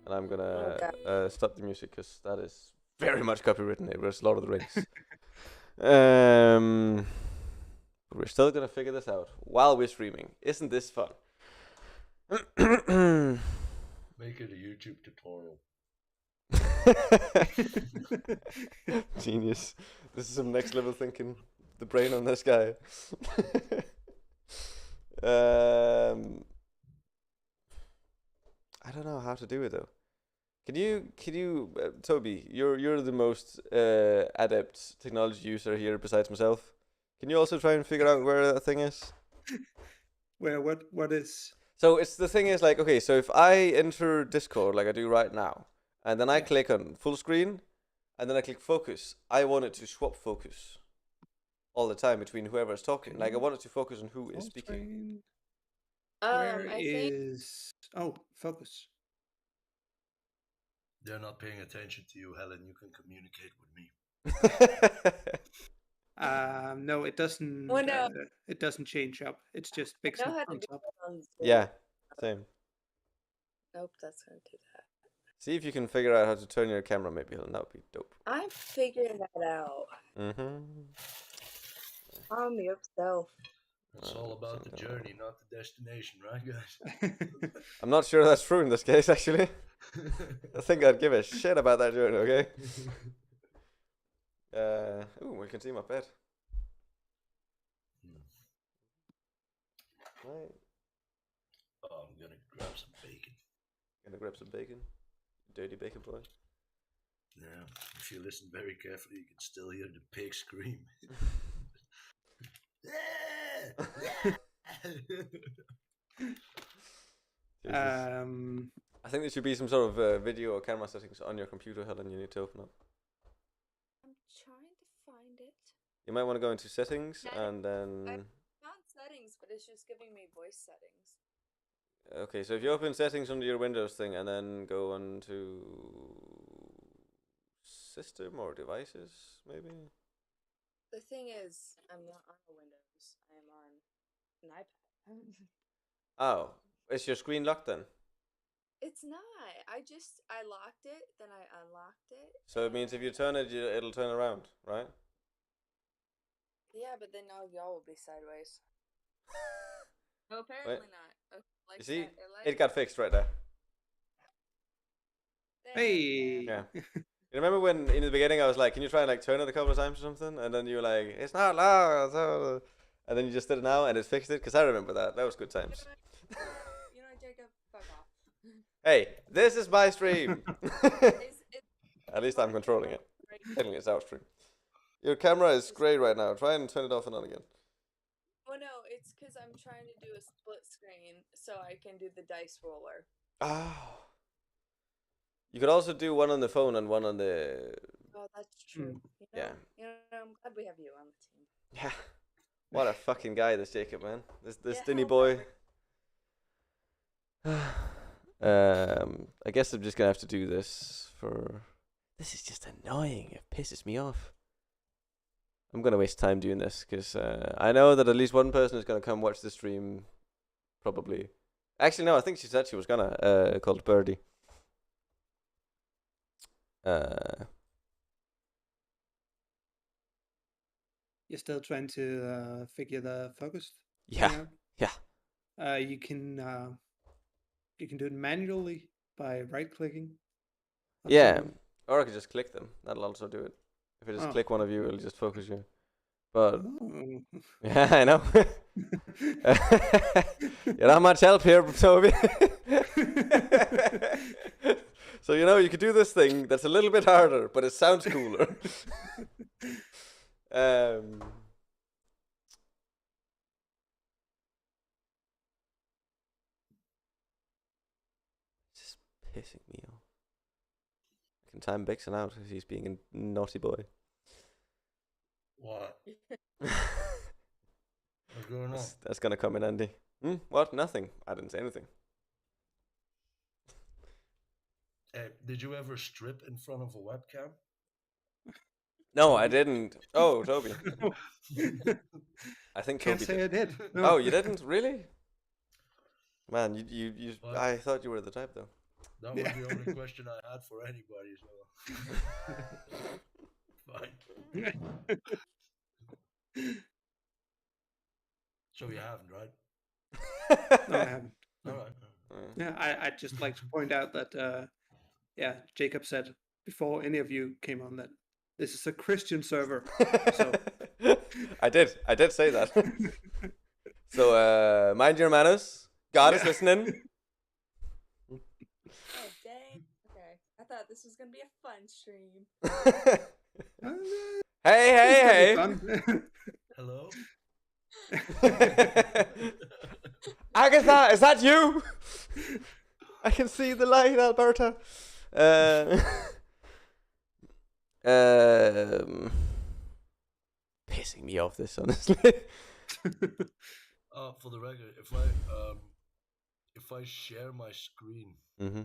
And I'm gonna stop the music because that is very much copywritten. It was Lord of the Rings. But we're still gonna figure this out while we're streaming. Isn't this fun? Make it a YouTube tutorial. Genius. This is some next level thinking. The brain on this guy. I don't know how to do it though. Can you, Toby? You're the most adept technology user here besides myself. Can you also try and figure out where that thing is? Where what is? So it's the thing is like, okay, so if I enter Discord like I do right now, and then I click on full screen, and then I click focus, I want it to swap focus all the time between whoever is talking. Like I want it to focus on who is speaking. Where is? Oh, focus. They're not paying attention to you, Helen. You can communicate with me. No, it doesn't. Well, no. It doesn't change up. It's just I pixel know how to on do top. that on Zoom. Yeah, same. Nope, that's gonna do that. See if you can figure out how to turn your camera, maybe, Helen. That would be dope. I'm figuring that out. On the yourself. It's all about the journey, not the destination, right, guys? I'm not sure that's true in this case, actually. I think I'd give a shit about that journey, okay? Ooh, we can see my bed. Right. Oh, I'm gonna grab some bacon. Gonna grab some bacon? Dirty bacon boy. Yeah, if you listen very carefully, you can still hear the pig scream. I think there should be some sort of video or camera settings on your computer, Helen. You need to open up. I'm trying to find it. You might want to go into settings and then. I found settings, but it's just giving me voice settings. Okay, so if you open settings under your Windows thing and then go on to system or devices, maybe. The thing is, I'm not on a Windows. I am on an iPad. Oh, is your screen locked then? It's not. I locked it, then I unlocked it. So it means if you turn it, it'll turn around, right? Yeah, but then now y'all will be sideways. No, apparently not. Okay, like you see, that. it got fixed right there. Hey. Yeah. You remember when in the beginning I was like, can you try and like turn it a couple of times or something? And then you were like, it's not loud. And then you just did it now and it fixed it? Because I remember that. That was good times. You know, Jacob, fuck off. Hey, this is my stream. At least I'm controlling it. Technically it's our stream. Your camera is great right now. Try and turn it off and on again. Oh no, it's because I'm trying to do a split screen so I can do the dice roller. Oh. You could also do one on the phone and one on the... Oh, that's true. You know, yeah. You know, I'm glad we have you on the team. Yeah. What a fucking guy, this Jacob, man. This Dinny boy. I guess I'm just gonna have to do this for... This is just annoying. It pisses me off. I'm gonna waste time doing this because I know that at least one person is gonna come watch the stream. Probably. Actually, no. I think she said she was gonna. Called Birdie. You're still trying to figure the focus. Yeah. Yeah. You can do it manually by right clicking. Yeah. Or I could just click them. That'll also do it. If I just click one of you, it'll just focus you. But yeah, I know. You're not much help here, Toby. So you could do this thing that's a little bit harder, but it sounds cooler. It's just pissing me off. I can time Bixen out if he's being a naughty boy. What? What's going on? That's gonna come in handy. What? Nothing. I didn't say anything. Did you ever strip in front of a webcam? No, I didn't. Oh, Toby. I think Can't Toby say did. I did. No. Oh, you didn't? Really? Man, you I thought you were the type though. That was the only question I had for anybody, so. Fine. So you haven't, right? No, I haven't. All right. Yeah, I'd just like to point out that, yeah, Jacob said before any of you came on that this is a Christian server. So I did say that. So mind your manners. God is listening. Oh dang. Okay. I thought this was gonna be a fun stream. Hey. Hello? Agatha, is that you? I can see the light, Alberta. Pissing me off, this, honestly. For the record, if I share my screen, Mm-hmm.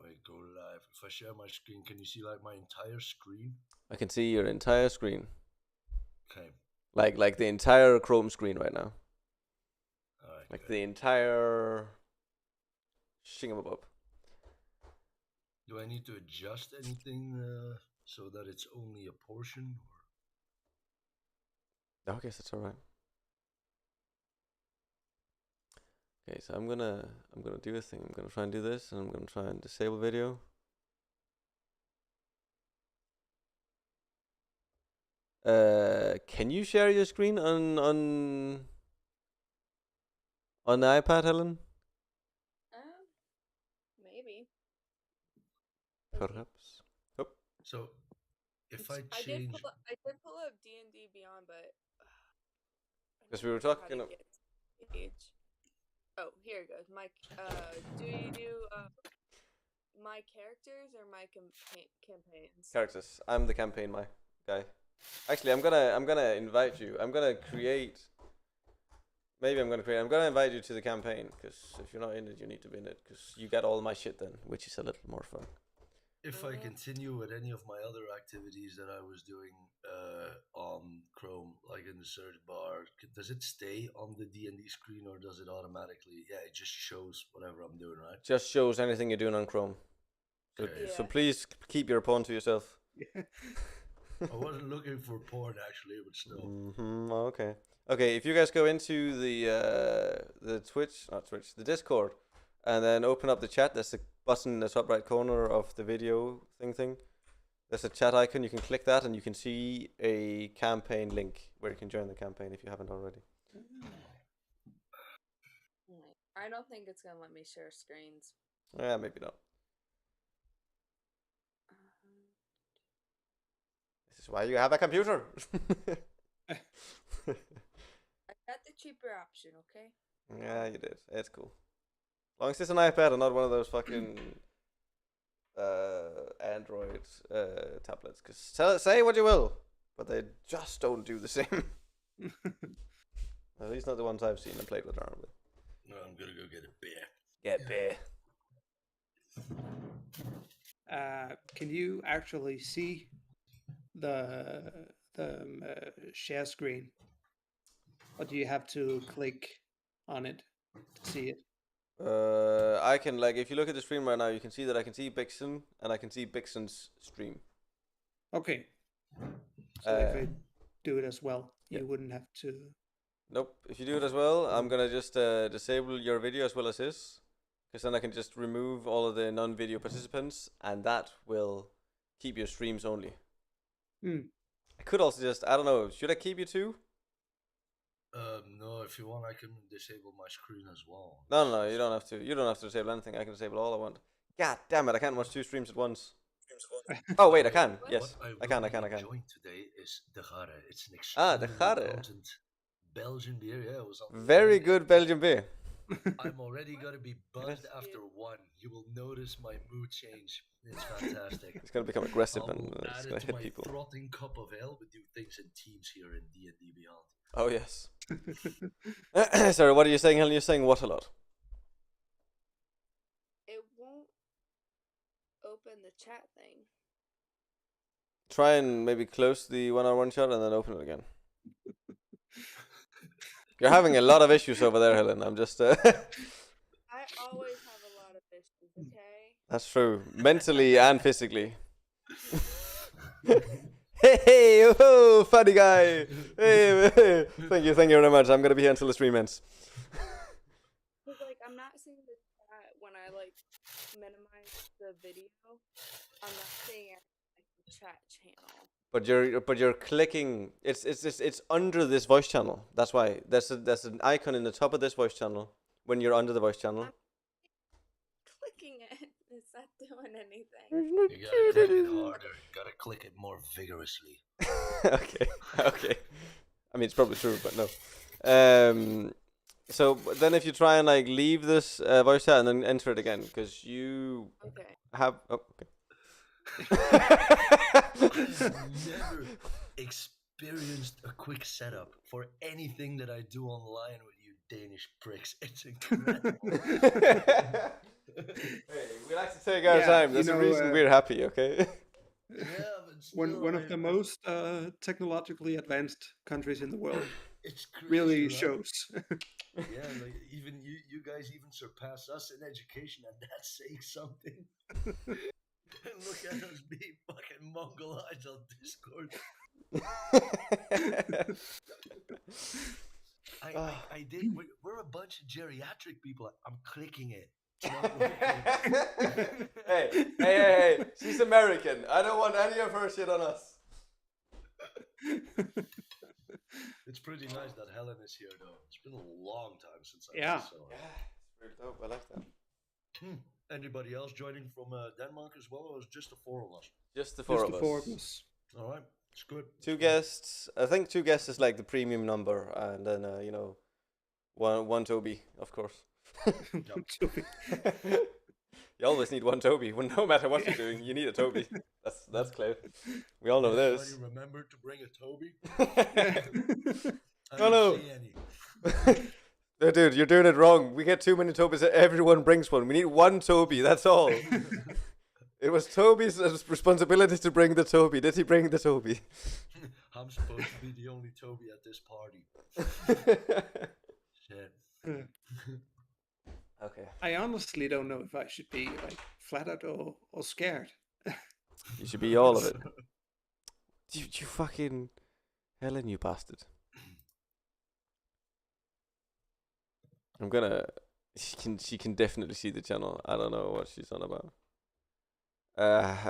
wait, go live. If I share my screen, can you see like my entire screen? I can see your entire screen. Okay. Like the entire Chrome screen right now. All right. Like good. the entire shingamabob. Do I need to adjust anything so that it's only a portion? I guess that's alright. Okay, so I'm gonna do a thing. I'm gonna try and do this, and I'm gonna try and disable video. Can you share your screen on the iPad, Helen? Maybe. Perhaps. So, if I I change, did pull up D&D Beyond, but Because we were talking. Page. Oh, here it goes. My do you do my characters or my campaigns? Characters. I'm the campaign, my guy. Actually, I'm gonna invite you. I'm gonna invite you to the campaign, because if you're not in it, you need to be in it, because you get all my shit then, which is a little more fun. if I continue with any of my other activities that I was doing on Chrome, like in the search bar, does it stay on the D&D screen, or does it automatically? Yeah, it just shows whatever I'm doing, right? Just shows anything you're doing on Chrome. So, Okay. so please keep your porn to yourself. I wasn't looking for porn actually, but still. Mm-hmm. Okay. Okay. If you guys go into the the Discord, and then open up the chat, there's a button in the top right corner of the video thing. There's a chat icon. You can click that, and you can see a campaign link where you can join the campaign if you haven't already. I don't think it's gonna let me share screens. Yeah, maybe not. This is why you have a computer. I got the cheaper option, okay? Yeah, you did. It's cool. As long as it's an iPad and not one of those fucking Android tablets. Because say what you will, but they just don't do the same. At least not the ones I've seen and played with around with. No, I'm gonna go get a beer. Get beer. Can you actually see the share screen, or do you have to click on it to see it? I can, like, if you look at the stream right now, you can see that I can see Bixen and I can see Bixen's stream. Okay. So if I do it as well, you wouldn't have to. Nope. If you do it as well, I'm gonna just disable your video as well as his, because then I can just remove all of the non-video participants, and that will keep your streams only. I could also just, I don't know, should I keep you two? No, if you want, I can disable my screen as well. No, you don't have to. You don't have to disable anything. I can disable all I want. God damn it, I can't watch two streams at once. Oh wait, I can. Yes, I can. Joined today is de Gare. It's an de extremely Gare. potent Belgian beer. Yeah, it was on Very good Belgian beer. I'm already gonna be buzzed after one. You will notice my mood change. It's fantastic. It's gonna become aggressive I and will it's add gonna it to hit my people. frothin' cup of ale. We do things in teams here in D&D Beyond. Oh yes. Sorry, what are you saying, Helen? You're saying what a lot? It won't open the chat thing. Try and maybe close the 1 hour one shot and then open it again. You're having a lot of issues over there, Helen. I'm just. I always have a lot of issues, okay? That's true. Mentally and physically. Hey, oh, funny guy. Hey, thank you very much. I'm gonna be here until the stream ends. Cause like I'm not seeing the chat when I like minimize the video. I'm not seeing it like the chat channel. But you're clicking. It's under this voice channel. That's why there's an icon in the top of this voice channel when you're under the voice channel. I'm clicking it. It's not doing anything. You gotta click it harder. You gotta click it more vigorously. Okay. I mean, it's probably true, but no. So then, if you try and like leave this voice chat and then enter it again, because you have. Oh, okay. I've never experienced a quick setup for anything that I do online with you Danish pricks. It's incredible. Hey, we like to take our time. There's a reason we're happy, okay? Yeah, but still, one of the most technologically advanced countries in the world. It's crazy, really right? shows. Yeah, like even you guys even surpass us in education, and that's saying something. And look at us being fucking Mongolized on Discord. I did. We're a bunch of geriatric people. I'm clicking it. It's not working. Hey! She's American. I don't want any of her shit on us. It's pretty nice that Helen is here, though. It's been a long time since I saw her. Yeah, it's really dope. I like that. Anybody else joining from Denmark as well, or is it just the four of us? Just the four of us. All right, it's good. 2 guests. I think 2 guests is like the premium number, and then one Toby, of course. Toby. You always need one Toby. Well, no matter what you're doing, you need a Toby. That's clear. We all know this. Everybody remember to bring a Toby? No. No, dude, you're doing it wrong. We get too many Tobys. Everyone brings one. We need one Toby. That's all. It was Toby's responsibility to bring the Toby. Did he bring the Toby? I'm supposed to be the only Toby at this party. Shit. Okay. I honestly don't know if I should be like flattered or scared. You should be all of it. You fucking Helen, you bastard. I'm gonna. She can definitely see the channel. I don't know what she's on about.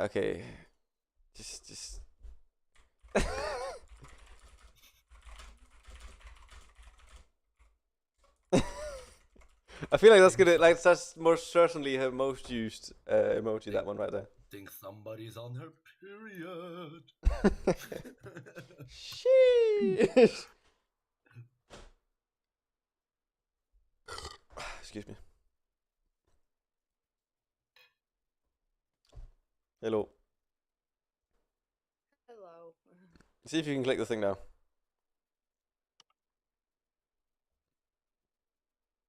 Okay. Just. I feel like that's most certainly her most used emoji. That one right there. Think somebody's on her period. Sheesh. Excuse me. Hello. Hello. See if you can click the thing now.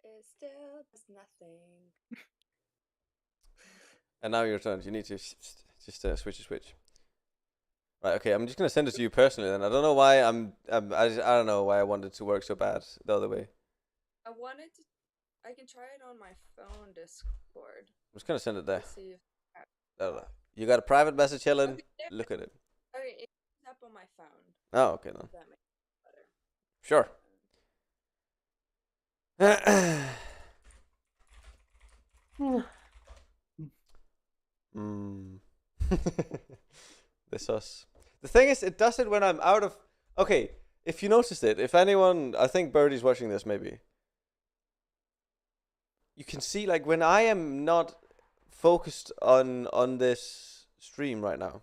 It still does nothing. And now your turn. You need to just switch. Right. Okay. I'm just gonna send it to you personally. Then I don't know why I don't know why I wanted it to work so bad the other way. I can try it on my phone Discord. I'm just gonna send it there. See if You got a private message, Helen? Okay, Look at it. okay, it's up on my phone. Oh, okay then. That makes it better. Sure. This us. The thing is, it does it when I'm out of. Okay, if you noticed it, if anyone, I think Birdie's watching this maybe. You can see, like, when I am not focused on this stream right now,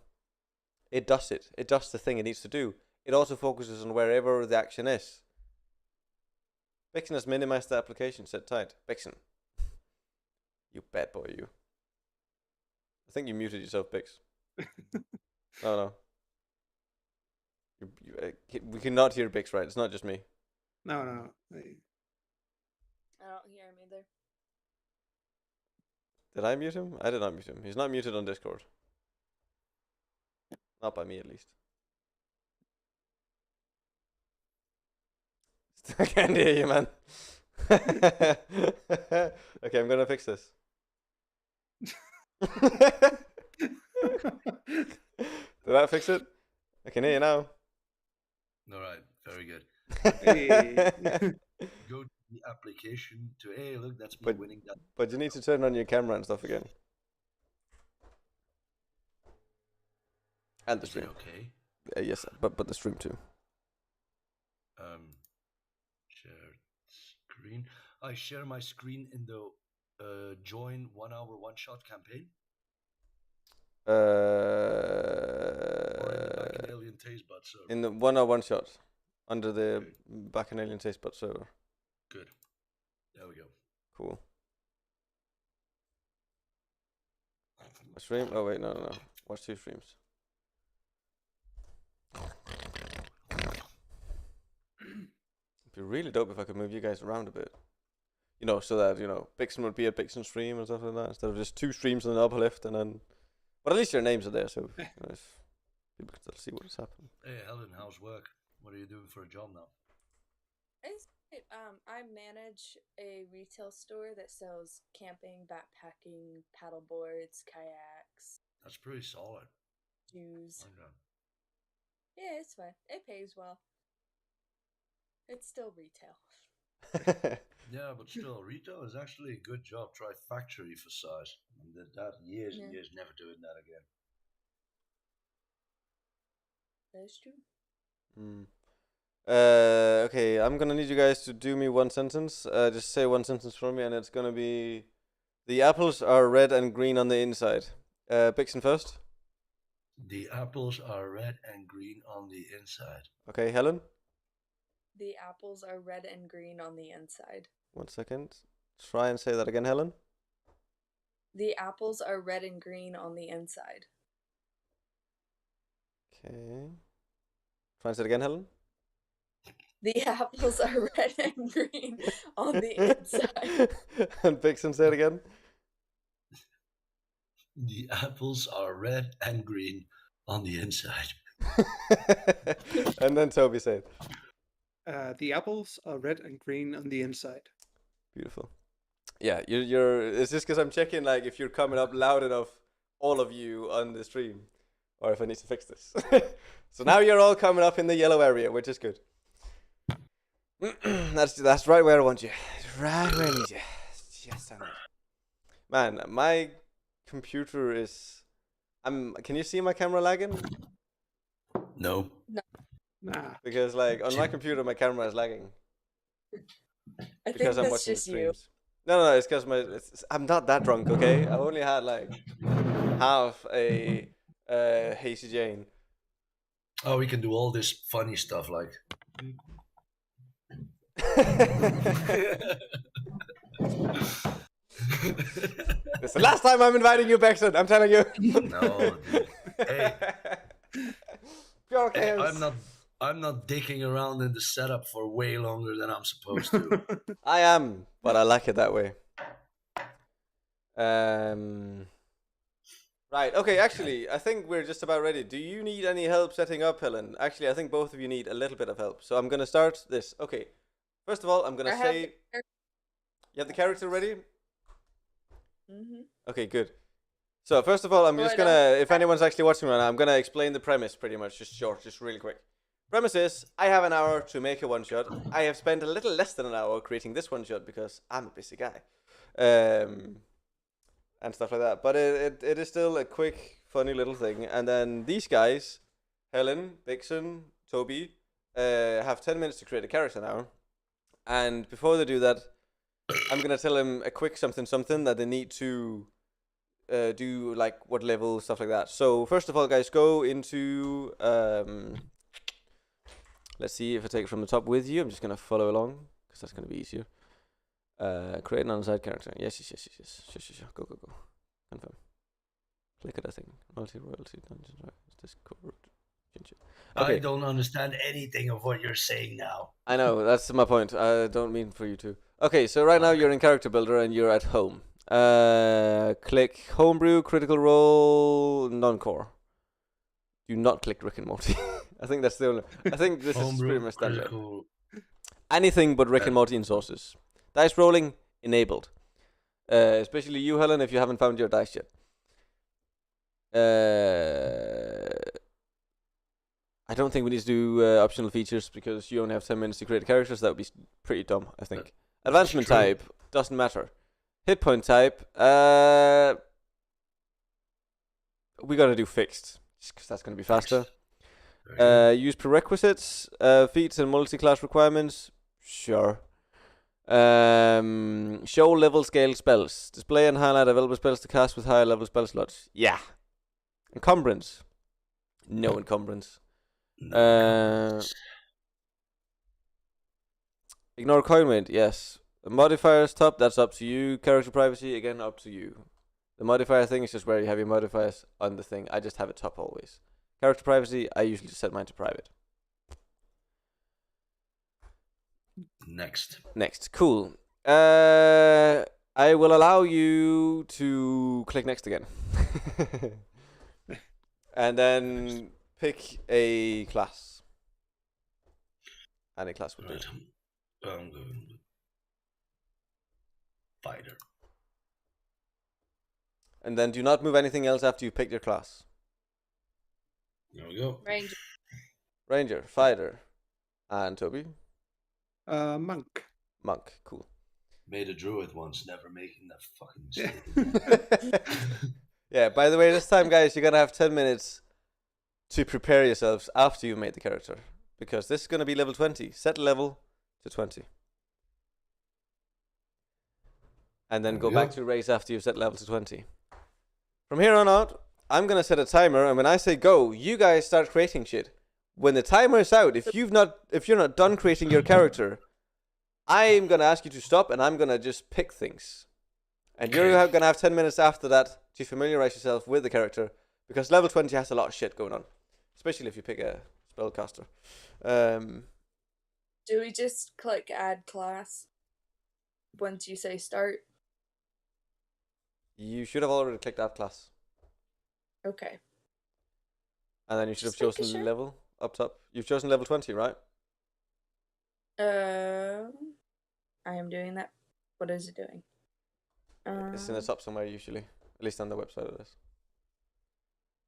it does it. It does the thing it needs to do. It also focuses on wherever the action is. Bixen has minimized the application. Set tight. Bixen. You bad boy, you. I think you muted yourself, Bix. Oh no. We cannot hear Bix, right? It's not just me. No. I don't hear him either. Did I mute him? I did not mute him. He's not muted on Discord. Not by me, at least. I can't hear you, man. Okay, I'm gonna fix this. Did that fix it? I can hear you now. All right, very good. Hey. Go to the application to, hey, look, that's me But- winning that. But you need to turn on your camera and stuff again. And the Is it stream. okay? Yes, but the stream too. Share screen. I share my screen in the join 1 hour one shot campaign or in the Bacchanalian Taste Bud server. In the 101 shot under the Bacchanalian Taste Bud server. Good. There we go. Cool. A stream? Oh wait, no. Watch 2 streams. It'd be really dope if I could move you guys around a bit. You know, so that, Bixen would be a Bixen stream and stuff like that, instead of just 2 streams on the upper left and then... But at least your names are there, so if people can still see what's happening. Hey, Helen, how's work? What are you doing for a job now? It's great. I manage a retail store that sells camping, backpacking, paddle boards, kayaks, That's pretty solid. shoes. Okay. Yeah, it's fine. It pays well. It's still retail. Yeah, but still, retail is actually a good job. Try factory for size. And did that years and Yeah. years, never doing that again. That's true. Okay, I'm gonna need you guys to do me one sentence. Just say one sentence for me, and it's gonna be: the apples are red and green on the inside. Bixen first. The apples are red and green on the inside. Okay, Helen. The apples are red and green on the inside. 1 second. Try and say that again, Helen. The apples are red and green on the inside. Okay. Try and say it again, Helen. The apples are red and green on the inside. And Bixen, say it again. The apples are red and green on the inside. And then Toby said, The apples are red and green on the inside. "Beautiful." Yeah, you're. It's just because I'm checking like if you're coming up loud enough, all of you on the stream, or if I need to fix this. So now you're all coming up in the yellow area, which is good. That's right where I want you. Right where I need you. Yes, I know. Man, my computer is. Can you see my camera lagging? No. Nah. Because like on my computer, my camera is lagging I think because I'm that's watching just you. streams. No, it's because I'm not that drunk. Okay, I only had like half a Hazy Jane. Oh, we can do all this funny stuff like. It's the last time I'm inviting you, Bexon. I'm telling you. No, dude. Hey. Pure Hey, chaos. I'm not dicking around in the setup for way longer than I'm supposed to. I am, but I like it that way. Right. Okay. Actually, I think we're just about ready. Do you need any help setting up, Helen? Actually, I think both of you need a little bit of help. So I'm gonna start this. Okay. First of all, I'm gonna say. You have the character ready? Mm-hmm. Okay, good. So first of all, I'm just gonna, if anyone's actually watching right now, I'm gonna explain the premise pretty much, just short, just really quick. Premise is, I have an hour to make a one-shot. I have spent a little less than an hour creating this one-shot because I'm a busy guy. And stuff like that. But it is still a quick, funny little thing. And then these guys, Helen, Bixen, Toby, have 10 minutes to create a character now. And before they do that, I'm gonna tell them a quick something that they need to do, like what level, stuff like that. So first of all, guys, go into let's see if I take it from the top with you. I'm just gonna follow along because that's gonna be easier. Create an on-side character. Yes. Sure. Go. Confirm. Click at that thing. Royalty, dungeons, right? Discord. Okay. I don't understand anything of what you're saying now. I know, that's my point. I don't mean for you to. Okay, so right now you're in Character Builder and you're at home. Click Homebrew, Critical Role, Non-Core. Do not click Rick and Morty. I think that's the only. I think this is pretty much standard. Anything but Rick and Morty in sources. Dice rolling enabled. Especially you, Helen, if you haven't found your dice yet. I don't think we need to do optional features because you only have 10 minutes to create characters. That would be pretty dumb, I think. Advancement true. type doesn't matter. Hit point type, we gotta do fixed, just because that's gonna be faster. Use prerequisites, feats and multi-class requirements. Sure. Show level scale spells. Display and highlight available spells to cast with higher level spell slots. Yeah. Encumbrance. No encumbrance. Ignore coin weight. Yes. Modifiers top. That's up to you. Character privacy again up to you. The modifier thing is just where you have your modifiers on the thing. I just have it top always. Character privacy. I usually just set mine to private. Next. Cool. I will allow you to click next again. And then pick a class. Any class would do. I'm going fighter. And then do not move anything else after you pick your class. There we go. Ranger. Fighter. And Toby? Monk. Cool. Made a druid once, never making that fucking mistake. Yeah, by the way, this time, guys, you're going to have 10 minutes to prepare yourselves after you've made the character. Because this is going to be level 20. Set level to 20. And then go back to race after you've set level to 20. From here on out, I'm going to set a timer, and when I say go, you guys start creating shit. When the timer is out, if you're not done creating your character, I'm going to ask you to stop, and I'm going to just pick things. And you're going to have 10 minutes after that to familiarize yourself with the character, because level 20 has a lot of shit going on, especially if you pick a spellcaster. Do we just click add class once you say start? You should have already clicked add class. Okay. And then you should have Just making chosen sure. level up top. You've chosen level 20, right? I am doing that. What is it doing? It's in the top somewhere usually. At least on the website it is.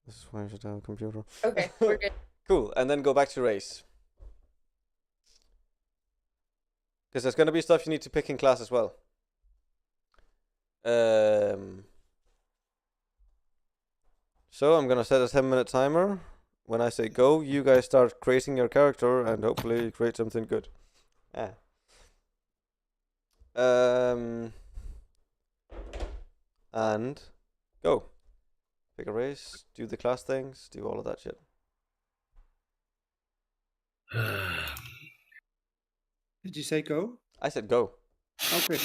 This is why I should have a computer. Okay, we're good. Cool, and then go back to race. Because there's going to be stuff you need to pick in class as well. So I'm going to set a 10-minute timer. When I say go, you guys start creating your character and hopefully create something good. And go. Pick a race, do the class things, do all of that shit. Did you say go? I said go. Okay.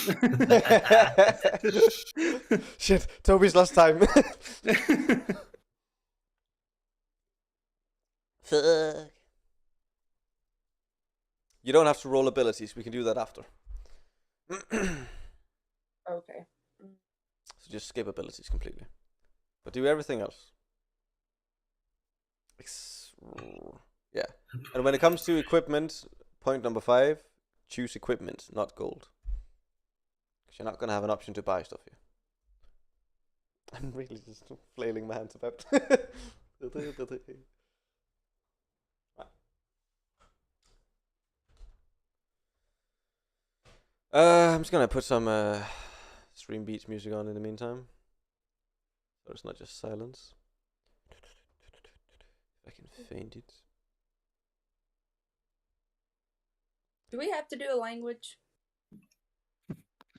Shit, Toby's last time. Fuck. You don't have to roll abilities, we can do that after. Okay. So just skip abilities completely. But do everything else. Yeah. And when it comes to equipment, point number 5, choose equipment, not gold. Because you're not going to have an option to buy stuff here. I'm really just flailing my hands about. I'm just going to put some stream beach music on in the meantime. So it's not just silence. If I can find it. Do we have to do a language?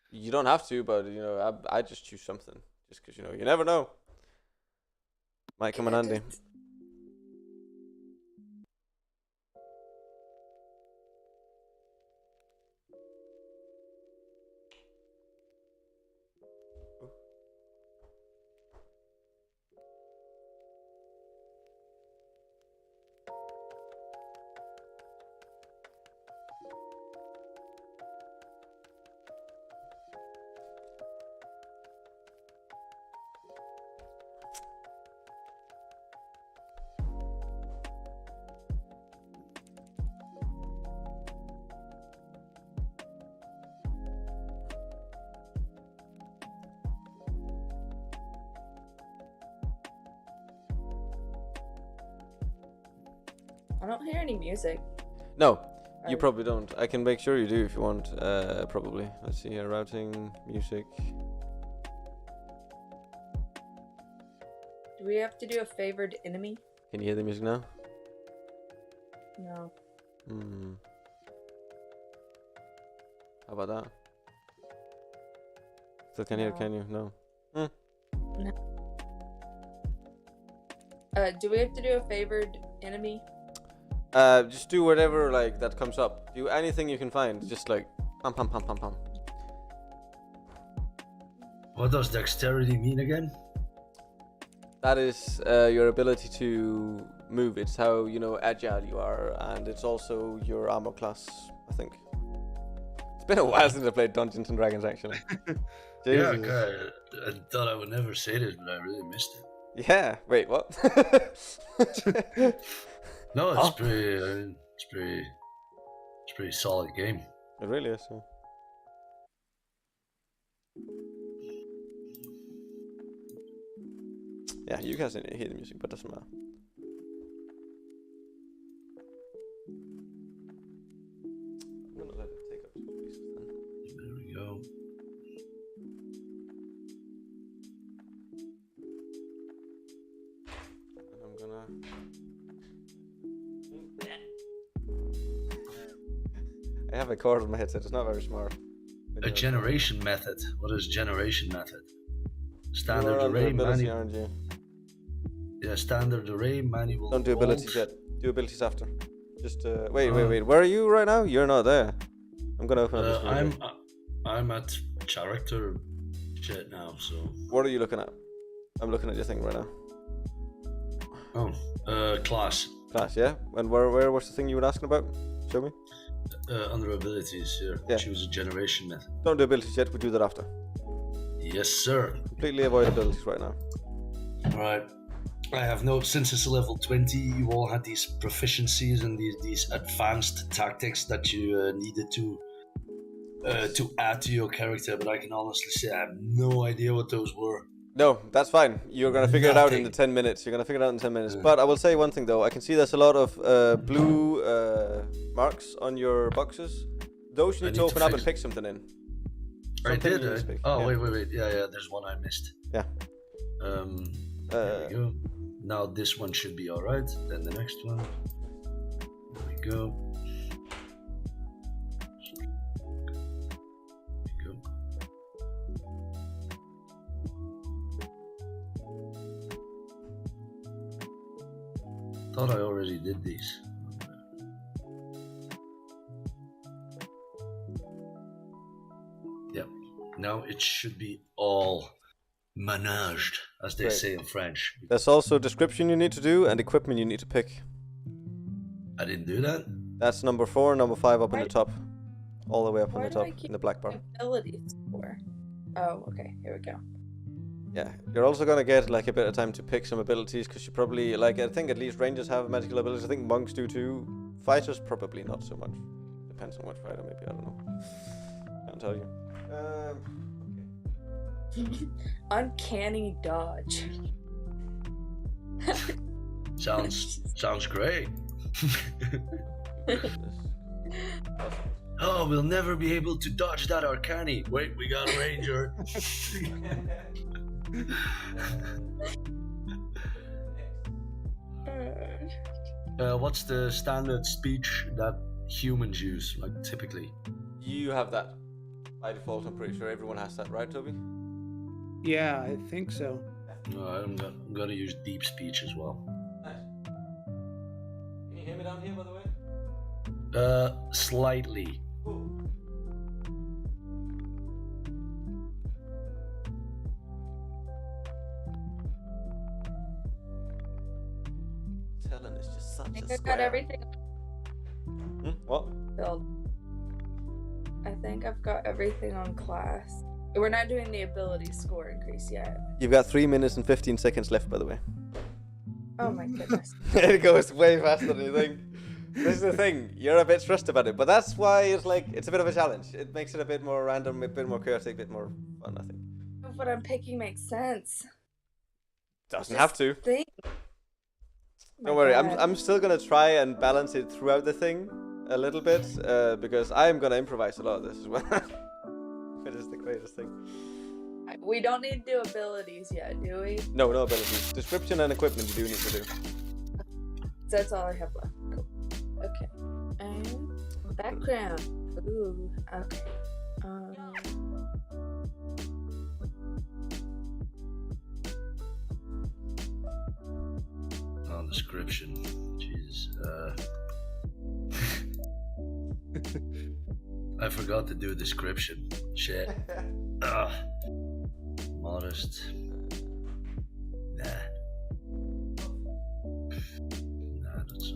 You don't have to, but you know, I just choose something. Just because, you know, you never know. Might come in handy. I don't hear any music. No, you Oh. probably don't. I can make sure you do if you want. Probably. Let's see here. Routing, music. Do we have to do a favored enemy? Can you hear the music now? No. How about that? Still can't hear it, No. can you? No. Do we have to do a favored enemy? Just do whatever like that comes up. Do anything you can find. Just like pam pam pam pam pam. What does dexterity mean again? That is your ability to move. It's how agile you are, and it's also your armor class. I think. It's been a while since I played Dungeons and Dragons, actually. Yeah, Jesus. okay. I thought I would never say this, but I really missed it. Yeah. Wait. What? No, Oh. it's pretty solid game. It really is. Yeah. Yeah, you guys didn't hear the music, but it doesn't matter. I'm gonna let it take up 2 pieces then. There we go. And I'm gonna. I have a cord on my headset. It's not very smart. A generation method. What is generation method? Standard You're under array, ability, manual. aren't you? Yeah, standard array, manual. Don't do abilities alt. yet. Do abilities after. Just wait. Where are you right now? You're not there. I'm gonna open up this window. I'm at character shit now. So. What are you looking at? I'm looking at your thing right now. Oh, class. Class, yeah. And where was the thing you were asking about? Show me. Under abilities here. Yeah. Choose a generation method. Don't do abilities yet. We'll do that after. Yes, sir. Completely avoid abilities right now. Alright. I have since it's level 20, you all had these proficiencies and these advanced tactics that you needed to add to your character, but I can honestly say I have no idea what those were. No, that's fine. You're gonna figure it out in Nothing. the 10 minutes. You're gonna figure it out in 10 minutes. But I will say one thing though. I can see there's a lot of blue marks on your boxes. Those you I need to need to open up fix- and pick something in. I Something did. you need to pick. Oh, Yeah. wait. Yeah, there's one I missed. Yeah. There we go. Now this one should be alright. Then the next one. There we go. There we go. Thought I already did these. Yep. Now it should be all managed, as they Great. say in French. There's also description you need to do and equipment you need to pick. I didn't do that. That's number 4 and number 5 up in the Why- top. All the way up in why the do I top keep in the black bar. Abilities for. Oh, okay. Here we go. Yeah, you're also gonna get like a bit of time to pick some abilities because you probably I think at least rangers have magical abilities. I think monks do too. Fighters probably not so much. Depends on what fighter, maybe I don't know. Can't tell you. Uncanny dodge. Sounds great. Okay. Oh, we'll never be able to dodge that Arcani. Wait, we got a ranger. What's the standard speech that humans use, like typically? You have that by default. I'm pretty sure everyone has that, right, Toby? Yeah, I think so. No, I'm gonna use deep speech as well. Nice. Can you hear me down here, by the way? Slightly. Ooh. Helen is just such I think a I square. got everything What? filled. I think I've got everything on class. We're not doing the ability score increase yet. You've got 3 minutes and 15 seconds left, by the way. Oh my goodness. It goes way faster than you think. This is the thing. You're a bit stressed about it, but that's why it's a bit of a challenge. It makes it a bit more random, a bit more chaotic, a bit more fun, I think. What I'm picking makes sense. Doesn't have to. Think. My Don't worry, God. I'm still gonna try and balance it throughout the thing a little bit, because I am gonna improvise a lot of this as well. It is the greatest thing. We don't need to do abilities yet, do we? No abilities. Description and equipment you do need to do. That's all I have left. Cool. Okay. And background. Ooh. Okay. Description. Jesus. I forgot to do a description. Shit. Modest. Nah, that's.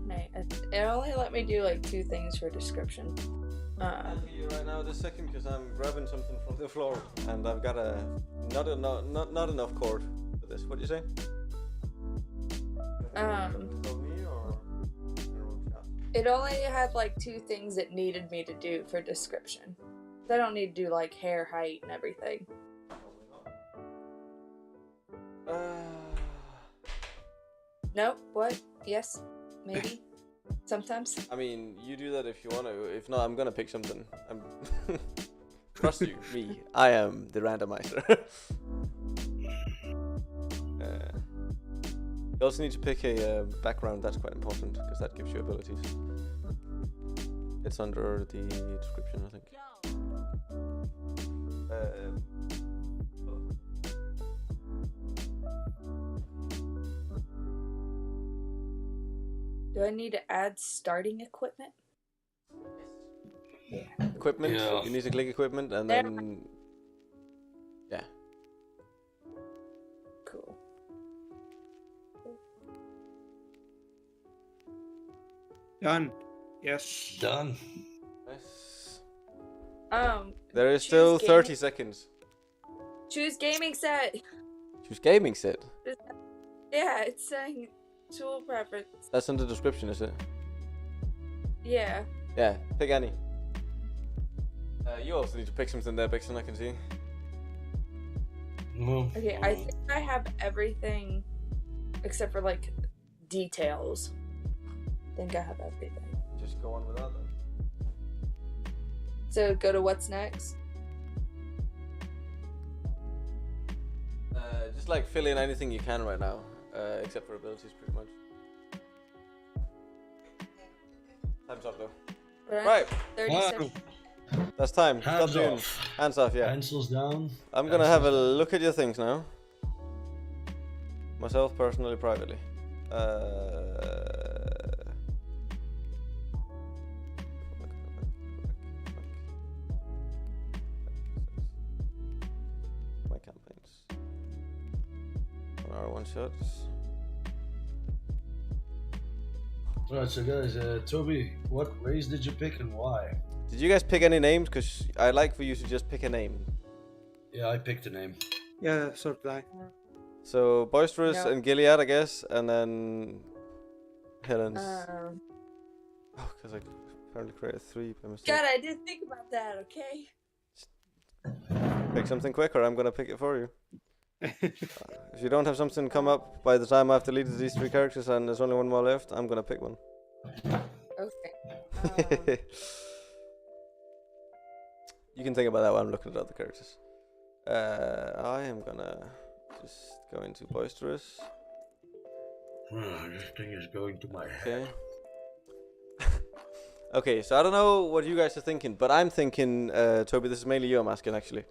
Okay. It only let me do like 2 things for description. I'll hear you right now this second because I'm grabbing something from the floor and I've got a not enough cord for this. What do you say? It only had like 2 things it needed me to do for description. I don't need to do like hair height and everything. Nope. What? Yes. Maybe. Sometimes. I mean, you do that if you want to. If not, I'm gonna pick something. Trust you, me. I am the randomizer. You also need to pick a background. That's quite important because that gives you abilities. It's under the description, I think. Do I need to add starting equipment? Equipment. Yeah. You need to click equipment and then. Yeah. Cool. Done. Yes. Done. Nice. There is still 30 seconds. Choose gaming set. Choose gaming set. Yeah, it's saying tool preference. That's in the description, is it? Yeah. Yeah, pick any. You also need to pick something there, Bixen, I can see. Okay, I think I have everything except for like details. I think I have everything. Just go on with that then. So go to what's next. Just like fill in anything you can right now, except for abilities, pretty much. Time's up though. Right. 30 seconds. That's time. Hands Stop doing. off. Hands off, yeah. Pencils down. I'm gonna have a look at your things now. Myself, personally, privately. My campaigns. Our one shots. Alright, so guys, Toby, what race did you pick and why? Did you guys pick any names? Because I'd like for you to just pick a name. Yeah, I picked a name. Yeah, so did I. So Boisterous No. and Gilead, I guess, and then Helen's. Oh, because I apparently created 3 by mistake. God, I didn't think about that. Okay. Pick something quick, or I'm gonna pick it for you. If you don't have something come up by the time I've deleted these 3 characters and there's only one more left, I'm gonna pick one. Okay. You can think about that while I'm looking at other characters. I am gonna just go into Boisterous. This thing is going to my head. Okay. Okay, so I don't know what you guys are thinking, but I'm thinking, Toby, this is mainly you I'm asking actually.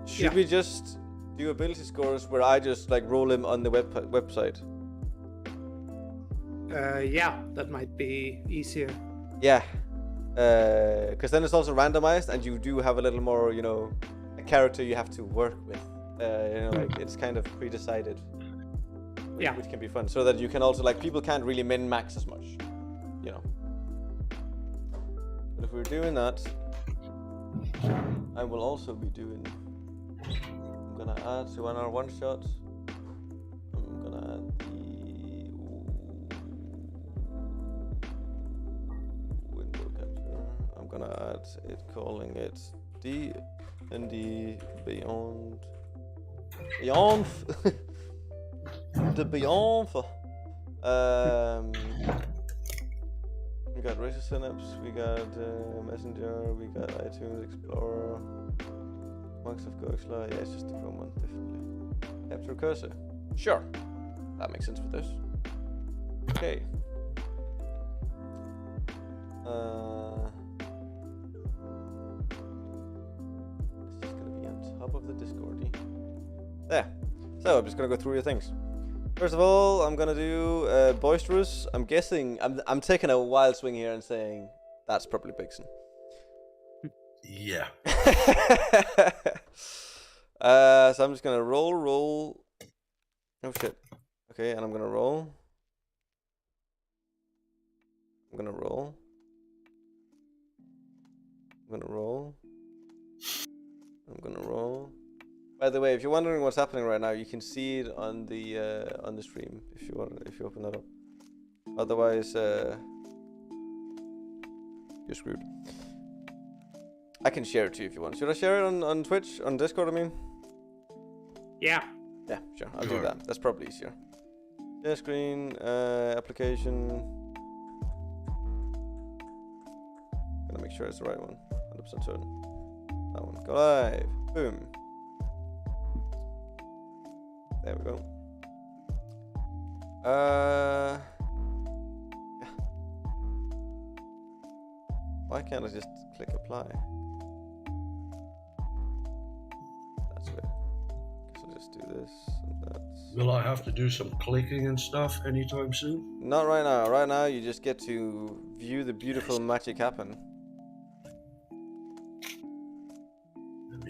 Should we just do ability scores where I just like roll him on the website? Yeah, that might be easier. Yeah. Because then it's also randomized and you do have a little more, you know, a character you have to work with. You know, like it's kind of pre-decided. Yeah. Which can be fun. So that you can also, like, people can't really min-max as much. You know. But if we're doing that, I will also be doing... I'm gonna add to our one-shot. I'm gonna add the... What's it calling it? D&D Beyond. Beyond. The Beyond. We got Razor Synapse, we got Messenger, we got iTunes Explorer, Microsoft Goxla. Yeah, it's just the Chrome one, definitely. Capture cursor. Sure. That makes sense for this. Okay. It's just gonna be on top of the Discordy. There. So I'm just gonna go through your things. First of all, I'm gonna do boisterous. I'm guessing I'm taking a wild swing here and saying that's probably Bigson. Yeah. So I'm just gonna roll. Oh shit. Okay, and I'm gonna roll. I'm gonna roll. By the way, if you're wondering what's happening right now, you can see it on the stream if you open that up. Otherwise, you're screwed. I can share it to you if you want. Should I share it on Twitch, on Discord? I mean. Yeah. Yeah, sure. I'll do that. That's probably easier. Share screen, application. Gonna make sure it's the right one. 100% certain. That one. Go live. Boom. There we go. Yeah. Why can't I just click apply? That's weird. Guess I'll just do this and that. Will I have to do some clicking and stuff anytime soon? Not right now. Right now, you just get to view the beautiful magic happen.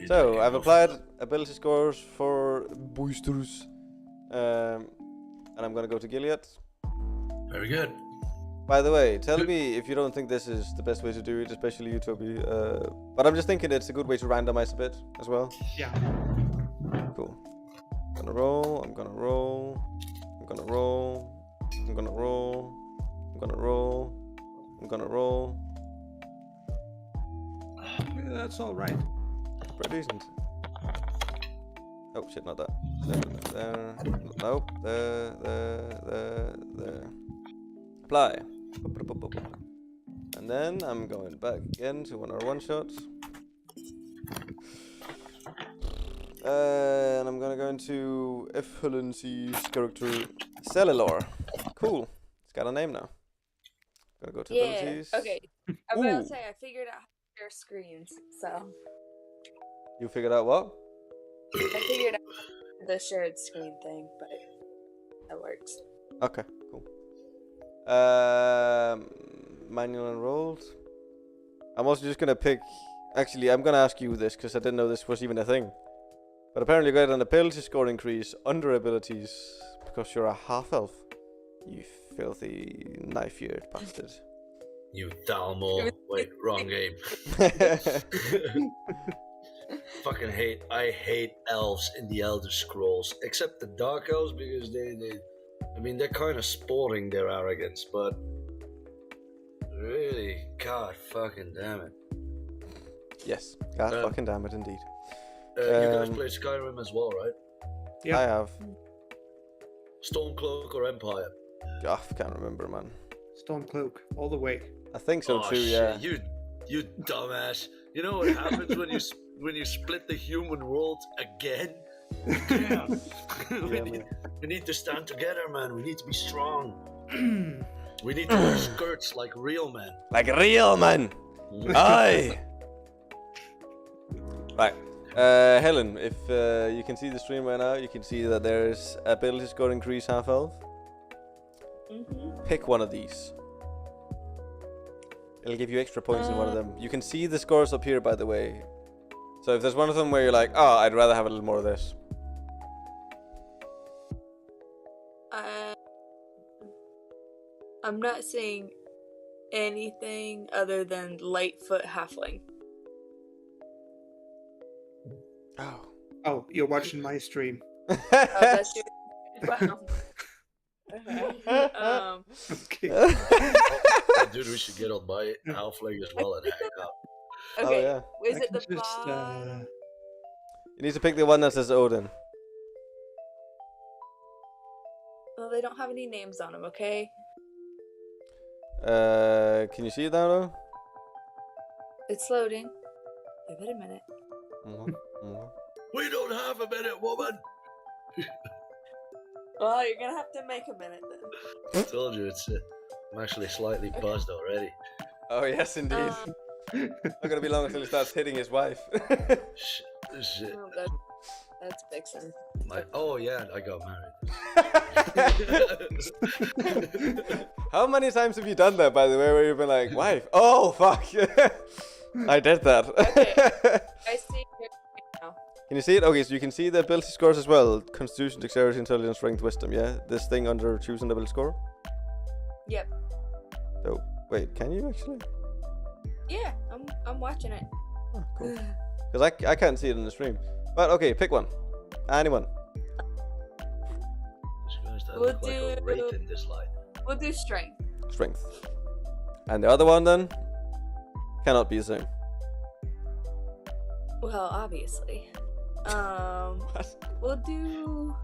So, I've applied ability scores for boosters. And I'm gonna go to Gilead. Very good. By the way, tell me if you don't think this is the best way to do it, especially you, Toby. But I'm just thinking it's a good way to randomize a bit as well. Yeah. Cool. I'm gonna roll. I'm gonna roll. I'm gonna roll. I'm gonna roll. I'm gonna roll. I'm gonna roll. Yeah, that's all right. Pretty decent. Oh shit, not that. There. Nope. There. Apply. And then I'm going back again to one of our one shots. And I'm gonna go into F. Hullency's character Cellular. Cool. It's got a name now. Gonna go to abilities. Okay. I'm about to say I figured out how to share screens, so You figured out what? I figured out the shared screen thing, but that works. Okay, cool. Manual enrolled. I'm also just gonna pick. Actually, I'm gonna ask you this because I didn't know this was even a thing. But apparently, you got an ability score increase under abilities because you're a half elf. You filthy knife-eared bastard. You Dalmo. Wait, wrong game. Fucking hate. I hate elves in the Elder Scrolls, except the Dark Elves because they're kind of sporting their arrogance, but really, God fucking damn it. Yes, God fucking damn it, indeed. You guys play Skyrim as well, right? Yeah. I have. Stormcloak or Empire? I can't remember, man. Stormcloak, all the way. I think so too. Shit, Yeah. You dumbass. You know what happens when you split the human world again? Damn. We need to stand together, man. We need to be strong. We need to wear skirts like real men. Like real man. Aye. Right. Helen, if you can see the stream right now, you can see that there's ability score increase half elf. Pick one of these. It'll give you extra points in one of them. You can see the scores up here, by the way. So if there's one of them where you're like, oh, I'd rather have a little more of this. I'm not saying anything other than Lightfoot Halfling. Oh. Oh, you're watching my stream. Oh, that's your... Wow. Okay. Dude, we should get on my Halfling as well and hang out. Okay. yeah. Is I it can the just, bottom? You need to pick the one that says Oeðynn. Well, they don't have any names on them. Okay. Can you see it now though? It's loading. Give it a minute. We don't have a minute, woman. Well, you're gonna have to make a minute then. I told you I'm actually slightly buzzed already. Oh yes, indeed. Not gonna be long until he starts hitting his wife. Shit. Oh, that's Vixen. Oh yeah, I got married. How many times have you done that, by the way, where you've been like, wife? Oh fuck! I did that. Okay. I see it now. Can you see it? Okay, so you can see the ability scores as well. Constitution, Dexterity, Intelligence, Strength, Wisdom, yeah? This thing under choosing the ability score? Yep. Oh, wait, can you actually? Yeah, I'm watching it. Oh, cool. Because I can't see it in the stream. But okay, pick one. Anyone. We'll do strength. Strength. And the other one then? Cannot be the same. Well, obviously. What? We'll do.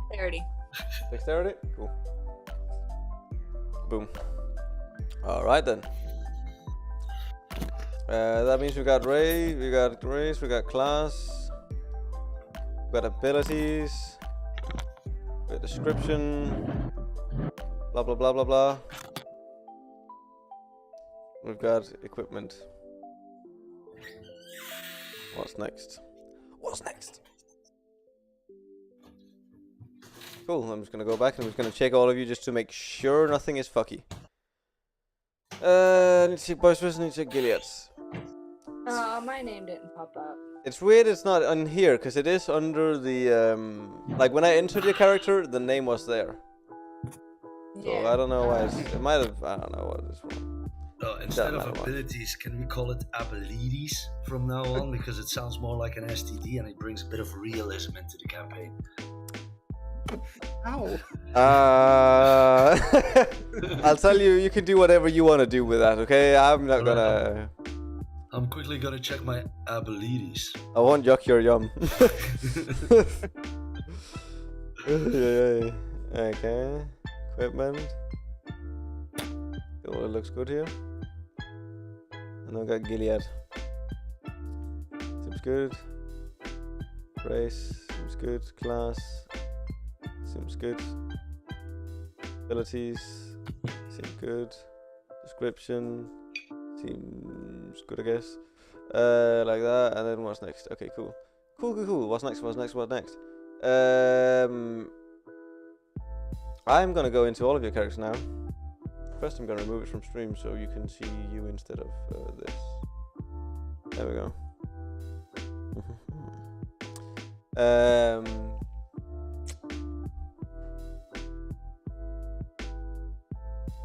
Dexterity. Dexterity? Cool. Boom. Alright then. That means we got Ray, we got race, we got class, we got abilities, we got description, blah blah blah blah blah. We've got equipment. What's next? What's next? Cool, I'm just gonna go back and I'm just gonna check all of you just to make sure nothing is fucky. Need to see boisterous, need to see Gilead. My name didn't pop up. It's weird it's not on here, because it is under the, like when I entered your character, the name was there. So I don't know why it might have, I don't know what it is for. Instead of abilities, can we call it abilities from now on? Because it sounds more like an STD and it brings a bit of realism into the campaign. Ow. I'll tell you, you can do whatever you want to do with that, okay? I'm not gonna... I'm quickly gonna check my abilities. I won't yuck your yum. Okay. Equipment. Oh, it looks good here. And I've got Gilead. Seems good. Race. Seems good. Class. Seems good. Abilities. Seem good. Description. Seems good, I guess. Like that. And then what's next? Okay, cool. Cool. What's next? I'm gonna go into all of your characters now. First, I'm gonna remove it from stream so you can see you instead of this. There we go.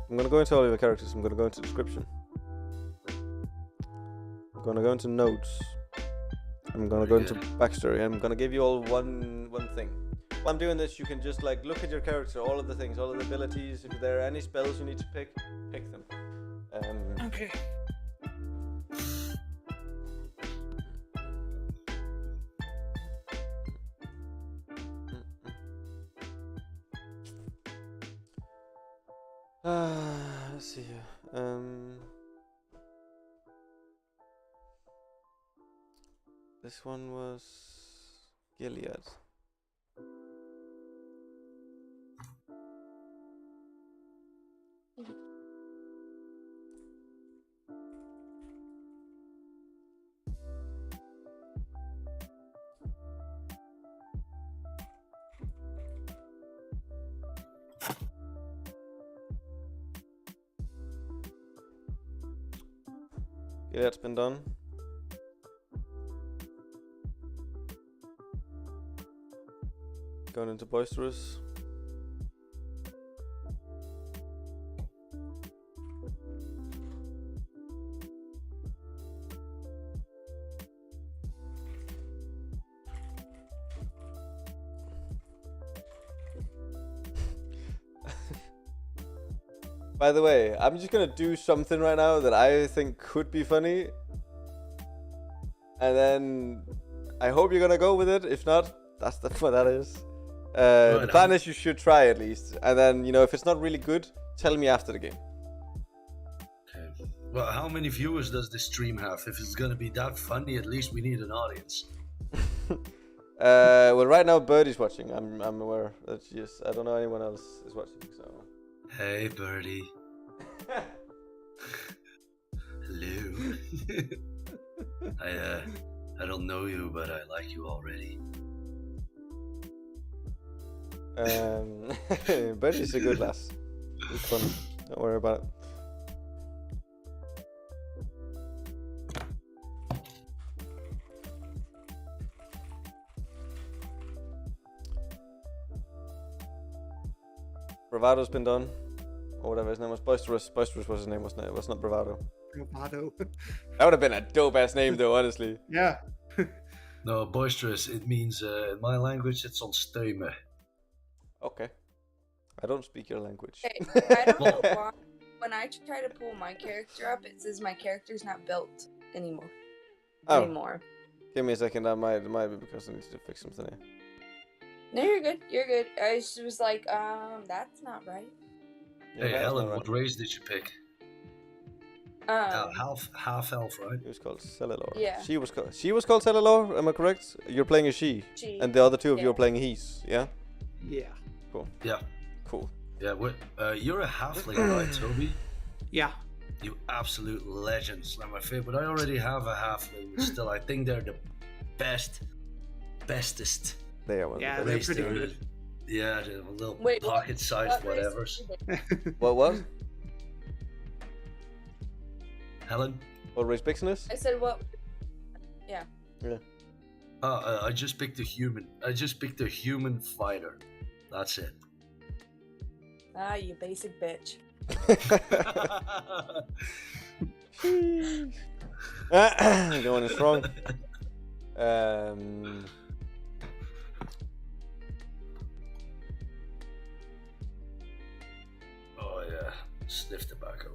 I'm gonna go into all of your characters. I'm gonna go into description. I'm gonna go into notes. I'm gonna go into backstory. I'm gonna give you all one thing. While I'm doing this, you can just like look at your character, all of the things, all of the abilities. If there are any spells you need to pick them. Okay. Let's see here. This one was Gilead. Gilead's been done. Going into boisterous. By the way, I'm just gonna do something right now that I think could be funny. And then I hope you're gonna go with it. If not, that's what that is. The plan is you should try at least. And then, if it's not really good, tell me after the game. Okay. Well, how many viewers does this stream have? If it's gonna be that funny, at least we need an audience. Well, right now Birdie's watching. I'm aware that she is. I don't know anyone else is watching. So. Hey, Birdie. Hello. I don't know you, but I like you already. Birdie's a good lass. It's fun. Don't worry about it. Bravado's been done, or whatever his name was. Boisterous was his name, wasn't it? It was not Bravado. Bravado. That would have been a dope ass name, though, honestly. Yeah. No, boisterous. It means in my language, it's on steumen. Okay. I don't speak your language. Okay, I don't know why. When I try to pull my character up, it says my character's not built anymore. Oh. Give me a second. That might be because I need to fix something here. No, you're good. You're good. I just was like, that's not right. Hey, Helen, what race did you pick? Half elf, right? He was called Cellular. Yeah. She was called Cellular. Am I correct? You're playing a she. And the other two of you are playing he's. Yeah. Yeah. Cool. Yeah. Cool. Yeah. You're a halfling, right, Toby? Yeah. You absolute legends. Like my favorite. But I already have a halfling. But still, I think they're the bestest. They are. Yeah, they're pretty good. Yeah, they're a little Wait, pocket-sized whatevers. What? Helen? What race Bixness? I said what? Yeah. Yeah. I just picked a human. I just picked a human fighter. That's it. Ah, you basic bitch. Going in strong. Oh yeah, sniff tobacco.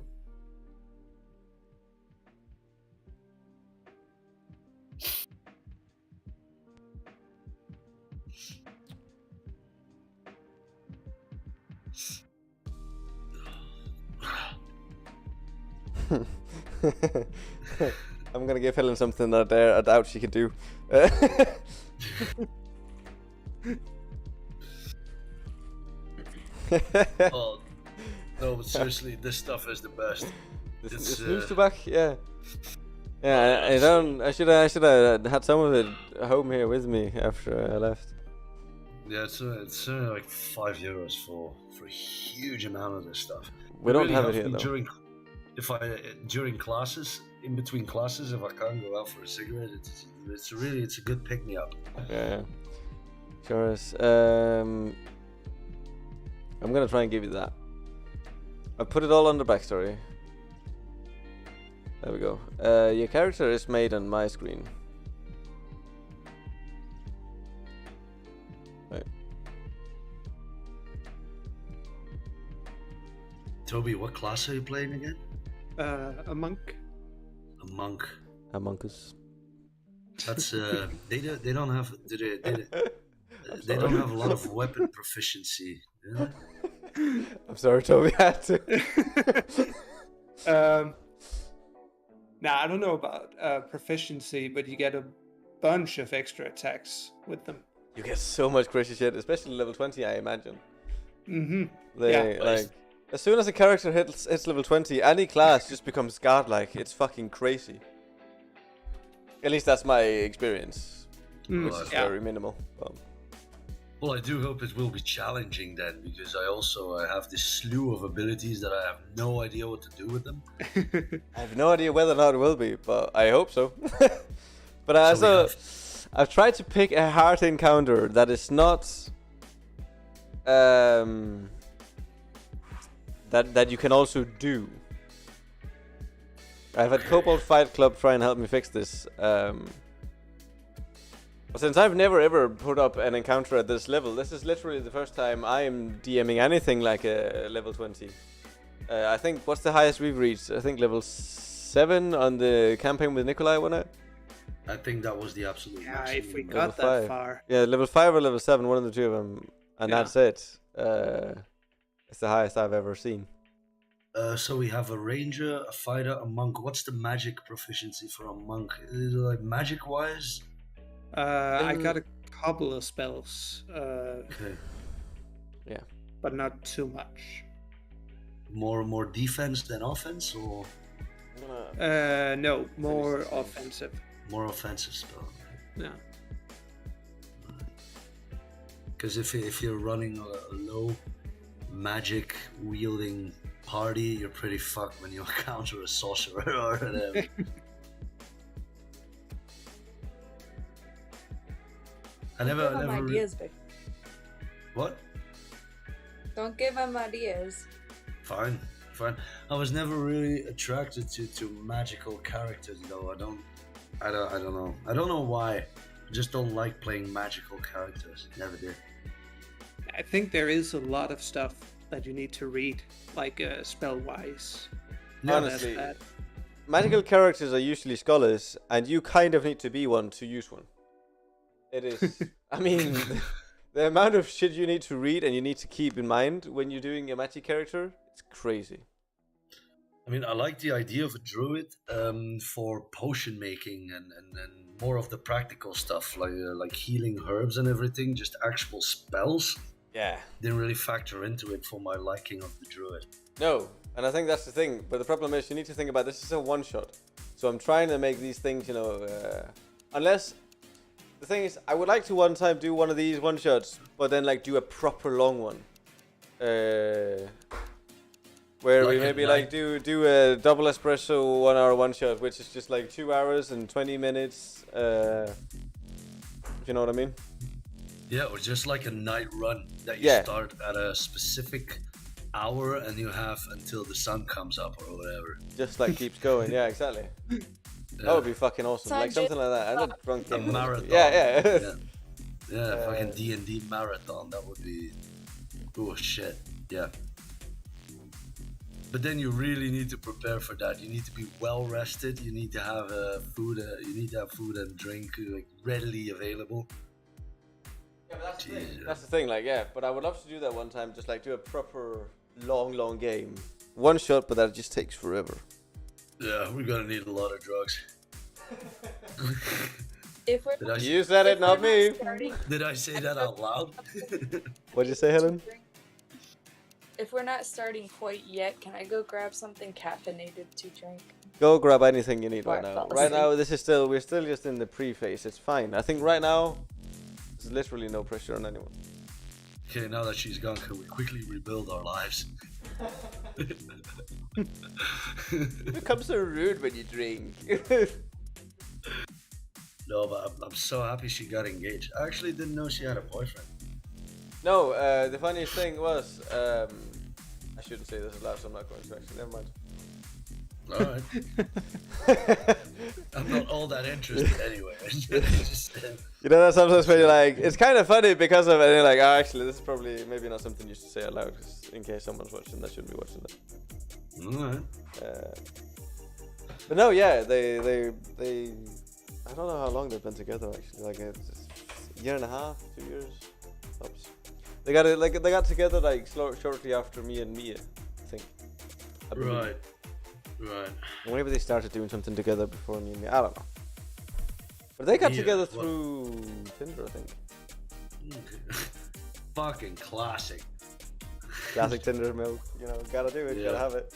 I'm gonna give Helen something that I doubt she could do. Oh, no, but seriously, this stuff is the best. This news tobacco, yeah. Yeah, I should have had some of it home here with me after I left. Yeah, it's like €5 for a huge amount of this stuff. We don't have it here though. During classes, in between classes, if I can't go out for a cigarette, it's a good pick me up. Yeah, sure is. I'm gonna try and give you that. I put it all on the backstory. There we go. Your character is made on my screen. Right. Toby, what class are you playing again? A monk. A monk. A monkus. That's they don't have they don't have a lot of weapon proficiency. Yeah? I'm sorry, Toby. I had to. Now I don't know about proficiency, but you get a bunch of extra attacks with them. You get so much crazy shit, especially level 20, I imagine. Mm-hmm. Like, as soon as a character hits level 20, any class just becomes godlike. It's fucking crazy. At least that's my experience, which is very minimal. Well, I do hope it will be challenging then, because I have this slew of abilities that I have no idea what to do with them. I have no idea whether or not it will be, but I hope so. But I've tried to pick a hard encounter that is not that you can also do. I've had Kobold Fight Club try and help me fix this. Since I've never ever put up an encounter at this level, this is literally the first time I am DMing anything like a level 20. I think what's the highest we've reached? I think level 7 on the campaign with Nikolai, wasn't it? I think that was the absolute Yeah, maximum. if we Level got that 5. far. Yeah, level 5 or level 7, one of the two of them, and Yeah. that's it. It's the highest I've ever seen. So we have a ranger, a fighter, a monk. What's the magic proficiency for a monk? Is it like magic wise? I got a couple of spells, Okay. but not too much. More defense than offense, or No, more Finish the save. offensive. more offensive spell? Yeah. Because if you're running a low magic wielding party, you're pretty fucked when you encounter a sorcerer or whatever. I Give him never. ideas, Vic. What? Don't give him ideas. Fine. I was never really attracted to magical characters, though. I don't know. I don't know why. I just don't like playing magical characters. Never did. I think there is a lot of stuff that you need to read, like spell-wise. Yeah, Honestly, That. magical characters are usually scholars, and you kind of need to be one to use one. It is. I mean, the amount of shit you need to read and you need to keep in mind when you're doing a magic character, it's crazy. I mean, I like the idea of a druid for potion making and more of the practical stuff, like healing herbs and everything, just actual spells. Yeah. Didn't really factor into it for my liking of the druid. No, and I think that's the thing. But the problem is, you need to think about this is a one shot. So I'm trying to make these things, unless the thing is, I would like to one time do one of these one shots, but then like do a proper long one, where we Like a maybe night- like do a double espresso 1 hour one shot, which is just like 2 hours and 20 minutes. If you know what I mean? Yeah, or just like a night run that you Yeah. start at a specific hour and you have until the sun comes up or whatever. Just like keeps going. Yeah, exactly. That would be fucking awesome. Sanjay, Like something like that. I did drunk a game. marathon. Yeah. Yeah, fucking D&D marathon. That would be... Oh, shit. Yeah. But then you really need to prepare for that. You need to be well rested. You need to have food. You need to have food and drink like readily available. Yeah, but that's the thing. Jesus. That's the thing, like, yeah. But I would love to do that one time, just like do a proper long game. One shot, but that just takes forever. Yeah, we're gonna need a lot of drugs. If we're Did I, You said it, if not we're me. starting did I say that out loud? What'd you say, Helen? If we're not starting quite yet, can I go grab something caffeinated to drink? Go grab anything you need Before right I now. fall Right now, asleep. we're still just in the pre-phase. It's fine. I think right now, there's literally no pressure on anyone. Okay, now that she's gone, can we quickly rebuild our lives? You become so rude when you drink. No, but I'm so happy she got engaged. I actually didn't know she had a boyfriend. No, the funniest thing was, I shouldn't say this aloud, so I'm not going to actually. Never mind. Alright. I'm not all that interested anyway. Just, You know that sometimes when you're like, it's kind of funny because of it, and you're like, oh, actually, this is probably maybe not something you should say aloud, 'cause in case someone's watching, that shouldn't be watching it. alright. But no, yeah, they, I don't know how long they've been together actually, like it's a year and a half, 2 years, tops. They got together like shortly after me and Mia, I think. I believe. Right. Right. Or maybe they started doing something together before me and Mia. I don't know. But they got Mia, together what? through Tinder, I think. Okay. Fucking classic. Classic Tinder milk, gotta do it, Yeah. gotta have it.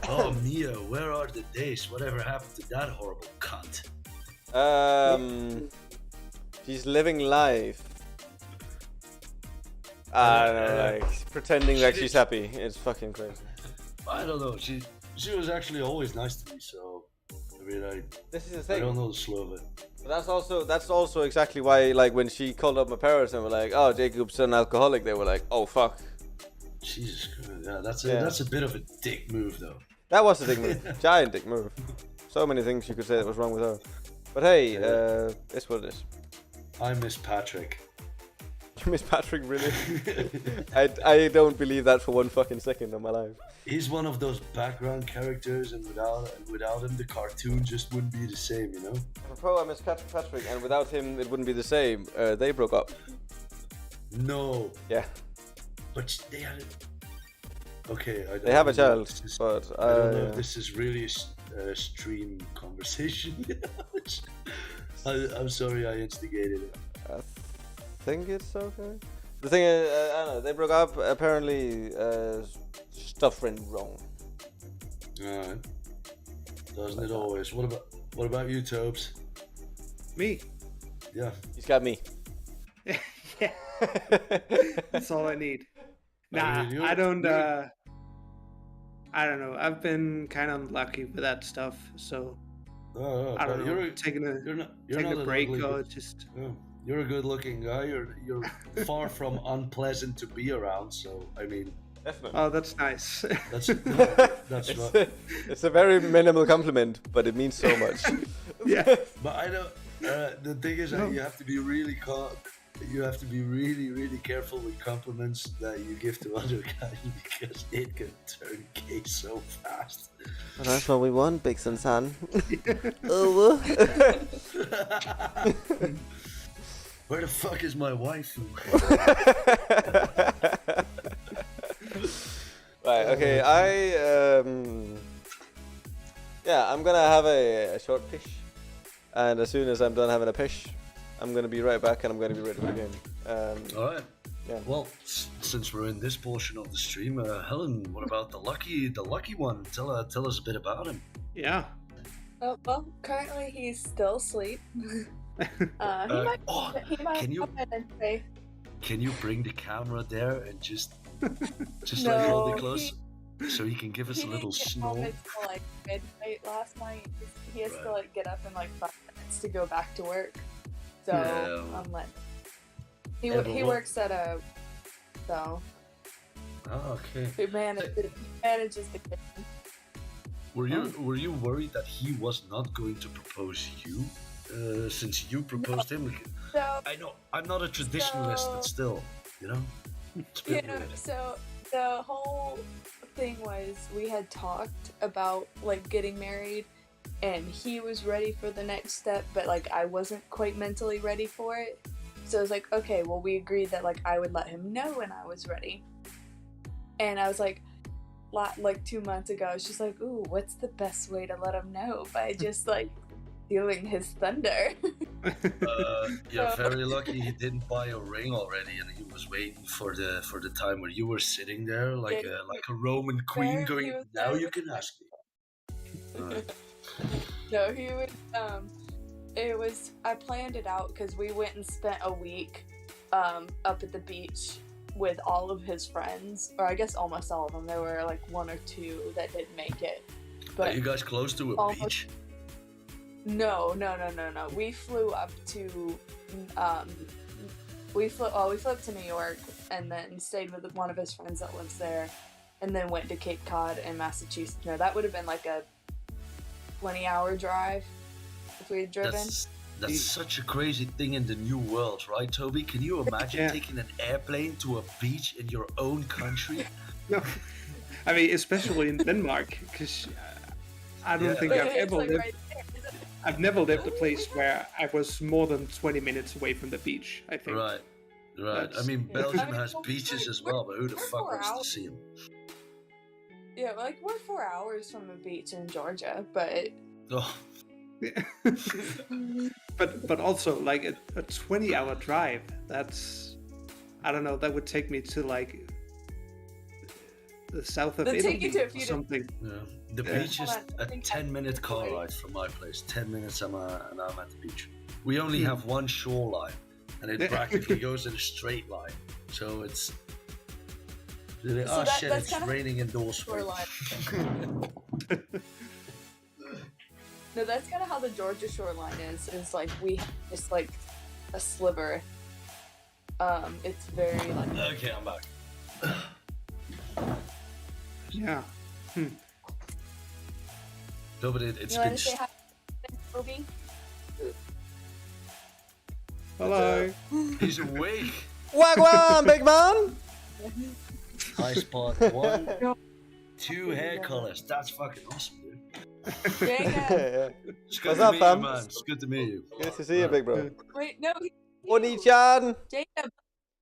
Oh, Mia, where are the days? Whatever happened to that horrible cunt? She's living life. I don't know, like pretending like she's happy. It's fucking crazy. I don't know. She was actually always nice to me, so I mean, This is the I thing. don't know the slow of it. But that's also exactly why, like, when she called up my parents and were like, "Oh, Jacob's an alcoholic," they were like, "Oh fuck." Jesus Christ. Yeah, Yeah. that's a bit of a dick move, though. That was a dick move, giant dick move. So many things you could say that was wrong with her. But hey, Yeah. it's what it is. I miss Patrick. Miss Patrick, really? I don't believe that for one fucking second of my life. He's one of those background characters, and without him, the cartoon just wouldn't be the same, you know. Apropos, I miss Patrick, and without him, it wouldn't be the same. They broke up. No. Yeah. But they had. Okay. They have a child, but I don't know if this is really a stream conversation. I'm sorry, I instigated it. I think it's okay. The thing is, I don't know. They broke up. Apparently, stuff went wrong. Alright. Doesn't it always? What about you, Tobes? Me? Yeah. He's got me. Yeah. That's all I need. Nah, mean, I don't. I don't know. I've been kind of unlucky with that stuff, so I don't know. Taking a break or just. Yeah. You're a good-looking guy. You're far from unpleasant to be around. So I mean. Definitely. Oh, that's nice. That's right. It's a very minimal compliment, but it means so much. Yeah. But I don't. The thing is, you have to be really really careful with compliments that you give to other guys because it can turn gay so fast. Well, that's what we want, Big San. Oh. Where the fuck is my wife? Right. Okay. I'm gonna have a short pish, and as soon as I'm done having a pish, I'm gonna be right back, and I'm gonna be ready for the game. All right. Yeah. Well, since we're in this portion of the stream, Helen, what about the lucky one? Tell us a bit about him. Yeah. Oh, well, currently he's still asleep. He might can you- come in and say, Can you bring the camera there and just No, like hold it close so he can give us he a little didn't get home snore? until like midnight last night. He has to Right. like get up in like 5 minutes to go back to work. So Yeah. I'm letting. He Yeah, but he what- works at a so Oh, okay. he manages the kitchen. Were you worried that he was not going to propose you, since you proposed him? So I know I'm not a traditionalist, but still, you know. It's a bit weird. so the whole thing was we had talked about like getting married, and he was ready for the next step, but like I wasn't quite mentally ready for it. So I was like, okay, well, we agreed that like I would let him know when I was ready. And I was like 2 months ago, I was just like, ooh, what's the best way to let him know by just like stealing his thunder? You're very lucky he didn't buy a ring already, and he was waiting for the time where you were sitting there like a Roman queen, He going, was now there you with can ask me. Alright. No, he would. I planned it out because we went and spent a week up at the beach with all of his friends, or I guess almost all of them. There were like 1 or 2 that didn't make it. Are But you guys close to a beach? no. We flew up to we flew up to New York and then stayed with one of his friends that lives there, and then went to Cape Cod in Massachusetts. No, that would have been like a 20-hour drive if we had driven. That's such a crazy thing in the new world, right, Toby? Can you imagine taking an airplane to a beach in your own country? No, I mean especially in Denmark, because I don't think I've It's ever like lived. right there, isn't it? I've never lived a place where I was more than 20 minutes away from the beach. I think. Right. I That's- mean, Yeah. Belgium I mean, has well, beaches as we're- well, but who the we're fuck 4 wants to hours. see them? Yeah, like we're 4 hours from a beach in Georgia, but Oh, but also like a 20-hour drive. That's, I don't know. That would take me to like the south of That'd take Italy you to a or few something. yeah. The Yeah. beach is Hold on, I a think 10-minute car wait. ride from my place. 10 minutes and I'm at the beach. We only have one shoreline, and it practically goes in a straight line. So it's... So that's it's kinda raining indoors. shoreline. No, that's kind of how the Georgia shoreline is. Is like we have just like a sliver. It's very like Okay, I'm back. Yeah. No, but it's you want been... to say hi, Toby? Hello. He's awake. Wagwan, big man! High spot 1, 2 hair colors. That's fucking awesome, dude. Jacob. It's good What's to up, meet fam? you, man. It's good to meet you. Good to see you, big bro. Wait, no. Oni-chan! Jacob,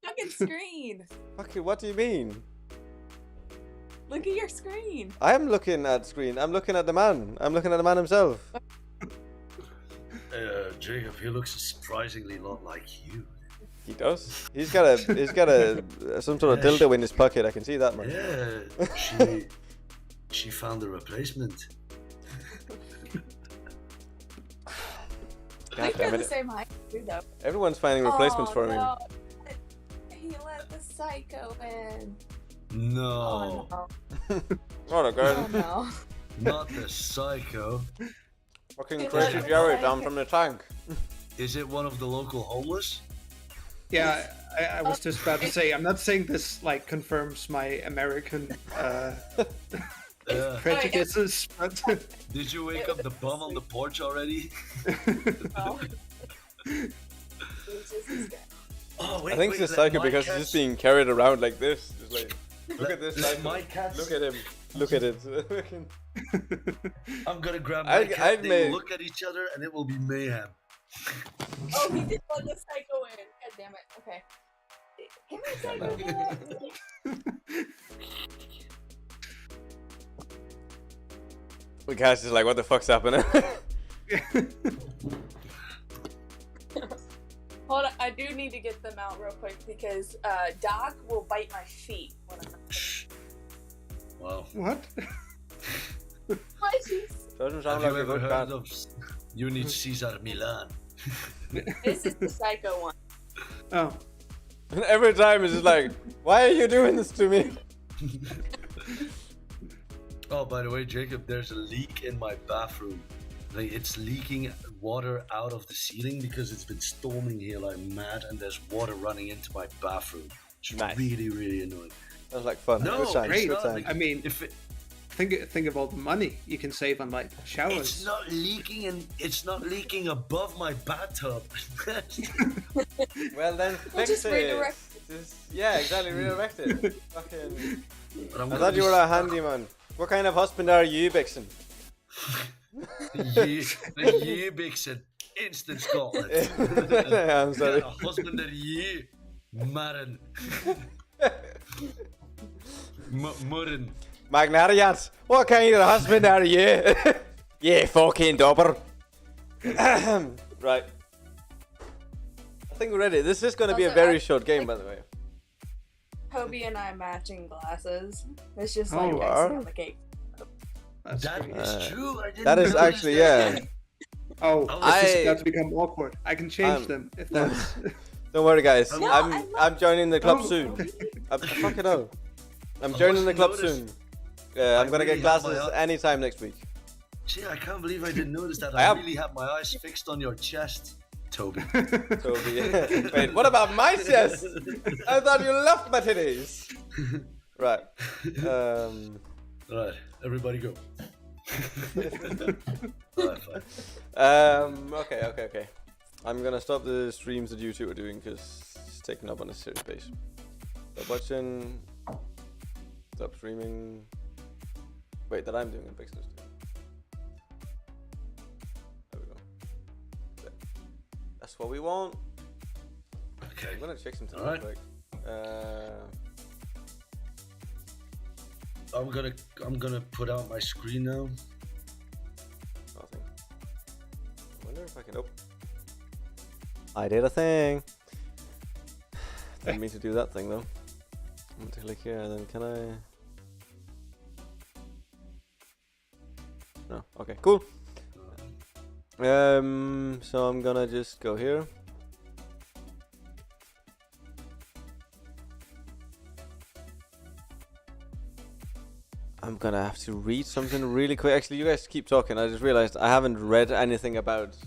fucking screen. Fucking, what do you mean? Look at your screen. I'm looking at screen. I'm looking at the man. I'm looking at the man himself. Jacob, he looks surprisingly a lot like you. He does. He's got a some sort of dildo in his pocket. I can see that, man. Yeah, she found a replacement. I think they're the same height, too, though. Everyone's finding replacements for me. No. He let the psycho in. No, Oh, Oh, no, girl. no. Oh, no. not the psycho. Fucking It's crazy like- Jerry down from the tank. Is it one of the local homeless? Yeah, I was just about to say, I'm not saying this like confirms my American prejudices, but Did you wake up the bum on the porch already? No. It's just this guy. Oh wait, I think wait, it's a let psycho my because he's cats- just being carried around like this. Just like, look at this let psycho. my cats- Look at him. Look at it. I'm gonna grab my cat. I'd They make- will look at each other, and it will be mayhem. Oh, he did let the psycho in. God damn it. Okay. Come here, psycho. The cat's just like, what the fuck's happening? Hold on, I do need to get them out real quick because Doc will bite my feet when I'm Wow. what? Hi, jeez. Doesn't Have sound you like a ever good heard cat. of Unit Caesar Milan? This is the psycho one. Oh, And every time it's just like, why are you doing this to me? Oh, by the way, Jacob, there's a leak in my bathroom. Like, it's leaking water out of the ceiling because it's been storming here like mad, and there's water running into my bathroom. It's Nice. really, really annoying. Sounds like fun. No, Good time. great. Good not. time. Like, I mean, if it, think of all the money you can save on like it's showers. not leaking, and it's not leaking above my bathtub. Well then, We'll fix just it. redirect Yeah, exactly. Redirect it. Fucking. But I'm I gonna thought you be were a stuck. handyman. What kind of husband are you, Bixen? Je Bixen, instant Scotland. I'm sorry. A husband that je Maren. Murren. Magnarians, what kind of husband are you? Yeah, fucking dobber. Right. I think we're ready. This is going to be a Also, very I- short game, by the way. Toby and I matching glasses. It's just Oh, like you are? icing on the cake. That's That great. is true. I didn't That is notice actually, that. yeah. Oh, I- this is about to become awkward. I can change I'm- them if that's. Don't worry, guys. No, I'm joining the club Oh. soon. Fuck it up. I'm I joining the must club notice. soon. I'm gonna really get have my glasses eye- anytime next week. Gee, I can't believe I didn't notice that. I I have- really had my eyes fixed on your chest, Toby. Toby. Wait, what about my chest? I thought you loved my titties. Right. Alright, everybody go. Alright, fine. Okay. I'm gonna stop the streams that you two are doing because it's taking up on a serious base. Stop watching. Stop streaming. Wait, that I'm doing a big system. There we go. There. That's what we want. Okay. I'm gonna check something Alright. real quick. I'm gonna put out my screen now. Nothing. I wonder if I can open. I did a thing. Didn't mean to do that thing though. I'm going to click here and then can I? No. Okay. Cool. So I'm gonna just go here. I'm gonna have to read something really quick. Actually, you guys keep talking. I just realized I haven't read anything about.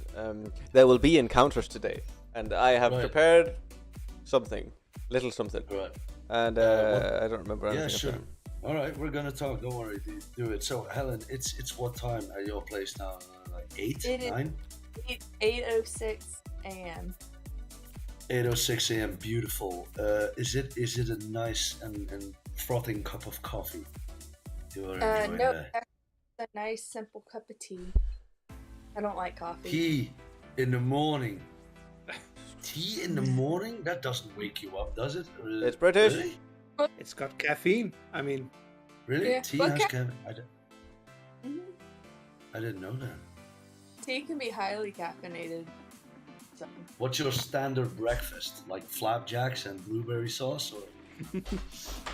There will be encounters today, and I have Right. prepared something, little something, Right. and what- I don't remember anything. Yeah, of sure. them. All right, we're gonna talk. Don't worry, do it. So, Helen, it's what time at your place now? Like 8, It is- 9? 8:06 a.m. 8:06 a.m. Beautiful. Is it a nice and frothing cup of coffee? You are enjoying No, that? that's a nice simple cup of tea. I don't like coffee. Tea in the morning. Tea in the morning? That doesn't wake you up, does it? It's British. Really? It's got caffeine. I mean, Really? Yeah, Tea but has caffeine? Mhm. I didn't know that. Tea can be highly caffeinated. So. What's your standard breakfast? Like flapjacks and blueberry sauce? Or?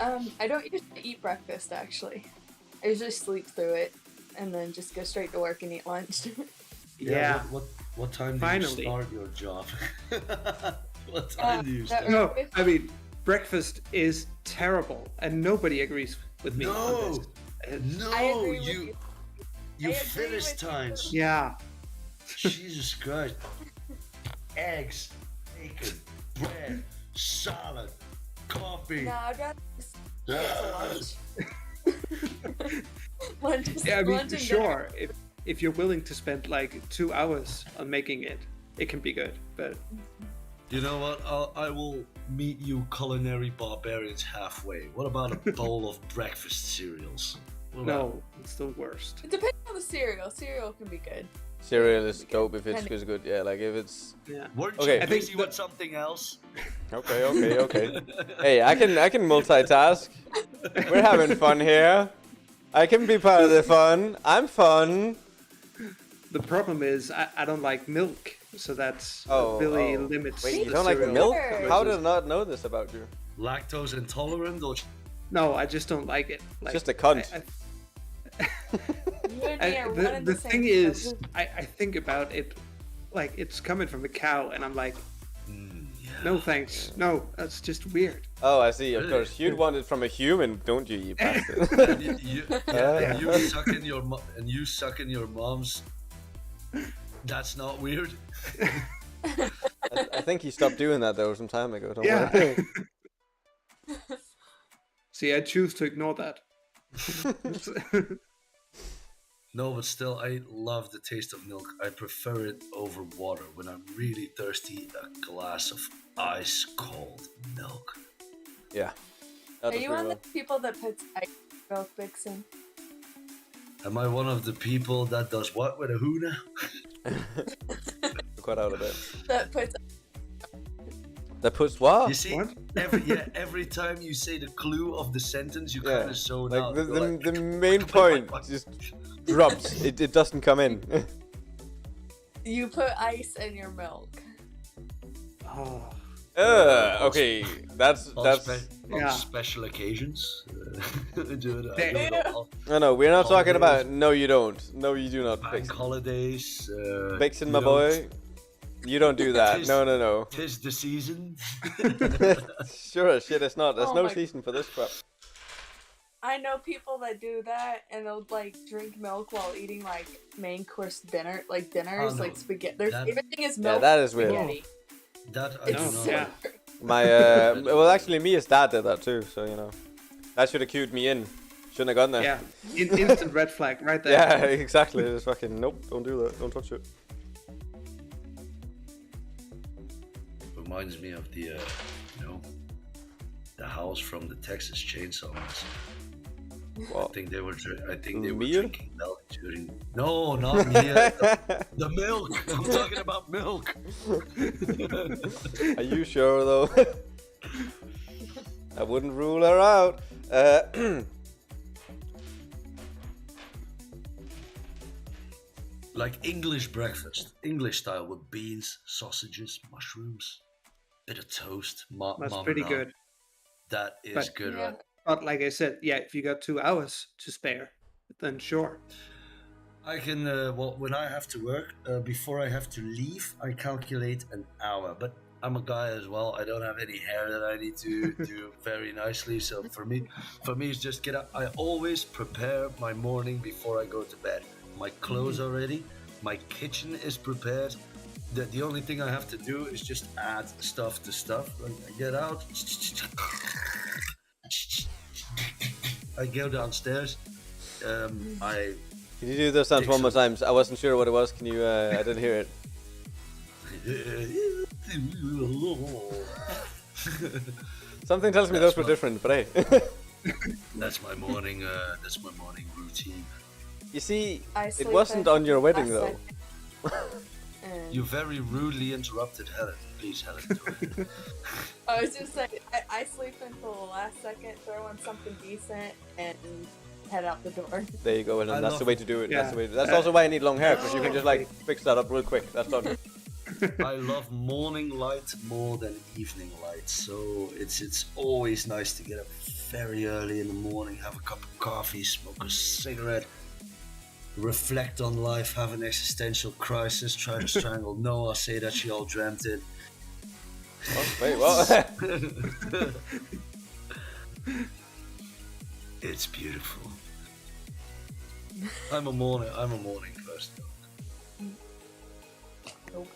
I don't usually eat breakfast actually. I usually sleep through it and then just go straight to work and eat lunch. yeah. What time do Finally. you start your job? What time do you start? No, I mean, breakfast is terrible, and nobody agrees with me on No, this. no, I agree with you I agree finish with you. times. Yeah. Jesus Christ. Eggs, bacon, bread, salad, coffee. No, I'd rather just get to lunch. lunch is, Yeah, I mean, lunch and sure, if you're willing to spend like 2 hours on making it, it can be good. But You know what? I will meet you culinary barbarians halfway. What about a bowl of breakfast cereals? What about- no, it's the worst. It depends on the cereal. Cereal can be good. Cereal is dope if it's Depending. good. Yeah, like if it's Yeah. Weren't Okay. you I think busy the- with something else? okay. Hey, I can multitask. We're having fun here. I can be part of the fun. I'm fun. The problem is I don't like milk, so that's Oh, really oh. limits. Wait, you the don't like cereal milk? Sure. How did I not know this about you? Lactose intolerant or No, I just don't like it. Like, Just a cunt. You and me are one and The the same. thing is, I think about it, like it's coming from a cow, and I'm like, yeah. no thanks, no, that's just weird. Oh, I see. Of Really? course, you'd want it from a human, don't you, you bastard? And Yeah. you suck in your mom's. That's not weird. I think he stopped doing that though some time ago. Don't Yeah. worry. See, I choose to ignore that. No, but still, I love the taste of milk. I prefer it over water. When I'm really thirsty, a glass of ice cold milk. Yeah. Are you one of the people that puts ice in milk, Vixen? Am I one of the people that does what with a who now? Quite out of it. That puts That puts what? You see, What? every time you say the clue of the sentence, you Yeah. kind of zone Like out. the, You're the, like, the main point just drops. It doesn't come in. you put ice in your milk. Oh, Okay, that's on Yeah. special occasions. Do it, They- no. We're not talking Holidays. about. No, you don't. No, you do not. bank Vixen, holidays. Vixen, you my know, boy. You don't do that. No. Tis the season. Sure as shit, it's not. There's Oh no my- season for this crap. I know people that do that, and they'll like drink milk while eating like main course dinner, like dinners, Oh, no. like spaghetti. Their That- favorite thing is Yeah, milk. that is weird. spaghetti. That I It's do No, not so yeah. like. My well, actually, Mia's dad did that too. So you know, that should have cued me in. Shouldn't have gone there. yeah, instant red flag right there. Yeah, exactly. It's fucking nope. Don't do that. Don't touch it. Reminds me of the, the house from the Texas Chainsaw Massacre. I What? think they were. Mia? Drinking milk during. No, not Mia. the milk. I'm talking about milk. Are you sure though? I wouldn't rule her out. Like English breakfast, English style with beans, sausages, mushrooms, bit of toast. That's mom pretty and good. That is But- good, Yeah. right? But like I said, yeah, if you got 2 hours to spare, then sure. I can. When I have to work, before I have to leave, I calculate an hour. But I'm a guy as well. I don't have any hair that I need to do very nicely. So for me, it's just get up. I always prepare my morning before I go to bed. My clothes are ready. My kitchen is prepared. The only thing I have to do is just add stuff to stuff. I get out. I go downstairs. Can you do those sounds one more time? I wasn't sure what it was. Can you? I didn't hear it. Something tells me those were different, but hey. That's my morning. That's my morning routine. You see, I it sleep wasn't in on your wedding last though. second. And You very rudely interrupted Helen. Please, Helen, do it. I was just saying, I sleep until the last second, throw on something decent, and head out the door. There you go, and I that's love the way to do it. That's Yeah. the way. That's also why I need long hair, because you can just like fix that up real quick. That's done. I love morning light more than evening light, so it's always nice to get up very early in the morning, have a cup of coffee, smoke a cigarette, reflect on life, have an existential crisis, try to strangle Noah, say that she all dreamt it. Oh, wait, what? It's beautiful. I'm a morning person. Nope.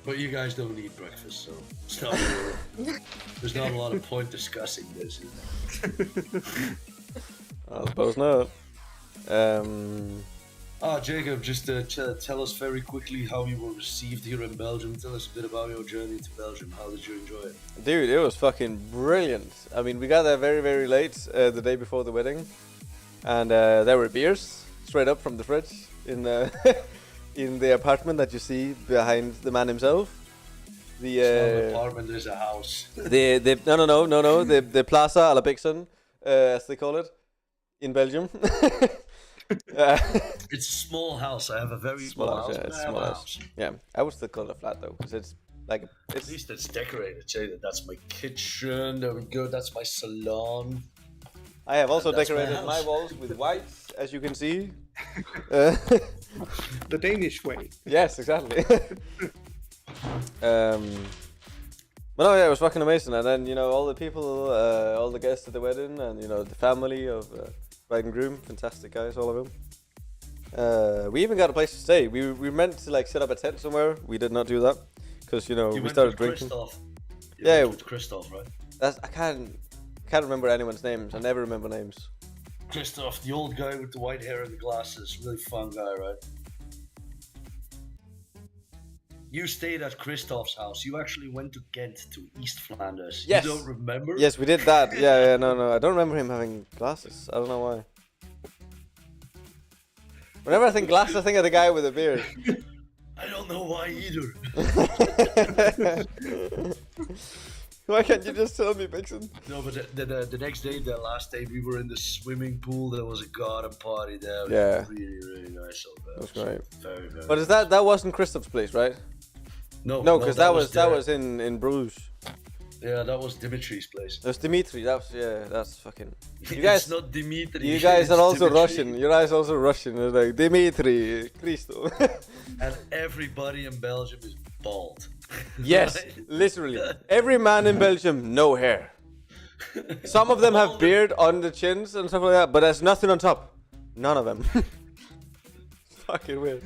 But you guys don't eat breakfast, so it's not there's not a lot of point discussing this. Is there? I suppose not. Jacob, just tell us very quickly how you were received here in Belgium. Tell us a bit about your journey to Belgium. How did you enjoy it? Dude, it was fucking brilliant. I mean, we got there very, very late the day before the wedding, and there were beers straight up from the fridge in in the apartment that you see behind the man himself. The It's not an apartment, there's a house. no, the Plaza à la Bixen, as they call it in Belgium. It's a small house. I have a very Small small house, house. yeah, but it's I have small a house. Yeah, I would still call it a flat though, because it's like At it's least it's decorated. Say that that's my kitchen. There we go. That's my salon. I have also That's my decorated my house. walls with white, as you can see. The Danish way. Yes, exactly. But no, yeah, it was fucking amazing. And then, you know, all the people, all the guests at the wedding, and, you know, the family of bride and groom, fantastic guys, all of them. We even got a place to stay. We meant to, like, set up a tent somewhere. We did not do that, because, you know, You we went started with drinking. Christoph. You Yeah. went with Christoph, right? I can't remember anyone's names. I never remember names. Christoph, the old guy with the white hair and the glasses. Really fun guy, right? You stayed at Christoph's house. You actually went to Ghent, to East Flanders. Yes. You don't remember? Yes, we did that. Yeah, no. I don't remember him having glasses. I don't know why. Whenever I think glasses, I think of the guy with a beard. I don't know why either. Why can't you just tell me, Vixen? No, but the next day, the last day, we were in the swimming pool. There was a garden party there. It was Yeah. really, really nice out there. That's great. Very, very. But is that wasn't Christoph's place, right? No, No, because that was the- in Bruges. Yeah, that was Dimitri's place. There's Dimitri. That's fucking. You It's guys, not Dimitri. you guys are it's also Dimitri. Russian. You guys also Russian. It's like Dimitri, Christo. And everybody in Belgium is bald. Yes, Right? literally. Every man in Belgium, no hair. Some of them have All beard on the chins and stuff like that, but there's nothing on top. None of them. Fucking weird.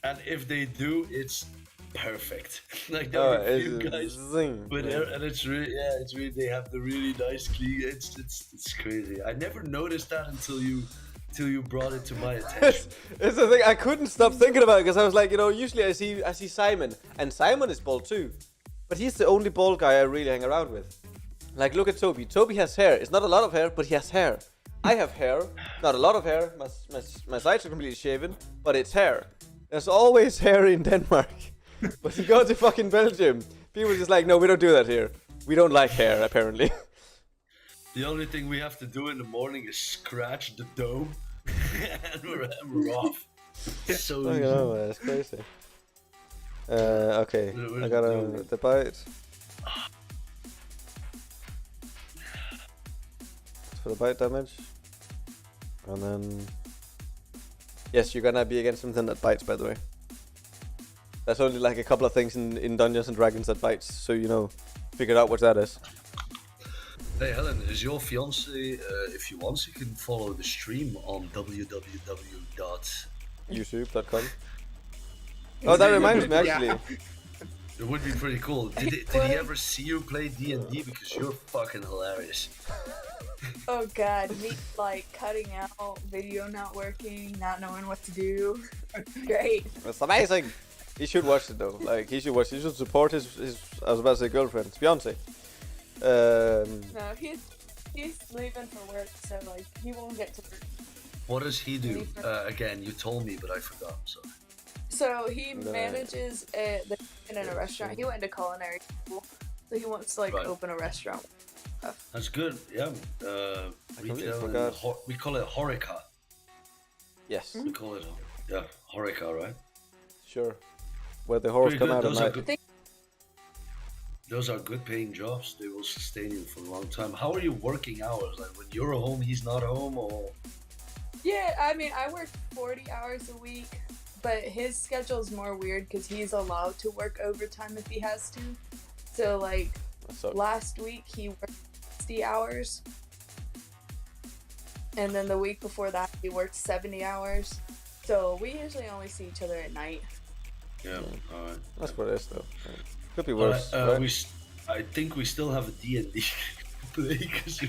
And if they do, it's perfect. Like there Oh, are a few it's guys. zing. But and it's really, yeah, it's really, they have the really nice clean. It's crazy. I never noticed that until you brought it to my attention. It's the thing, I couldn't stop thinking about it because I was like, you know, usually I see Simon, and Simon is bald too, but he's the only bald guy I really hang around with. Like, look at Toby. Toby has hair. It's not a lot of hair, but he has hair. I have hair, not a lot of hair. My sides are completely shaven, but it's hair. There's always hair in Denmark, but you go to fucking Belgium, people are just like, no, we don't do that here. We don't like hair, apparently. The only thing we have to do in the morning is scratch the dome, and we're off. So I easy. know, man, it's crazy. Okay, I got the bite. For the bite damage. And then... Yes, you're gonna be against something that bites, by the way. There's only like a couple of things in Dungeons and Dragons that bites, so you know, figure out what that is. Hey Helen, is your fiance? If you want, you can follow the stream on www. YouTube.com. Oh, that reminds me, actually. It would be pretty cool. Did he ever see you play D&D? Because you're fucking hilarious. Oh god, me like cutting out, video not working, not knowing what to do. Great. It's amazing. He should watch it though. Like he should watch it. He should support his I was about to say girlfriend. It's Beyonce. No, he's leaving for work, so like he won't get to work. What does he do? Again, you told me, but I forgot. So he manages in a restaurant. He went to culinary school, so he wants to like open a restaurant. That's good. Yeah. Retail. We call it Horeca. Yes. We call it Horeca, right? Sure. Where the horse come out at night. Those are good paying jobs. They will sustain you for a long time. How are you working hours? Like when you're home, he's not home, or? Yeah, I mean, I work 40 hours a week, but his schedule's more weird because he's allowed to work overtime if he has to. So, like, last week he worked 60 hours. And then the week before that, he worked 70 hours. So, we usually only see each other at night. Yeah, alright. That's what it is, though. Could be worse. Right? I think we still have a D&D play because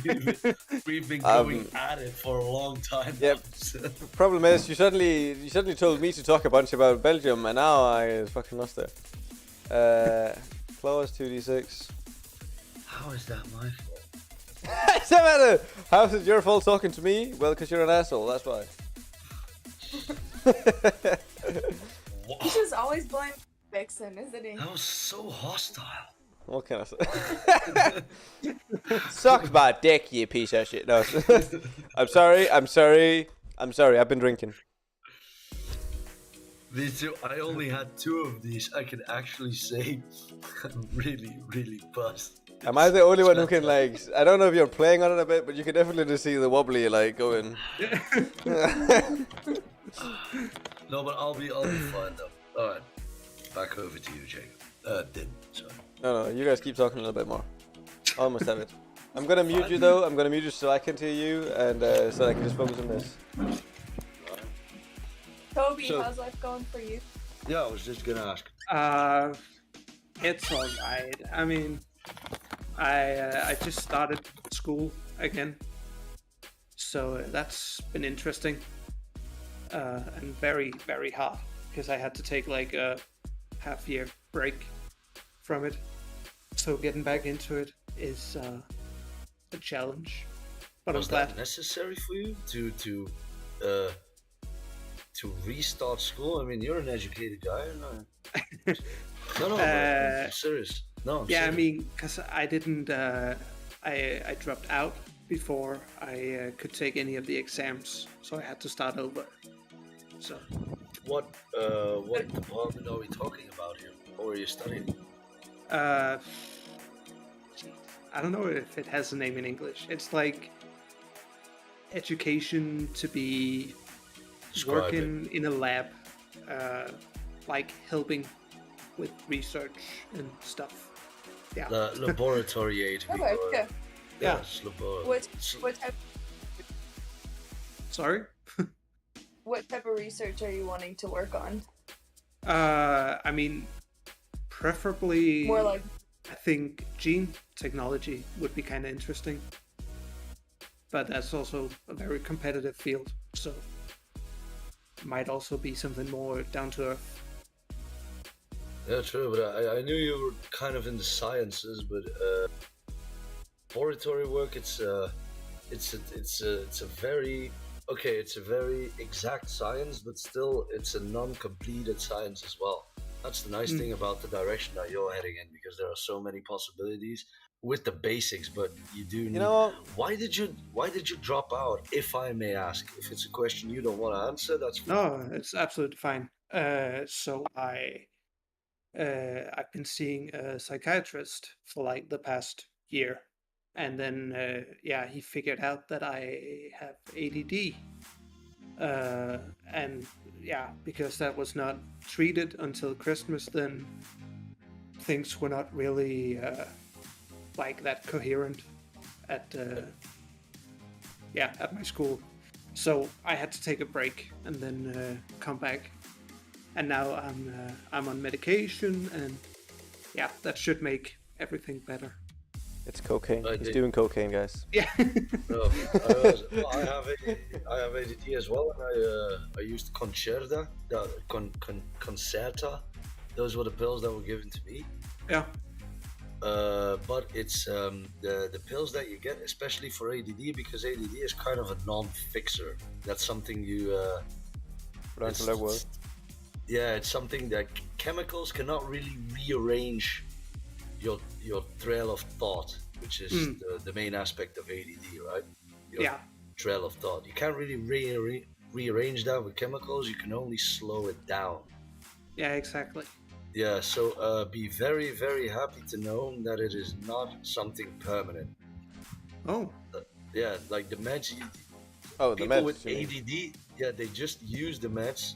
we've been going at it for a long time. Yeah. The problem is, you suddenly told me to talk a bunch about Belgium, and now I fucking lost it. Clause 2d6. How is that my fault? Doesn't matter. How is it your fault talking to me? Well, because you're an asshole. That's why. He's just always blaming Vixen, isn't he? That was so hostile. What can I say? Suck my dick, you piece of shit. No. I'm sorry. I've been drinking. Me too. I only had 2 of these. I can actually say I'm really, really buzzed. Am I the only one who can, like, I don't know if you're playing on it a bit, but you can definitely just see the wobbly, like, going. No, but I'll be fine though. Alright. Back over to you, Jacob. Din, sorry. No, you guys keep talking a little bit more. Almost have it. I'm gonna mute you though. I'm gonna mute you so I can hear you, and so I can just focus on this. Toby, how's life going for you? Yeah, I was just gonna ask. It's alright. I mean, I just started school again, so that's been interesting and very, very hard because I had to take like a half-year break from it. So getting back into it is a challenge. But was that necessary for you to restart school? I mean, you're an educated guy, no? No, I'm serious. No, I'm serious. I mean, because I didn't, I dropped out before I could take any of the exams, so I had to start over. So. What department are we talking about here? Or are you studying? I don't know if it has a name in English. It's like education to be working in a lab, like helping with research and stuff. Yeah. The laboratory aid. Okay, yeah. Yes, What type? Sorry. What type of research are you wanting to work on? I mean, preferably. More like. I think gene technology would be kind of interesting, but that's also a very competitive field, so might also be something more down to earth. Yeah, true, but I knew you were kind of in the sciences, but laboratory work it's a very exact science, but still it's a non-completed science as well. That's the nice thing about the direction that you're heading in, because there are so many possibilities with the basics, but you do need... You know, why did you drop out, if I may ask? If it's a question you don't want to answer, that's fine. No, it's absolutely fine. So I've been seeing a psychiatrist for like the past year, and then he figured out that I have ADD. And because that was not treated until Christmas, then things were not really like that coherent at my school. So I had to take a break and then come back, and now I'm on medication, and yeah, that should make everything better. It's cocaine. I He's did. doing cocaine, guys. Yeah. No, I have ADD as well, and I used Concerta, Concerta. Those were the pills that were given to me. Yeah. But it's the pills that you get, especially for ADD, because ADD is kind of a non-fixer. That's something you Learn to live with. yeah, it's something that chemicals cannot really rearrange your trail of thought, which is the main aspect of ADD, right? Your Yeah. trail of thought. You can't really rearrange that with chemicals. You can only slow it down. Yeah, exactly. Yeah, so be very, very happy to know that it is not something permanent. Oh. Yeah, like the meds. Oh, the People meds. with you mean. ADD, yeah, they just use the meds.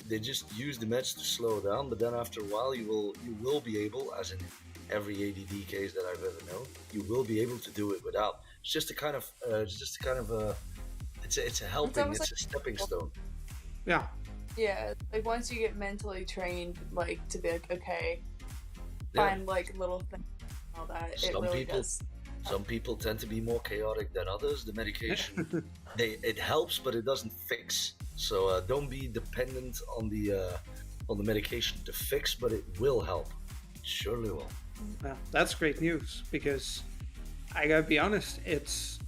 They just use the meds to slow down, but then after a while, you will be able, as in every ADD case that I've ever known, you will be able to do it without. It's just a kind of, it's a helping, almost it's a stepping stone. Yeah. Yeah, like once you get mentally trained, like to be like, okay, Yeah. find like little things and all that. It Some really people- does. Some people tend to be more chaotic than others. The medication, it helps, but it doesn't fix. So don't be dependent on the medication to fix, but it will help. It surely will. Yeah, that's great news because I gotta be honest, it's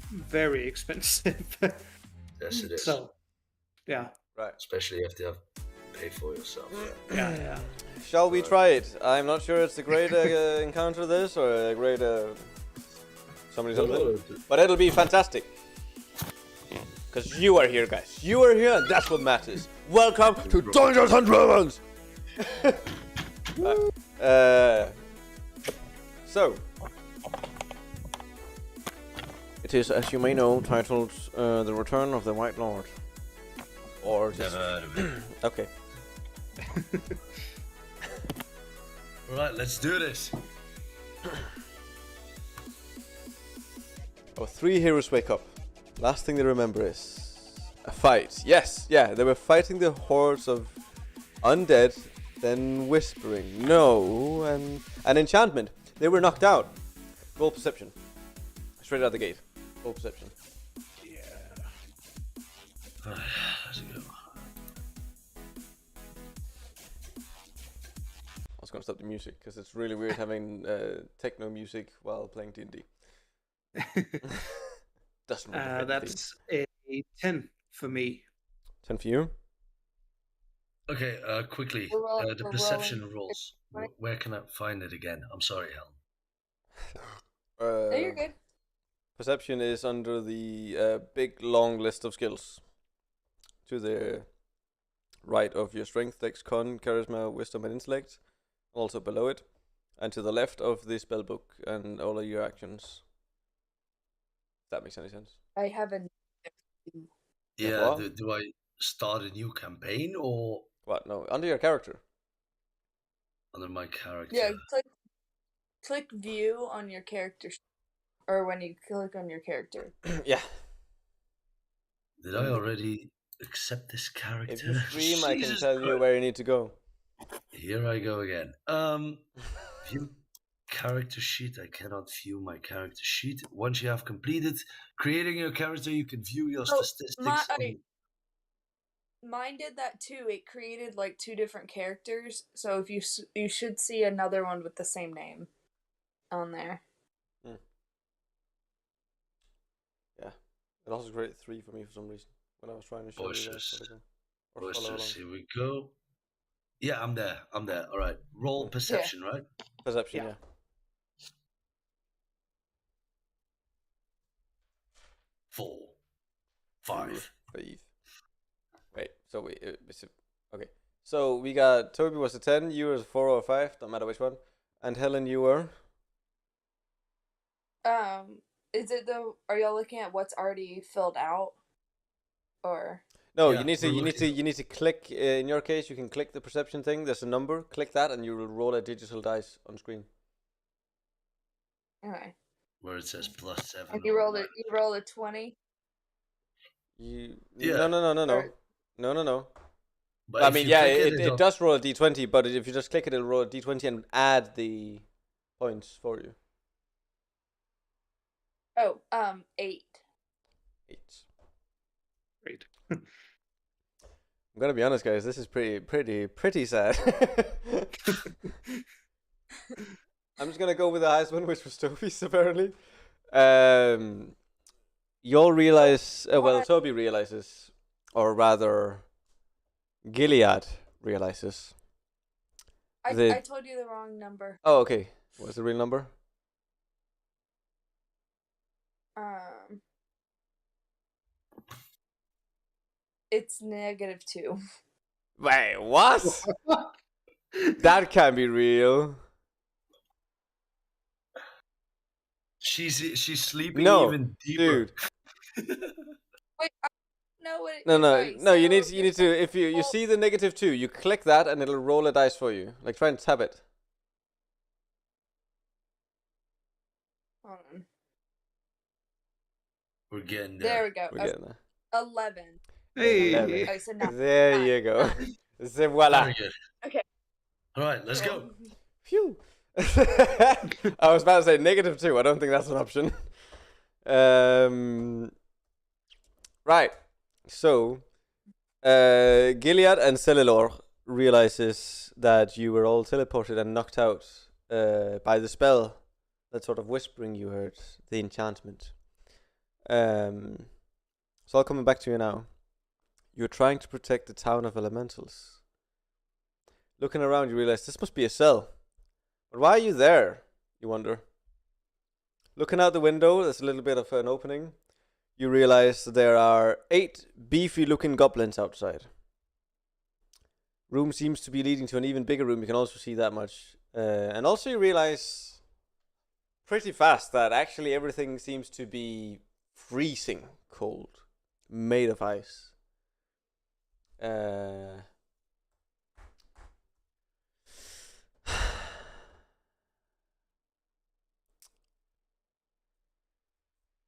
very expensive. Yes, it is. So, yeah, Right. Especially if you have to pay for yourself. yeah. Shall we try it? I'm not sure it's a great encounter, this, or a great something, but it'll be fantastic. Because you are here, guys. You are here, and that's what matters. Welcome to Dungeons and Dragons! So, it is, as you may know, titled The Return of the White Lord. Or just... Never heard of it. Okay. Alright, let's do this. Oh, 3 heroes wake up. Last thing they remember is a fight. Yes, yeah, they were fighting the hordes of undead, then whispering no, and an enchantment. They were knocked out. Roll perception. Straight out the gate. Roll perception. Let's go. I was gonna stop the music because it's really weird having techno music while playing D&D. Doesn't really fit the theme. That's a 10 for me. 10 for you. Okay, quickly. We're The rolling. perception rolls. Right. Where can I find it again? I'm sorry, Helen. No, you're good. Perception is under the big long list of skills. To the right of your strength, dex, con, charisma, wisdom, and intellect. Also below it. And to the left of the spell book and all of your actions. If that makes any sense. I have a. Yeah, what? do I start a new campaign or What? No, under your character. under my character? Yeah, click view on your character, or when you click on your character. Yeah. Did I already accept this character? If you stream, I can Jesus tell you Christ. where you need to go. Here I go again. View character sheet. I cannot view my character sheet. Once you have completed creating your character, you can view your Oh, statistics. Mine did that too. It created like 2 different characters, so if you should see another one with the same name on there. Yeah. It also created 3 for me for some reason when I was trying to show you guys Voices. what to do. Or follow along. Here we go. Yeah, I'm there. All right. Roll perception, right? Perception, Yeah. yeah. 4, 5. 5. Wait, so okay. So we got Toby was a 10, you was a 4 or a 5, don't matter which one. And Helen, you were? Is it though? Are y'all looking at what's already filled out, or? No, Yeah, you need to we're you need to looking- you need to click. In your case, you can click the perception thing. There's a number. Click that, and you will roll a digital dice on screen. Okay. Where it says +7. And you rolled it. You rolled a 20. You Yeah. no Or- no. But I if mean, you yeah, click it it'll- does roll a d20, but if you just click it, it'll roll a d20 and add the points for you. Oh, 8. 8. Great. I'm gonna be honest, guys. This is pretty sad. I'm just gonna go with the highest one, which was Toby's apparently. You'll realize. Well, What? Toby realizes, or rather, Gilead realizes. I The- told you the wrong number. Oh, okay. What's the real number? It's -2. Wait, what? That can't be real. she's sleeping No, even deeper. dude. Wait, I don't know what it No, is. no, Right, no. You so need to. If you see the -2, you click that and it'll roll a dice for you. Like try and tab it. Hold on. We're getting There there. we go. We're getting there. 11. Hey. 11. I said 9. There you go. C'est voila. Very good. Okay. All right, let's go. Phew. I was about to say -2. I don't think that's an option. Right. So, Gilead and Celilor realizes that you were all teleported and knocked out by the spell, that sort of whispering you heard, the enchantment. It's all coming back to you now. You're trying to protect the town of elementals. Looking around, you realize this must be a cell. But why are you there? You wonder. Looking out the window, there's a little bit of an opening. You realize there are 8 beefy-looking goblins outside. Room seems to be leading to an even bigger room. You can also see that much. And also you realize pretty fast that actually everything seems to be freezing cold, made of ice.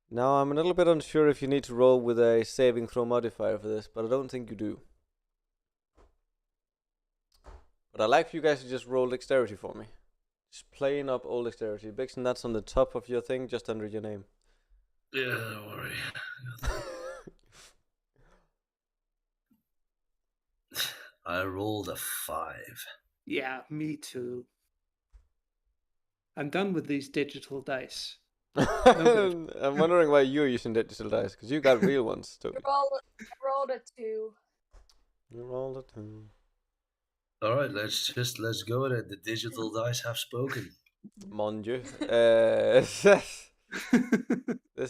Now, I'm a little bit unsure if you need to roll with a saving throw modifier for this, but I don't think you do. But I'd like for you guys to just roll dexterity for me. Just plain up old dexterity. Bixen, that's on the top of your thing, just under your name. Yeah, don't worry. I rolled a 5. Yeah, me too. I'm done with these digital dice. I'm wondering why you're using digital dice, because you got real ones, Toby. I rolled a 2. You rolled a 2. All right, let's go at it. The digital dice have spoken. Mon Dieu. This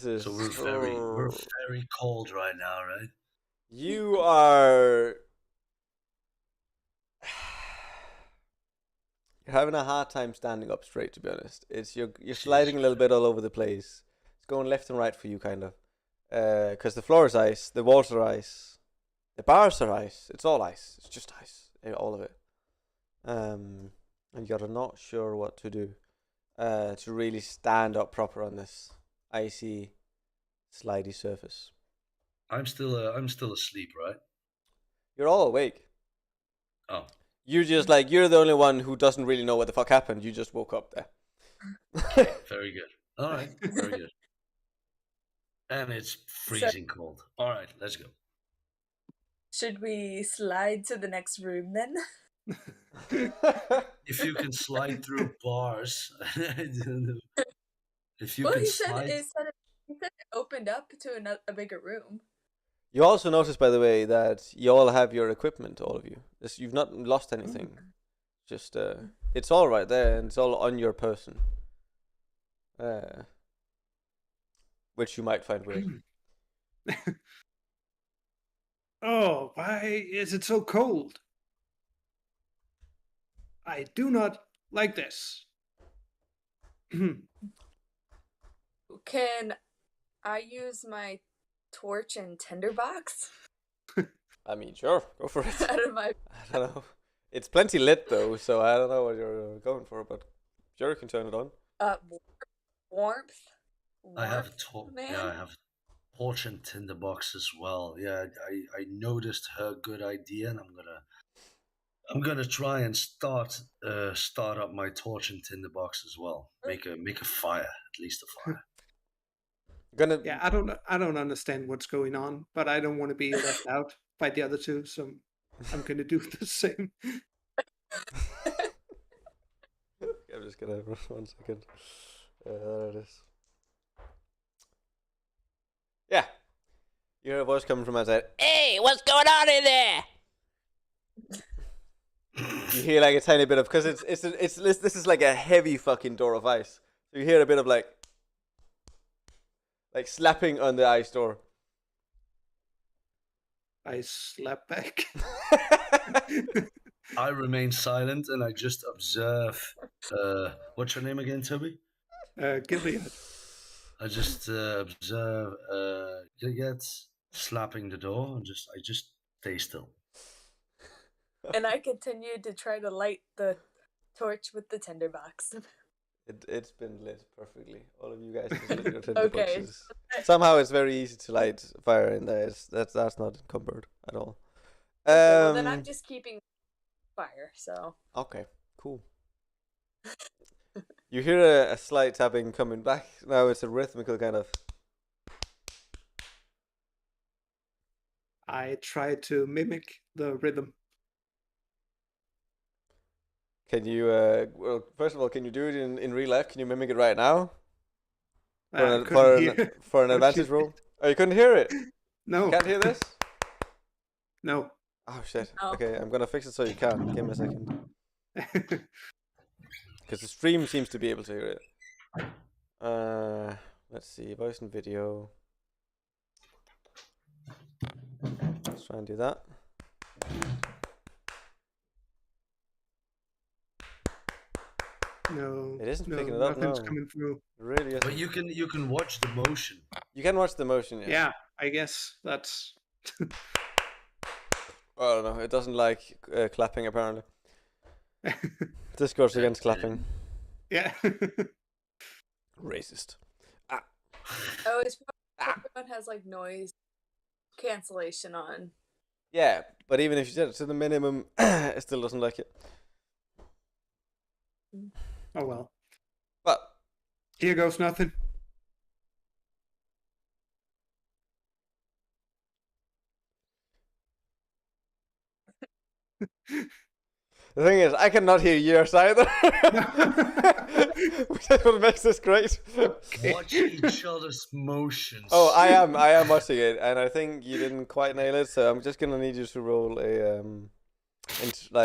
is So we're very cold right now, right? You are. You're having a hard time standing up straight, to be honest. You're sliding a little bit all over the place. It's going left and right for you, kind of. Because the floor is ice, the walls are ice, the bars are ice. It's all ice. It's just ice, all of it. And you're not sure what to do to really stand up proper on this icy, slidey surface. I'm still asleep, right? You're all awake. Oh. You're just like, you're the only one who doesn't really know what the fuck happened. You just woke up there. Very good. All right, very good. And it's freezing cold. All right, let's go. Should we slide to the next room then? If you can slide through bars, I don't know. If you Well, can he said slide. it opened up to a bigger room. You also notice, by the way, that you all have your equipment, all of you. You've not lost anything. Just, it's all right there, and it's all on your person. Which you might find weird. Oh, why is it so cold? I do not like this. Can I use my torch and tinderbox I mean, sure, go for it. out of my? I don't know. It's plenty lit, though, so I don't know what you're going for, but sure, you can turn it on. Warmth. I have a torch. man. Yeah, I have torch and tinderbox as well. Yeah, I noticed her good idea, and I'm gonna I'm gonna try and start up my torch and tinderbox as well. Make a fire, at least a fire. Gonna Yeah, I don't understand what's going on, but I don't want to be left out by the other two, so I'm gonna do the same. I'm just gonna 1 second. There it is. Yeah. You hear a voice coming from outside. Hey, what's going on in there? You hear like a tiny bit of, because this is like a heavy fucking door of ice. So you hear a bit of like slapping on the ice door. I slap back. I remain silent and I just observe. What's your name again, Toby? Gilead. I just observe Gilead slapping the door and I just stay still. And I continued to try to light the torch with the tinderbox. It's been lit perfectly. All of you guys just lit your Okay. tinderboxes. Somehow it's very easy to light fire in there. That's not encumbered at all. Okay, well, then I'm just keeping fire, so. Okay, cool. You hear a slight tapping coming back. Now it's a rhythmical kind of. I try to mimic the rhythm. Can you, well, first of all, can you do it in real life? Can you mimic it right now? For an advantage roll? Oh, you couldn't hear it? No. You can't hear this? No. Oh, shit. Oh. Okay, I'm gonna fix it so you can. Give me a second. Because the stream seems to be able to hear it. Let's see. Voice and video. Let's try and do that. No. It isn't picking it up, Nothing's no. coming through. It really isn't. But you can watch the motion. You can watch the motion, yeah. Yeah, I guess that's. I don't know. It doesn't like clapping, apparently. Discourse against clapping. Yeah. Racist. Oh, it's everyone has like noise cancellation on. Yeah, but even if you set it to the minimum, it still doesn't like it. Oh well. But Here goes nothing. the thing is, I cannot hear yours either. Which is what makes this great. Watch each other's motions. Oh, I am watching it, and I think you didn't quite nail it, so I'm just gonna need you to roll a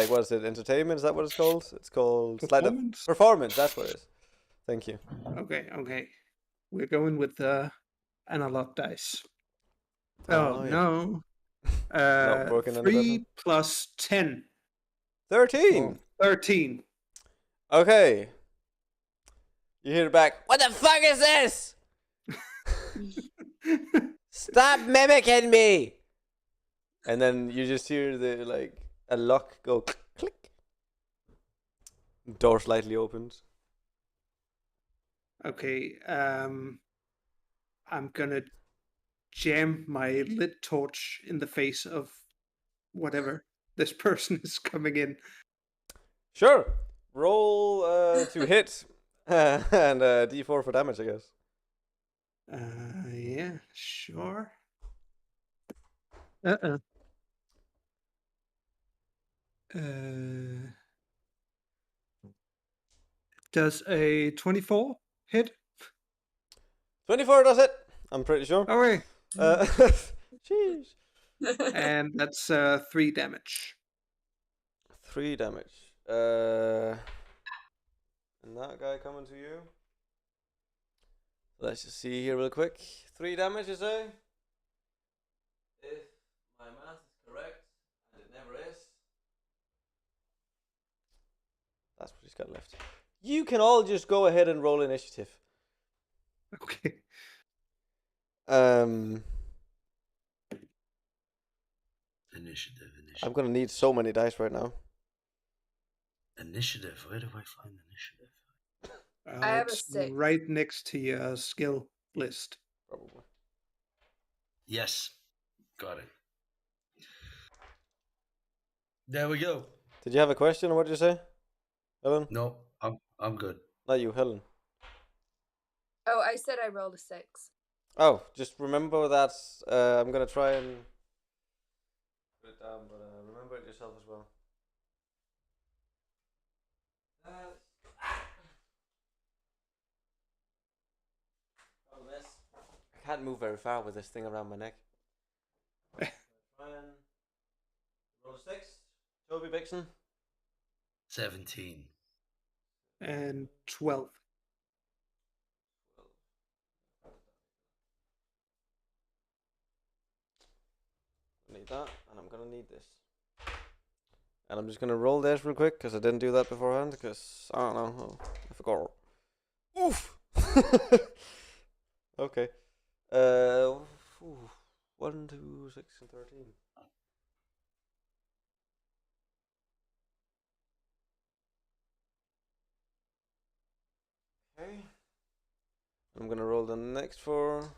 what is it? Entertainment? Is that what it's called? It's called Performance? Performance. That's what it is. Thank you. Okay. We're going with the analog dice. Oh, yeah. No. Not broken any 3 better. plus 10. 13. 13. Okay. You hear it back. What the fuck is this? Stop mimicking me. And then you just hear a lock go click. Door slightly opens. Okay. I'm gonna jam my lit torch in the face of whatever this person is coming in. Sure. Roll to hit and D4 for damage, I guess. Yeah, sure. Does a 24 hit? 24 does it. I'm pretty sure. Okay. Jeez. And that's 3 damage. 3 damage. And that guy coming to you. Let's just see here real quick. 3 damage, you say? If my math is correct, and it never is. That's what he's got left. You can all just go ahead and roll initiative. Okay. Initiative. I'm gonna need so many dice right now. Initiative. Where do I find initiative? I have a it's 6. right next to your skill list. Probably. Yes. Got it. There we go. Did you have a question, or what did you say, Helen? No, I'm good. Not you, Helen. Oh, I said I rolled a 6. Oh, just remember that. I'm gonna try and put it down, but remember it yourself as well. I can't move very far with this thing around my neck. Try and roll a 6. Toby Bixon. 17. And 12. Need that, and I'm gonna need this. And I'm just gonna roll this real quick because I didn't do that beforehand. Because I don't know, I forgot. Oof. Okay. 1, 2, 6, and 13. Okay. I'm gonna roll the next 4.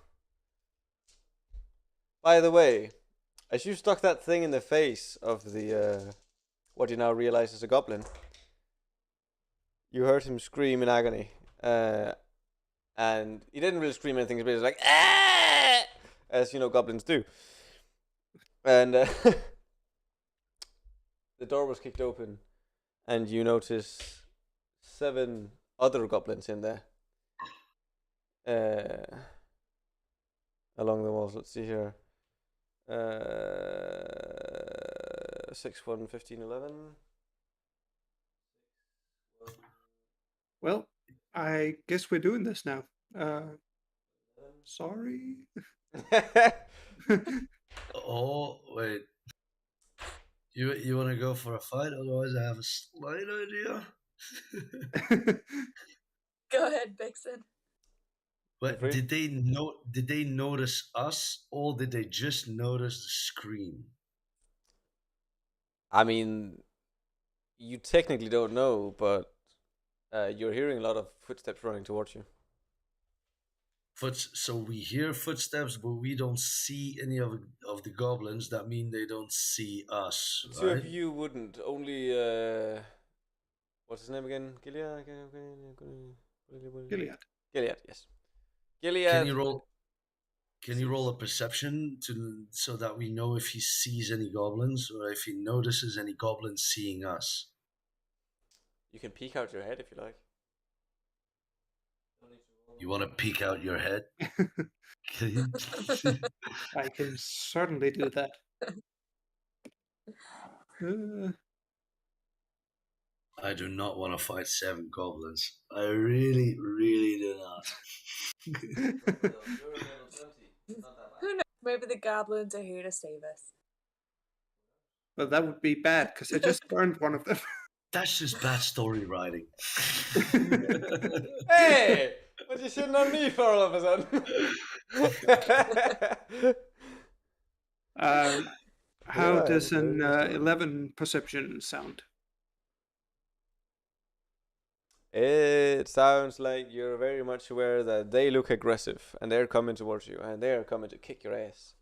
By the way, as you stuck that thing in the face of the what you now realize is a goblin, you heard him scream in agony. And he didn't really scream anything, but he was like, "Ah!" As you know, goblins do. And the door was kicked open, and you notice 7 other goblins in there. Along the walls. Let's see here. 6, 1, 15, 11. Well, I guess we're doing this now. Sorry. Oh, wait. You want to go for a fight? Otherwise, I have a slight idea. Go ahead, Vixen. But did they notice us, or did they just notice the scream? I mean, you technically don't know, but you're hearing a lot of footsteps running towards you. So we hear footsteps, but we don't see any of the goblins. That mean they don't see us, Two right? of you wouldn't. Only what's his name again? Gilead. Gilead. Gilead. Yes. Gilead. Can you roll a perception so that we know if he sees any goblins or if he notices any goblins seeing us? You can peek out your head if you like. You want to peek out your head? I can certainly do that. I do not want to fight 7 goblins. I really, really do not. Who knows? Maybe the goblins are here to save us. Well, that would be bad because I just burned one of them. That's just bad story writing. Hey! What you shitting on me for all of a sudden? How does an 11 perception sound? It sounds like you're very much aware that they look aggressive and they're coming towards you and they're coming to kick your ass.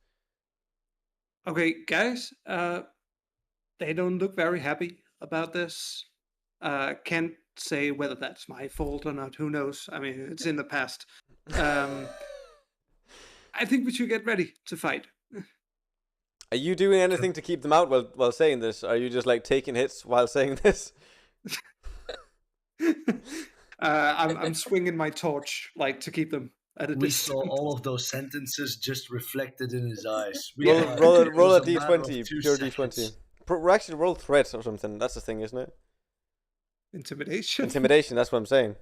Okay, guys, they don't look very happy about this. Can't say whether that's my fault or not. Who knows? I mean, it's in the past. I think we should get ready to fight. Are you doing anything to keep them out while saying this? Are you just like taking hits while saying this? I'm swinging my torch like to keep them at a We distance. saw all of those sentences just reflected in his eyes. Roll a d20, pure d20. Actually, roll threat or something. That's the thing, isn't it? Intimidation. Intimidation. That's what I'm saying.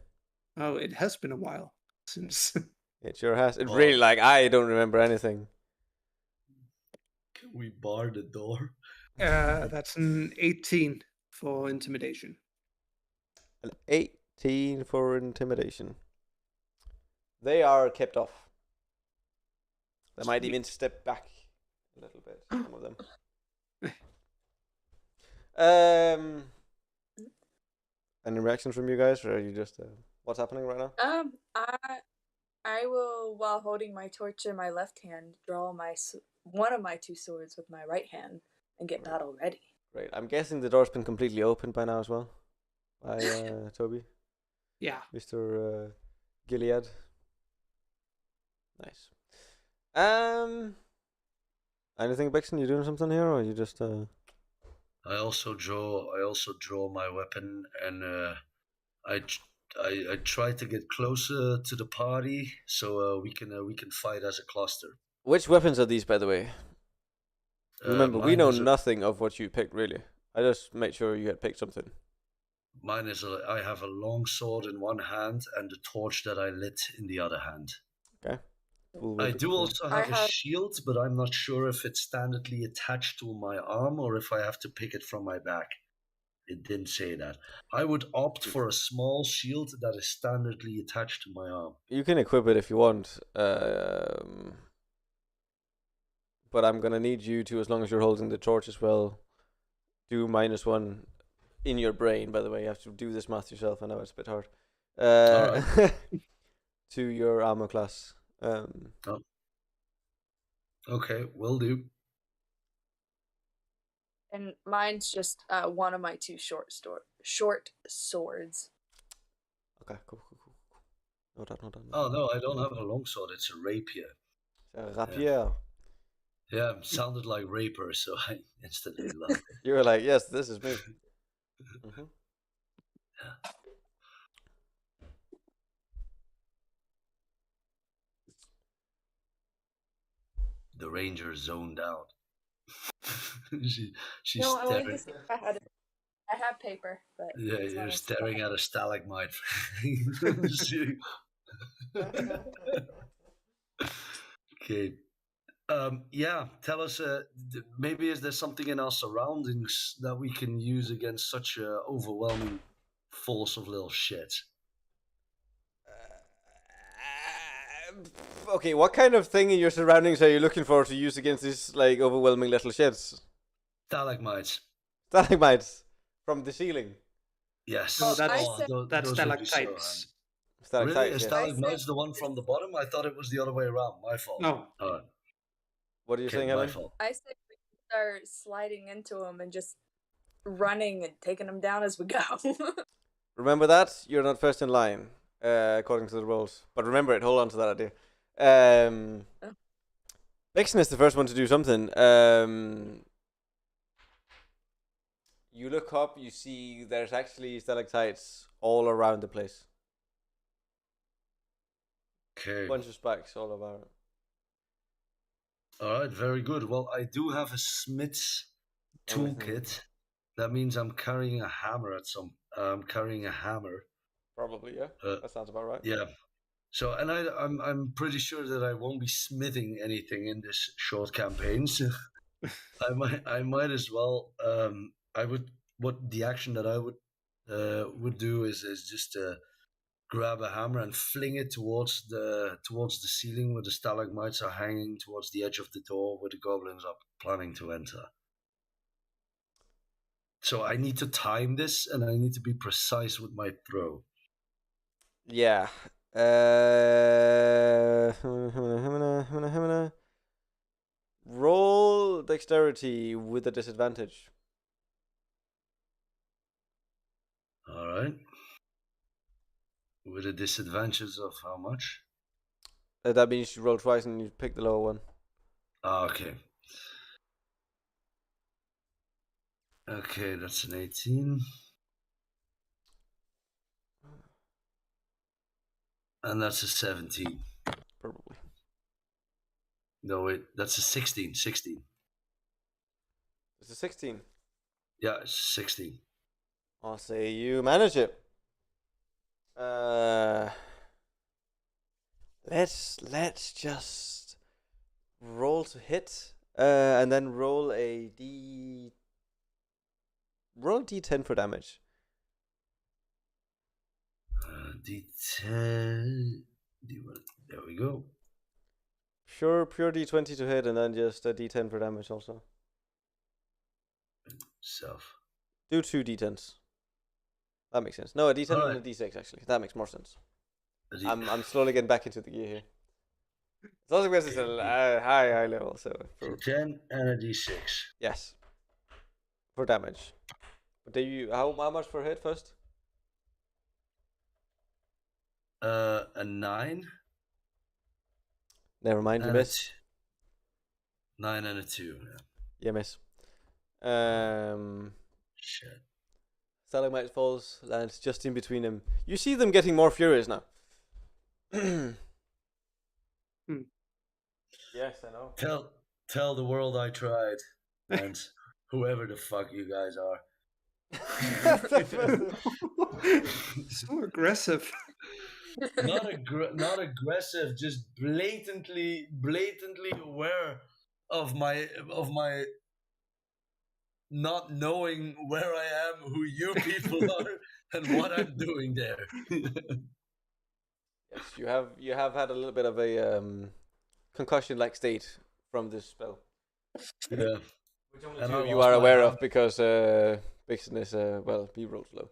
Oh, it has been a while since. It sure has. It really I don't remember anything. Can we bar the door? That's an 18 for intimidation. An 18 for intimidation. They are kept off. They might even step back a little bit, some of them. Any reactions from you guys, or are you just what's happening right now? I will, while holding my torch in my left hand, draw one of my 2 swords with my right hand and get battle ready. Great. I'm guessing the door's been completely opened by now as well. By Toby, Yeah. Mr. Gilead. Nice. Anything, Bixen? You doing something here, or you just I also draw my weapon, and I try to get closer to the party so we can fight as a cluster. Which weapons are these, by the way? Remember, we Mine know is nothing of what you picked, really. I just made sure you had picked something. Mine is I have a long sword in one hand and the torch that I lit in the other hand. Okay. I do also have a shield, but I'm not sure if it's standardly attached to my arm or if I have to pick it from my back. It didn't say that. I would opt for a small shield that is standardly attached to my arm. You can equip it if you want, but I'm gonna need you to, as long as you're holding the torch as well, do -1 in your brain. By the way, you have to do this math yourself. I know it's a bit hard. Alright. To your armor class. Okay, will do. And mine's just one of my two short swords. Okay, cool. No doubt. Oh no, I don't have a longsword. It's a rapier. Rapier. Yeah, sounded like raper, so I instantly loved it. You were like, yes, this is me. Mm-hmm. Yeah. The ranger zoned out. She's No, I wanted staring. to see if I have paper, but Yeah, it's not you're a staring spot. at a stalagmite. Okay. Yeah, tell us. Maybe is there something in our surroundings that we can use against such a overwhelming force of little shit? Okay, what kind of thing in your surroundings are you looking for to use against these like overwhelming little shits? Stalagmites. Stalagmites from the ceiling. Yes. No, that's those would be so stalactites. handy. Really? Stalactites, Is yes. stalagmites the one from the bottom? I thought it was the other way around. My fault. No. What are you saying, my Helen? fault. I said we can start sliding into them and just running and taking them down as we go. Remember that? You're not first in line, according to the rules. But remember it, hold on to that idea. Vixen is the first one to do something. You look up, you see there's actually stalactites all around the place. Okay. Bunch of spikes all about. All right, very good. Well, I do have a smith's toolkit. That means I'm carrying a hammer I'm carrying a hammer. Probably, yeah. That sounds about right. Yeah. So, and I'm pretty sure that I won't be smithing anything in this short campaign. So I might as well. The action that I would do is just grab a hammer and fling it towards the ceiling where the stalagmites are hanging, towards the edge of the door where the goblins are planning to enter. So I need to time this, and I need to be precise with my throw. Yeah. Roll dexterity with a disadvantage. All right. With a disadvantage of how much? That means you roll twice and you pick the lower one. Okay. Okay, that's an 18. And that's a 17. Probably. No, wait, that's a 16. 16. It's a 16. Yeah, it's 16. I'll say you manage it. Let's just roll to hit, and then roll d10 for damage. D10. There we go. Pure d20 to hit, and then just a d10 for damage also. Self. Do 2 d10s. That makes sense. No, a d10 Alright. and a d6 actually. That makes more sense. A I'm slowly getting back into the gear here. It's also because it's a high level, so. D10 and a D6. Yes. for damage. But do you how much for hit first? A 9. Never mind, you And a miss. 9 and a 2. Yeah. You miss. Shit. Stalagmite falls, lands just in between them. You see them getting more furious now. Yes, I know. Tell the world I tried, and whoever the fuck you guys are. So aggressive. Not aggressive, just blatantly aware of my not knowing where I am, who you people are, and what I'm doing there. Yes, you have had a little bit of a concussion-like state from this spell. Yeah. Which only And two I of you lost are my aware hammer. of because Vixen is he rolled low.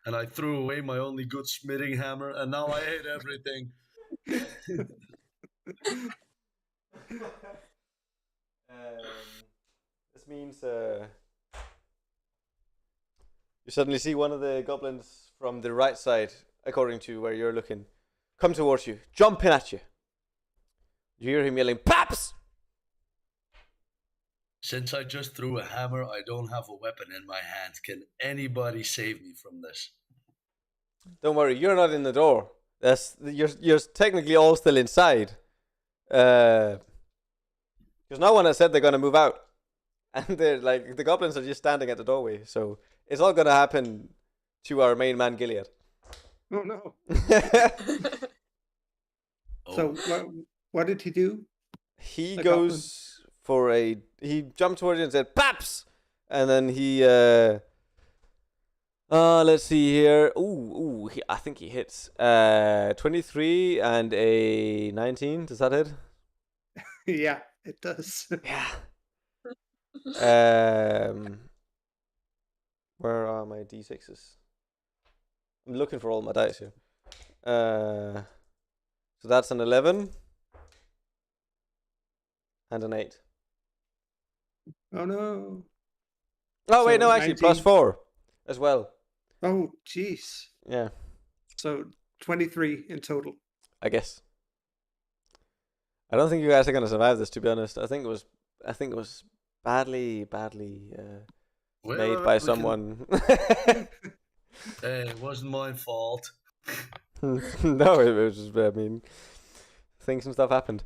And I threw away my only good smithing hammer, and now I hate everything. This means you suddenly see one of the goblins from the right side, according to where you're looking, come towards you, jumping at you. You hear him yelling, "Paps!" Since I just threw a hammer, I don't have a weapon in my hand. Can anybody save me from this? Don't worry, you're not in the door. You're technically all still inside. Because no one has said they're gonna move out, and they're like the goblins are just standing at the doorway. So it's all gonna happen to our main man Gilead. Oh no. Oh. So what did he do? He The goes for he jumped towards you and said, "Paps!" And then he let's see here. I think he hits 23 and a 19. Does that hit? Yeah, it does. Yeah. Where are my d6s? I'm looking for all my dice here. So that's an 11 and an 8. Oh no. Oh wait, So no, actually 19. +4 as well. Oh jeez. Yeah, So 23 in total. I guess. I don't think you guys are gonna survive this, to be honest. I think it was badly made by someone. Hey, it wasn't my fault. No, it was just, I mean, things and stuff happened.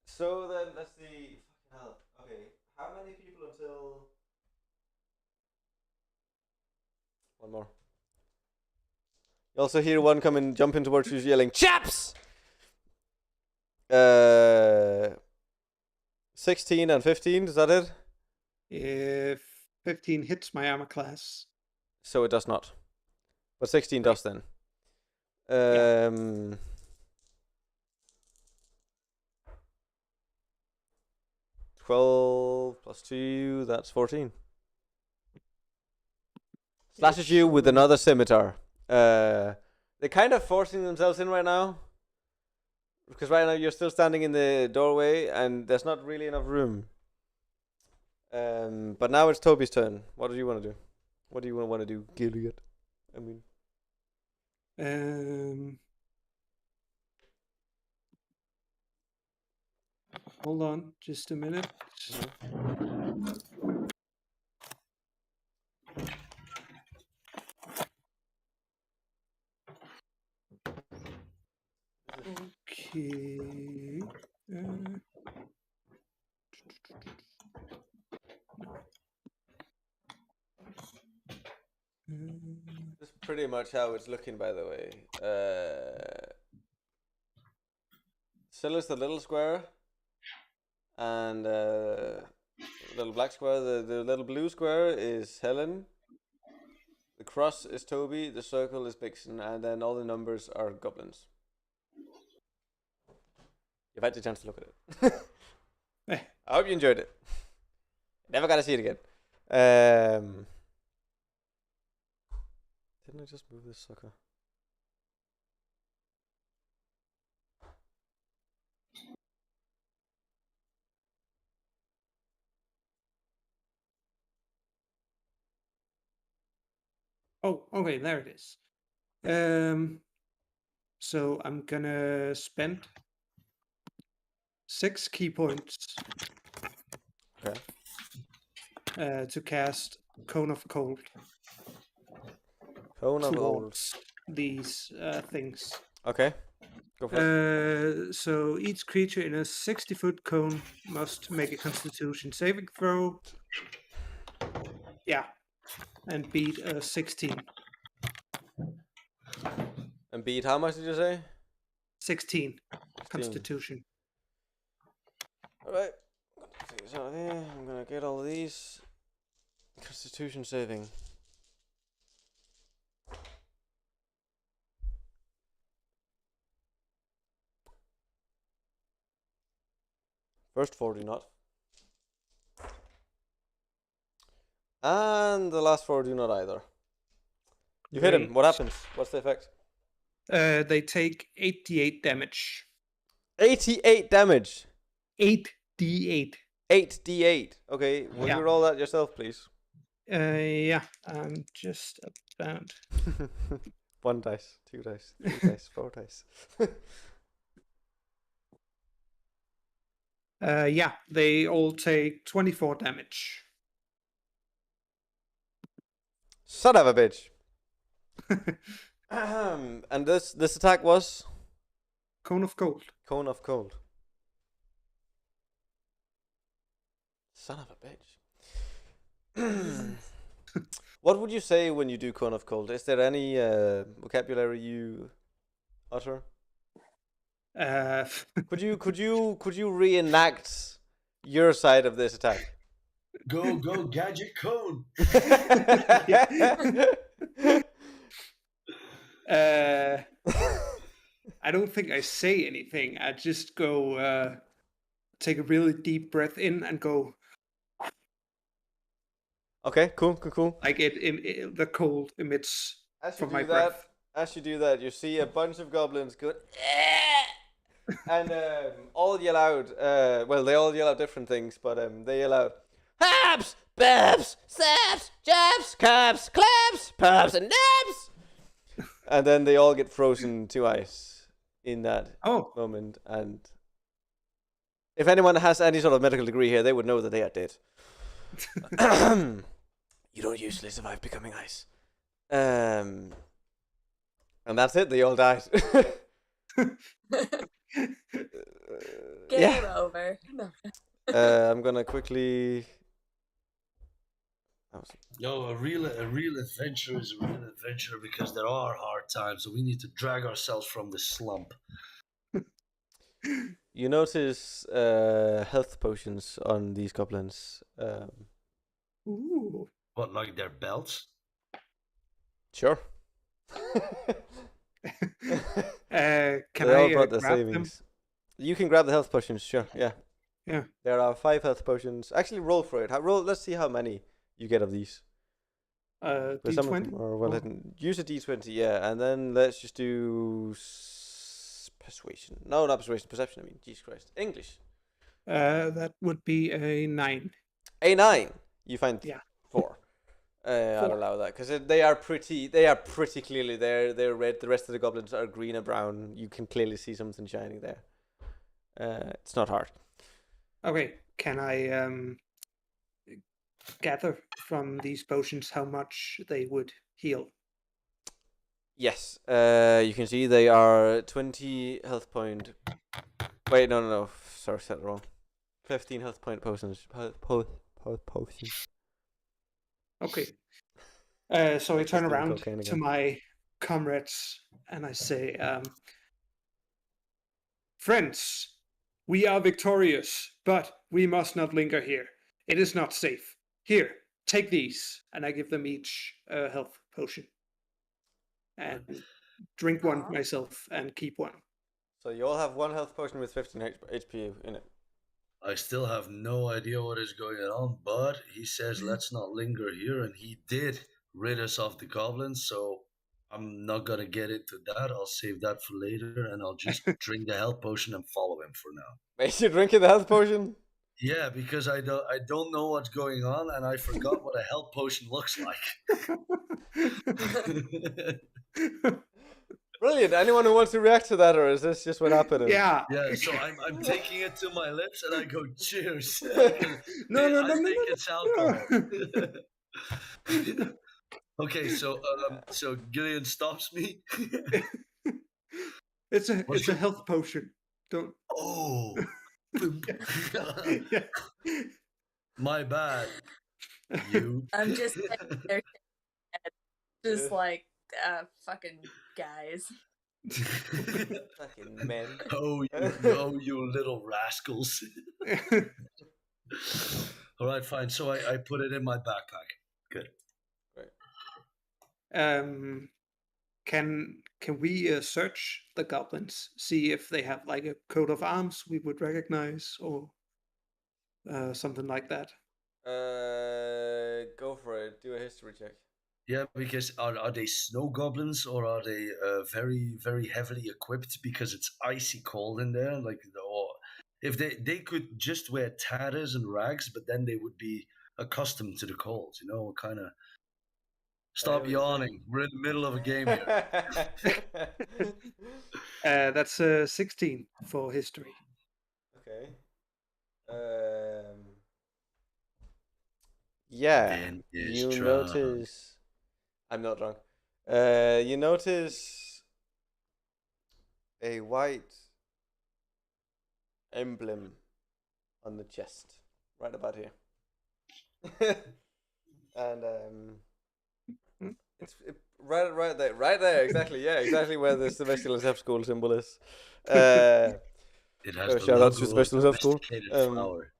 So then, let's see. Hell, okay, how many people until... One more. You also hear one coming, jumping towards you, yelling, "Chaps!" 16 and 15, is that it? If 15 hits my armor class. So it does not. But 16 does then. Yeah. 12 plus 2, that's 14. Slashes you with another scimitar. They're kind of forcing themselves in right now. Because right now you're still standing in the doorway and there's not really enough room. But now it's Toby's turn. What do you want to do? What do you want to do, Gilead? I mean... Hold on, just a minute. Okay. This is pretty much how it's looking, by the way. Still is the little square. And little black square. The little blue square is Helen. The cross is Toby. The circle is Vixen. And then all the numbers are goblins. You've had the chance to look at it. I hope you enjoyed it. Never gotta see it again. Didn't I just move this sucker? Oh, okay, there it is. So I'm gonna spend 6 key points Okay. to cast Cone of Cold Cone of cold. towards these things. Okay. Go for it. So each creature in a 60-foot cone must make a Constitution saving throw. Yeah, and beat a 16. And beat how much did you say? 16 16. Constitution. Alright. Take this out of here. I'm gonna get all of these. Constitution saving. First 4 do not. And the last 4 do not either. You hit him. Great. What happens? What's the effect? They take 88 damage. 88 damage. 8d8. 8d8. Okay, will Yeah. you roll that yourself, please? Yeah, I'm just about. 1 dice, 2 dice, 3 dice, 4 dice. Yeah, they all take 24 damage. Son of a bitch. And this attack was Cone of Cold. Cone of Cold. Son of a bitch. What would you say when you do Cone of Cold? Is there any vocabulary you utter? Could you reenact your side of this attack? Go, gadget cone! I don't think I say anything. I just go take a really deep breath in and go. Okay, cool. Like the cold emits As you from do my that, breath. as you do that, you see a bunch of goblins go, and all yell out. Well, they all yell out different things, but they yell out, "Haps, babs, saps, jabs, caps, claps, paps, and nabs," and then they all get frozen to ice in that moment. And if anyone has any sort of medical degree here, they would know that they are dead. You don't usually survive becoming ice. And that's it. They all died. Game over. No. I'm gonna quickly. No, a real adventure is a real adventure because there are hard times, so we need to drag ourselves from the slump. You notice health potions on these goblins. Ooh. What, like their belts? Sure. Can They all I brought their grab savings. Them? You can grab the health potions, sure. Yeah. Yeah. There are 5 health potions. Actually, roll for it. Roll. Let's see how many you get of these. D20? Some of them are well hidden. Use a D20, yeah, and then let's just do persuasion. No, not persuasion. Perception. I mean, Jesus Christ. English. That would be a 9. A 9. You find 4. 4. I'll allow that because they are pretty clearly there. They're red. The rest of the goblins are green and brown. You can clearly see something shining there. It's not hard. Okay, can I gather from these potions how much they would heal? Yes. You can see they are 20 health point. Wait, no. Sorry, said it wrong. 15 health point potions. Potions. Okay. So I turn around to my comrades and I say, friends, we are victorious, but we must not linger here. It is not safe. Here, take these. And I give them each a health potion. And drink one myself and keep one. So you all have 1 health potion with 15 HP in it. I still have no idea what is going on, but he says let's not linger here, and he did rid us of the goblins, so I'm not gonna get into that. I'll save that for later, and I'll just drink the health potion and follow him for now. Wait, you're drinking the health potion? Yeah, because I don't know what's going on, and I forgot what a health potion looks like. Brilliant. Anyone who wants to react to that, or is this just what happened? Yeah. Yeah, so I'm taking it to my lips and I go cheers. No, I think it's alcohol. Okay, so Gillian stops me. It's a What's it's a your- health potion. Don't. Oh, Yeah. my bad. You. I'm just there, just like fucking guys. Fucking men. Oh, you little rascals. All right, fine. So I put it in my backpack. Good. Can we search the goblins, see if they have like a coat of arms we would recognize, or something like that? Go for it. Do a history check. Yeah, because are they snow goblins or are they very very heavily equipped because it's icy cold in there? Like, or if they could just wear tatters and rags, but then they would be accustomed to the cold. You know, kind of. Stop yawning. We're in the middle of a game here. That's 16 for history. Okay. Yeah. Ben is You drunk. notice. I'm not drunk. You notice a white emblem on the chest, right about here. And it's right there, exactly. Yeah, exactly where the Celestial Elf School symbol is. It has the shout out to logo of Celestial Elf School. domesticated flower.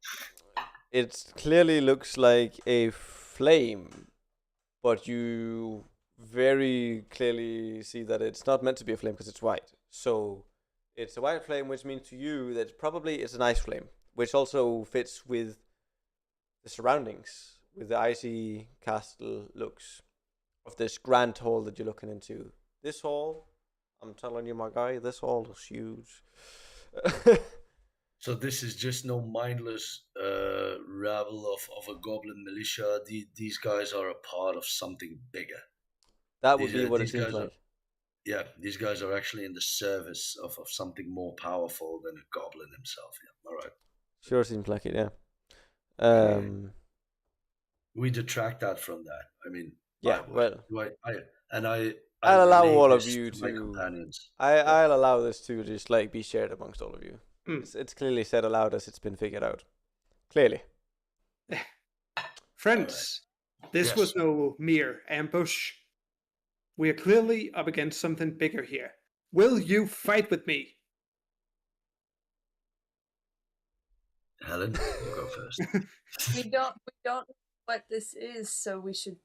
It clearly looks like a flame, but you very clearly see that it's not meant to be a flame because it's white. So it's a white flame, which means to you that probably it's an ice flame, which also fits with the surroundings, with the icy castle looks of this grand hall that you're looking into. This hall, I'm telling you, my guy, this hall is huge. So this is just no mindless rabble of a goblin militia. These guys are a part of something bigger. That would be what it these seems guys like. Yeah, these guys are actually in the service of something more powerful than a goblin himself. Yeah, all right. Sure seems like it, yeah. We detract that from that. I mean, yeah, I'll allow relay all of this you to my to. companions. I'll allow this to just like be shared amongst all of you. Mm. It's clearly said aloud as it's been figured out. Clearly. Friends, this Yes. was no mere ambush. We are clearly up against something bigger here. Will you fight with me? Helen, you go first. We don't know what this is, so we should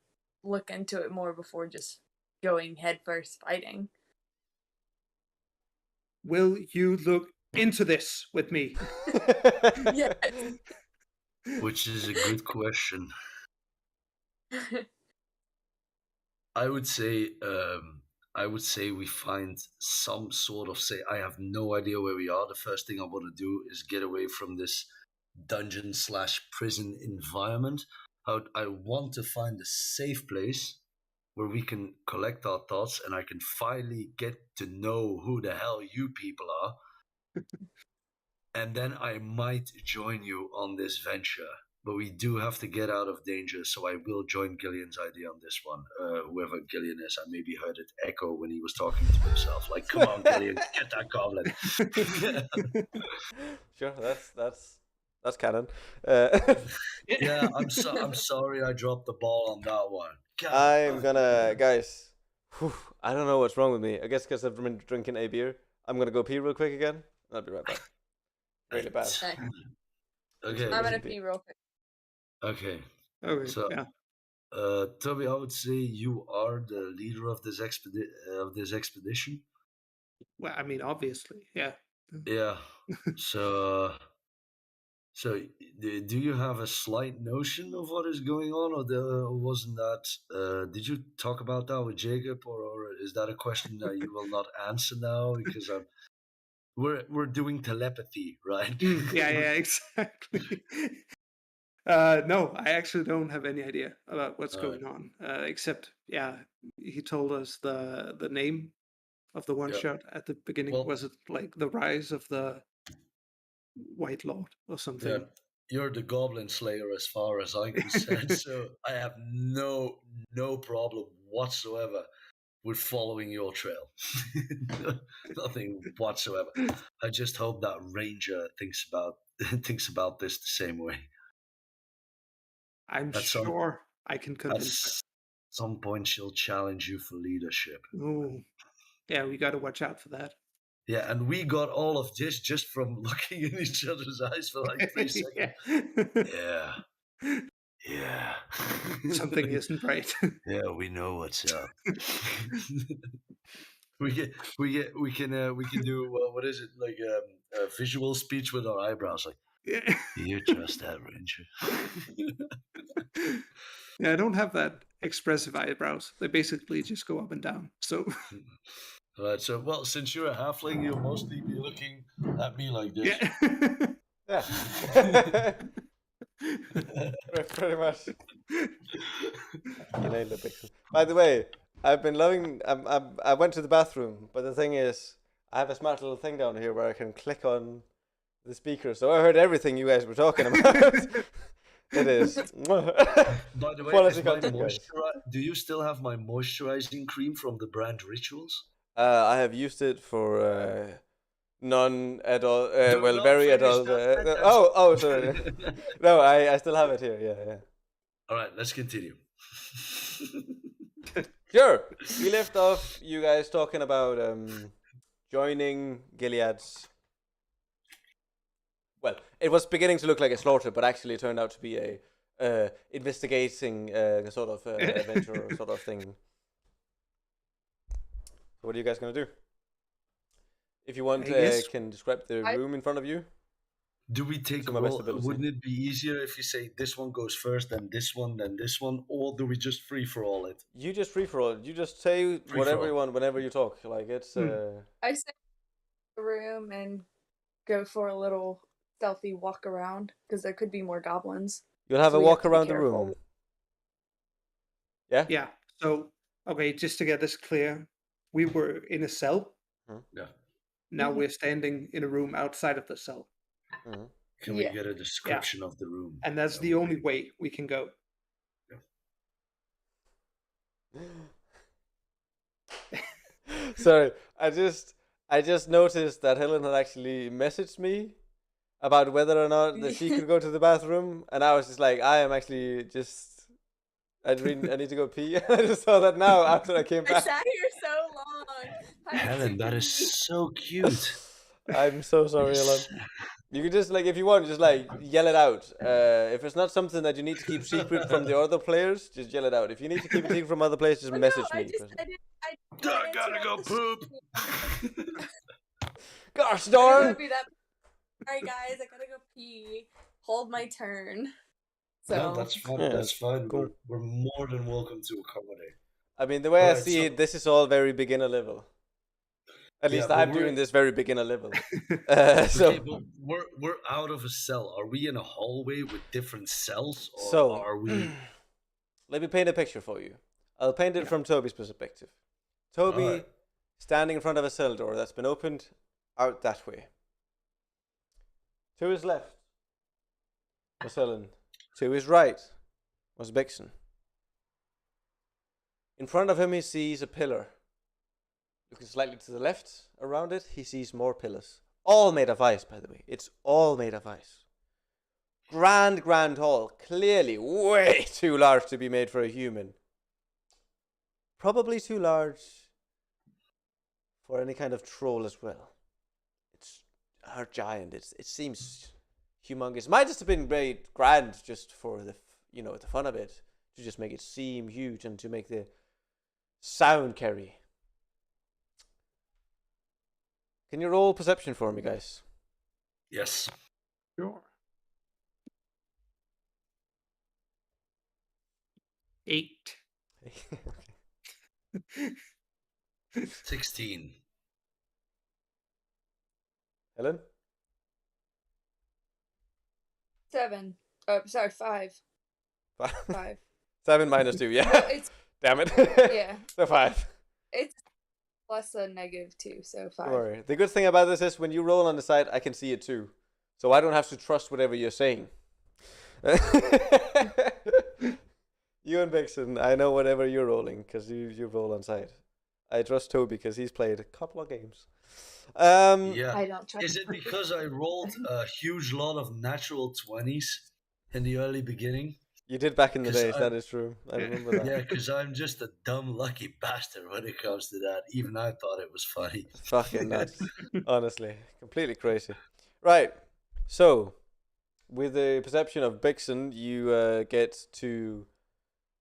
look into it more before just going headfirst fighting. Will you look into this with me? Yeah. Which is a good question. I would say we find some sort of I have no idea where we are. The first thing I want to do is get away from this dungeon/prison environment. I want to find a safe place where we can collect our thoughts and I can finally get to know who the hell you people are. And then I might join you on this venture. But we do have to get out of danger, so I will join Gillian's idea on this one. Whoever Gillian is, I maybe heard it echo when he was talking to himself. Like, come on, Gillian, get that goblin. Sure, that's canon. Yeah, I'm sorry I dropped the ball on that one. God. I'm gonna, guys. I don't know what's wrong with me. I guess because I've been drinking a beer. I'm gonna go pee real quick again. I'll be right back. Really bad. Okay. I'm gonna pee real quick. Okay. Okay. So, yeah. Toby, I would say you are the leader of this expedition. Well, I mean, obviously, yeah. Yeah. So do you have a slight notion of what is going on, or wasn't that? Did you talk about that with Jacob, or is that a question that you will not answer now? Because we're doing telepathy, right? Yeah, exactly. No, I actually don't have any idea about what's Alright. going on. Except, he told us the name of the one Yeah. shot at the beginning. Well- Was it like the Rise of the White Lord or something? Yeah, you're the Goblin Slayer as far as I'm concerned, so I have no problem whatsoever with following your trail. Nothing whatsoever. I just hope that Ranger thinks about this the same way. I'm At some sure I can at convince her. some point, she'll challenge you for leadership. Ooh. Yeah, we got to watch out for that. Yeah, and we got all of this just from looking in each other's eyes for like 3 seconds. Yeah. Something isn't right. Yeah, we know what's up. we can do what is it, like a visual speech with our eyebrows, like, Yeah. you trust that, Ranger? Yeah, I don't have that expressive eyebrows. They basically just go up and down. So All right, so well, since you're a halfling, you'll mostly be looking at me like this. yeah. Yeah. Pretty much. You nailed it, Bixen. By the way, I've been loving. I went to the bathroom, but the thing is, I have a smart little thing down here where I can click on the speaker, so I heard everything you guys were talking about. It is. By the way, Quality is my content, guys. do you still have my moisturizing cream from the brand Rituals? I have used it for non-adult, Do well, not very finish adult. that sentence. Oh, sorry. No, I still have it here. Yeah. All right, let's continue. Sure. We left off you guys talking about joining Gilead's. Well, it was beginning to look like a slaughter, but actually it turned out to be a investigating sort of adventure sort of thing. So what are you guys gonna do? If you want, I guess- can describe the room in front of you. Do we take To a my best roll? ability. Wouldn't it be easier if you say this one goes first, then this one, or do we just free for all it? You just free for all. You just say Free whatever for all. you want whenever you talk. Like it's. I say the room and go for a little stealthy walk around because there could be more goblins. You'll have So a we have walk to be around the careful. room. Yeah. Yeah. So, okay, just to get this clear, we were in a cell. Yeah. Now we're standing in a room outside of the cell. Mm-hmm. Can we Yeah. get a description of the room? And that's That the would only be- way we can go. Sorry, I just noticed that Helen had actually messaged me about whether or not that she could go to the bathroom, and I was just like, I am actually just, I need to go pee. I just saw that now after I came I back. sat here so long. I had Helen, to that pee. is so cute. I'm so sorry, Helen. You could just like, if you want, just like yell it out. If it's not something that you need to keep secret from the other players, just yell it out. If you need to keep it secret from other players, just Well, message no, me. I I gotta go poop. Gosh I don't darn! wanna be that. Alright, guys, I gotta go pee. Hold my turn. So No, that's fine. Yeah, That's fine. cool. We're more than welcome to accommodate. I mean, the way I Right, see so- it, this is all very beginner level. At Yeah, least but I'm we're- doing this very beginner level. Okay, So, but we're out of a cell. Are we in a hallway with different cells, or so are we? let me paint a picture for you. I'll paint it Yeah. from Toby's perspective. Toby Alright. standing in front of a cell door that's been opened out that way. To his left was Helen. To his right was Bixen. In front of him, he sees a pillar. Looking slightly to the left, around it, he sees more pillars. All made of ice, by the way. It's all made of ice. Grand hall. Clearly way too large to be made for a human. Probably too large for any kind of troll as well. It's a giant. It seems humongous. Might just have been made grand just for the the fun of it, to just make it seem huge and to make the sound carry. Can you roll perception for me, guys? Yes. Sure. 8. 16. Helen? 7. Oh, sorry, 5. 5. 5. 7 minus 2, yeah. No, it's Damn it. yeah. So 5. It's plus a -2, so 5. Don't worry. The good thing about this is when you roll on the side, I can see it too. So I don't have to trust whatever you're saying. You and Vixen, I know whatever you're rolling because you roll on side. I trust Toby because he's played a couple of games. Yeah. I don't trust. Is it because I rolled a huge lot of natural 20s in the early beginning? You did back in the 'Cause days, that is true. I remember that. Yeah, because I'm just a dumb, lucky bastard when it comes to that. Even I thought it was funny. Fucking nuts. Honestly. Completely crazy. Right. So, with the perception of Vixen, you get to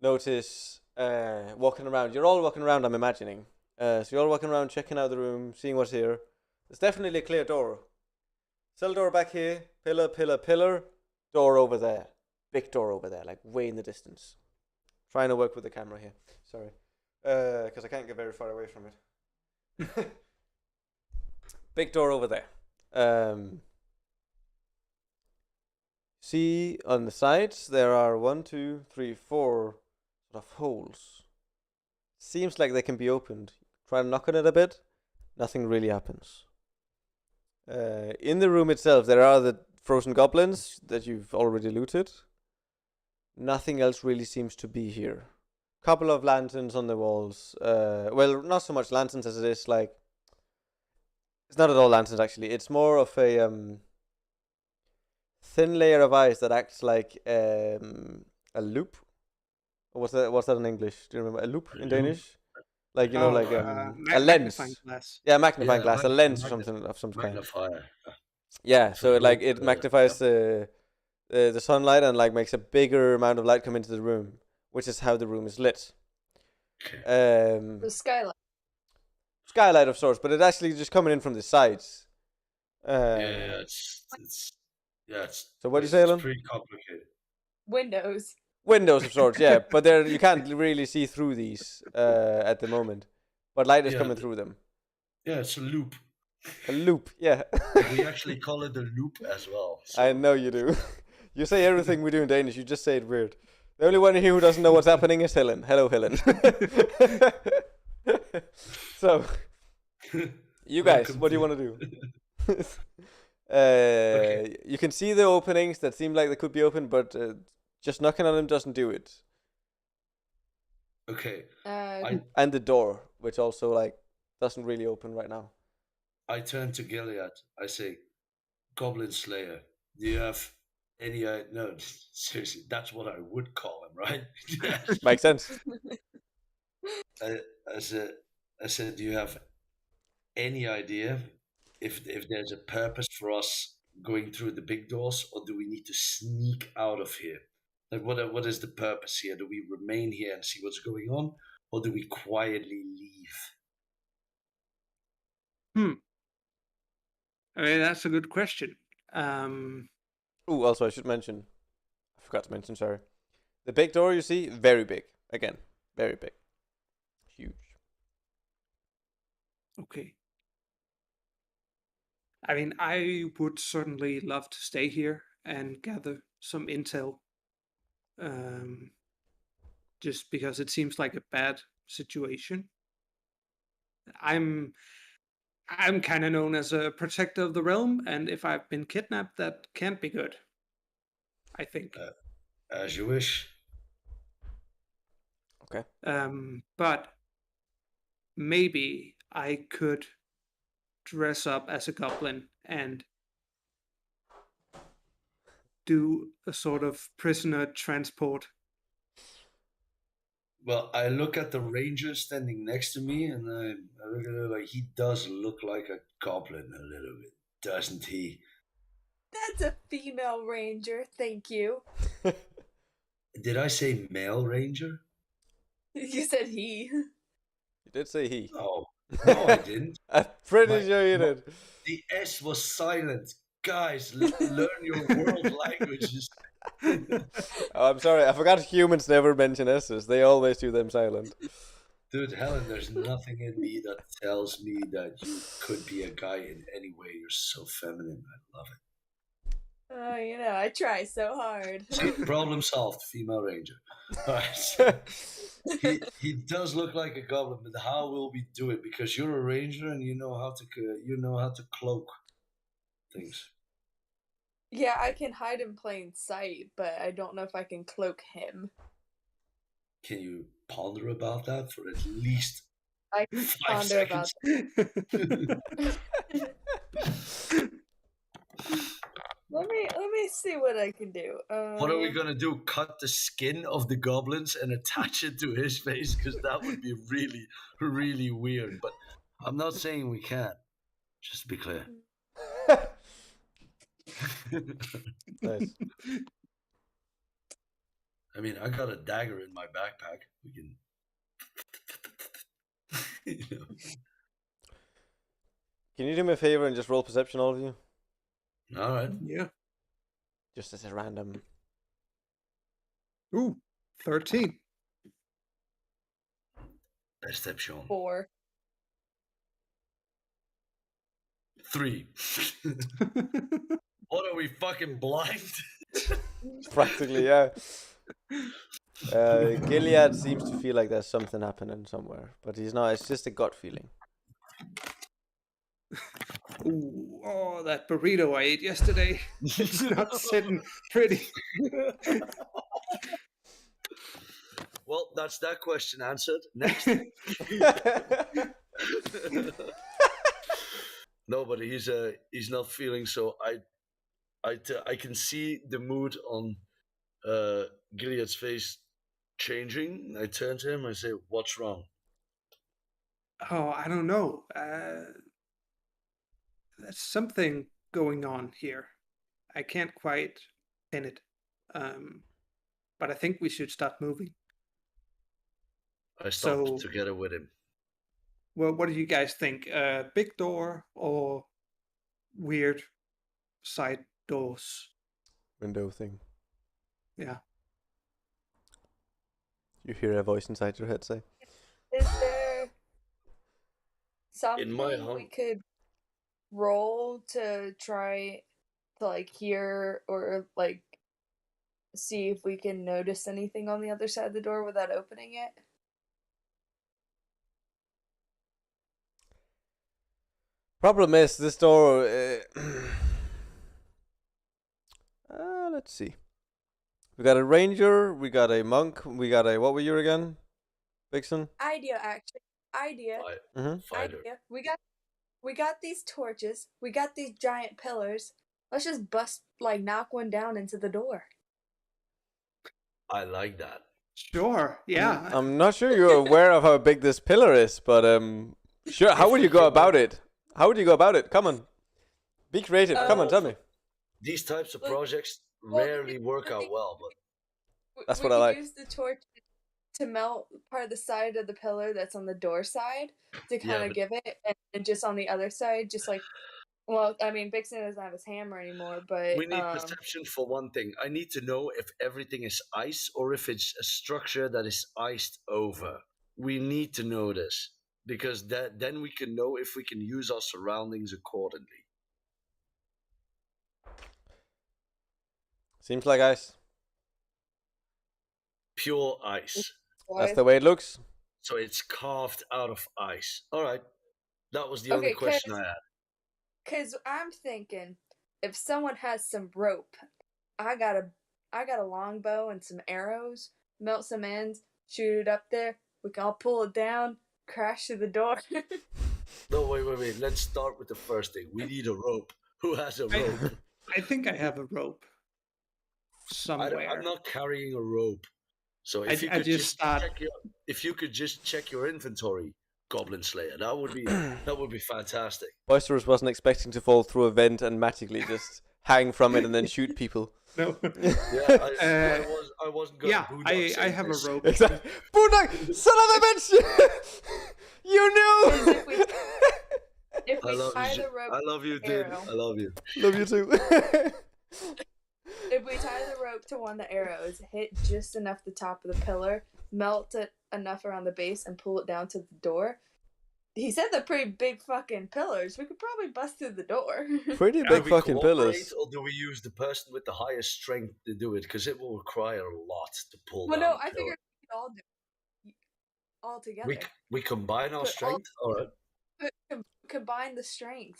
notice walking around. You're all walking around, I'm imagining. So you're all walking around, checking out the room, seeing what's here. There's definitely a clear door. Cell door back here. Pillar, pillar, pillar. Door over there. Big door over there, like way in the distance. Trying to work with the camera here. Sorry. Because I can't get very far away from it. Big door over there. See on the sides there are 1, 2, 3, 4 sort of holes. Seems like they can be opened. Try to knock on it a bit. Nothing really happens. In the room itself, there are the frozen goblins that you've already looted. Nothing else really seems to be here. Couple of lanterns on the walls. Well, not so much lanterns as it is like... It's not at all lanterns, actually. It's more of a thin layer of ice that acts like a loop. What's that in English? Do you remember? A loop in Danish? Like, you know, like a lens. Magnifying glass. Yeah, magnifying glass. A lens or magnif- something of some kind. Magnifier. Yeah, so it like look, it magnifies the sunlight and like makes a bigger amount of light come into the room, which is how the room is lit. Okay. The skylight. Skylight of sorts, but it's actually just coming in from the sides. Yeah, it's. So what do you say, Alan? It's pretty complicated. Windows. Windows of sorts, yeah, but there you can't really see through these at the moment, but light is Yeah, coming through them. Yeah, it's a loop. A loop, yeah. We actually call it a loop as well. So. I know you do. You say everything we do in Danish. You just say it weird. The only one here who doesn't know what's happening is Helen. Hello, Helen. So, you guys, what do you want to do? Okay. You can see the openings that seem like they could be open, but just knocking on them doesn't do it. Okay. And the door, which also like doesn't really open right now. I turn to Gilead. I say, Goblin Slayer, do you have any... no, seriously, that's what I would call him, right? Makes sense. I said, do you have any idea if there's a purpose for us going through the big doors, or do we need to sneak out of here? Like, what is the purpose here? Do we remain here and see what's going on, or do we quietly leave? I mean, that's a good question. Also, I should mention, I forgot to mention, sorry. The big door you see, very big. Again, very big. Huge. Okay. I mean, I would certainly love to stay here and gather some intel. Just because it seems like a bad situation. I'm kind of known as a protector of the realm, and if I've been kidnapped, that can't be good. I think. As you wish. Okay. But maybe I could dress up as a goblin and do a sort of prisoner transport. Well, I look at the ranger standing next to me, and I look at her like, he does look like a goblin a little bit, doesn't he? That's a female ranger, thank you. Did I say male ranger? You said he. You did say he. No, I didn't. I'm pretty sure you did. The S was silent. Guys, learn your world languages. Oh, I'm sorry, I forgot humans never mention S's. They always do them silent. Dude, Helen, there's nothing in me that tells me that you could be a guy in any way. You're so feminine. I love it. Oh, you know, I try so hard. See, problem solved, female ranger. All right. So he does look like a goblin, but how will we do it? Because you're a ranger and you know how to cloak things. Yeah, I can hide in plain sight, but I don't know if I can cloak him. Can you ponder about that for at least I can 5 ponder about seconds? Let me see what I can do. What are we gonna do? Cut the skin of the goblins and attach it to his face? Because that would be really, really weird. But I'm not saying we can't. Just to be clear. Nice. I mean, I got a dagger in my backpack. We can. You know. Can you do me a favor and just roll perception, all of you? All right. Yeah. Just as a random. Ooh, 13. Perception. 4. 3. What are we, fucking blind? Practically, yeah. Gilead seems to feel like there's something happening somewhere, but he's not. It's just a gut feeling. Ooh, oh, that burrito I ate yesterday. It's not sitting pretty. Well, that's that question answered. Next. No, but he's not feeling so. I can see the mood on Gilead's face changing. I turn to him. I say, "What's wrong?" Oh, I don't know. There's something going on here. I can't quite pin it. But I think we should start moving. I stopped together with him. Well, what do you guys think? Big door or weird side doors? Window thing. Yeah. You hear a voice inside your head say, Is there something my we could roll to try to like hear or like see if we can notice anything on the other side of the door without opening it? problem is this door. Let's see. We got a ranger. We got a monk. We got a. What were you again, Vixen? Idea. Mm-hmm. Fighter. Idea. We got these torches. We got these giant pillars. Let's just knock one down into the door. I like that. Sure. Yeah. I'm not sure you're aware of how big this pillar is, but sure. How would you go about it? How would you go about it? Come on, be creative. Come on, tell me. These types of projects rarely work out well, but That's what I like. We use the torch to melt part of the side of the pillar that's on the door side to kind of give it, and just on the other side, just like, well, I mean, Vixen doesn't have his hammer anymore, but we need perception for one thing. I need to know if everything is ice or if it's a structure that is iced over. We need to know this because then we can know if we can use our surroundings accordingly. Seems like ice. Pure ice. That's the way it looks. So it's carved out of ice. All right. That was the only question I had. Because I'm thinking, if someone has some rope, I got a longbow and some arrows, melt some ends, shoot it up there. We can all pull it down, crash through the door. No, wait. Let's start with the first thing. We need a rope. Who has a rope? I think I have a rope somewhere. I'm not carrying a rope. So if you could just check your inventory, Goblin Slayer, that would be fantastic. Boisterous wasn't expecting to fall through a vent and magically just hang from it and then shoot people. No. Yeah, I wasn't going to boondock. I have a rope. Exactly. Boondock! Son of a bitch! You knew! If we tie the rope I love you, dude. I love you. Love you too. If we tie the rope to one of the arrows, hit just enough the top of the pillar, melt enough around the base and pull it down to the door. He said they're pretty big fucking pillars. We could probably bust through the door. Pretty Do big we fucking cooperate, pillars. or do we use the person with the highest strength to do it? Because it will require a lot to pull Well, down. no, a I pillar. figured we could all do it. All together. We combine our Put strength. All right. Combine the strength.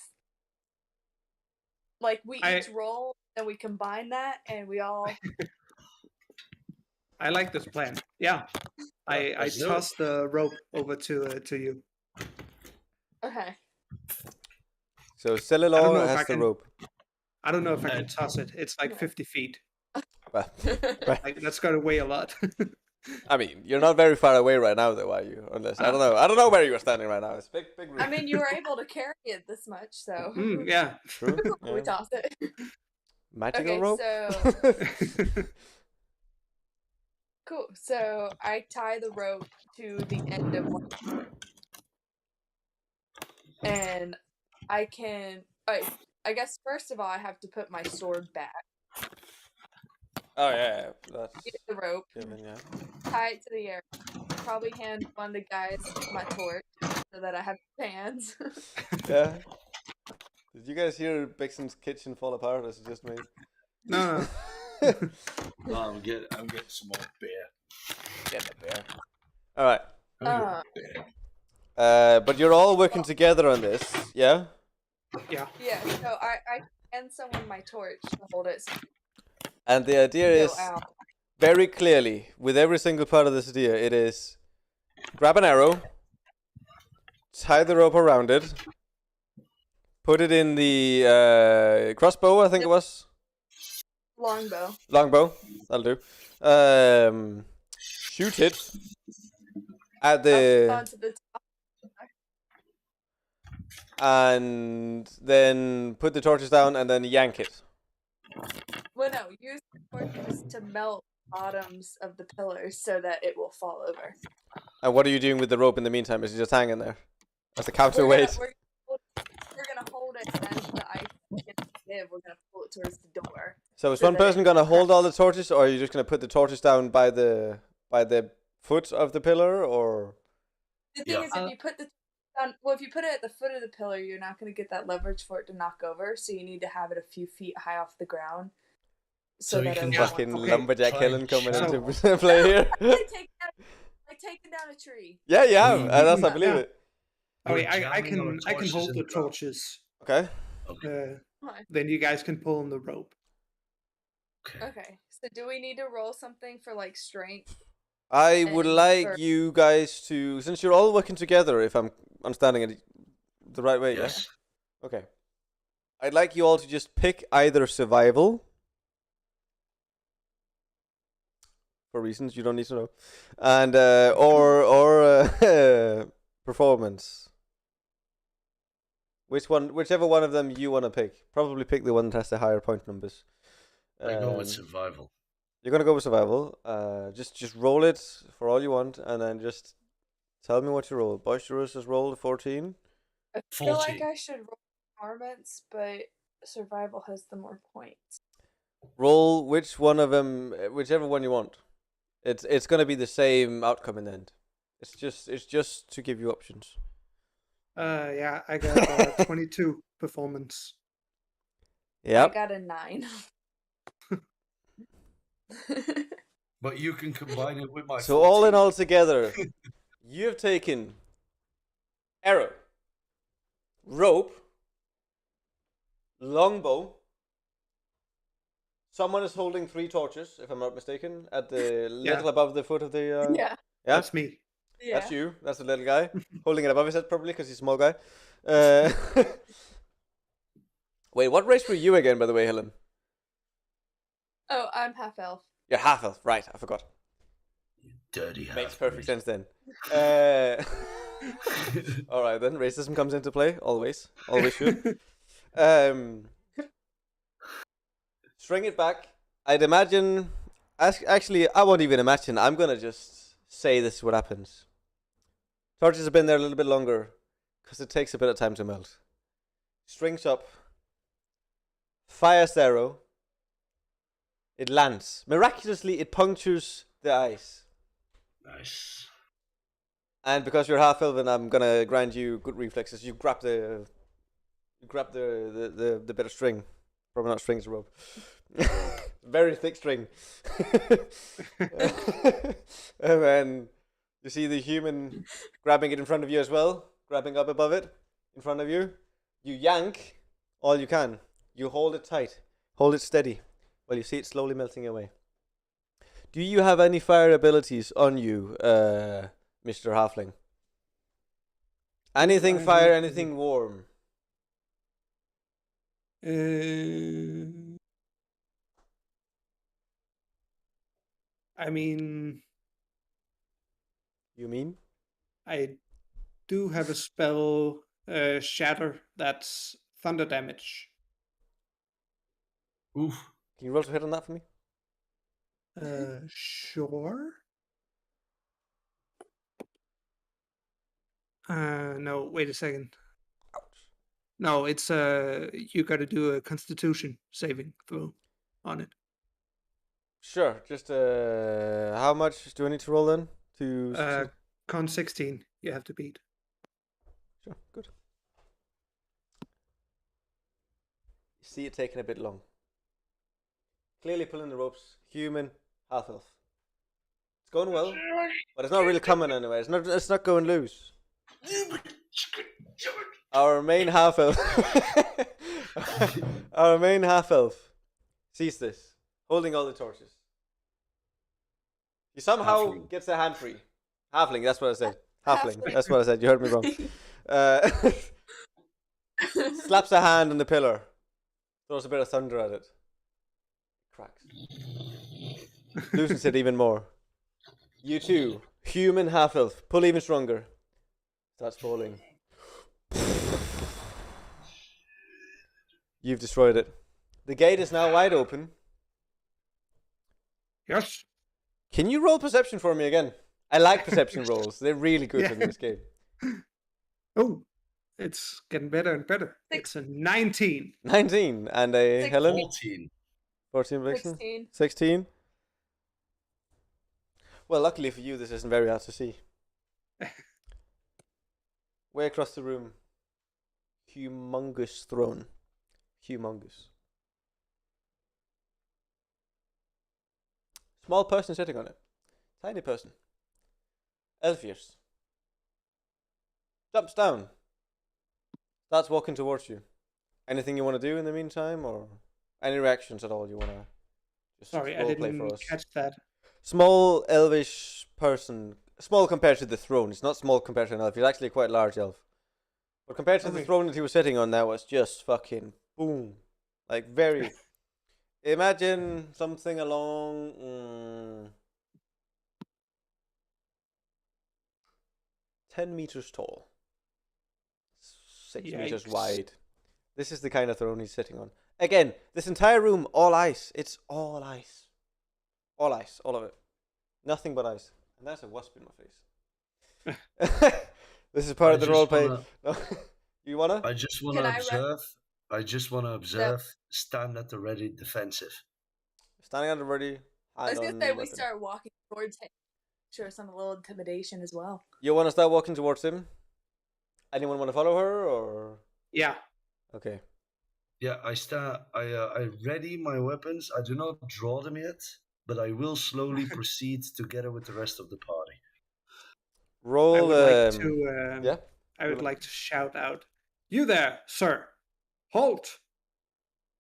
Like we each roll and we combine that and we all. I like this plan. Yeah, I let's do toss the rope over to you. Okay. So know Cellular if has I the can- rope. I don't know if I can toss it. It's like 50 feet. Well, Like that's gotta weigh a lot. I mean, you're not very far away right now, though, are you? Unless I don't know. I don't know where you're standing right now. It's big room. I mean, you were able to carry it this much, so. Yeah. True. We toss it. Magical Okay, rope. so cool. So I tie the rope to the end of one, and I can. I guess first of all, I have to put my sword back. Oh yeah, that's Get the rope, given, yeah. tie it to the air. Probably hand one of the guys my torch so that I have hands. Yeah. Did you guys hear Bixen's kitchen fall apart? Or is it just me? No. No, I'm getting some more beer. Get the bear. All right. Uh, But you're all working together on this, yeah? Yeah. yeah. So I hand someone my torch to hold it. So And the idea it is can go out. very clearly, with every single part of this idea, it is grab an arrow, tie the rope around it, put it in the crossbow, I think it was. Longbow. Longbow, that'll do. Shoot it at the Onto the top. and then put the torches down and then yank it. Well, no, use the torches to melt bottoms of the pillars so that it will fall over. And what are you doing with the rope in the meantime? Is it just hanging there as the We're counterweight? gonna hold it, and as the ice begins to give, we're gonna pull it towards the door. So is so one that person it gonna can hold all the torches, or are you just gonna put the torches down by the foot of the pillar, or? The thing is, if you put the if you put it at the foot of the pillar, you're not gonna get that leverage for it to knock over. So you need to have it a few feet high off the ground. So you that can it just- won't- Fucking okay, lumberjack try Helen and coming shout. into play here. like taking down a tree. Yeah, that's I believe Yeah. it. Okay, We're I jamming our can torches hold in the the ground. torches. Okay. Then you guys can pull on the rope. Okay. So do we need to roll something for like strength? I would And like for- you guys to, since you're all working together, if I'm understanding it the right way, Yes. yeah? Okay. I'd like you all to just pick either survival, for reasons you don't need to know, and or performance. Whichever one of them you want to pick. Probably pick the one that has the higher point numbers. I go with Um, survival. You're gonna go with survival. Just roll it for all you want, and then just tell me what you roll. Boisterous has rolled a 14. I feel like 14. I should roll performance, but survival has the more points. Roll which one of them, whichever one you want. It's gonna be the same outcome in the end. It's just to give you options. Yeah, I got 22 performance. I Yep. got a 9. But you can combine it with my. So all in 14. all together, you have taken arrow, rope, longbow. Someone is holding 3 torches, if I'm not mistaken, at the little above the foot of the. Yeah. Yeah, That's me. Yeah. that's you. That's the little guy holding it above his head, probably because he's a small guy. Wait, what race were you again, by the way, Helen? Oh, I'm half elf. You're half elf, right? I forgot. Dirty half. Makes perfect sense then. All right, then racism comes into play. Always should. String it back. I'd imagine. Actually, I won't even imagine. I'm gonna just say this is what happens. Torches have been there a little bit longer because it takes a bit of time to melt. Strings up. Fires the arrow. It lands. Miraculously, it punctures the ice. Nice. And because you're half elven, I'm gonna grant you good reflexes. You grab the bit of string. Probably not string, it's a rope. Very thick string. And then you see the human grabbing it in front of you as well, grabbing up above it in front of you. You yank all you can. You hold it tight, hold it steady, while you see it slowly melting away. Do you have any fire abilities on you, Mr. Halfling? Anything fire, anything warm? I mean, You mean? I do have a spell, Shatter, that's thunder damage. Oof. Can you roll to hit on that for me? Sure. No, wait a second. Ouch. No, it's you got to do a Constitution saving throw on it. Sure. Just how much do I need to roll then to succeed? Con 16, you have to beat. Sure. Good. You see it taking a bit long. Clearly pulling the ropes. Human, half elf. It's going well, but it's not really coming anywhere. It's not going loose. Our main half elf. Our main half elf sees this, holding all the torches. He somehow gets a hand free. Halfling, that's what I said. Halfling, that's what I said. You heard me wrong. Slaps a hand on the pillar. Throws a bit of thunder at it. Cracks. Loosens it even more. You too, human half elf, pull even stronger. Starts falling. You've destroyed it. The gate is now wide open. Yes. Can you roll perception for me again? I like perception rolls. They're really good in this game. Oh, it's getting better and better. It's a 19. 19. And a Helen? 14. 14 perception? 16. 16. Well, luckily for you, this isn't very hard to see. Way across the room. Humongous throne. Humongous. Small person sitting on it. Tiny person. Elfiers. Jumps down. Starts walking towards you. Anything you want to do in the meantime, or any reactions at all you want to just Sorry, I role play didn't for us? catch that. Small elvish person. Small compared to the throne. It's not small compared to an elf. He's actually quite a large elf. But compared to the throne that he was sitting on now, it's just fucking boom. Like very... Imagine something along 10 meters tall, 6 meters Yikes. wide. This is the kind of throne he's sitting on. Again, this entire room, all ice. It's all ice. All ice, all of it. Nothing but ice. And that's a wasp in my face. This is part of the roleplay. No. You wanna? I just want to observe. I just want to observe. Stand at the ready, defensive. Standing at the ready. I was gonna say we start walking towards him. Show some a little intimidation as well. You want to start walking towards him? Anyone want to follow her, or? Yeah. Okay. Yeah, I ready my weapons. I do not draw them yet, but I will slowly proceed together with the rest of the party. Roll. I would like to shout out, "You there, sir! Halt!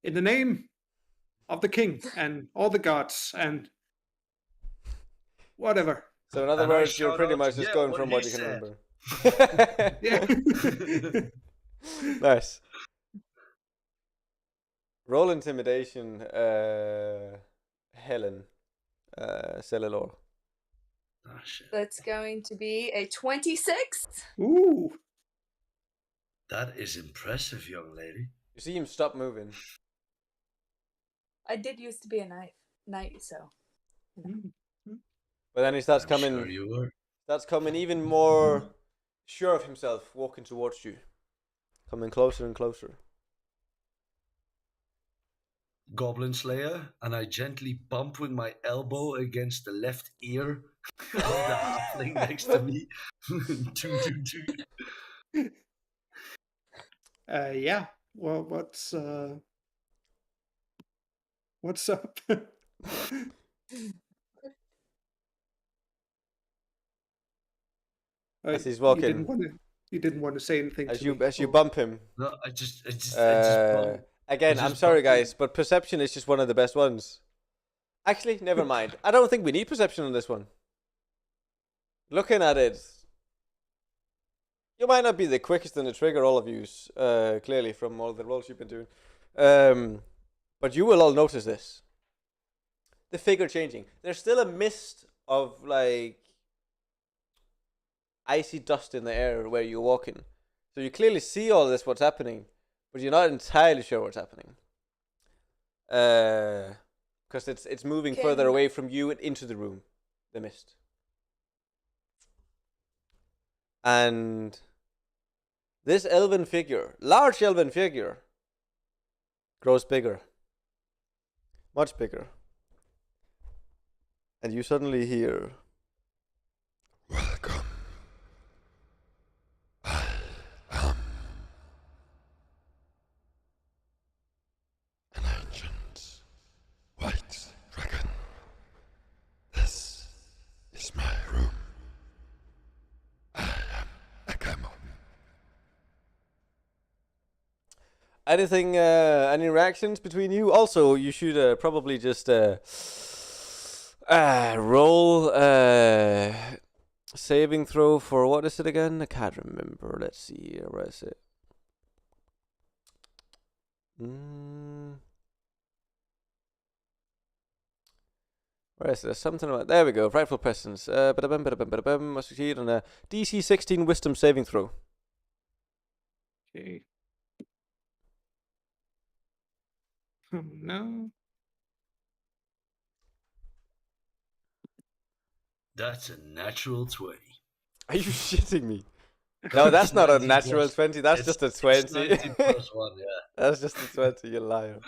In the name of the king and all the gods and whatever." So in other words, you're pretty much just going from what you can remember. Yeah. Nice. Roll intimidation, Helen, Cellular. Oh, shit. That's going to be a 26. Ooh. That is impressive, young lady. You see him stop moving. I used to be a knight, so. But then he starts I'm coming. sure you were. Starts coming even more sure of himself, walking towards you, coming closer and closer. Goblin Slayer, and I gently bump with my elbow against the left ear of the halfling next to me. Two. Yeah. Well, what's up? As he's You didn't walking, want to. You didn't want to say anything as to you me. as you bump him. No, I just bumped. Again, I'm sorry, guys, but perception is just one of the best ones. Actually, never mind. I don't think we need perception on this one. Looking at it, you might not be the quickest in the trigger, all of you, clearly from all the rolls you've been doing. But you will all notice this. The figure changing. There's still a mist of, like, icy dust in the air where you're walking. So you clearly see all this, what's happening, but you're not entirely sure what's happening. Because it's moving further away from you and into the room, the mist. And this elven figure, large elven figure, grows bigger. Much bigger. And you suddenly hear, "Welcome. I am an ancient white dragon. This is my room. I am a camel." anything, any reactions between you? Also, you should probably just roll saving throw for, what is it again? I can't remember. Let's see here. Where is it? Where is it? There's something about, there we go. Rightful presence. Must succeed on a DC 16 wisdom saving throw. Okay. Oh no. That's a natural 20. Are you shitting me? No, that's not a natural 20. That's just a 20. It's 19 plus 1, yeah. That's just a 20, you liar.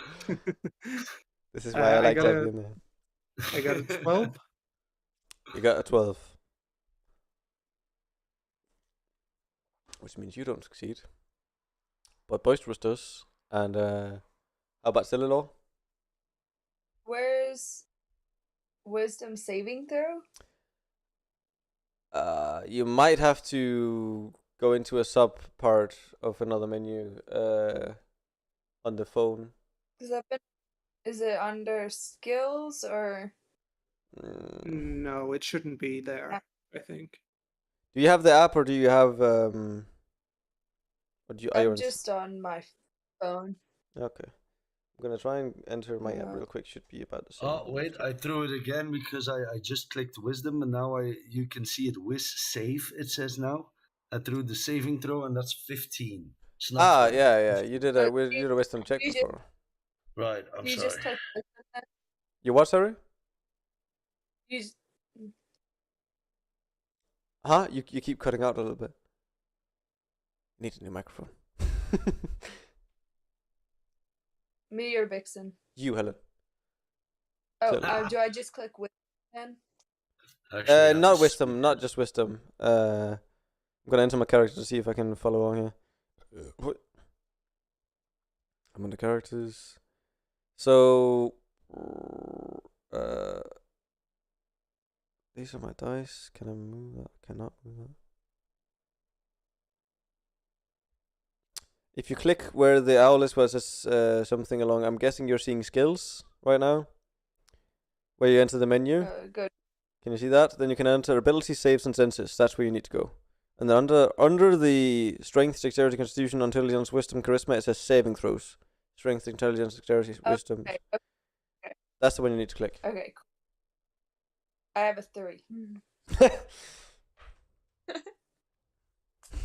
This is why I like having you. I got a 12. You got a 12. Which means you don't succeed. But Boisterous does. And how about Cellulor? Where's wisdom saving throw? You might have to go into a sub part of another menu on the phone. Is it under skills or? No, it shouldn't be there, I think. Do you have the app or do you have what do you? I'm just on my phone. Okay. I'm gonna try and enter my app real quick. Should be about the same. Oh wait, I threw it again because I just clicked wisdom and now you can see it save. It says now. I threw the saving throw and that's 15. It's not 20. Yeah. You did a wisdom check before. Right. I'm you sorry. Just click wisdom. You what? Sorry. You. Huh? You keep cutting out a little bit. Need a new microphone. Me or Vixen? You, Helen. Oh, So- do I just click wisdom then? Actually, not wisdom, not just wisdom. I'm gonna enter my character to see if I can follow along here. I'm on the characters. So, these are my dice. Can I move that? Cannot move that. If you click where the owl is, where it says something along, I'm guessing you're seeing skills right now. Where you enter the menu. Good. Can you see that? Then you can enter abilities, saves, and senses. That's where you need to go. And then under the strength, dexterity, constitution, intelligence, wisdom, charisma, it says saving throws. Strength, intelligence, dexterity, wisdom. Okay. That's the one you need to click. Okay. Cool. I have a 3.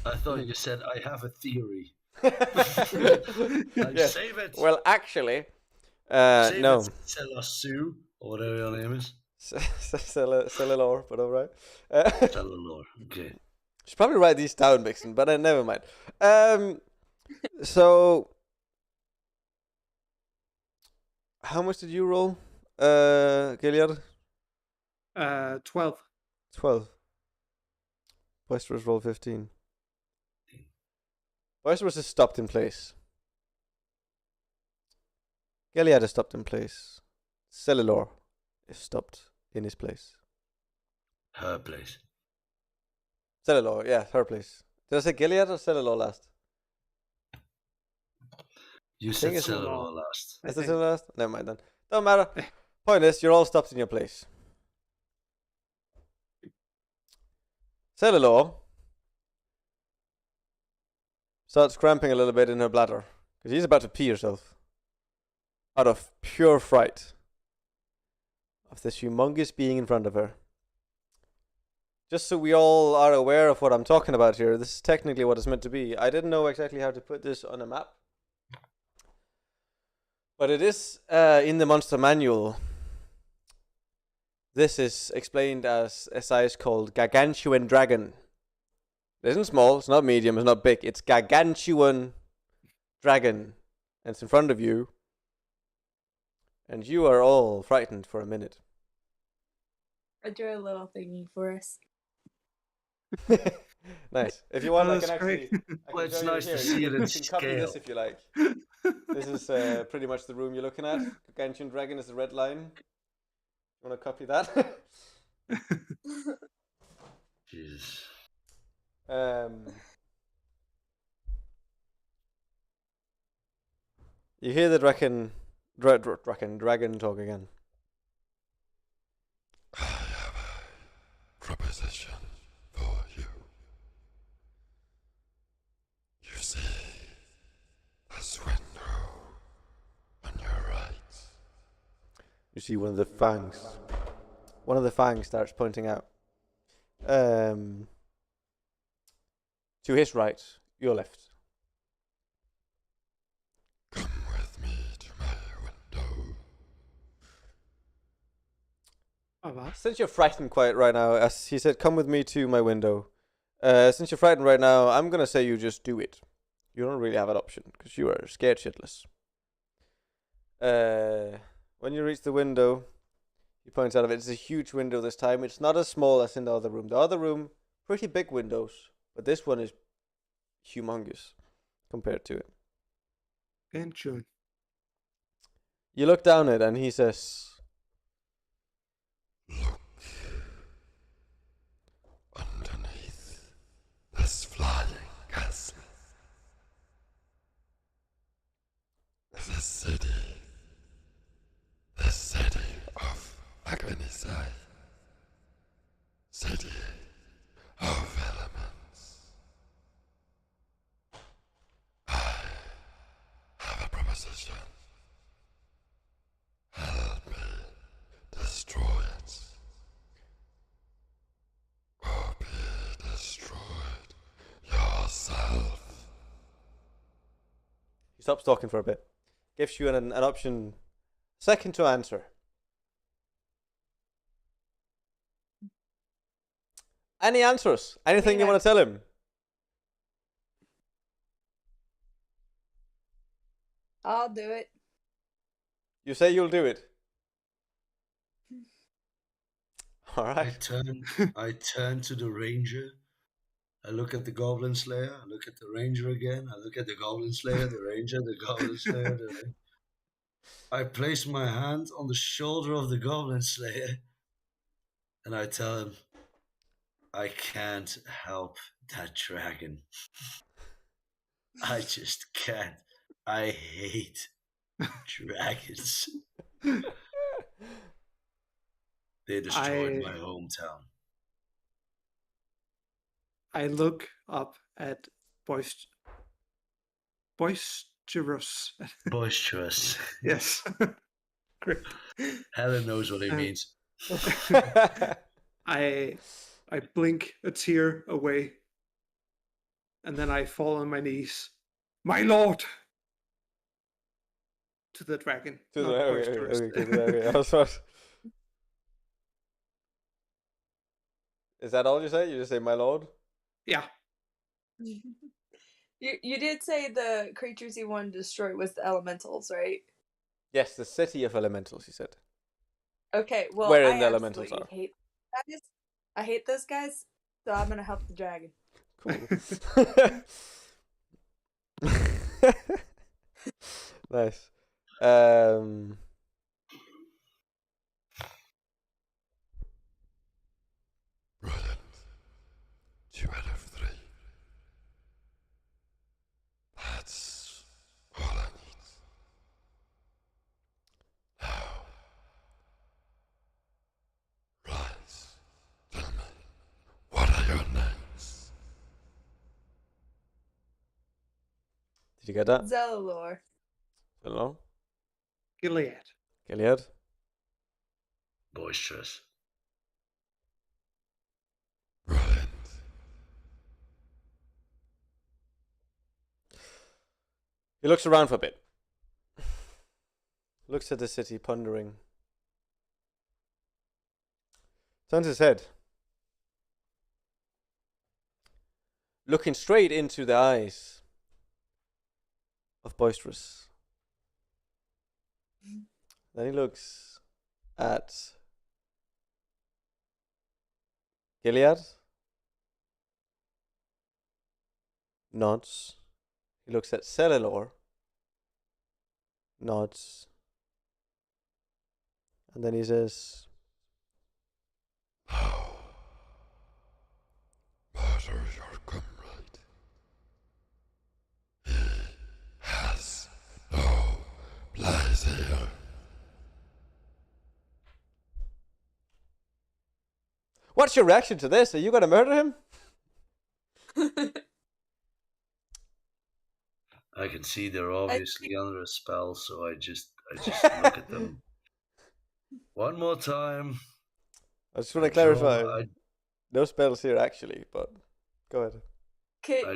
I thought you said I have a theory. Yes. Save it. Well, actually, Save no. it, Sue, or whatever your name is. Cellulor, but alright. Cellulor. Okay. Should probably write these down, Vixen, but never mind. So, how much did you roll, Gilliard? 12. 12. Boisterous roll 15. Boisterous is stopped in place. Gilead is stopped in place. Cellulor is stopped in his place. Her place. Cellulor, yeah, her place. Did I say Gilead or Cellulor last? You think said it's Cellulor last. Is it Cellulor last? Never mind then. Don't matter. Point is, you're all stopped in your place. Cellulor starts cramping a little bit in her bladder because he's about to pee herself out of pure fright of this humongous being in front of her. Just so we all are aware of what I'm talking about here, this is technically what it's meant to be. I didn't know exactly how to put this on a map, but it is in the monster manual. This is explained as a size called Gargantuan Dragon. It isn't small, it's not medium, it's not big. It's Gargantuan Dragon. And it's in front of you. And you are all frightened for a minute. I drew a little thingy for us. Nice. If you want, Oh, I can that's actually... great. I can Well, it's show you nice here. to see it in You can copy this scale. if you like. This is pretty much the room you're looking at. Gargantuan Dragon is the red line. You want to copy that? Jesus. You hear the dragon talk again. I have a proposition for you. You see this window on your right. You see one of the fangs. One of the fangs starts pointing out. To his right, your left. Come with me to my window. Oh, what? Since you're frightened quite right now, as he said, come with me to my window. Since you're frightened right now, I'm gonna say you just do it. You don't really have an option, because you are scared shitless. When you reach the window, he points out of it, it's a huge window this time. It's not as small as in the other room. The other room, pretty big windows, but this one is humongous compared to it. Enjoy. You look down it, and he says, Look underneath this flying castle. The city of Agonisai. City of elements. I have a proposition. Help me destroy it. Or be destroyed yourself. he stops talking for a bit. Gives you an option, second to answer. Any answers? Anything you want to tell him? I'll do it. You say you'll do it. All I right. turn to the ranger. I look at the goblin slayer. I look at the ranger again. I look at the goblin slayer, the ranger, the goblin slayer. I place my hand on the shoulder of the goblin slayer, and I tell him, I can't help that dragon. I just can't. I hate dragons. They destroyed my hometown. I look up at boisterous. Boisterous. Yes. Great. Helen knows what he means. I blink a tear away, and then I fall on my knees. My lord! To the dragon. To not the boisterous. okay. I was right. Is that all you say? You just say, my lord? Yeah. You did say the creatures you wanted to destroy was the elementals, right? Yes, the city of elementals, he said. Okay, well, Wherein I the elementals absolutely are. hate guys. I hate those guys. So I'm gonna help the dragon. Cool. Nice. Brilliant. 2 out of 3. That's all I need. Now, rise. Tell me, what are your names? Did you get that? Zellalore. Hello? Gilead. Gilead? Boisterous. Brilliant. He looks around for a bit. Looks at the city, pondering. Turns his head. Looking straight into the eyes of Boisterous. Then he looks at Gilead. Nods. He looks at Cellular. Nods. And then he says, Now, murder your comrade. He has no place here. "What's your reaction to this? Are you gonna murder him?" I can see they're obviously under a spell, so I just look at them. One more time. I just want to Draw- clarify. No spells here, actually, but go ahead. I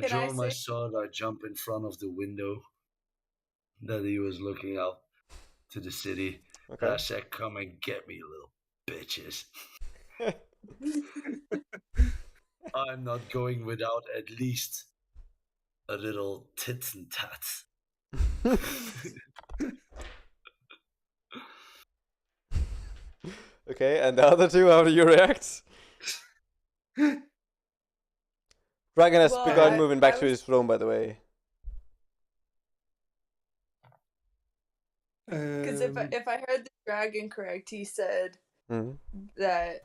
draw my sword, I jump in front of the window that he was looking out to the city. Okay. And I said, "Come and get me, little bitches." I'm not going without at least a little tits and tats. Okay, and the other two, how do you react? Dragon has Well, begun I- moving back I to was- his throne, by the way. Because if I heard the dragon correct, he said Mhm. that,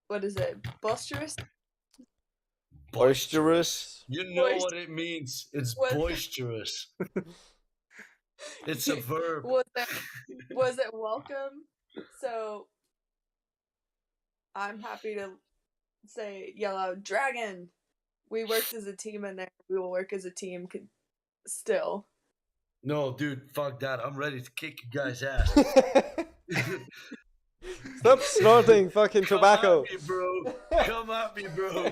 what is it, boisterous? Boisterous. You know what it means. It's What- boisterous. It's a verb. Was it welcome? So I'm happy to yell out, "Dragon!" We worked as a team in there. We will work as a team still. No, dude, fuck that. I'm ready to kick you guys' ass. Stop snorting fucking Come tobacco. at me, bro. Come at me, bro.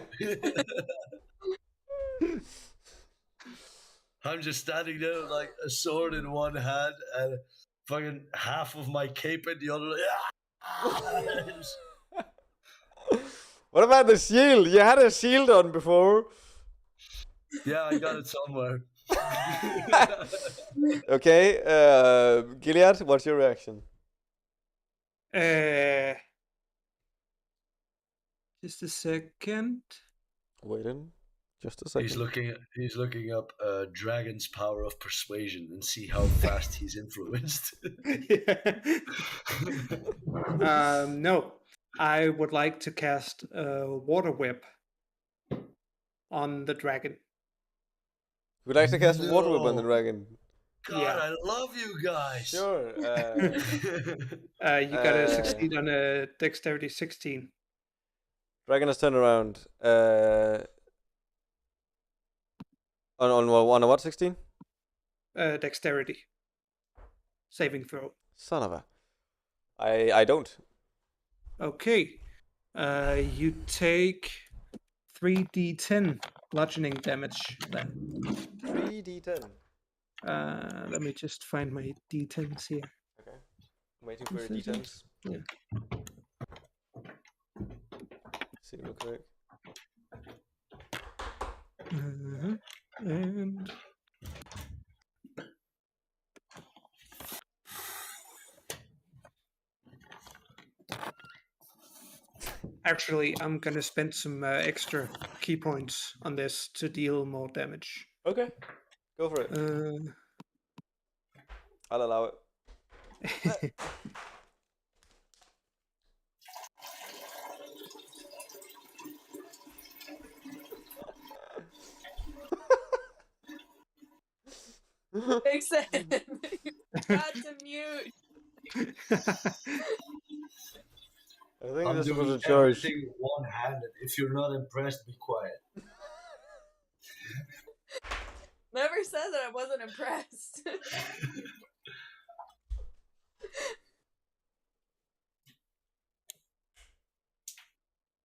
I'm just standing there with like a sword in one hand and fucking half of my cape in the other. What about the shield? You had a shield on before. Yeah, I got it somewhere. Okay, Gilead, what's your reaction? Just a second. Waiting. Just a second. He's looking up Dragon's power of persuasion and see how fast he's influenced. No, I would like to cast a water whip on the dragon. Would you like to cast water whip on the No. dragon? God, Yeah. I love you guys. Sure. You gotta succeed on a dexterity 16. Dragon has turned around. On a what, 16? Dexterity. Saving throw. Son of a. I don't. Okay. You take 3d10 bludgeoning damage then. 3d10. Let me just find my d10s here. Okay. I'm waiting for your This isn't- d10s. yeah. See real quick. And Actually, I'm gonna spend some extra key points on this to deal more damage. Okay, go for it. I'll allow it. Makes sense. Got to mute. I think I'm this doing was a choice. everything one-handed. If you're not impressed, be quiet. Never said that I wasn't impressed.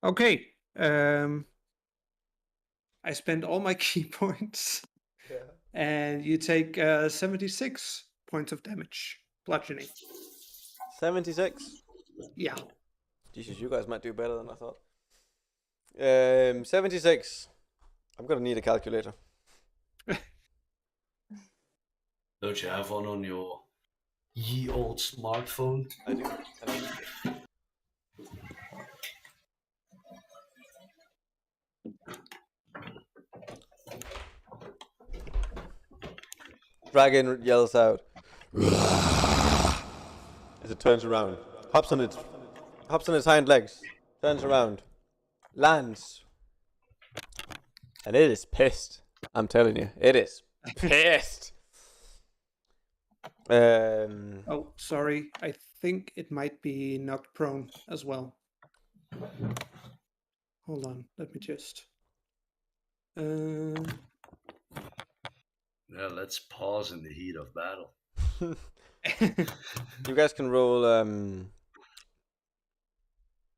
Okay. I spent all my key points, and you take 76 points of damage, bludgeoning. 76. Yeah. Jesus, you guys might do better than I thought. 76. I'm gonna need a calculator. Don't you have one on your ye old smartphone? I do. And Dragon yells out as it turns around, hops on its hind legs, turns around, lands, and it is pissed. I'm telling you, it is pissed. Oh, sorry. I think it might be knocked prone as well. Hold on. Let me just. Yeah, let's pause in the heat of battle. You guys can roll.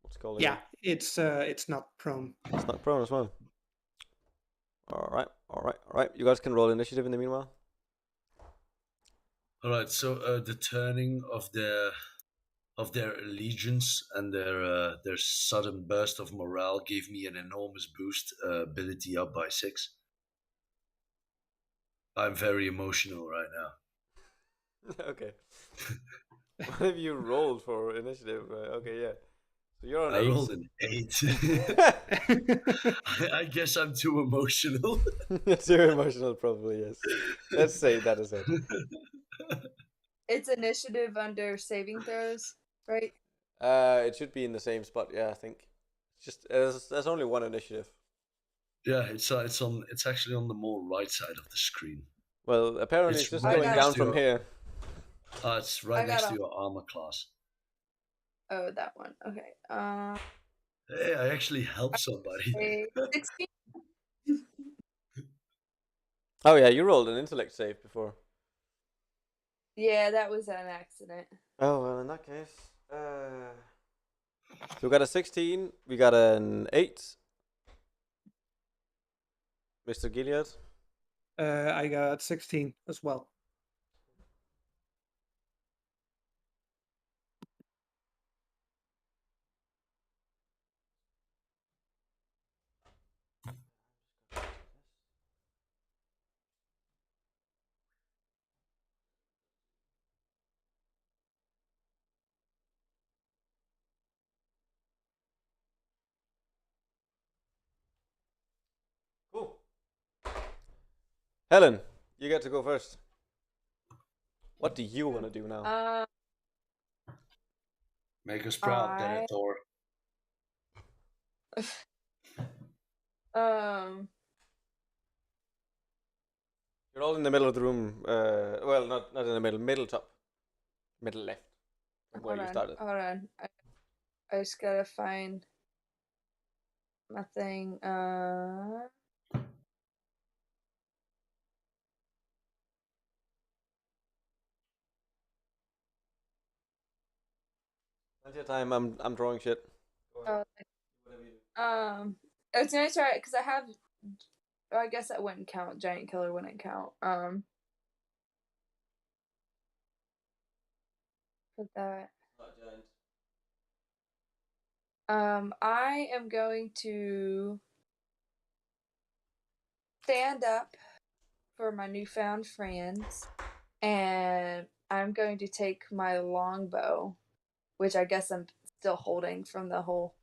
What's it called? Yeah, it's not prone. It's not prone as well. All right. You guys can roll initiative in the meanwhile. All right. So the turning of their allegiance and their sudden burst of morale gave me an enormous boost. Ability up by 6. I'm very emotional right now. Okay. What have you rolled for initiative? Okay, yeah. So you're on I 8. rolled an 8. I guess I'm too emotional. Too emotional, probably, yes. Let's say that is it. It's initiative under saving throws, right? It should be in the same spot, yeah, I think. It's just there's only one initiative. Yeah, it's actually on the more right side of the screen. Well, apparently it's just going down from here. It's right next to your armor class. Oh, that one. Okay. Hey, I actually helped somebody. 16. Oh yeah, you rolled an intellect save before. Yeah, that was an accident. Oh well, in that case, so we got a 16. We got an 8. Mr. Gilead. I got 16 as well. Cool. Helen, you get to go first. What do you want to do now? Make us proud, Denethor. You're all in the middle of the room. Well, not in the middle top. Middle left. From where you started. Hold on. I just gotta find my thing. Plenty of time. I'm drawing shit. I was gonna try it because I have. I guess that wouldn't count. Giant killer wouldn't count. For that. I am going to stand up for my newfound friends, and I'm going to take my longbow, which I guess I'm still holding from the whole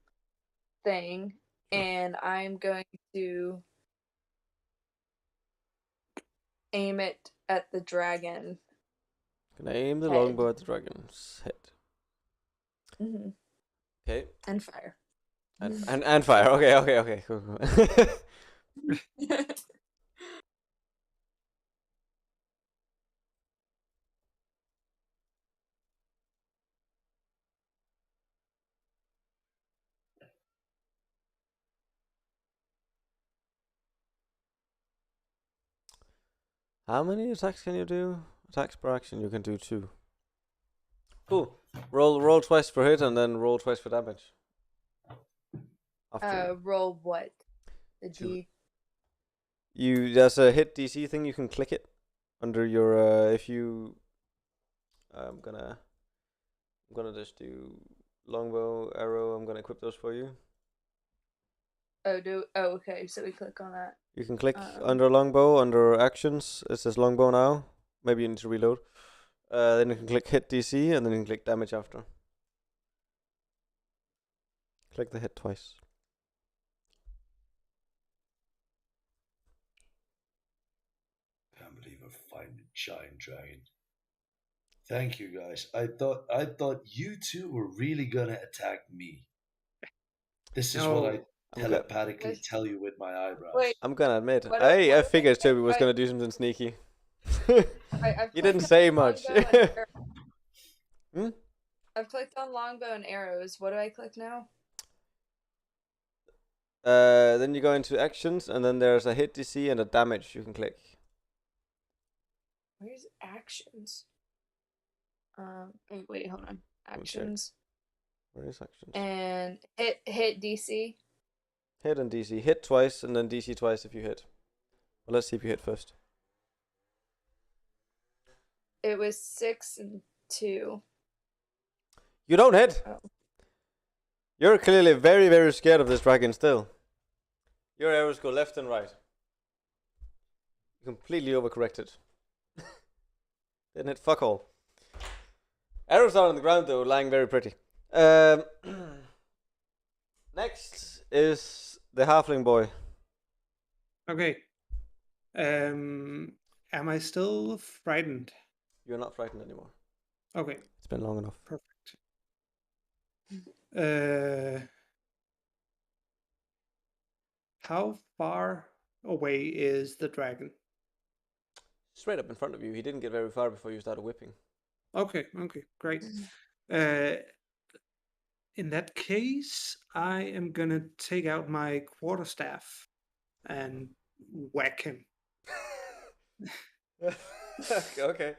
thing, and I'm going to aim it at the dragon. Gonna aim the Head. longbow at the dragon's head. Mm-hmm. Okay. And fire. And fire. Okay. Cool. How many attacks can you do? Attacks per action, you can do 2. Cool. Roll twice for hit and then roll twice for damage. After Roll what? The Two. D. there's a hit DC thing, you can click it under your if you I'm gonna just do longbow, arrow, I'm gonna equip those for you. Okay, so we click on that. You can click under longbow, under actions, it says longbow now. Maybe you need to reload. Then you can click hit DC and then you can click damage after. Click the hit twice. Can't believe I find a giant dragon. Thank you guys. I thought you two were really gonna attack me. This is what I telepathically tell you with my eyebrows. Wait. I'm gonna admit, What I if figured I- Toby was I- gonna do something sneaky. I've You didn't clicked say on much. longbow and Hmm? I've clicked on longbow and arrows. What do I click now? Then you go into actions, and then there's a hit DC and a damage you can click. Where's actions? Wait, hold on. Actions Where is actions? and hit DC. Hit and DC. Hit twice, and then DC twice if you hit. Well, let's see if you hit first. It was 6 and 2. You don't hit! Oh. You're clearly very, very scared of this dragon still. Your arrows go left and right. You completely overcorrected. Didn't hit fuck all. Arrows are on the ground though, lying very pretty. Next is the halfling boy. Okay. Am I still frightened? You're not frightened anymore. Okay, It's been long enough. perfect. How far away is the dragon? Straight up in front of you. He didn't get very far before you started whipping. Okay, great. In that case, I am gonna take out my quarterstaff and whack him. Okay.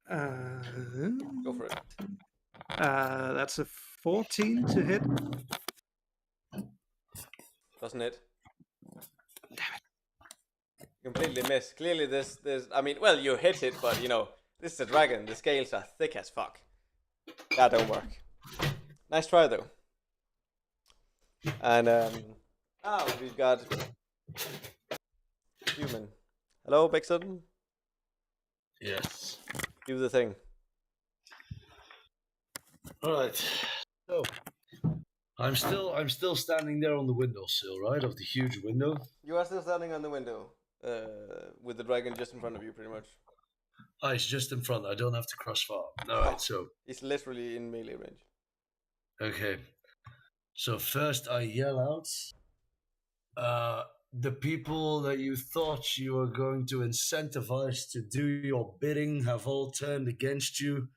Go for it. That's a 14 to hit. Doesn't it? Damn it. Completely miss. Clearly this I mean, well, you hit it, but you know, this is a dragon. The scales are thick as fuck. That don't work. Nice try though. And we've got human. Hello, Bixon. Yes. Do the thing. All right. So I'm still standing there on the windowsill, right, of the huge window. You are still standing on the window, with the dragon just in front of you, pretty much. Oh, he's just in front. I don't have to cross far. All right. So He's literally in melee range. okay. So first I yell out, the people that you thought you were going to incentivize to do your bidding have all turned against you.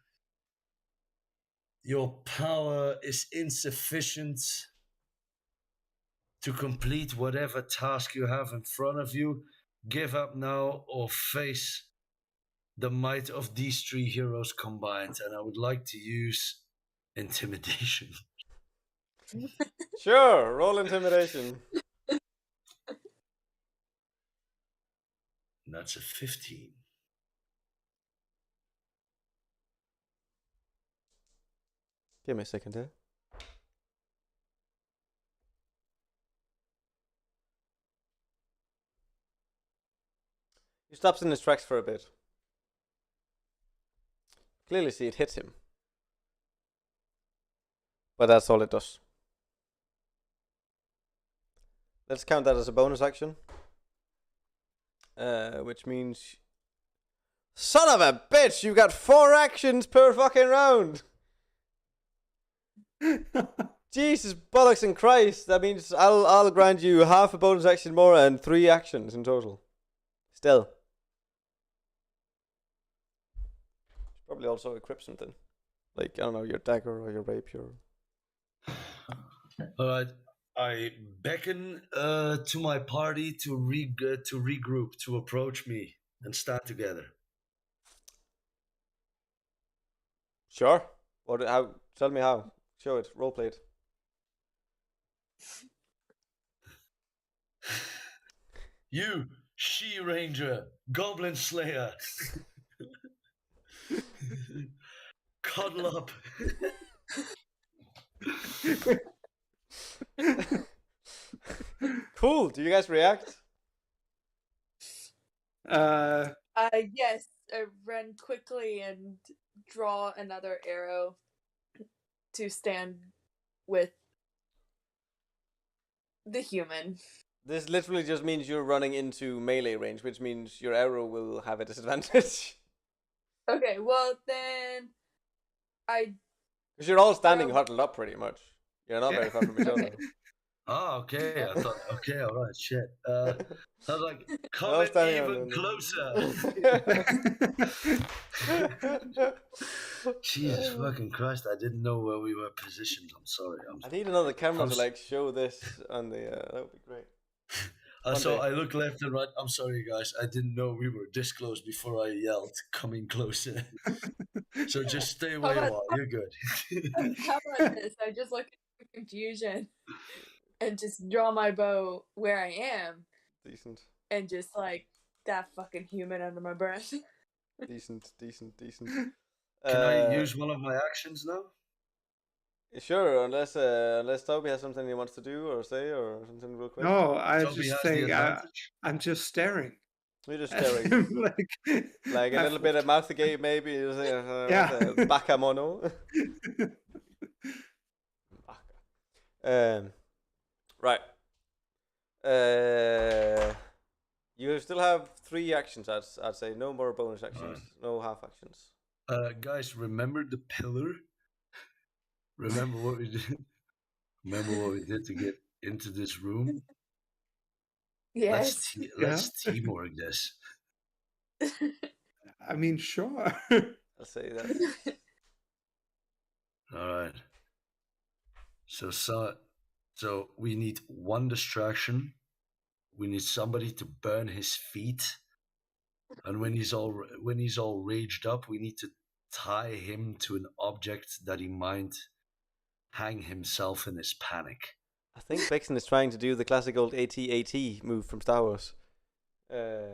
Your power is insufficient to complete whatever task you have in front of you. Give up now or face the might of these 3 heroes combined. And I would like to use intimidation. Sure, roll intimidation. That's a 15. Give me a second here. He stops in his tracks for a bit. Clearly see it hits him. But that's all it does. let's count that as a bonus action. Which means, son of a bitch, you got 4 actions per fucking round. Jesus bollocks and Christ! That means I'll grant you half a bonus action more and 3 actions in total. Still, probably also equip something, like I don't know, your dagger or your rapier. All right. I beckon to my party to regroup, to approach me and stand together. Sure. What? How? Tell me how. Show it. Roleplay it. You, She-Ranger, Goblin Slayer, cuddle up. Cool. Do you guys react? Yes, I run quickly and draw another arrow to stand with the human. This literally just means you're running into melee range, which means your arrow will have a disadvantage. Okay, well then, Because you're all standing huddled up pretty much. You're not very far from each other. Oh, okay. I thought, okay, all right, shit. I was like, come Well, in standing even closer. Jesus fucking Christ! I didn't know where we were positioned. I'm sorry. I need another camera to like show this on the. That would be great. So I look left and right. I'm sorry, guys. I didn't know we were this close before I yelled, coming closer. So just stay where you are. You're good. How about this? I just look at confusion and just draw my bow where I am. Decent. And just like that fucking human under my breath. Decent. Can I use one of my actions now? Sure, unless Toby has something he wants to do or say or something real quick. No, I Toby just has think the advantage. I'm just staring. You're just staring. like a little bit of mouth agape, maybe. Yeah. Baka mono. Right. You still have 3 actions. I'd say no more bonus actions, no half actions. Guys, remember the pillar? Remember what we did? Remember what we did to get into this room? Yes. Let's teamwork this. I mean, sure. I'll say that. All right. So we need one distraction. We need somebody to burn his feet, and when he's all raged up, we need to tie him to an object that he might hang himself in his panic. I think Vixen is trying to do the classic old AT-AT move from Star Wars. I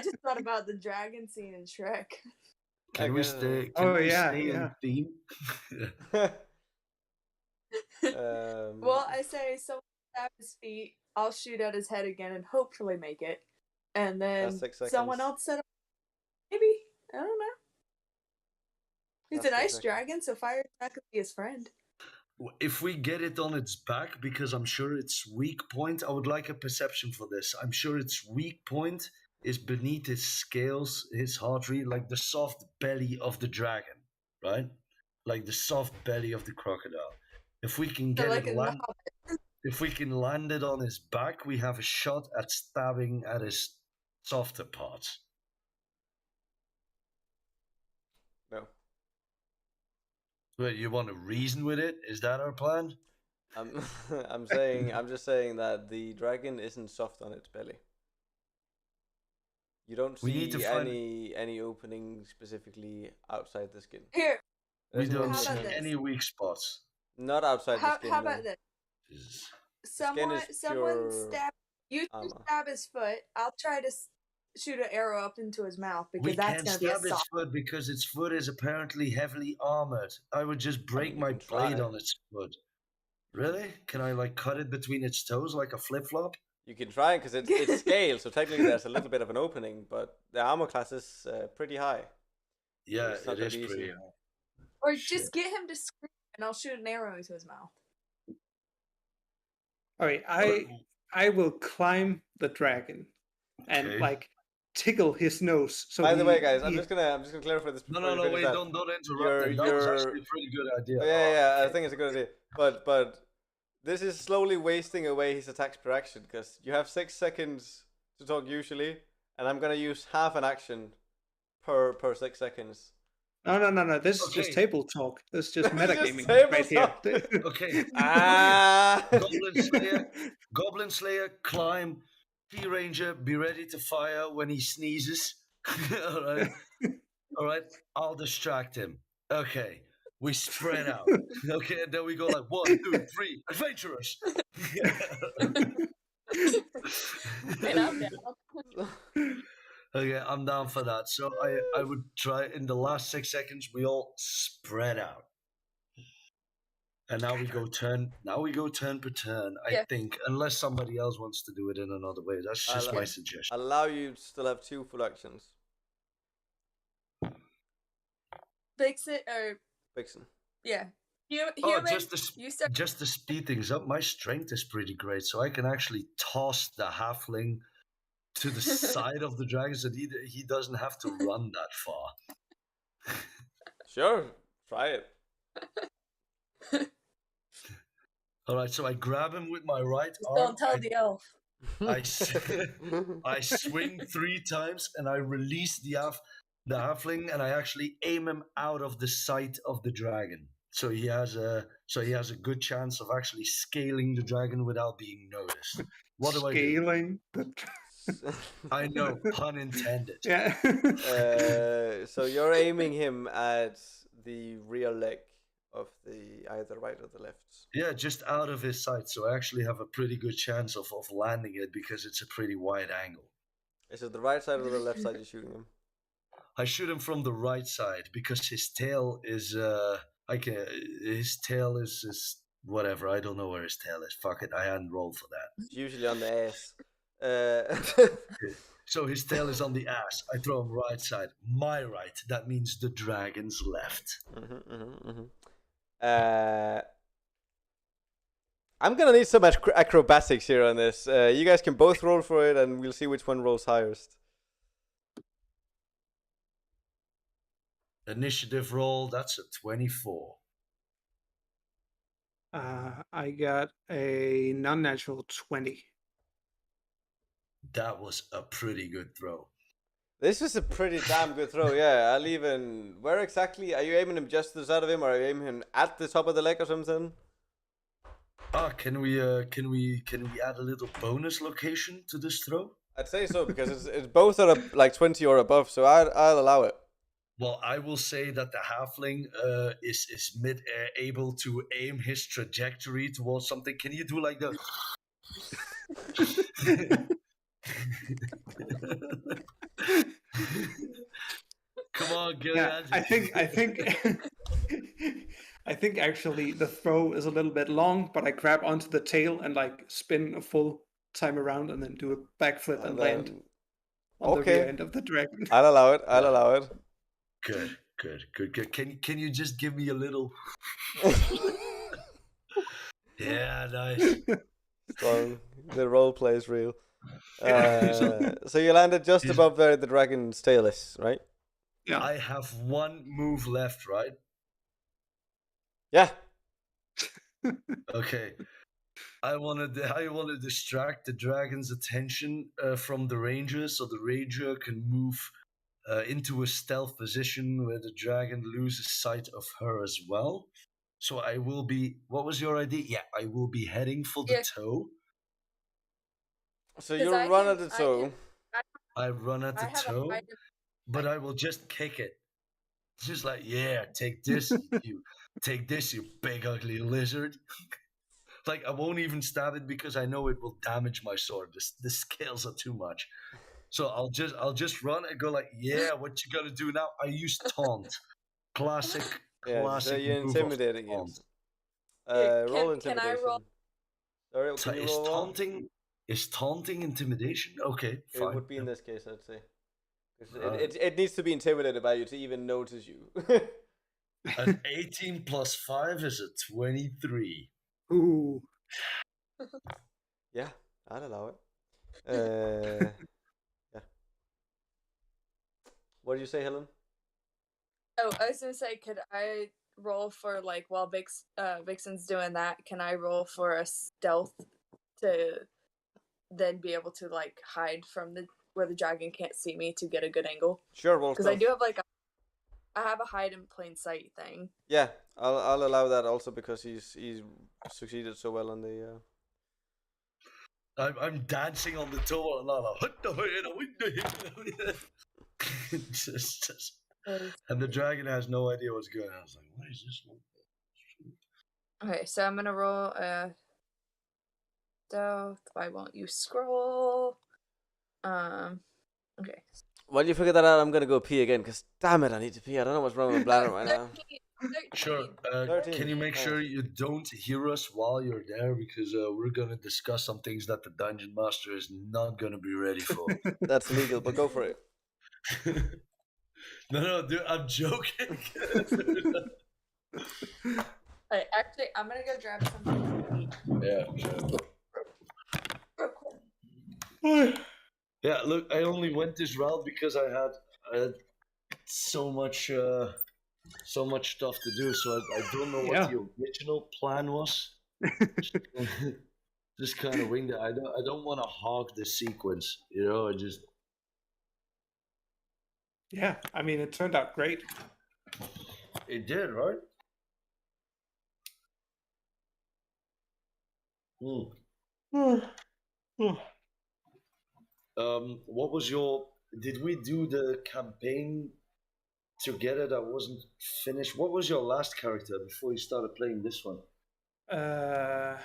just thought about the dragon scene in Shrek. Can we stay? Stay in theme? Well, I say someone stab his feet. I'll shoot at his head again and hopefully make it. And then someone else set up. Maybe, I don't know. He's a nice dragon, so fire's not gonna be his friend. If we get it on its back, because I'm sure its weak point, I would like a perception for this. I'm sure its weak point is beneath his scales, his heart rate, like the soft belly of the dragon, right? Like the soft belly of the crocodile. If we can get if we can land it on his back, we have a shot at stabbing at his softer parts. No. Wait, you want to reason with it? Is that our plan? I'm just saying that the dragon isn't soft on its belly. You don't see any opening specifically outside the skin. Here. We don't see any weak spots. Not outside the skin. How about this? Someone stab. You stab his foot. I'll try to shoot an arrow up into his mouth because that's going to be a stab its foot because its foot is apparently heavily armored. I would just break my blade on its foot. Really? Can I like cut it between its toes like a flip flop? You can try because it's scale, so technically there's a little bit of an opening, but the armor class is pretty high. Yeah, it is pretty high. Or just get him to scream and I'll shoot an arrow into his mouth. All right, I will climb the dragon and Okay. like tickle his nose. So By the way, guys, he- I'm just gonna clarify this No, before no, you no, finish wait, that. don't interrupt him. That was actually a pretty good idea. Oh, yeah, I okay. think it's a good idea. But this is slowly wasting away his attacks per action because you have 6 seconds to talk usually, and I'm gonna use half an action per 6 seconds. No. This is just Okay. table talk. This is just This is just metagaming table right here. talk. Okay. Ah. Goblin Slayer, climb. Key Ranger, be ready to fire when he sneezes. All right. All right. I'll distract him. Okay. We spread out. Okay. And then we go like 1, 2, 3, adventurers. And I'm down. Okay, I'm down for that. So I would try in the last 6 seconds we all spread out. And now we go turn per turn, I Yeah. think, unless somebody else wants to do it in another way. That's just my suggestion. Allow you to still have 2 full actions. Vixen or Vixen. yeah. Human, Just to speed things up, my strength is pretty great, so I can actually toss the halfling to the side of the dragon so he doesn't have to run that far. Sure, try it. All right, so I grab him with my right arm. Don't tell the elf. I swing 3 times and I release the halfling and I actually aim him out of the sight of the dragon. So he has a good chance of actually scaling the dragon without being noticed. What do I do? Scaling. I know, pun intended. Yeah. So you're aiming him at the rear leg of the either right or the left. Yeah, just out of his sight. So I actually have a pretty good chance of landing it because it's a pretty wide angle. Is it the right side or the left side you're shooting him? I shoot him from the right side because his tail is his tail is whatever. I don't know where his tail is. Fuck it, I hadn't rolled for that. It's usually on the ass. So his tail is on the ass. I throw him right side. My right. That means the dragon's left. I'm gonna need some acrobatics here on this. You guys can both roll for it, and we'll see which one rolls highest. Initiative roll. That's a 24. I got a non-natural 20. That was a pretty good throw. This was a pretty damn good throw. Yeah, I'll even. Where exactly are you aiming him? Just to the side of him, or are you aiming him at the top of the leg or something? Can we add a little bonus location to this throw? I'd say so because it's both are like 20 or above, so I'll allow it. Well, I will say that the halfling is mid-air able to aim his trajectory towards something. Can you do like the? Come on, Gillian. I think I think actually the throw is a little bit long, but I grab onto the tail and like spin a full time around and then do a backflip and land on the rear end of the dragon. I'll allow it. Good. Can you just give me a little? Yeah, nice. Strong. The role play is real. So you landed just above where the dragon's tail is, right? Yeah. I have 1 move left, right? Yeah. Okay. I want to distract the dragon's attention from the ranger, so the ranger can move into a stealth position where the dragon loses sight of her as well. So I will be. What was your idea? Yeah, I will be heading for the toe. So you run at the toe. I run at the toe, but I will just kick it. It's just like, yeah, take this, you big ugly lizard. Like I won't even stab it because I know it will damage my sword. The scales are too much. So I'll just run and go like, yeah, what you gotta do now? I use taunt. Classic. So you're intimidating him. Roll intimidation. Can I roll? Sorry, is taunting intimidation? Okay, fine. It would be in this case, I'd say. It needs to be intimidated by you to even notice you. An 18 plus 5 is a 23. Ooh. Yeah, I'll allow it. Yeah. What did you say, Helen? Oh, I was gonna say, could I roll for like while Vixen's doing that? Can I roll for a stealth to then be able to like hide from where the dragon can't see me to get a good angle? Sure, roll Because I stealth. do have I have a hide in plain sight thing. Yeah, I'll allow that also because he's succeeded so well on the. I'm dancing on the toe and just, and the dragon has no idea what's going on. I was like, what is this one? Okay, so I'm gonna roll a stealth. Why won't you scroll? Okay. While you figure that out, I'm gonna go pee again because damn it, I need to pee. I don't know what's wrong with my bladder right now. 13. Sure. 13. Can you make sure you don't hear us while you're there? Because we're going to discuss some things that the Dungeon Master is not going to be ready for. That's illegal, but go for it. No, dude, I'm joking. Hey, actually, I'm gonna go grab something to eat. Yeah, Real quick. yeah. Look, I only went this route because I had so much stuff to do. So I don't know what the original plan was. Just kind of winged it. I don't want to hog the sequence. You know, I just. Yeah, I mean, it turned out great. It did, right? What was your? Did we do the campaign together that wasn't finished? What was your last character before you started playing this one? I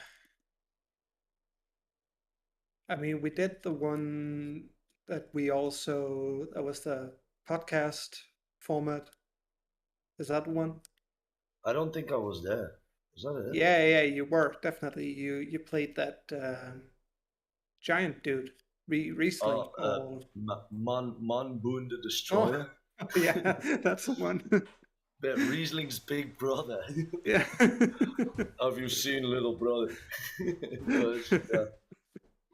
mean, we did the one that was the podcast format. Is that one? I don't think I was there. Was that it? Yeah, you were definitely. You played that giant dude, Riesling. Manboon the Destroyer. Oh, yeah, that's the one. Riesling's big brother. Yeah. Have you seen Little Brother? Yeah.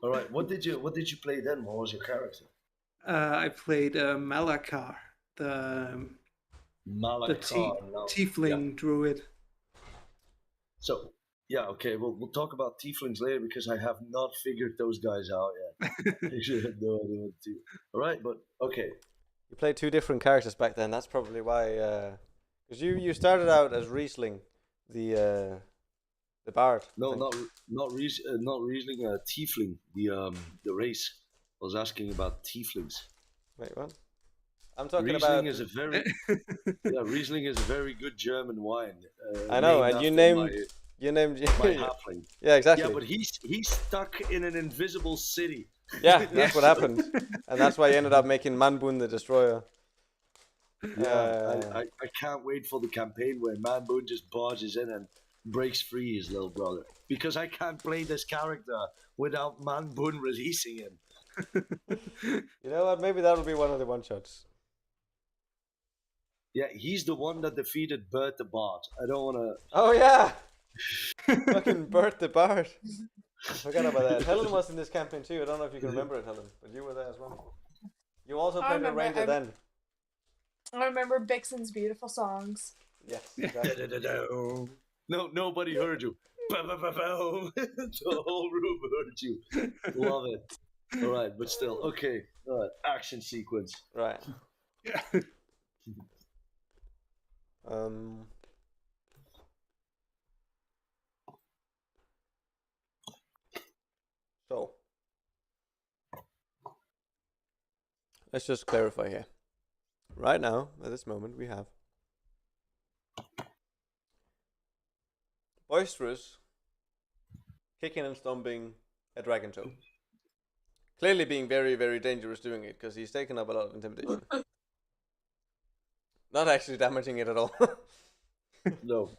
All right. What did you play then? What was your character? I played Malakar, the tiefling druid. So yeah, okay. We'll talk about tieflings later because I have not figured those guys out yet. I should have no idea what to do. All right, but okay. You played two different characters back then. That's probably why. Because you started out as Riesling, the bard. No, not Riesling. Tiefling, the race. I was asking about tieflings. Wait, what? I'm talking Riesling about. is a very Riesling is a very good German wine. I know, and you named my halfling. Yeah, exactly. Yeah, but he's stuck in an invisible city. Yeah, that's what happened, and that's why you ended up making Manboon the Destroyer. Yeah, I can't wait for the campaign where Manboon just barges in and breaks free his little brother, because I can't play this character without Manboon releasing him. You know what? Maybe that'll be one of the one shots. Yeah, he's the one that defeated Bert the Bard. I don't want to. Oh yeah, fucking Bert the Bard. I forgot about that. Helen was in this campaign too. I don't know if you can remember it, Helen, but you were there as well. You also played a ranger then. I remember Vixen's beautiful songs. Yes. Exactly. No, nobody heard you. The whole room heard you. Love it. All right, but still, okay. All right, action sequence. Right. Yeah. So let's just clarify here. Right now, at this moment, we have boisterous, kicking and stomping a dragon toe. Clearly being very, very dangerous doing it because he's taken up a lot of intimidation. Not actually damaging it at all. No,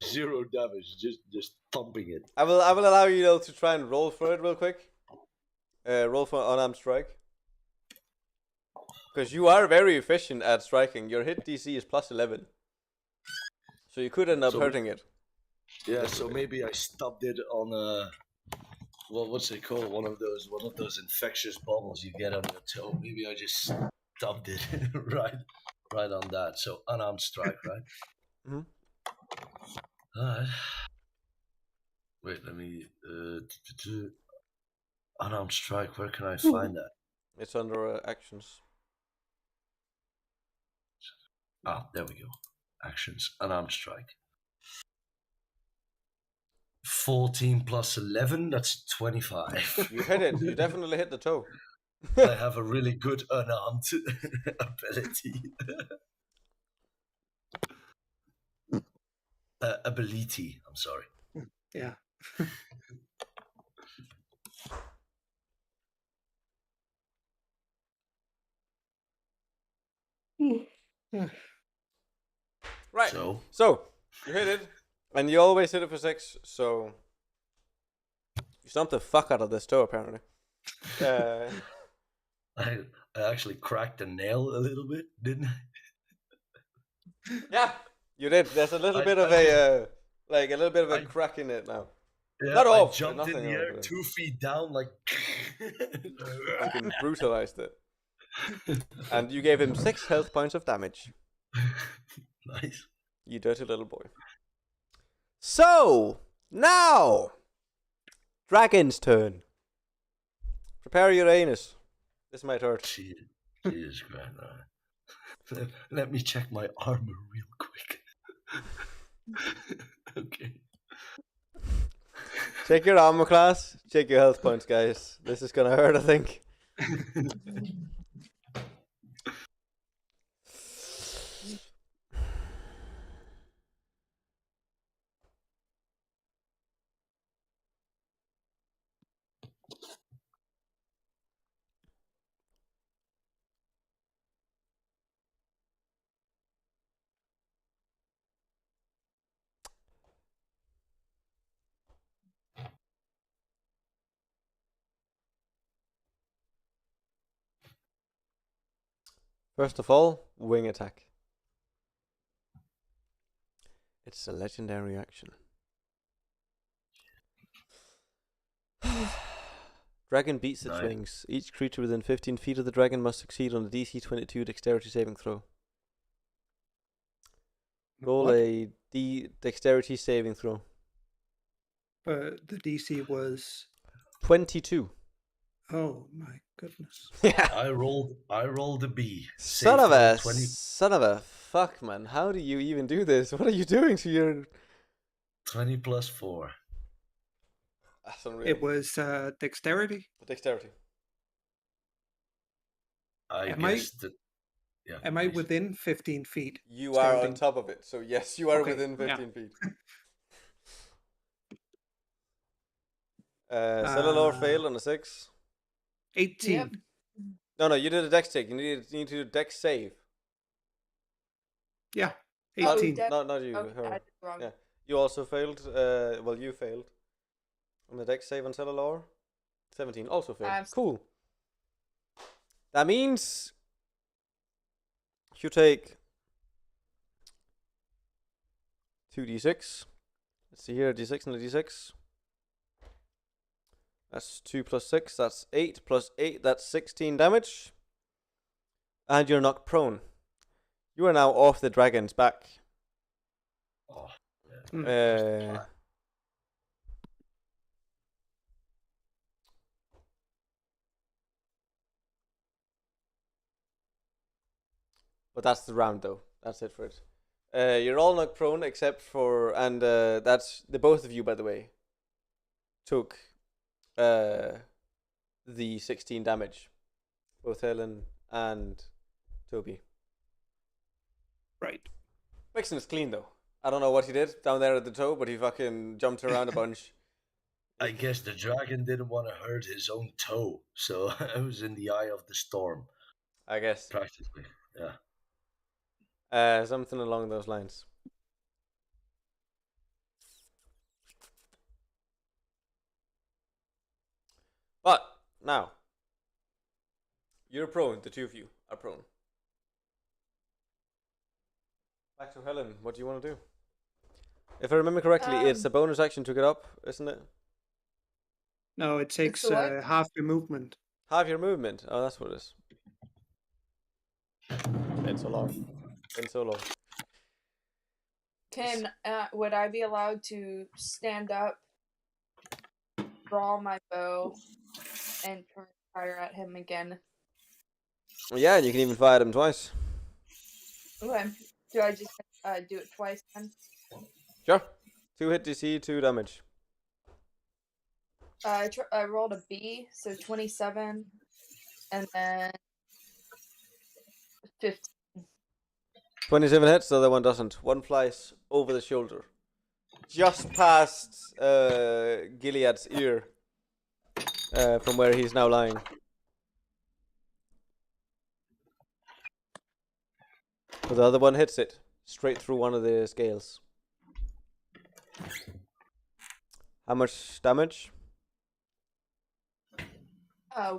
zero damage. Just thumping it. I will allow you though to try and roll for it real quick. Roll for unarmed strike. Because you are very efficient at striking. Your hit DC is plus 11. So you could end up hurting it. Yeah, so maybe I stopped it on what's it called? One of those infectious bubbles you get on your toe. Maybe I just stubbed it right on that. So unarmed strike, right? Mhm. Alright. Wait, let me unarmed strike. Where can I find that? It's under actions. Ah, there we go. Actions, unarmed strike. 14 plus 11, that's 25. You hit it. You definitely hit the toe. I have a really good unarmed ability. Ability, I'm sorry. Yeah. Right. So, So you hit it, and you always hit it for 6. So you stomped the fuck out of this toe, apparently. I actually cracked a nail a little bit, didn't I? Yeah, you did. There's a little bit of a crack in it now. Yeah, Not I off, jumped nothing in the air over it. 2 feet down, like. Fucking brutalized it. And you gave him 6 health points of damage. Nice. You dirty little boy. So, now, Dragon's turn. Prepare your anus. This might hurt. Jesus Christ. Let me check my armor real quick. Okay. Check your armor class. Check your health points, guys. This is gonna hurt, I think. First of all, wing attack. It's a legendary action. Dragon beats its Nice. wings. Each creature within 15 feet of the dragon must succeed on a DC 22 dexterity saving throw. Roll What? a dexterity saving throw. But the DC was. 22. Oh my goodness. Yeah. I rolled a B. Son Save of throw a 20. son of a fuck, man. How do you even do this? What are you doing to your 20 plus 4. That's unreal. It was dexterity. Dexterity. Am I- Yeah. Am I please. within 15 feet? You are on Standing. top of it. So yes, you are Okay, within yeah. 15 feet. Cellular failed on a 6. 18. Yep. No, you did a dex take. You need to do a dex save. Yeah. Oh, 18. Not you. Okay, I Her. did it wrong. Yeah. You also failed. You failed. On the dex save on Cellular. 17 also failed. Cool. That means you take 2d6. Let's see here, a d6 and a d6. That's 2 plus 6. That's 8 plus 8. That's 16 damage. And you're knocked prone. You are now off the dragon's back. Oh, Hmm. But that's the round, though. That's it for it. You're all knocked prone except for, and that's the both of you, by the way, took the 16 damage. Both Helen and Toby. Right. Mixon is clean, though. I don't know what he did down there at the toe, but he fucking jumped around a bunch. I guess the dragon didn't want to hurt his own toe, so I was in the eye of the storm, I guess. practically. Yeah. Something along those lines. But now, you're prone. The two of you are prone. Back to Helen. What do you want to do? If I remember correctly, it's a bonus action to get up, isn't it? No, it takes the what? half your movement. Half your movement. Oh, that's what it is. Been so long. Been so long. Would I be allowed to stand up, draw my bow, and try to fire at him again? Yeah, and you can even fire them twice. Okay. Do I just do it twice then? Sure. 2 hit DC, 2 damage. I rolled a B, so 27, and then 15. 27 hits, the other one doesn't. One flies over the shoulder. Just past Gilead's ear. From where he's now lying. But the other one hits it. Straight through one of the scales. How much damage?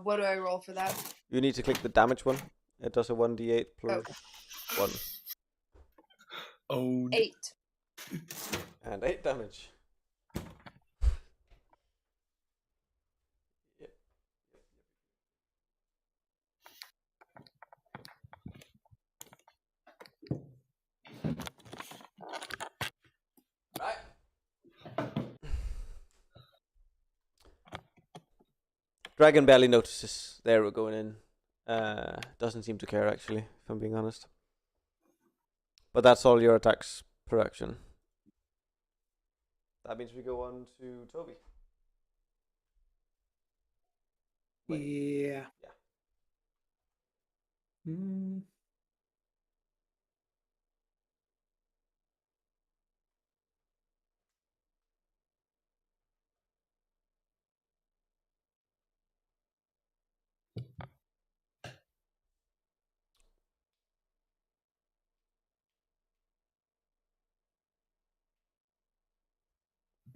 What do I roll for that? You need to click the damage one. It does a 1d8 plus 1. Oh. 8. And 8 damage. Right. Dragon barely notices the arrow going in. Doesn't seem to care actually, if I'm being honest. But that's all your attacks per action. That means we go on to Toby. Wait. Yeah. Yeah.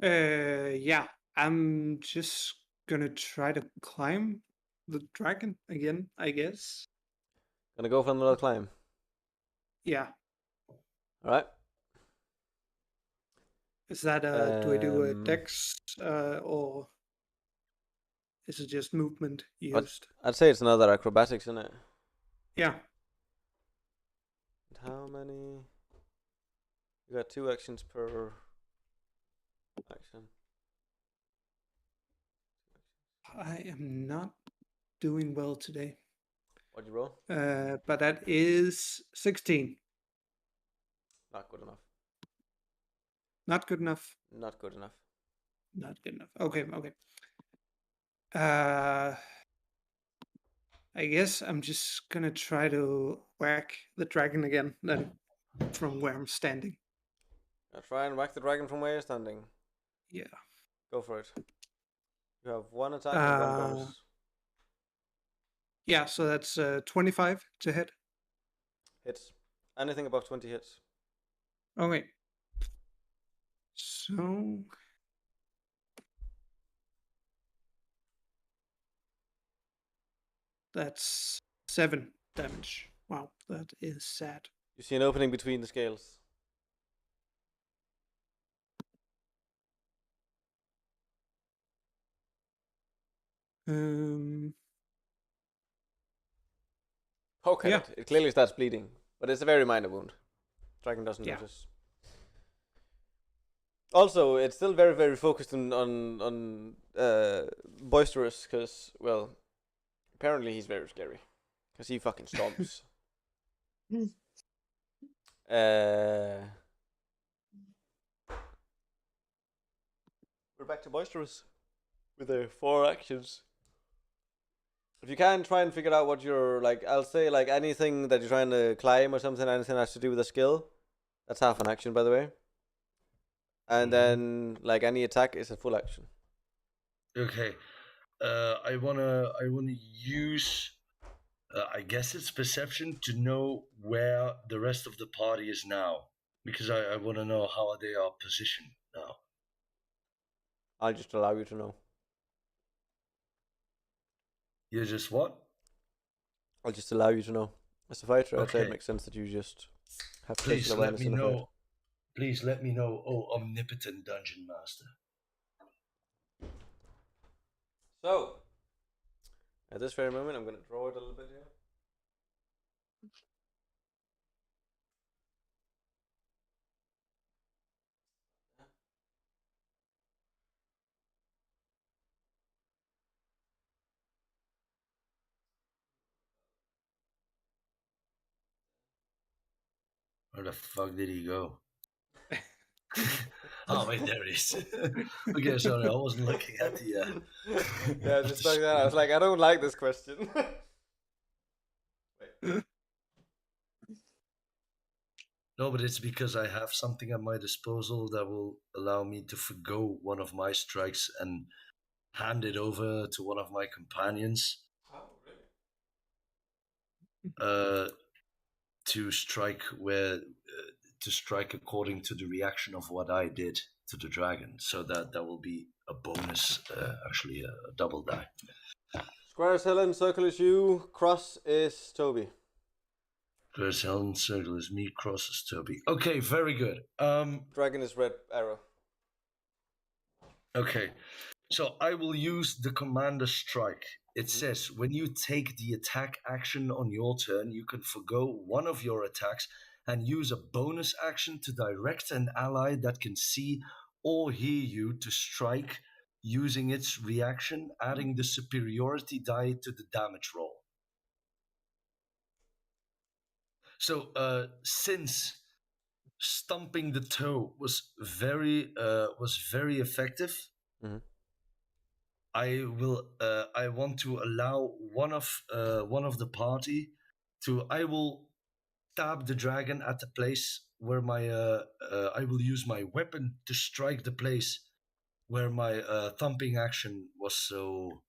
Yeah. I'm just gonna try to climb the dragon again, I guess. Gonna go for another climb. Yeah. Alright. Is that do I do a Um, dex or is it just movement What? used? I'd say it's another acrobatics, isn't it? Yeah. And how many? You got 2 actions per action. I am not doing well today. What'd you roll? But that is 16. Not good enough. Not good enough. Not good enough. Not good enough. Okay, okay. I guess I'm just gonna try to whack the dragon again then from where I'm standing. Now try and whack the dragon from where you're standing. Yeah. Go for it. You have 1 attack and 1 bonus. Yeah, so that's 25 to hit. Hits. Anything above 20 hits. Okay. So that's 7 damage. Wow, that is sad. You see an opening between the scales. Poke at Yeah. it. It clearly starts bleeding, but it's a very minor wound. Dragon doesn't Yeah. notice. Also, it's still very, very focused on boisterous, because, well, apparently he's very scary, because he fucking stomps. We're back to boisterous with the 4 actions. If you can try and figure out what you're like, I'll say like anything that you're trying to climb or something, anything that has to do with a skill, that's half an action, by the way. And then like any attack is a full action. Okay. I wanna use. I guess it's perception to know where the rest of the party is now, because I want to know how they are positioned now. I'll just allow you to know. You just what? I'll just allow you to know. As a fighter, I'd say it Okay. makes sense that you just have Please spatial let awareness me in a fight. know. Please let me know, oh omnipotent dungeon master. So, at this very moment, I'm going to draw it a little bit here. Where the fuck did he go? Oh wait, there he is. Okay, sorry, I wasn't looking at the. Yeah, just like that. I was like, I don't like this question. Wait. No, but it's because I have something at my disposal that will allow me to forgo one of my strikes and hand it over to one of my companions. Oh, really? To strike to strike according to the reaction of what I did to the dragon. So that will be a bonus, actually a double die. Square is Helen, circle is you, cross is Toby. Square is Helen, circle is me, cross is Toby. Okay, very good. Dragon is red arrow. Okay, so I will use the commander strike. It says when you take the attack action on your turn, you can forgo one of your attacks and use a bonus action to direct an ally that can see or hear you to strike using its reaction, adding the superiority die to the damage roll. So since stomping the toe was very effective, I will. I want to allow one of the party to. I will stab the dragon at the place where my. I will use my weapon to strike the place where my thumping action was so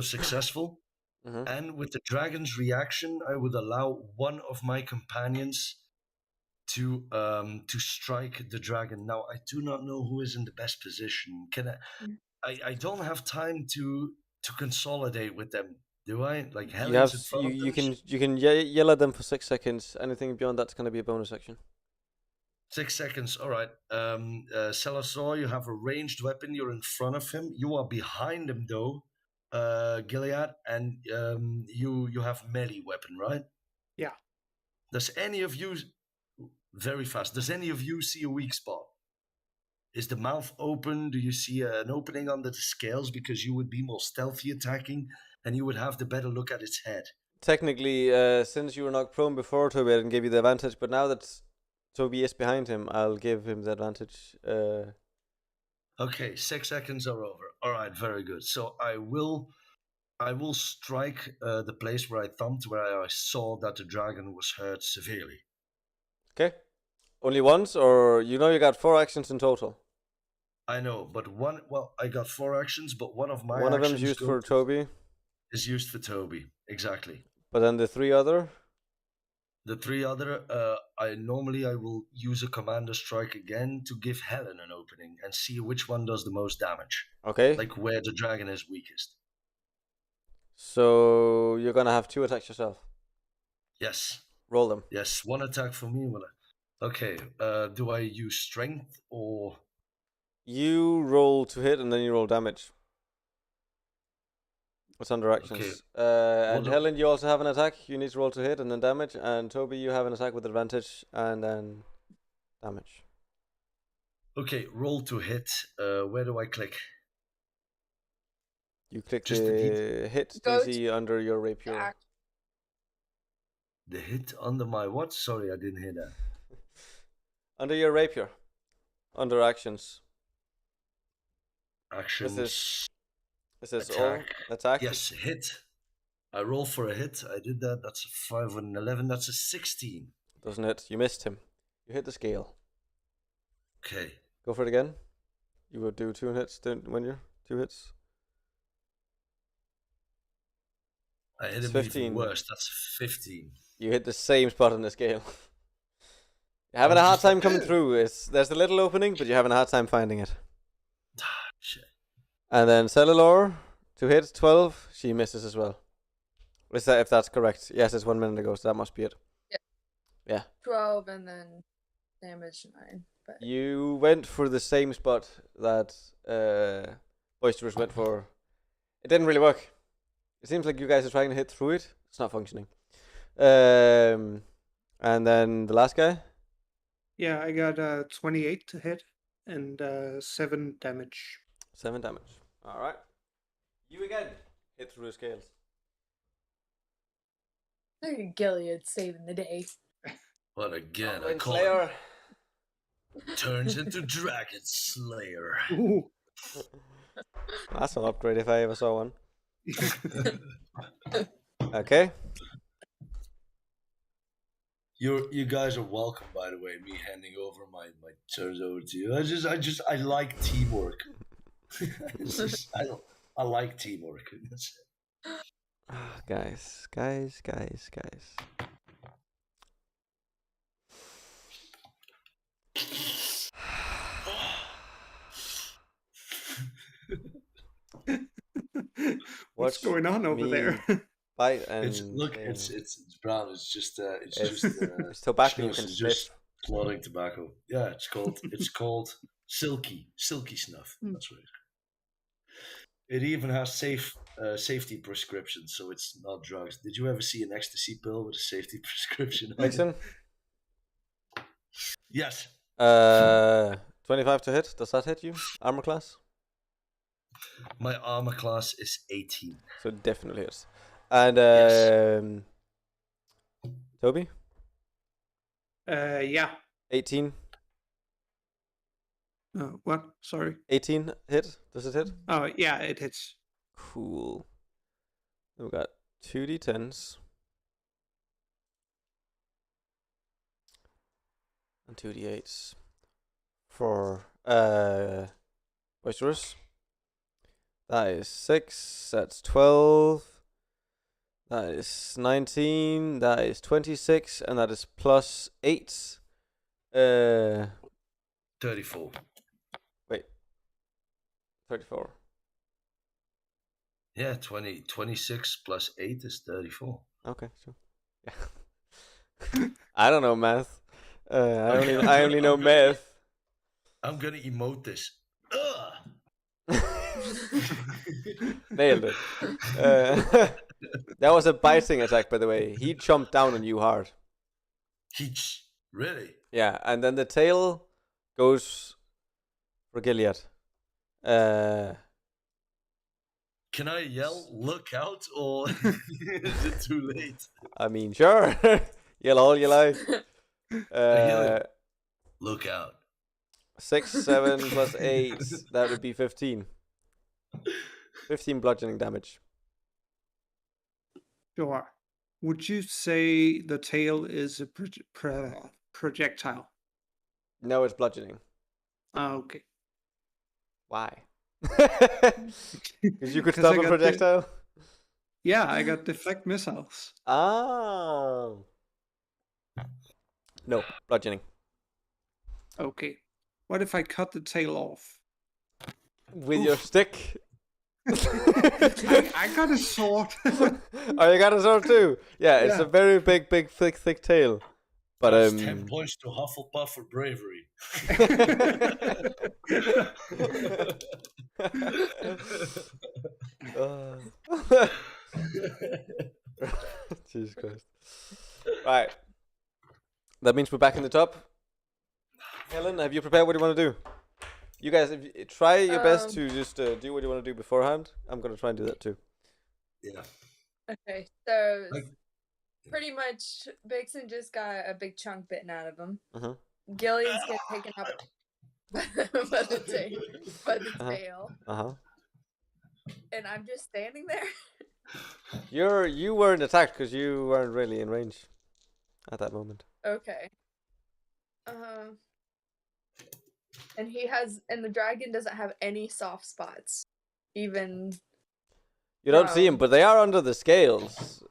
successful. And with the dragon's reaction, I would allow one of my companions to strike the dragon. Now I do not know who is in the best position. Can I don't have time to consolidate with them, do I? Like Helen's in front of them. You can yell at them for 6 seconds. Anything beyond that's going to be a bonus action. 6 seconds. All right. Salazar, you have a ranged weapon. You're in front of him. You are behind him, though, Gilead, and you have melee weapon, right? Yeah. Does any of you very fast? Does any of you see a weak spot? Is the mouth open? Do you see an opening under the scales? Because you would be more stealthy attacking, and you would have the better look at its head. Technically, since you were knocked prone before, Toby, I didn't give you the advantage. But now that Toby is behind him, I'll give him the advantage. Okay, 6 seconds are over. All right, very good. So I will strike the place where I thumped, where I saw that the dragon was hurt severely. Okay. Only once, or you got 4 actions in total? I know, but I got 4 actions, but one of my one of them is used for Toby. Is used for Toby, exactly. But then the 3 other? The 3 other, I will use a commander strike again to give Helen an opening and see which one does the most damage. Okay. Like where the dragon is weakest. So you're gonna have 2 attacks yourself? Yes. Roll them. Yes, 1 attack for me. Okay, do I use strength or... You roll to hit and then you roll damage. It's under actions. Okay. And Helen, you also have an attack. You need to roll to hit and then damage. And Toby, you have an attack with advantage and then damage. Okay, roll to hit. Where do I click? You click the hit DC under your rapier. The hit under my what? Sorry, I didn't hear that. Under your rapier. Under actions. Actions. This is attack. All attack. Yes, hit. I roll for a hit. I did that. That's a 5 and an 11. That's a 16. Doesn't it? You missed him. You hit the scale. Okay. Go for it again. You would do 2 hits when you're 2 hits. I hit him 15. Even worse. That's 15. You hit the same spot on the scale. You're having a hard time coming through. There's a little opening, but you're having a hard time finding it. Shit. And then Cellulor to hit 12. She misses as well. Is that if that's correct? Yes, it's 1 minute ago, so that must be it. Yeah. 12 and then damage 9. But you went for the same spot that Boisterous went for. It didn't really work. It seems like you guys are trying to hit through it. It's not functioning. And then the last guy. Yeah, I got 28 to hit and 7 damage. 7 damage. All right. You again hit through the scales. Look at Gilead saving the day. But again, I Goblin call Slayer. it turns into Dragon Slayer. Ooh. That's an upgrade if I ever saw one. Okay. You guys are welcome, by the way. Me handing over my turns over to you. I like teamwork. I like teamwork. That's it. Guys. What's going on over there? Bite and it's brown. It's just it's tobacco you can it's sniff. just clotting tobacco. Yeah, it's called silky snuff. That's right. It even has safety prescriptions, so it's not drugs. Did you ever see an ecstasy pill with a safety prescription? Nixon? Yes. 25 to hit. Does that hit you? Armor class? My armor class is 18. So it definitely hits. And Yes. Toby? Yeah. 18. What? Sorry. 18 hit. Does it hit? Oh, yeah, it hits. Cool. Then we got 2d10s. And 2d8s. For boisterous. That is 6. That's 12. That is 19. That is 26. And that is plus 8. 34. Wait. 34. Yeah, 26 plus 8 is 34. Okay, sure. Yeah. I don't know math. I only know math. I'm gonna emote this. Ugh! Nailed it. That was a biting attack, by the way. He jumped down on you hard. Really? Yeah, and then the tail goes for Gilead. Can I yell, look out, or is it too late? I mean, sure. Yell all you like. Look out. 6, 7 plus 8. That would be 15. 15 bludgeoning damage. Sure. Would you say the tail is a projectile? No, it's bludgeoning. Okay. Why? Because you could stop a projectile? Yeah, I got deflect missiles. Oh. No, bludgeoning. Okay. What if I cut the tail off? With your stick? I got a sword. Oh, you got a sword too? Yeah, it's a very big, thick tail. But that's 10 points to Hufflepuff for bravery. Jesus Christ. Right. That means we're back in the top. Helen, have you prepared what you want to do? You guys, try your best to just do what you want to do beforehand. I'm going to try and do that too. Yeah. Okay, so pretty much Vixen just got a big chunk bitten out of him. Gilead's getting taken up by the tail. And I'm just standing there. You weren't attacked because you weren't really in range at that moment. Okay. And the dragon doesn't have any soft spots. Even you don't see him, but they are under the scales.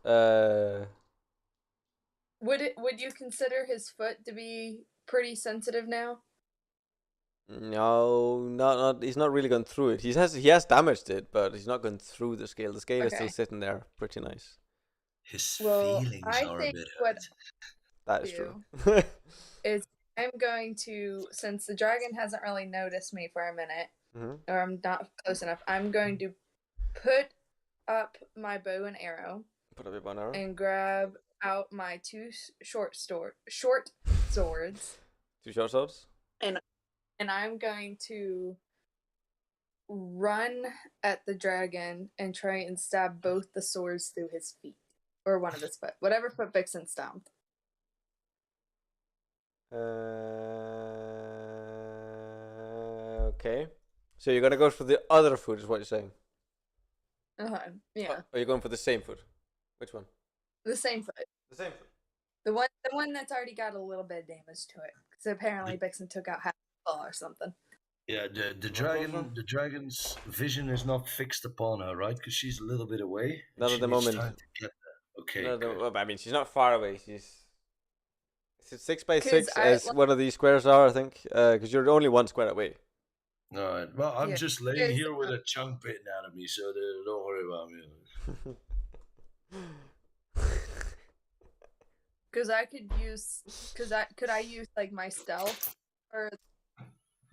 Would you consider his foot to be pretty sensitive now? No, not. He's not really gone through it. He has damaged it, but he's not gone through the scale. The scale is still sitting there, pretty nice. His feelings are a bit hurt. That is true. I'm going to, since the dragon hasn't really noticed me for a minute, or I'm not close enough, I'm going to put up my bow and arrow Put up your bow and arrow. and grab out my two short swords. 2 short swords. And I'm going to run at the dragon and try and stab both the swords through his feet. Or one of his foot. Whatever foot Vixen stomped. Okay. So you're gonna go for the other foot, is what you're saying? Yeah. Or are you going for the same foot? Which one? The same foot. The same foot. The one that's already got a little bit of damage to it. Because apparently Vixen took out half the claw or something. Yeah, the dragon's vision is not fixed upon her, right? Because she's a little bit away. Not at the moment. Time to get there. Okay. Well, I mean, she's not far away. She's. Is it 6 by 6 I- as one of these squares are? I think. Because you're only 1 square away. All right. Well, I'm Yeah. just laying Yes, here with a chunk bitten out of me, so don't worry about me. Because I could use. Could I use like my stealth for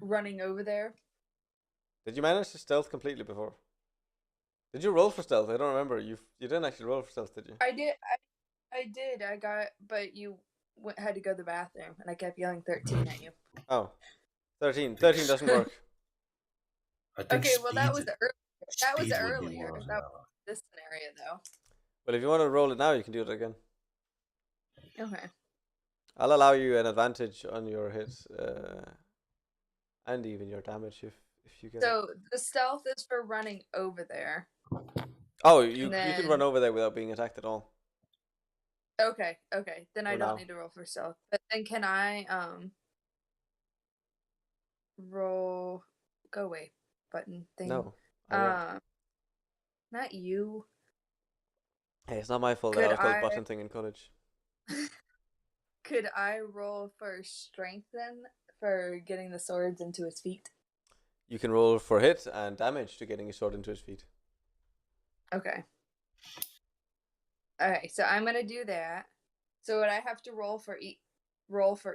running over there? Did you manage to stealth completely before? Did you roll for stealth? I don't remember. You didn't actually roll for stealth, did you? I did. I did. I got. But you had to go to the bathroom, and I kept yelling 13 at you. Oh. 13. 13 doesn't work. I think Okay, well that speed- was earlier. That was speed would be earlier. more of That an was this scenario though. Well, if you want to roll it now, you can do it again. Okay. I'll allow you an advantage on your hits, and even your damage if you get it. So the stealth is for running over there. Oh, you and can then- run over there without being attacked at all. Okay. Then I For don't now. need to roll for stealth. But then can I roll? Go away button thing. No. I won't. Not you. Hey, it's not my fault that I could was called I- button thing in college. Could I roll for strength then for getting the swords into his feet? You can roll for hit and damage to getting a sword into his feet. Okay. Okay, so I'm gonna do that. So would I have to roll for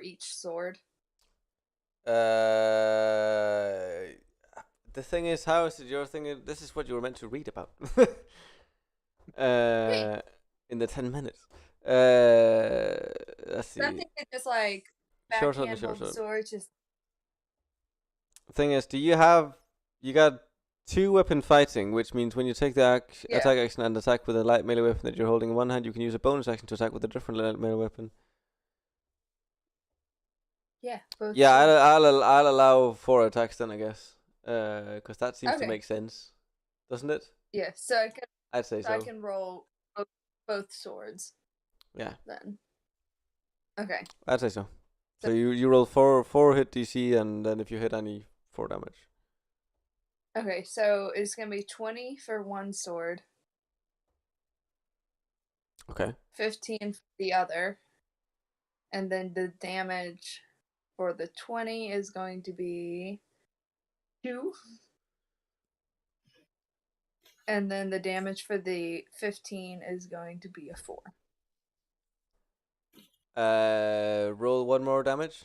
each sword? The thing is, how is it your thing? This is what you were meant to read about. In the 10 minutes. Let's see. Something that just like Short sword backhand and short hold the sword. sword, just Thing is, you got 2 weapon fighting, which means when you take the Yeah. attack action and attack with a light melee weapon that you're holding in one hand, you can use a bonus action to attack with a different light melee weapon. yeah. Both Yeah, swords. I'll allow 4 attacks then, I guess, because that seems to Okay. make sense, doesn't it? Yeah, so I'd say I so. can roll both swords Yeah, then. Okay. I'd say so. So So- you roll 4 hit DC, and then if you hit any, 4 damage. Okay, so it's gonna be 20 for one sword, Okay. 15 for the other, and then the damage for the 20 is going to be 2. And then the damage for the 15 is going to be a 4. Roll 1 more damage.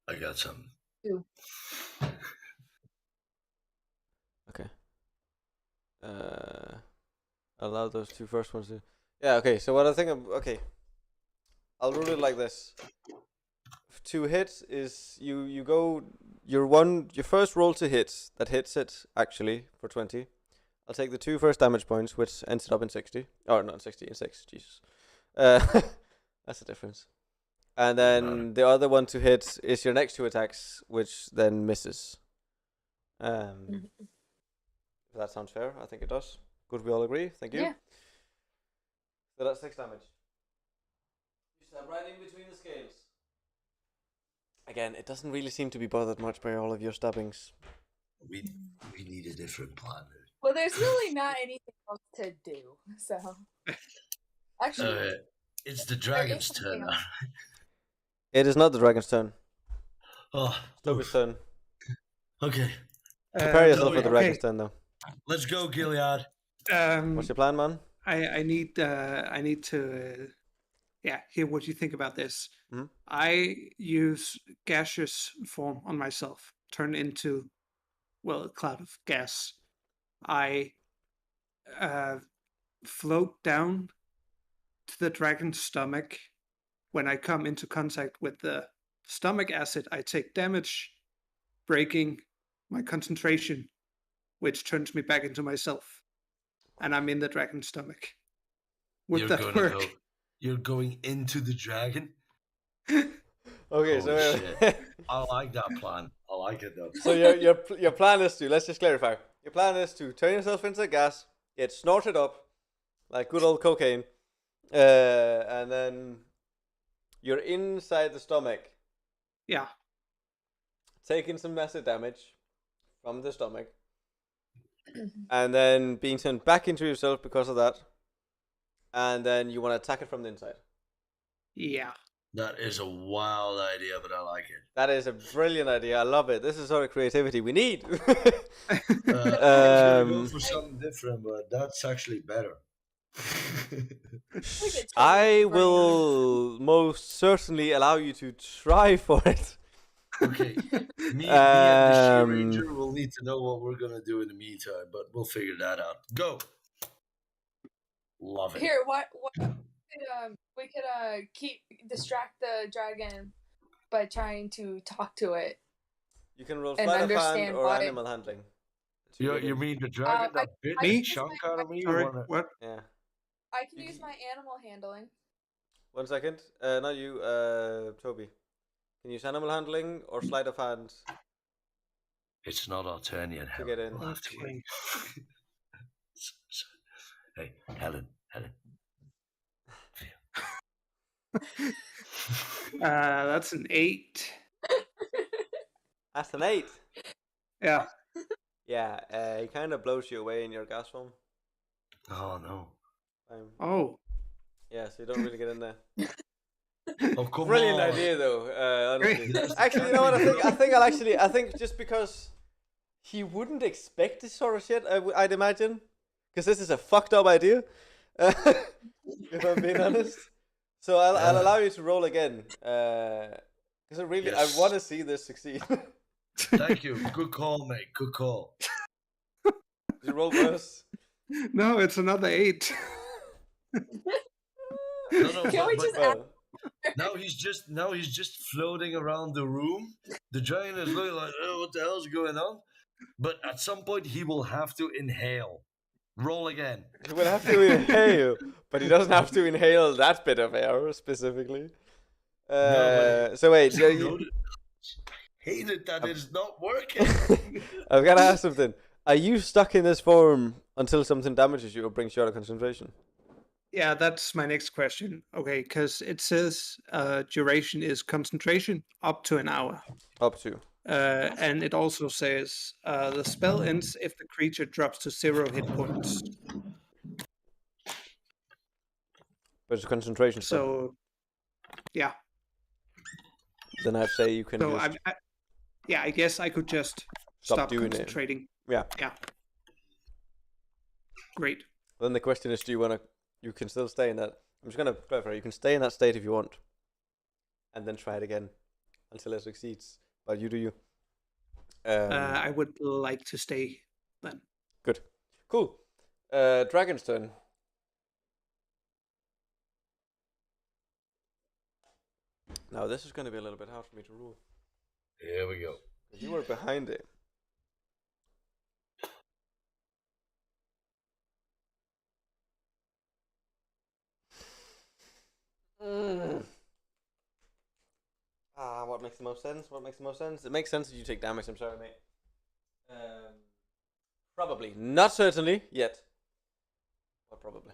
I got some. 2. Okay. Allow those 2 first ones to. Yeah. Okay. So what I think okay. I'll rule it like this. To hit is you go your first roll to hit that hits it actually for 20. I'll take the 2 first damage points, which ends it up in 60. Or not 60, in 6. Jesus. That's the difference. And then the other one to hit is your next 2 attacks, which then misses. If that sounds fair, I think it does. Good, we all agree. Thank you. Yeah. So that's 6 damage. You stab right in between the scales. Again, it doesn't really seem to be bothered much by all of your stabbings. We need a different plan. Well, there's really not anything else to do, so. Actually, It's the dragon's something turn. else. It is not the dragon's turn. Oh, Toby's turn. okay. Prepare yourself Toby, for the okay. dragon's turn, though. Let's go, Gilead. What's your plan, man? I need to hear what you think about this. Mhm. I use gaseous form on myself, turn into a cloud of gas, I float down to the dragon's stomach. When I come into contact with the stomach acid, I take damage, breaking my concentration, which turns me back into myself. And I'm in the dragon's stomach. Would that work? You're going into the dragon? Okay, Holy so shit. I like that plan. I like it though. so your plan is to, let's just clarify. Your plan is to turn yourself into gas, get snorted up like good old cocaine, and then you're inside the stomach. Yeah. Taking some massive damage from the stomach, and then being turned back into yourself because of that, and then you want to attack it from the inside. Yeah. That is a wild idea, but I like it. That is a brilliant idea. I love it. This is the sort of creativity we need. I was gonna go for something different, but that's actually better. I will most certainly allow you to try for it. Okay, me and the She Ranger will need to know what we're gonna do in the meantime, but we'll figure that out. Go. Love it. Here, what we could distract the dragon by trying to talk to it. You can roll And sleight of hand understand or why- animal handling. You mean the dragon that bit Me? the chunk out of me? Sorry, Wanna- what? Yeah. I can use my animal handling. 1 second. Not you, Toby. Can you use animal handling or sleight of hand It's not Alternian, to Helen. get in? We'll have to wait. Hey, Helen. That's an 8. That's an 8. Yeah. Yeah, he kind of blows you away in your gas form. Oh no. Oh. Yeah, so you don't really get in there. Oh, come Brilliant on. idea, though. Honestly, Great. actually, you know what? I think just because he wouldn't expect this sort of shit, I'd imagine, because this is a fucked up idea. If I'm being honest, so I'll allow you to roll again. Because I want to see this succeed. Thank you. Good call, mate. Good call. Did you roll worse? No, it's another 8. No, Can we just ask- now he's just floating around the room. The dragon is looking like, oh, what the hell's going on? But at some point he will have to inhale. Roll again. He will have to inhale, but he doesn't have to inhale that bit of air specifically. So wait, hated that it's not working. I've got to ask something. Are you stuck in this form until something damages you or brings you out of concentration? Yeah, that's my next question. Okay, because it says duration is concentration up to an hour. Up to. And it also says the spell ends if the creature drops to 0 hit points. But it's a concentration spell. So, yeah. Then I'd say you can So just I guess I could just stop stop doing it. concentrating. Yeah. Yeah. Great. Then the question is, you can still stay in that. I'm just going to clarify. You can stay in that state if you want. And then try it again until it succeeds. But you do you. I would like to stay then. Good. Cool. Dragon's turn. Now this is going to be a little bit hard for me to rule. Here we go. You were behind it. What makes the most sense? It makes sense that you take damage, I'm sorry, mate. Probably. Not certainly yet. But probably.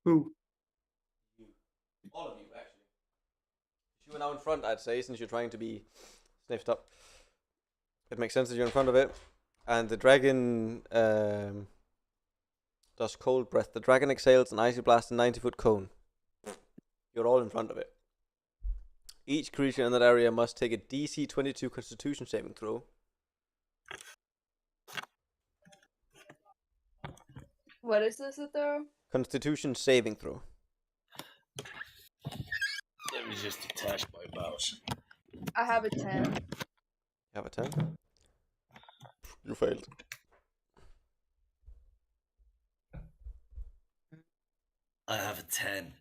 Who? You. All of you, actually. You are now in front, I'd say, since you're trying to be sniffed up. It makes sense that you're in front of it. And the dragon does cold breath. The dragon exhales an icy blast in 90-foot cone. You're all in front of it. Each creature in that area must take a DC 22 Constitution saving throw. What is this a throw? Constitution saving throw. Let me just detach my mouse. I have a 10. You have a 10? You failed. I have a 10.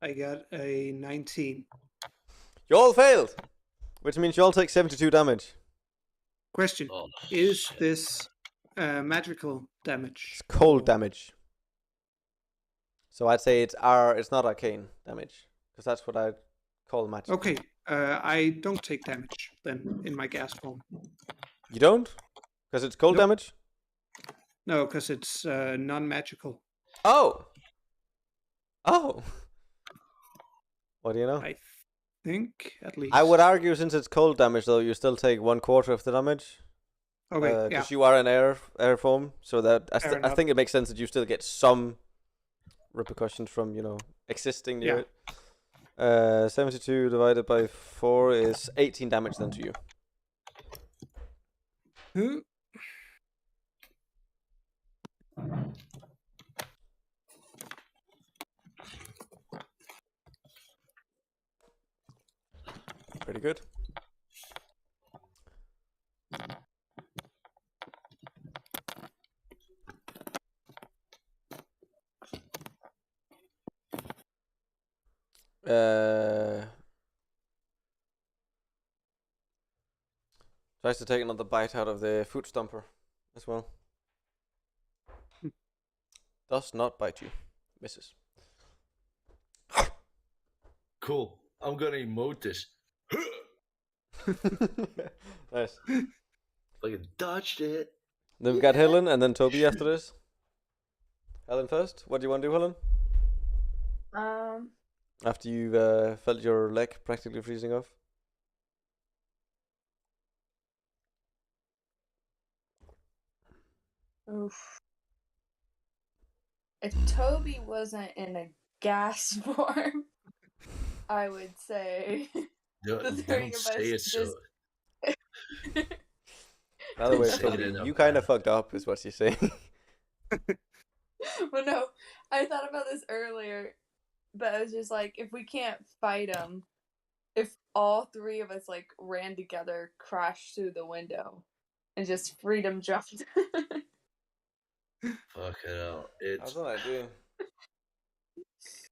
I got a 19. You all failed, which means you all take 72 damage. Question: Oh, is shit. this magical damage? It's cold or- damage. So I'd say it's not arcane damage, because that's what I'd call magic. Okay, I don't take damage then in my gas form. You don't? Because it's cold Nope. damage? No, because it's non-magical. Oh! Oh! What do you know? I think, at least. I would argue, since it's cold damage, though, you still take 1/4 of the damage. Okay, yeah. Because you are in air form, so that I Fair enough. think it makes sense that you still get some repercussions from, existing near it. 72 divided by 4 is 18 damage then to you. Hmm? Pretty good. Tries to take another bite out of the food stomper as well. Does not bite you. Misses. Cool. I'm gonna emote this. Nice. Fucking dodged it. Then we've got Helen and then Toby after this. Helen first. What do you want to do, Helen? After you've felt your leg practically freezing off. Oof. If Toby wasn't in a gas form, I would say the Don't three of say it us so. By the way, Say it Toby, enough, you kind man. of fucked up, is what she's saying. Well, no, I thought about this earlier, but I was just like, if we can't fight him, if all three of us like ran together, crashed through the window, and just freedom jumped. Fuck it out. That's what I do.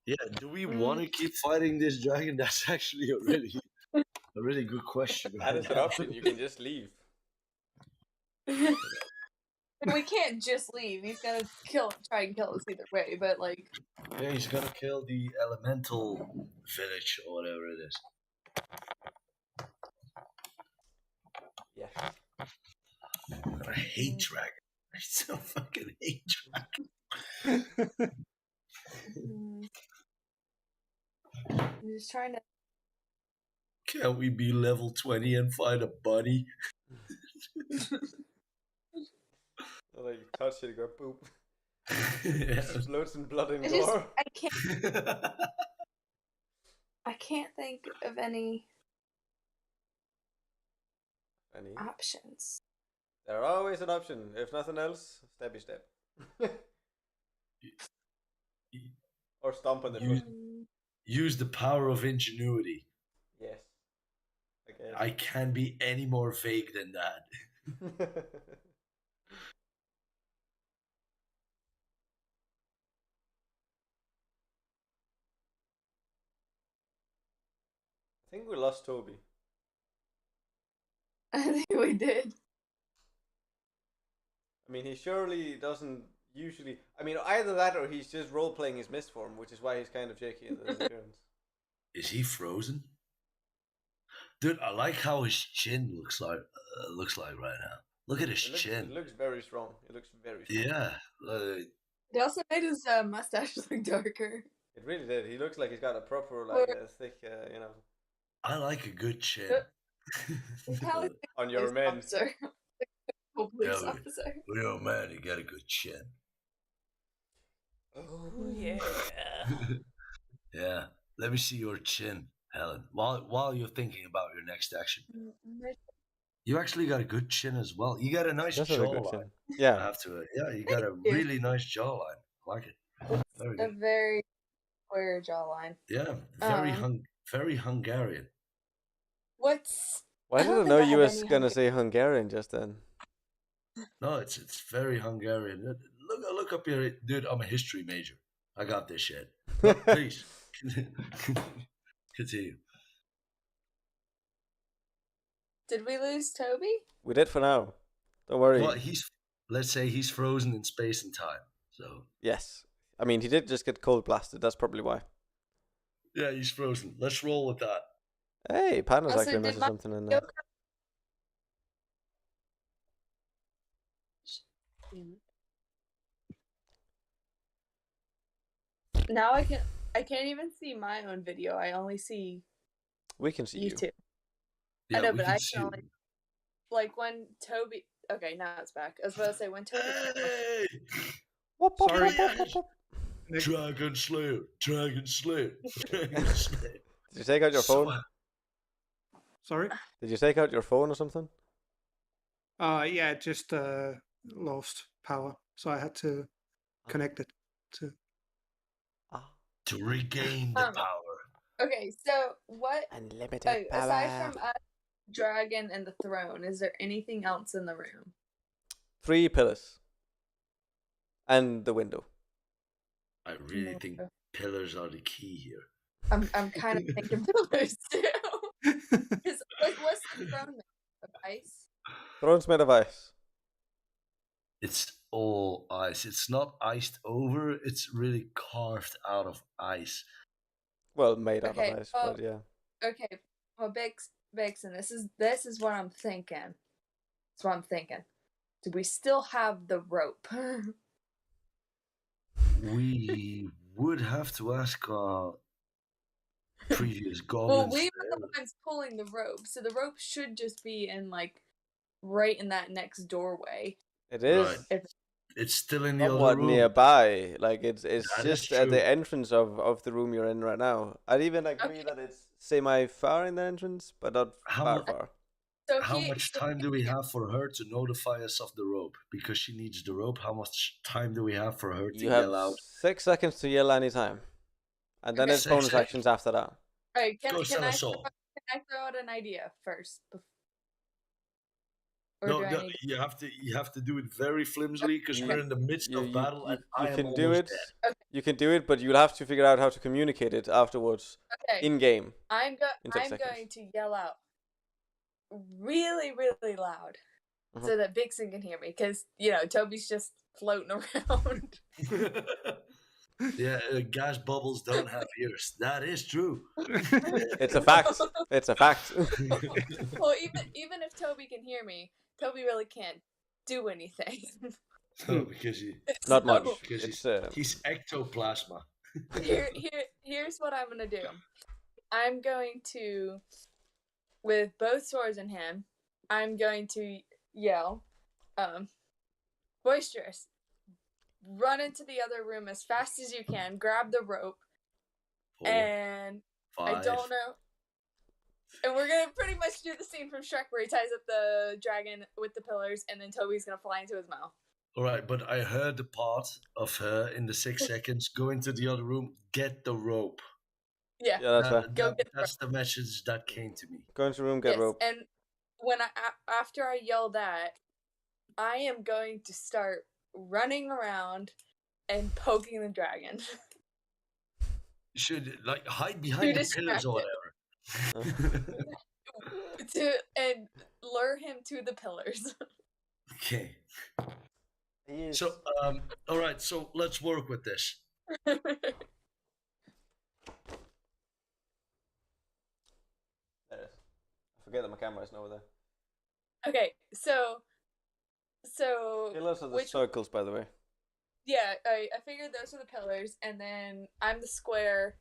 Yeah, do we want to keep fighting this dragon? That's actually a really good question. That right is an now. option. You can just leave. We can't just leave. He's gonna try and kill us either way. But like, Yeah, he's gonna kill the elemental village or whatever it is. Yeah. I hate dragon. I so fucking hate dragon. I'm just trying to. Can't we be level 20 and find a buddy? Like, touch it, go poop. Yeah. Explodes in blood and I just gore. I can't think of any Any? options. There's always an option. If nothing else, stabby stab. Or stomp on the foot. Use the power of ingenuity. Yes. I guess. I can't be any more vague than that. I think we lost Toby. I think we did. I mean, he surely doesn't usually. I mean, either that or he's just role playing his mist form, which is why he's kind of shaky in the endurance. Is he frozen? Dude, I like how his chin looks like right now. Look at his chin. It looks very strong. It looks very strong. Yeah. It also made his mustache look darker. It really did. He looks like he's got a proper, thick, I like a good chin. On your men. Officer. Police officer. Real man, you got a good chin. Oh yeah. Yeah. Let me see your chin, Helen. While you're thinking about your next action. You actually got a good chin as well. You got a nice jawline. Yeah. I have to. Yeah, you got a really nice jawline. I like it. Very good. A very square jawline. Yeah, very Hungarian. What's Why I did don't I think know I you have was any gonna say Hungarian just then? No, it's very Hungarian. Look up here, dude. I'm a history major. I got this shit. But please continue. Did we lose Toby? We did for now. Don't worry. Well, let's say he's frozen in space and time. So Yes. I mean, he did just get cold blasted. That's probably why. yeah, he's frozen. Let's roll with that. Hey, Pana's Also, actually did messaged my something in there. Now I can't even see my own video. I only see We can see you. YouTube. Yeah, I know, we but can I see can only like when Toby. Okay, now it's back. I was about to say when Toby. Hey! Whoop, whoop, Sorry. whoop, whoop, whoop, whoop. Nick, Dragon Slayer, Dragon Slayer, Dragon Slayer. Did you take out your phone? sorry. Did you take out your phone or something? Yeah, it just lost power, so I had to connect it to. Ah. To regain the Um, power. Okay, so what? Unlimited power. Aside from us, dragon, and the throne, is there anything else in the room? 3 pillars. And the window. I really think pillars are the key here. I'm kind of thinking pillars too. Because what's the throne made of? Ice? Throne's made of ice. It's all ice. It's not iced over. It's really carved out of ice. Well, made out Okay, of ice, well- but yeah. Okay, well, Bixen, this is what I'm thinking. That's what I'm thinking. Do we still have the rope? We would have to ask our previous Well, goblins. we were the ones pulling the rope, so the rope should just be in like right in that next doorway. It is Right. It's still in the other somewhat room. nearby. Like it's That is just at the true. entrance of the room you're in right now. I'd even agree that it's semi-far in the entrance, but not How far. So How much time do we have for her to notify us of the rope? Because she needs the rope. How much time do we have for her to You have yell out? 6 seconds to yell anytime. And then Okay. it's 6 bonus seconds. actions after that. Alright, Go can I Celesol. throw out an idea first? Or No, do I no, need you have to do it very flimsily because we're in the midst of battle and I am can do almost it. dead. Okay. You can do it, but you'll have to figure out how to communicate it afterwards Okay. in game. I'm in 6 I'm seconds. going to yell out really, really loud Mhm. so that Vixen can hear me, because Toby's just floating around. Yeah, gas bubbles don't have ears. That is true. It's a fact. It's a fact. Well, even if Toby can hear me, Toby really can't do anything. No, because Not much. So, because It's he's ectoplasma. here's what I'm gonna do. I'm going to, with both swords in hand, I'm going to yell, boisterous, run into the other room as fast as you can, grab the rope, 4, and 5. I don't know. And we're gonna pretty much do the scene from Shrek where he ties up the dragon with the pillars, and then Toby's gonna fly into his mouth. All right, but I heard the part of her in the 6 seconds. Go into the other room, get the rope. Yeah. Yeah, that's fair. Go get the That's the message that came to me. Go into the room, get Yes, rope. and when after I yell that, I am going to start running around and poking the dragon. You should hide behind the pillars or whatever. and lure him to the pillars. Okay. He is- So, all right. So let's work with this. There it is. I forget that my camera isn't over there. Okay, so Pillars are the which- circles, by the way. yeah, I figured those are the pillars, and then I'm the square.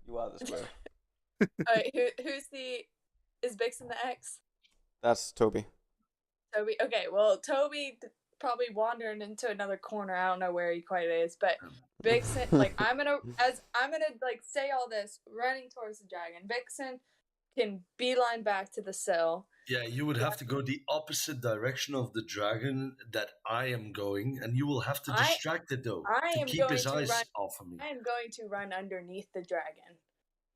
You are the square. Is Vixen the X? That's Toby. Toby. Okay, well, Toby probably wandered into another corner. I don't know where he quite is, but Vixen, I'm gonna say all this, running towards the dragon. Vixen can beeline back to the sill. Yeah, you would have to go the opposite direction of the dragon that I am going, and you will have to distract it though I to am keep going his to eyes run- off of me. I am going to run underneath the dragon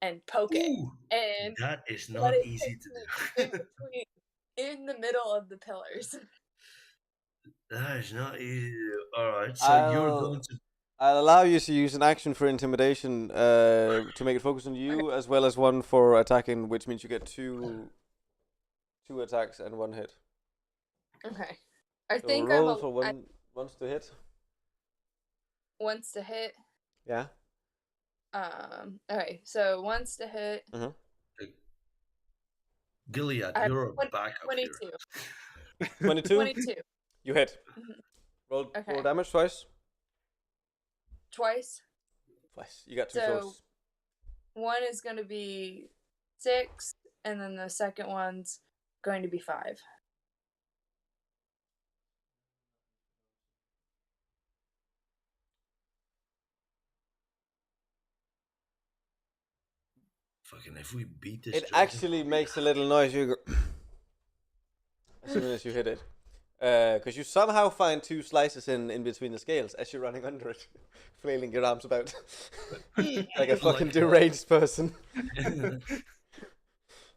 and poke it. Ooh, And that is let not it easy hit to me do. in the middle of the pillars. That is not easy to do. All right, so you're going to. I'll allow you to use an action for intimidation to make it focus on you, as well as one for attacking, which means you get two attacks and one hit. Okay. I So think roll for once to hit. Once to hit. Yeah. Okay, so once to hit. Gilead, you're a backup 22. here. 22? 22. You hit. Mhm. Roll Okay. damage twice. Twice. Twice. You got two So shots. one is going to be 6, and then the second one's going to be 5. Fucking, if we beat this, It actually makes a little noise. You go as soon as you hit it, because you somehow find two slices in between the scales as you're running under it, flailing your arms about like a fucking deranged person.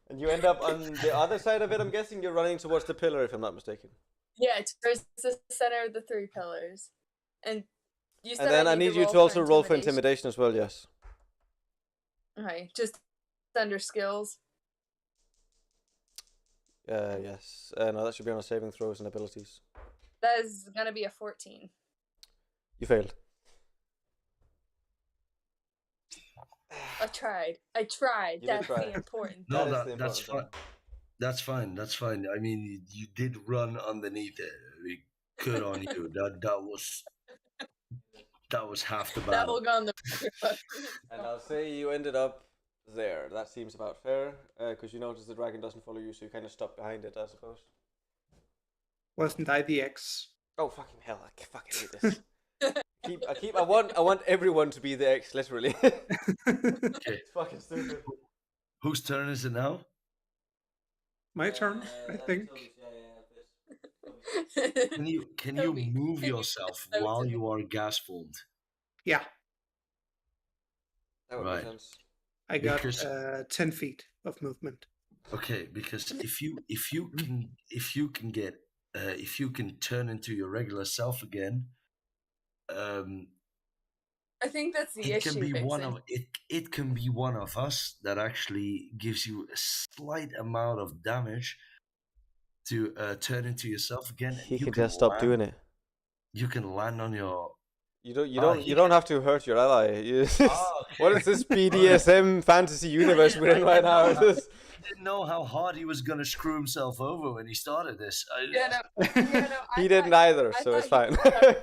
And you end up on the other side of it. I'm guessing you're running towards the pillar, if I'm not mistaken. Yeah, towards the center of the 3 pillars. And you said And then I need you to also roll for intimidation as well. Yes. Okay, just under skills. Yes. No, that should be on saving throws and abilities. That is gonna be a 14. You failed. I tried. You That's did try. the important. No, That's fine. That's fine. That's fine. I mean, you did run underneath it. Good on you. That was half the That battle. will go on the. And I'll say you ended up there. That seems about fair, because you notice the dragon doesn't follow you, so you kind of stop behind it, I suppose. Wasn't I the X? Oh fucking hell! I fucking hate this. I want everyone to be the X, literally. Okay. It's fucking stupid. Whose turn is it now? My turn, I think. Can you Toby, move can you yourself those while in you are gas formed? Yeah, That would Right. make sense. I got Because- 10 feet of movement. Okay, because if you can turn into your regular self again, I think that's the it issue. can be one Vixen. of it can be one of us that actually gives you a slight amount of damage to turn into yourself again. and He you can just stop land- doing it. You can land on your. You he don't have to hurt your ally. Okay. What is this BDSM fantasy universe we're in right now? Is this? Didn't know how hard he was gonna screw himself over when he started this. Yeah, no, He didn't either, I so it's thought fine.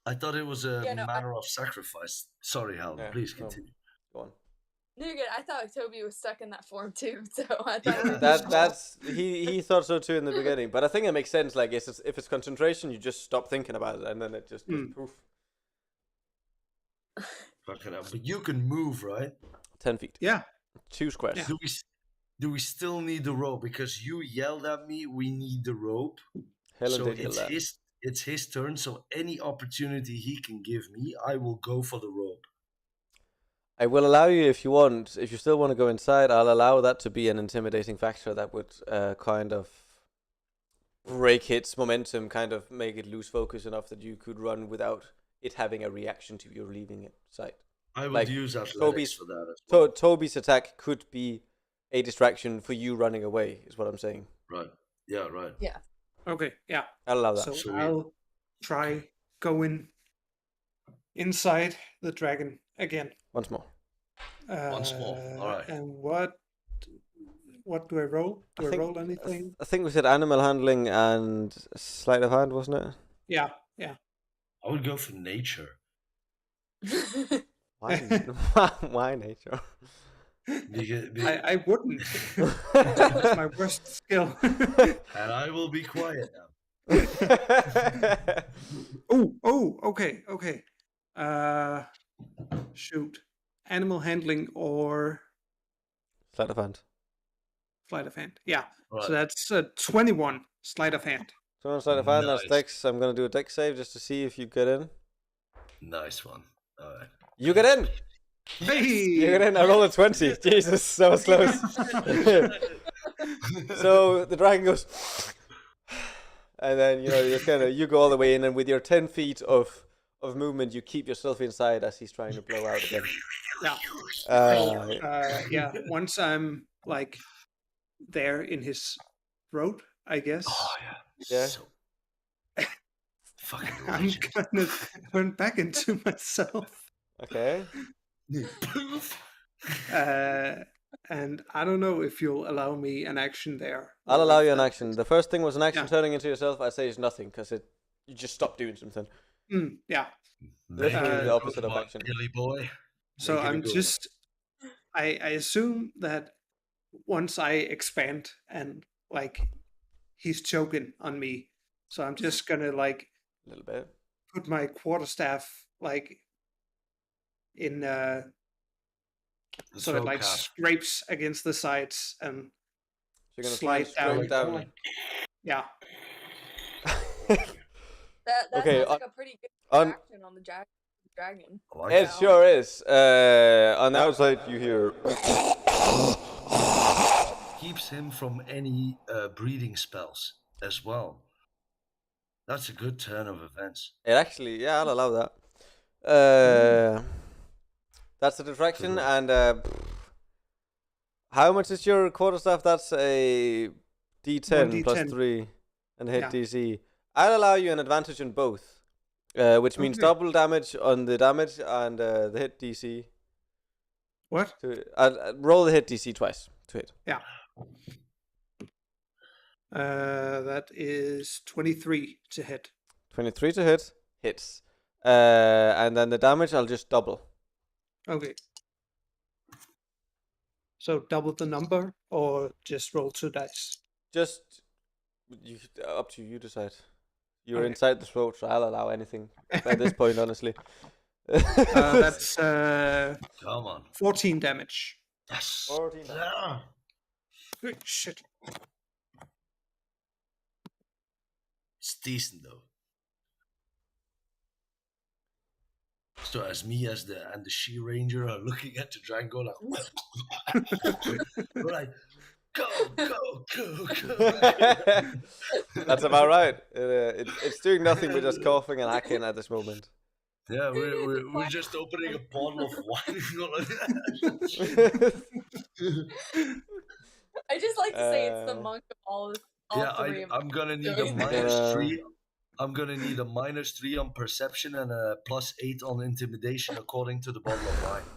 I thought it was a Yeah, no, matter of sacrifice. Sorry, Hal. Yeah, Please no. continue. Go on. No, you're good. I thought Toby was stuck in that form too, so I thought He thought so too in the beginning, but I think it makes sense. Like, if it's concentration, you just stop thinking about it, and then it just goes poof. Fucking hell. But you can move, right? 10 feet. Yeah. 2 squares. Yeah. Do we still need the rope? Because you yelled at me, we need the rope. Helen So did yell that. it's his turn. So any opportunity he can give me, I will go for the rope. I will allow you if you want. If you still want to go inside, I'll allow that to be an intimidating factor that would kind of break its momentum, kind of make it lose focus enough that you could run without it having a reaction to you leaving it sight. I would Like, use athletics Toby's- for that as well. Toby's attack could be a distraction for you running away, is what I'm saying. Right. Yeah, right. Okay, yeah. I'll allow that. So So I'll try going inside the dragon again. Once more. Once more, alright. And what do I roll? Do I, think- roll anything? I think we said animal handling and sleight of hand, wasn't it? Yeah. I would go for nature. Why? Why nature? Because, I wouldn't. That's my worst skill. and I will be quiet now. Okay. Shoot. Animal handling or Sleight of hand. sleight of hand. Yeah. Right. So that's 21 sleight of hand. So on sleight of hand, that's Nice. dex. I'm gonna do a dex save just to see if you get in. Nice one. All right. You get in. You're Hey! gonna roll a 20. Jesus, that was close. So the dragon goes, and then you just kind of you go all the way in, and with your 10 feet of movement, you keep yourself inside as he's trying to blow out again. Yeah. Once I'm like there in his throat, I guess. Oh yeah. Yeah. So fucking I'm legend. gonna turn back into myself. Okay. And I don't know if you'll allow me an action there. I'll or allow if you an that- action. The first thing was an action Yeah. turning into yourself. I say is nothing because you just stop doing something. Yeah. Literally the opposite of Come on, action. Billy boy. So Make it a I'm good one. just. I assume that once I expand and like he's choking on me, so I'm just gonna like A little bit. put my quarterstaff like in so it like Throat cap. scrapes against the sides and So you're gonna try and Slide scrape down. down. yeah. That Okay, sounds like a pretty good on- reaction on the dragon. I like It that. sure is. On the outside, you hear. Keeps him from any breeding spells as well. That's a good turn of events. It actually, yeah, I'll allow that. That's a distraction, and how much is your quarterstaff? That's a D10 plus D10. 3 and hit Yeah. DC. I'll allow you an advantage on both, which means Okay. double damage on the damage and the hit DC. What? Roll the hit DC twice to hit. Yeah. That is 23 to hit. 23 to hit, hits. And then the damage I'll just double. Okay. So double the number or just roll 2 dice? Just up to you decide. You're Okay. inside the throat, so I'll allow anything at this point, honestly. That's Come on. 14 damage. Yes. 14. Yeah. Good shit. It's decent though. So as me as the she ranger are looking at the dragon go like we're like go. That's about right. It's doing nothing but just coughing and hacking at this moment. Yeah, we're just opening a bottle of wine. I just like to say it's the Uh, monk of all Yeah, three of I'm gonna need a Yeah. -3. I'm gonna need a -3 on perception and a +8 on intimidation, according to the bottle of wine.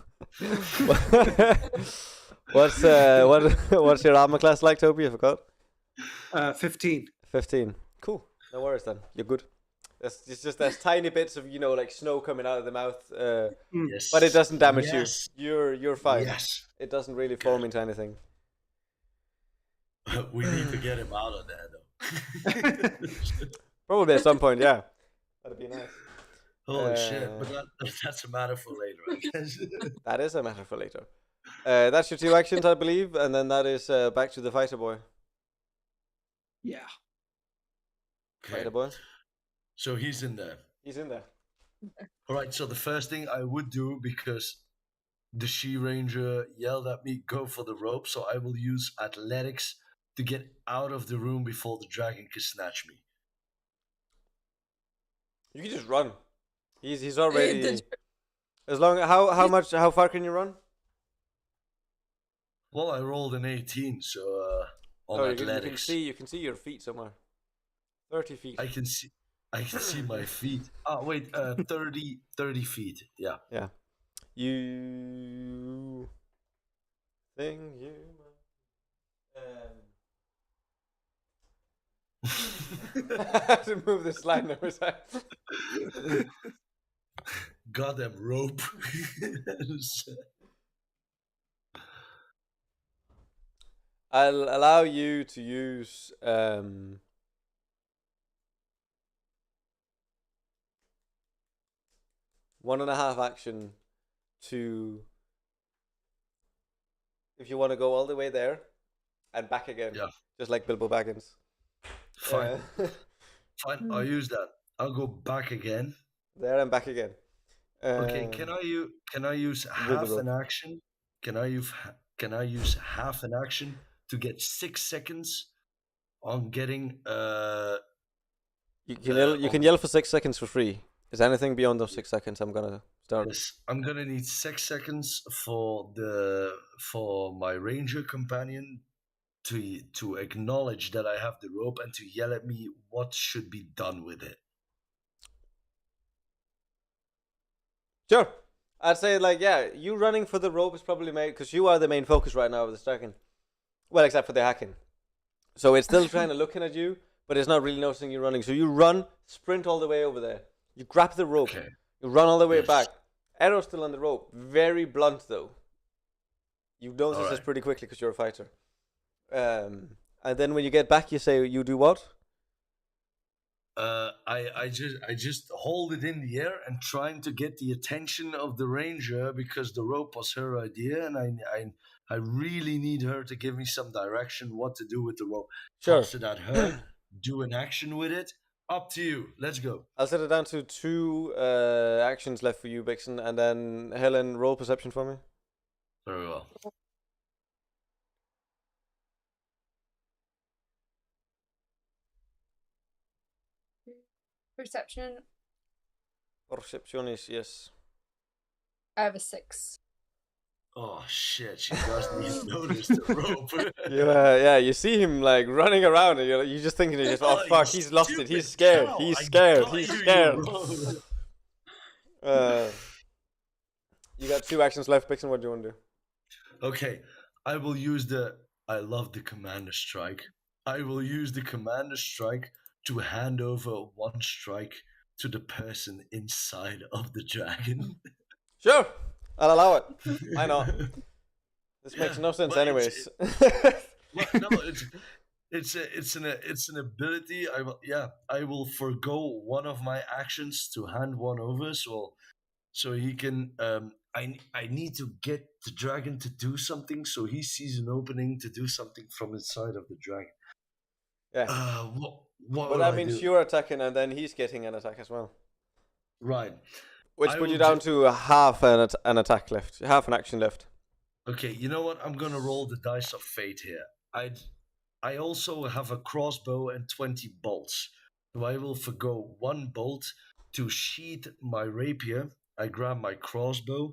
What's your armor class like, Toby? I forgot. 15. 15. Cool. No worries then. You're good. It's just there's tiny bits of like snow coming out of the mouth, Yes, but it doesn't damage Yes. you. You're fine. Yes, It doesn't really foam into anything. we need to get him out of there though. Probably at some point, yeah. That'd be nice. Holy shit! But that's a matter for later, I guess. That is a matter for later. That's your 2 actions, I believe, and then that is back to the fighter boy. Yeah. Fighter boy. So he's in there. He's in there. All right. So the first thing I would do, because the she ranger yelled at me, "Go for the rope." So I will use athletics to get out of the room before the dragon can snatch me. You can just run. He's already. As long how far can you run? Well, I rolled an 18, so on You athletics. can see your feet somewhere. 30 feet. I can see my feet. Oh wait, 30 feet. Yeah. Yeah. You think you I have to move this line every time. Goddamn rope. I'll allow you to use 1.5 action to, if you want to go all the way there and back again. Yeah. Just like Bilbo Baggins. Fine. Fine. I'll use that. I'll go back again. There and back again. Okay, can I use the half an rope. action? Can I use half an action to get 6 seconds on getting You can yell. You can on yell for 6 seconds for free. Is anything beyond those 6 seconds? I'm gonna start. yes, I'm gonna need 6 seconds for my ranger companion to acknowledge that I have the rope and to yell at me what should be done with it. Sure. I'd say like you running for the rope is probably made because you are the main focus right now of the stacking. Well, except for the hacking. So it's still kind of looking at you, but it's not really noticing you running. So you run, sprint all the way over there. You grab the rope. Okay. You run all the way Yes. back. Arrow's still on the rope. Very blunt though. You notice this Alright. pretty quickly because you're a fighter. And then when you get back, you say you do what? I just hold it in the air and trying to get the attention of the ranger because the rope was her idea and I really need her to give me some direction what to do with the rope. Sure. Toss it at her, do an action with it. Up to you. Let's go. I'll set it down to 2 actions left for you, Bixen, and then Helen, roll perception for me. Very well. Perception. Perceptionis, yes. I have a 6. Oh shit! She doesn't even notice the rope. Yeah, you see him like running around, and you're just thinking, to yourself, "Oh Oh, fuck, you he's lost it. stupid He's scared. cow, He's I scared. got He's you, you scared." rogue. You got 2 actions left, Bixen. What do you want to do? Okay, I will use the. I love the commander strike. I will use the commander strike to hand over 1 strike to the person inside of the dragon. Sure, I'll allow it. Why not? This makes Yeah, no sense, but anyways. Well, no, it's an ability. I will forgo one of my actions to hand one over. So he can. I need to get the dragon to do something. So he sees an opening to do something from inside of the dragon. Yeah, What but will that I means do? you're attacking, and then he's getting an attack as well, Right. which I put you will down to half an attack left, half an action left. Okay, you know what? I'm gonna roll the dice of fate here. I also have a crossbow and 20 bolts. So I will forgo 1 bolt to sheath my rapier. I grab my crossbow,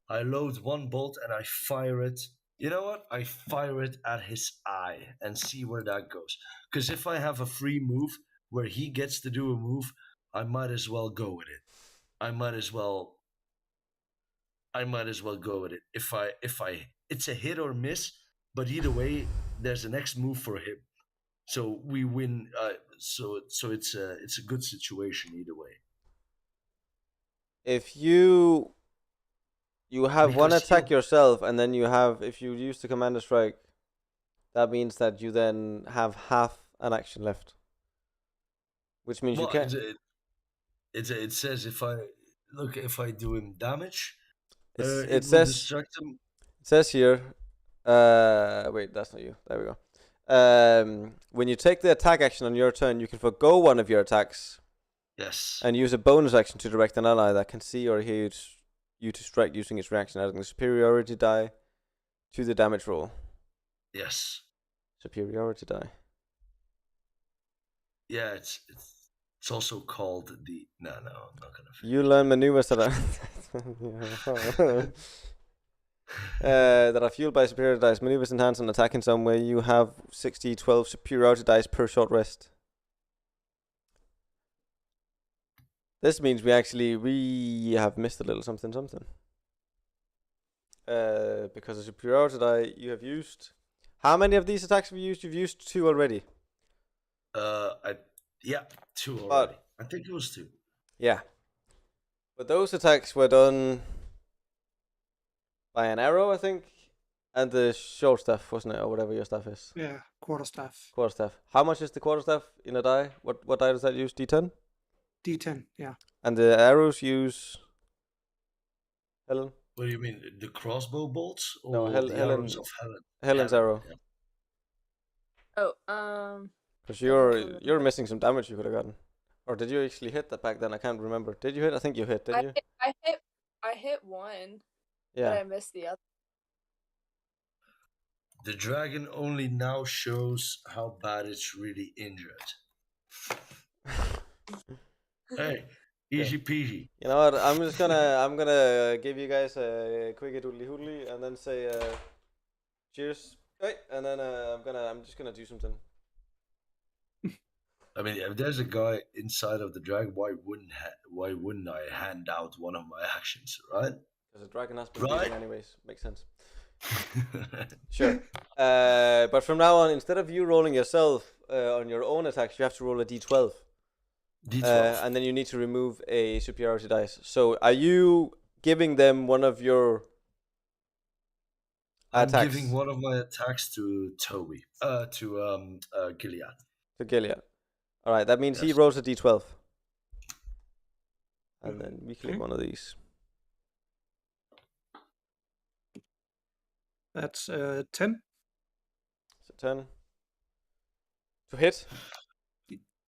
I load 1 bolt and I fire it. You know what? I fire it at his eye and see where that goes. Because if I have a free move where he gets to do a move, I might as well go with it. I might as well go with it. If I it's a hit or miss, but either way, there's a next move for him. So we win. So it's a good situation either way. If you have one Because attack he'll- yourself, and then if you use the commander strike, that means that you then have half an action left, which means Well, you can't. it says if I do him damage, It it will says distract him. it says here. Wait, that's not you. There we go. When you take the attack action on your turn, you can forgo one of your attacks Yes. and use a bonus action to direct an ally that can see or hear you to strike using its reaction, adding the superiority die to the damage roll. Yes. Superiority die. Yeah. It's also called the. No, I'm not gonna. You learn maneuvers that are that are fueled by superiority dice. Maneuvers enhance an attack in some way. You have 12 superiority dice per short rest. This means we have missed a little something. Because of superiority die you have used. How many of these attacks have you used? You've used 2 already. 2 already. But I think it was 2. yeah. But those attacks were done by an arrow, I think, and the short staff, wasn't it, or whatever your staff is? Yeah, quarterstaff. Quarterstaff. How much is the quarterstaff in a die? What die does that use? D10? D10, yeah. And the arrows use... Helen? What do you mean? The crossbow bolts or No, the Helen. arrows of Helen? Helen's arrow. Yeah. Oh, Because you're missing some damage you could have gotten. Or did you actually hit that back then? I can't remember. Did you hit? I think you hit, didn't you? I hit I hit one, Yeah. but I missed the other. The dragon only now shows how bad it's really injured. Hey, easy peasy. You know what? I'm gonna give you guys a quick doodly hoodly and then say cheers. Hey, and then I'm just gonna do something. I mean, if there's a guy inside of the dragon, why wouldn't I hand out one of my actions, right? Because the dragon has been Right? bleeding anyways. Makes sense. Sure. But from now on, instead of you rolling yourself on your own attacks, you have to roll a d12. D12. And then you need to remove a superiority dice. So are you giving them one of your I'm attacks? giving one of my attacks to Toby. To Gilead. To Gilead. Alright, that means he Yes. rolls a d12. And then we click one of these. That's 10. So 10. To hit?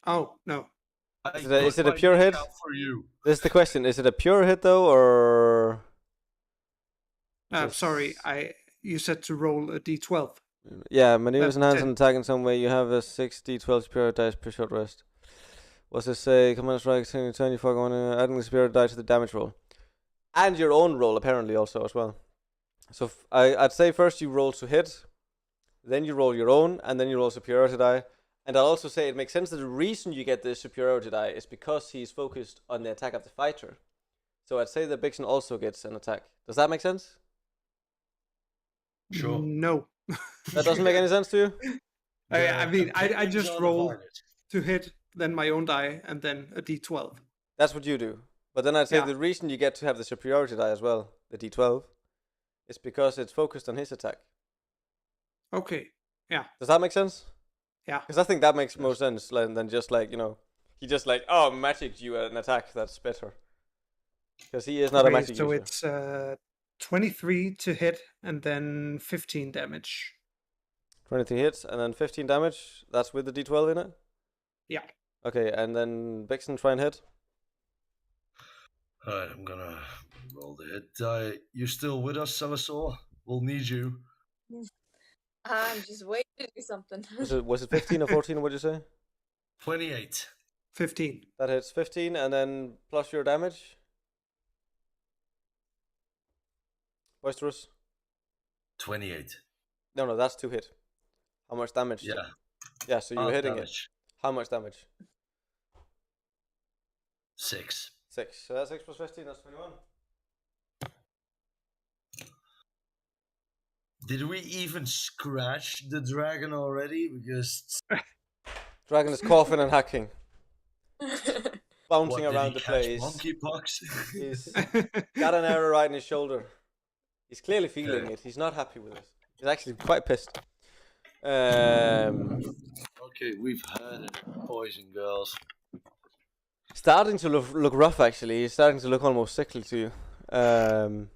Oh, no. Is it a pure hit? For you. This is the question. Is it a pure hit though, or? Sorry, you said to roll a d12. Yeah, maneuvers and hands 10. and attack in some way. You have a 6d12 superior dice per short rest. What's this say? Command strike, turn you fuck on adding the superior die to the damage roll. And your own roll apparently also as well. So I'd say first you roll to hit, then you roll your own, and then you roll superiority die. And I'll also say it makes sense that the reason you get the superiority die is because he's focused on the attack of the fighter. So I'd say that Bixen also gets an attack. Does that make sense? Sure. No. That doesn't make any sense to you? I mean, I just John roll Violet. to hit, then my own die, and then a d12. That's what you do. But then I'd say Yeah. the reason you get to have the superiority die as well, the d12, is because it's focused on his attack. Okay. Yeah. Does that make sense? Yeah. Because I think that makes more sense than just like, he just like, oh, magic you an attack, that's better. Because he is not a Okay, magic so user. it's 23 to hit, and then 15 damage. 23 hits and then 15 damage. That's with the d12 in it? Yeah. Okay, and then Bixen try and hit. Alright, I'm gonna roll the hit die. You still with us, Salazar? We'll need you. I'm just waiting to do something. Was it 15 or 14, what'd you say? 28. 15. That hits 15 and then plus your damage. Boisterous? 28. No, that's to hit. How much damage? Yeah. Yeah, so you're hitting damage. it. How much damage? 6. 6. So that's 6 plus 15, that's 21. Did we even scratch the dragon already? Because Dragon is coughing and hacking. Bouncing what, did around he the catch place. monkeypox? He's got an arrow right in his shoulder. He's clearly feeling it. He's not happy with it. He's actually quite pissed. Okay, we've had it, boys and girls. Starting to look rough, actually. He's starting to look almost sickly to you. No,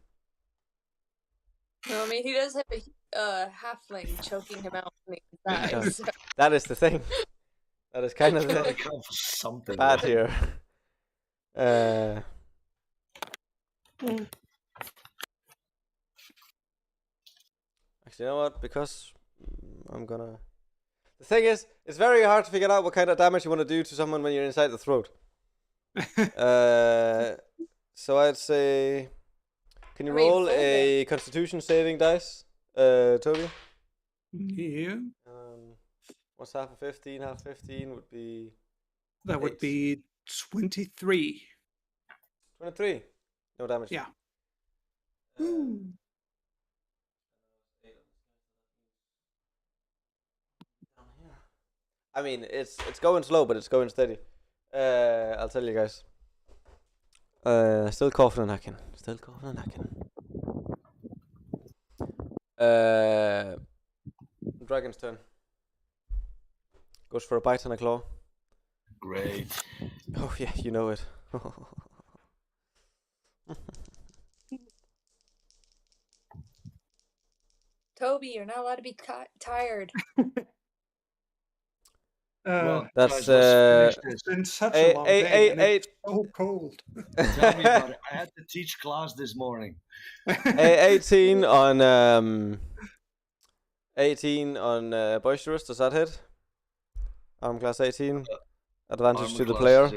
I mean, he does have a halfling choking him out when he dies. So. That is the thing. That is kind of Gotta the come for something. bad here. Actually, you know what? Because I'm gonna... The thing is, it's very hard to figure out what kind of damage you want to do to someone when you're inside the throat. So I'd say... Can you roll a Constitution saving dice, Toby? Yeah. What's half of 15? Half 15 would be... That would 8. be 23. 23. No damage. Yeah. I mean, it's going slow, but it's going steady. I'll tell you guys. Still coughing and hacking. Still coughing and hacking. Dragon's turn. Goes for a bite and a claw. Great. Oh yeah, you know it. Toby, you're not allowed to be tired. Well, That's guys, let's finish It's this. been such a long day, and it's so cold. Tell me about it. I had to teach class this morning. 18 on 18 on boisterous. Does that hit? Arm class 18. Advantage Armor to the class player. is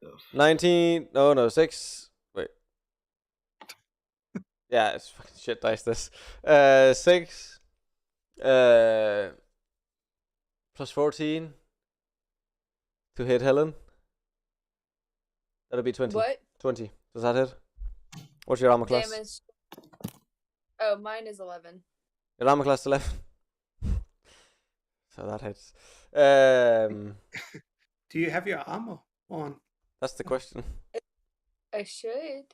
18. 19. No, 6. Wait. Yeah, it's fucking shit dice. This. 6. Plus 14 to hit Helen. That'll be 20. What? 20. Does that hit? What's your armor class? Damage. Oh, mine is 11. Your armor class 11. So that hits. Do you have your armor on? That's the question. I should.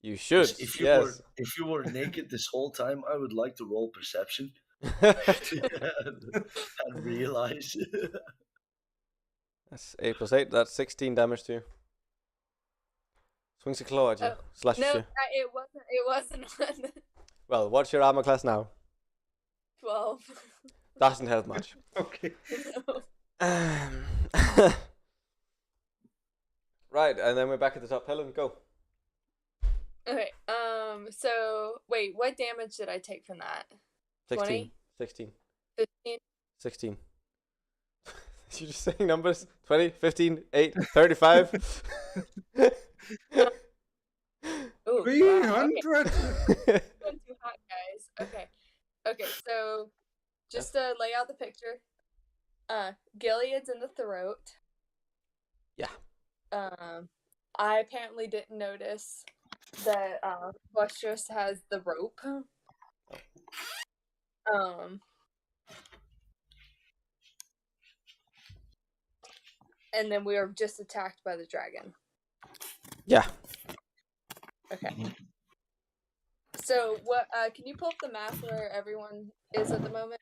You should. If you Yes. if you were naked this whole time, I would like to roll perception and realize. That's 8 plus 8. That's 16 damage to you. Swings a claw at you. Oh, Slashes No, you. it wasn't. Well, what's your armor class now? 12. Doesn't help much. Okay. Right, and then we're back at the top. Helen, go. Okay. So wait, what damage did I take from that? 16. 20? 16. 15. 16. You just saying numbers? 20, 15, 8, 35. Ooh, 300. Wow. Okay. Going too hot, guys. Okay, so just to lay out the picture, Gilead's in the throat. Yeah. I apparently didn't notice that Bustrous has the rope. And then we were just attacked by the dragon. Yeah. Okay. So what? Can you pull up the map where everyone is at the moment,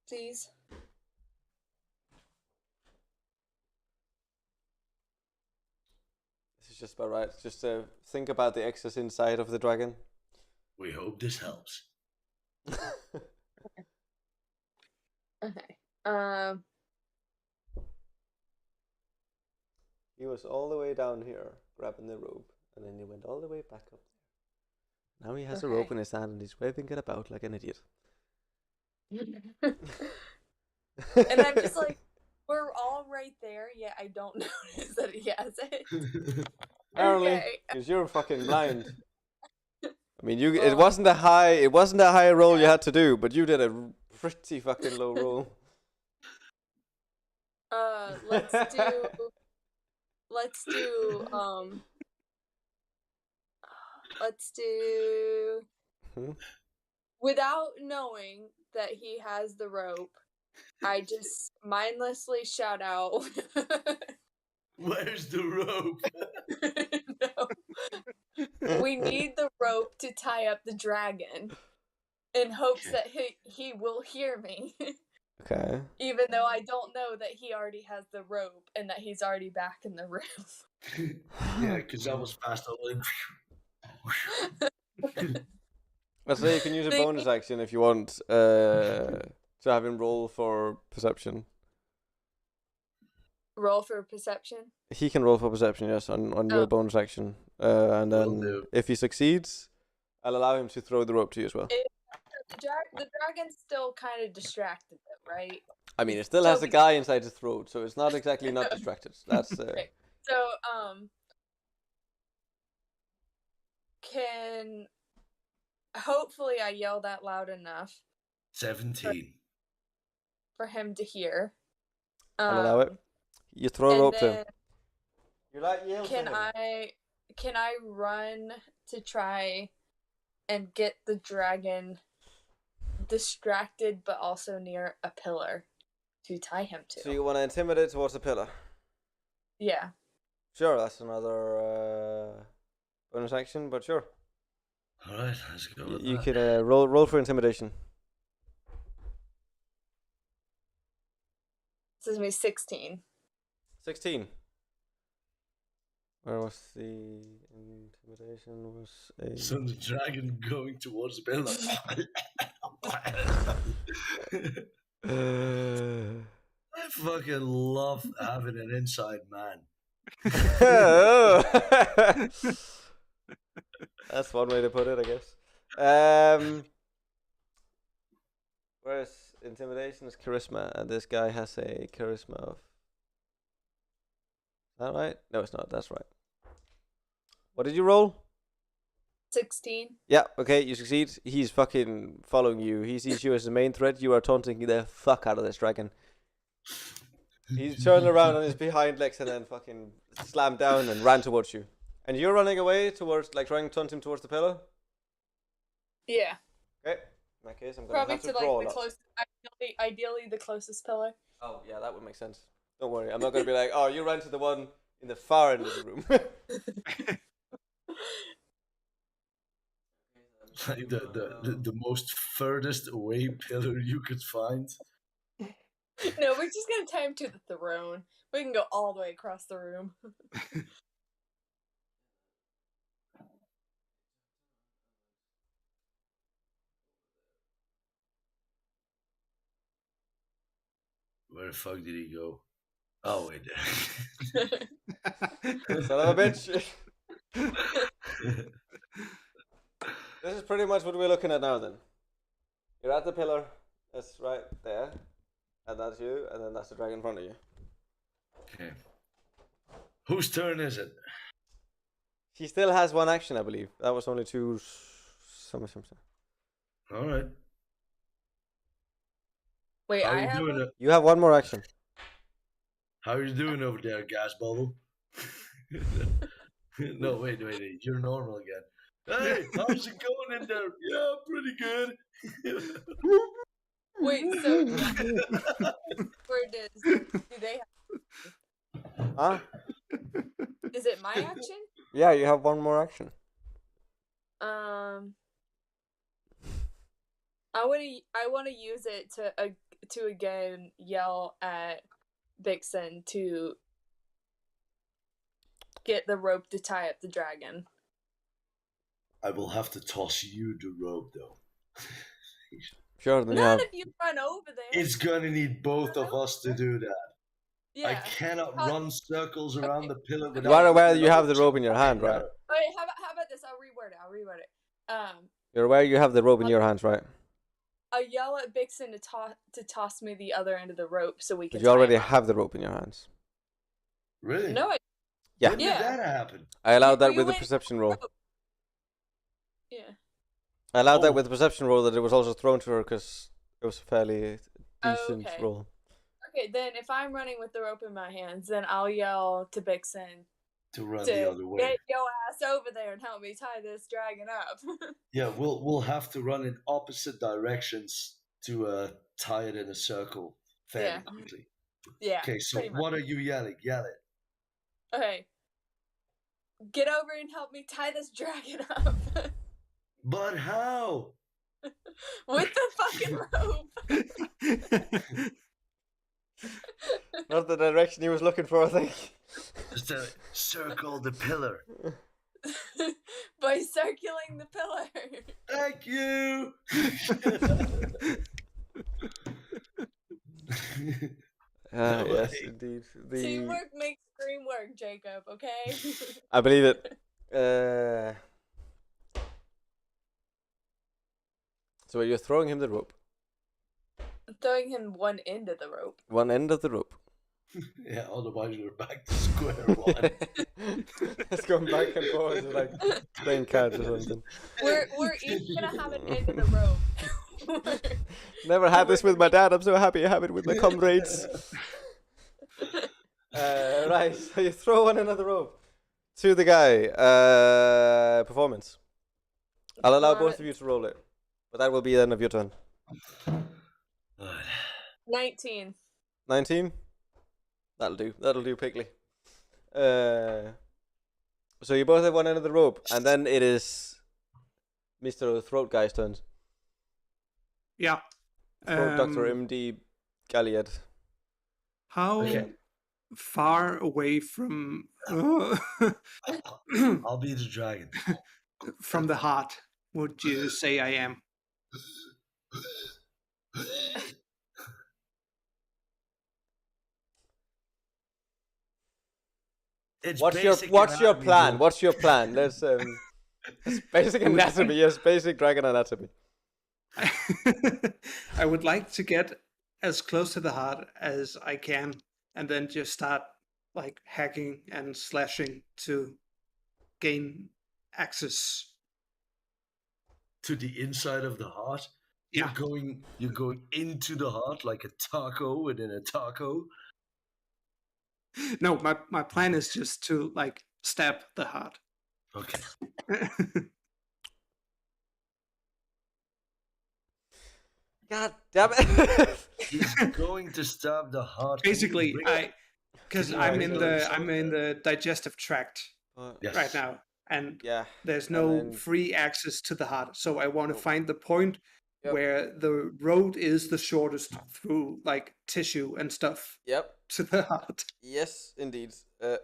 please? This is just about right. Just think about the excess inside of the dragon. We hope this helps. Okay. He was all the way down here, grabbing the rope, and then he went all the way back up there. Now he has a rope Okay. in his hand and he's waving it about like an idiot. And I'm just like, we're all right there, yet I don't notice that he has it. Apparently, Okay. because you're fucking blind. I mean, it Well, wasn't a high roll you had to do, but you did a pretty fucking low roll. let's do Hmm? without knowing that he has the rope, I just mindlessly shout out. Where's the rope? No. We need the rope to tie up the dragon in hopes that he will hear me. Okay. Even though I don't know that he already has the rope and that he's already back in the room. Yeah, because I was fast on. Let's say you can use a bonus action if you want to have him roll for perception. Roll for perception? He can roll for perception, yes, on your bonus action. And Will then do. if he succeeds, I'll allow him to throw the rope to you as well. The dragon's still kind of distracted, though, right? I mean, it still has the Toby. guy inside his throat, so it's not exactly not distracted. That's Okay. So, can hopefully I yell that loud enough 17. for him to hear. I'll allow it. You throw a And rope to him. then You like yell can I run to try and get the dragon distracted but also near a pillar to tie him to? So you want to intimidate towards the pillar? Yeah. Sure, that's another bonus action, but sure. Alright, let's go with You that. can roll for intimidation. This is me 16. 16. Where was the intimidation? Was a So the dragon going towards the pillar. I fucking love having an inside man. That's one way to put it, I guess. Whereas intimidation is charisma, and this guy has a charisma of. Is that right? No, it's not. That's right. What did you roll? 16. Yeah, okay, you succeed. He's fucking following you. He sees you as the main threat. You are taunting the fuck out of this dragon. He turned around on his behind legs and then fucking slammed down and ran towards you. And you're running away towards, like, trying to taunt him towards the pillar? Yeah. Okay. In that case, I'm going Probably have to to draw like the that. closest, ideally the closest pillar. Oh, yeah, that would make sense. Don't worry. I'm not going to be like, oh, you ran to the one in the far end of the room. Like the most furthest away pillar you could find. No, we're just gonna tie him to the throne. We can go all the way across the room. Where the fuck did he go? Oh, wait Son of a bitch. This is pretty much what we're looking at now, then. You're at the pillar. That's right there. And that's you, and then that's the dragon in front of you. Okay. Whose turn is it? She still has one action, I believe. That was only two. Something. All right. Wait, How I you have doing? one? You have one more action. How are you doing over there, gas bubble? No, wait. You're normal again. Hey, how's it going in there? Yeah, pretty good. Wait, so where do they have? Huh? Is it my action? Yeah, you have one more action. I want to use it to again yell at Vixen to get the rope to tie up the dragon. I will have to toss you the rope, though. Sure, then Not if you run over there. It's gonna need both of us to do that. Yeah. I cannot run circles around the pillar without. You are aware you have the rope in your hand, right? Wait, how about this? I'll reword it. You're aware you have the rope in your hands, right? I yell at Vixen to toss me the other end of the rope so we can. But you already have the rope in your hands. Really? No, Yeah. When did that happen? I allowed that You with the went- perception roll. Yeah. I allowed that Oh. with the perception roll that it was also thrown to her because it was a fairly decent Okay. roll. Okay, then if I'm running with the rope in my hands, then I'll yell to Vixen To run to the other way. get your ass over there and help me tie this dragon up. Yeah, we'll have to run in opposite directions to tie it in a circle fairly Yeah. quickly. Yeah. Okay, so pretty much. what are you yelling? Yell it. Okay. Get over and help me tie this dragon up. But how? With the fucking rope. Not the direction he was looking for, I think. Just circle the pillar. By circling the pillar. Thank you. Yes, Right. indeed. Teamwork makes dream work, Jacob, okay? I believe it. So you're throwing him the rope. Throwing him one end of the rope. One end of the rope. Yeah, otherwise we're back to square one. It's going back and forth like playing cards or something. We're each gonna have an end of the rope. Never had this with my dad. I'm so happy I have it with my comrades. Right, so you throw one end of the rope to the guy. Performance. I'll allow both of you to roll it, but that will be the end of your turn. 19. 19? That'll do, Piggly. So you both have one end of the rope, and then it is Mr. Throat Guy's turn. Yeah. Throat Dr. MD Galliard. How Okay. far away from I'll be the dragon. from the heart would you say I am? It's What's basic your anatomy, plan? dude. What's your plan? Let's it's basic anatomy. Yes, basic dragon anatomy. I would like to get as close to the heart as I can, and then just start like hacking and slashing to gain access. To the inside of the heart. Yeah. You're going into the heart like a taco within a taco. No, my plan is just to like stab the heart. Okay. God damn it! He's going to stab the heart. Basically, Can because you I'm write in it the down? I'm in the digestive tract Yes. right now, and Yeah. there's and no then- free access to the heart. So I want to Nope. find the point Yep. where the road is the shortest through like tissue and stuff Yep. to the heart. Yes, indeed. Can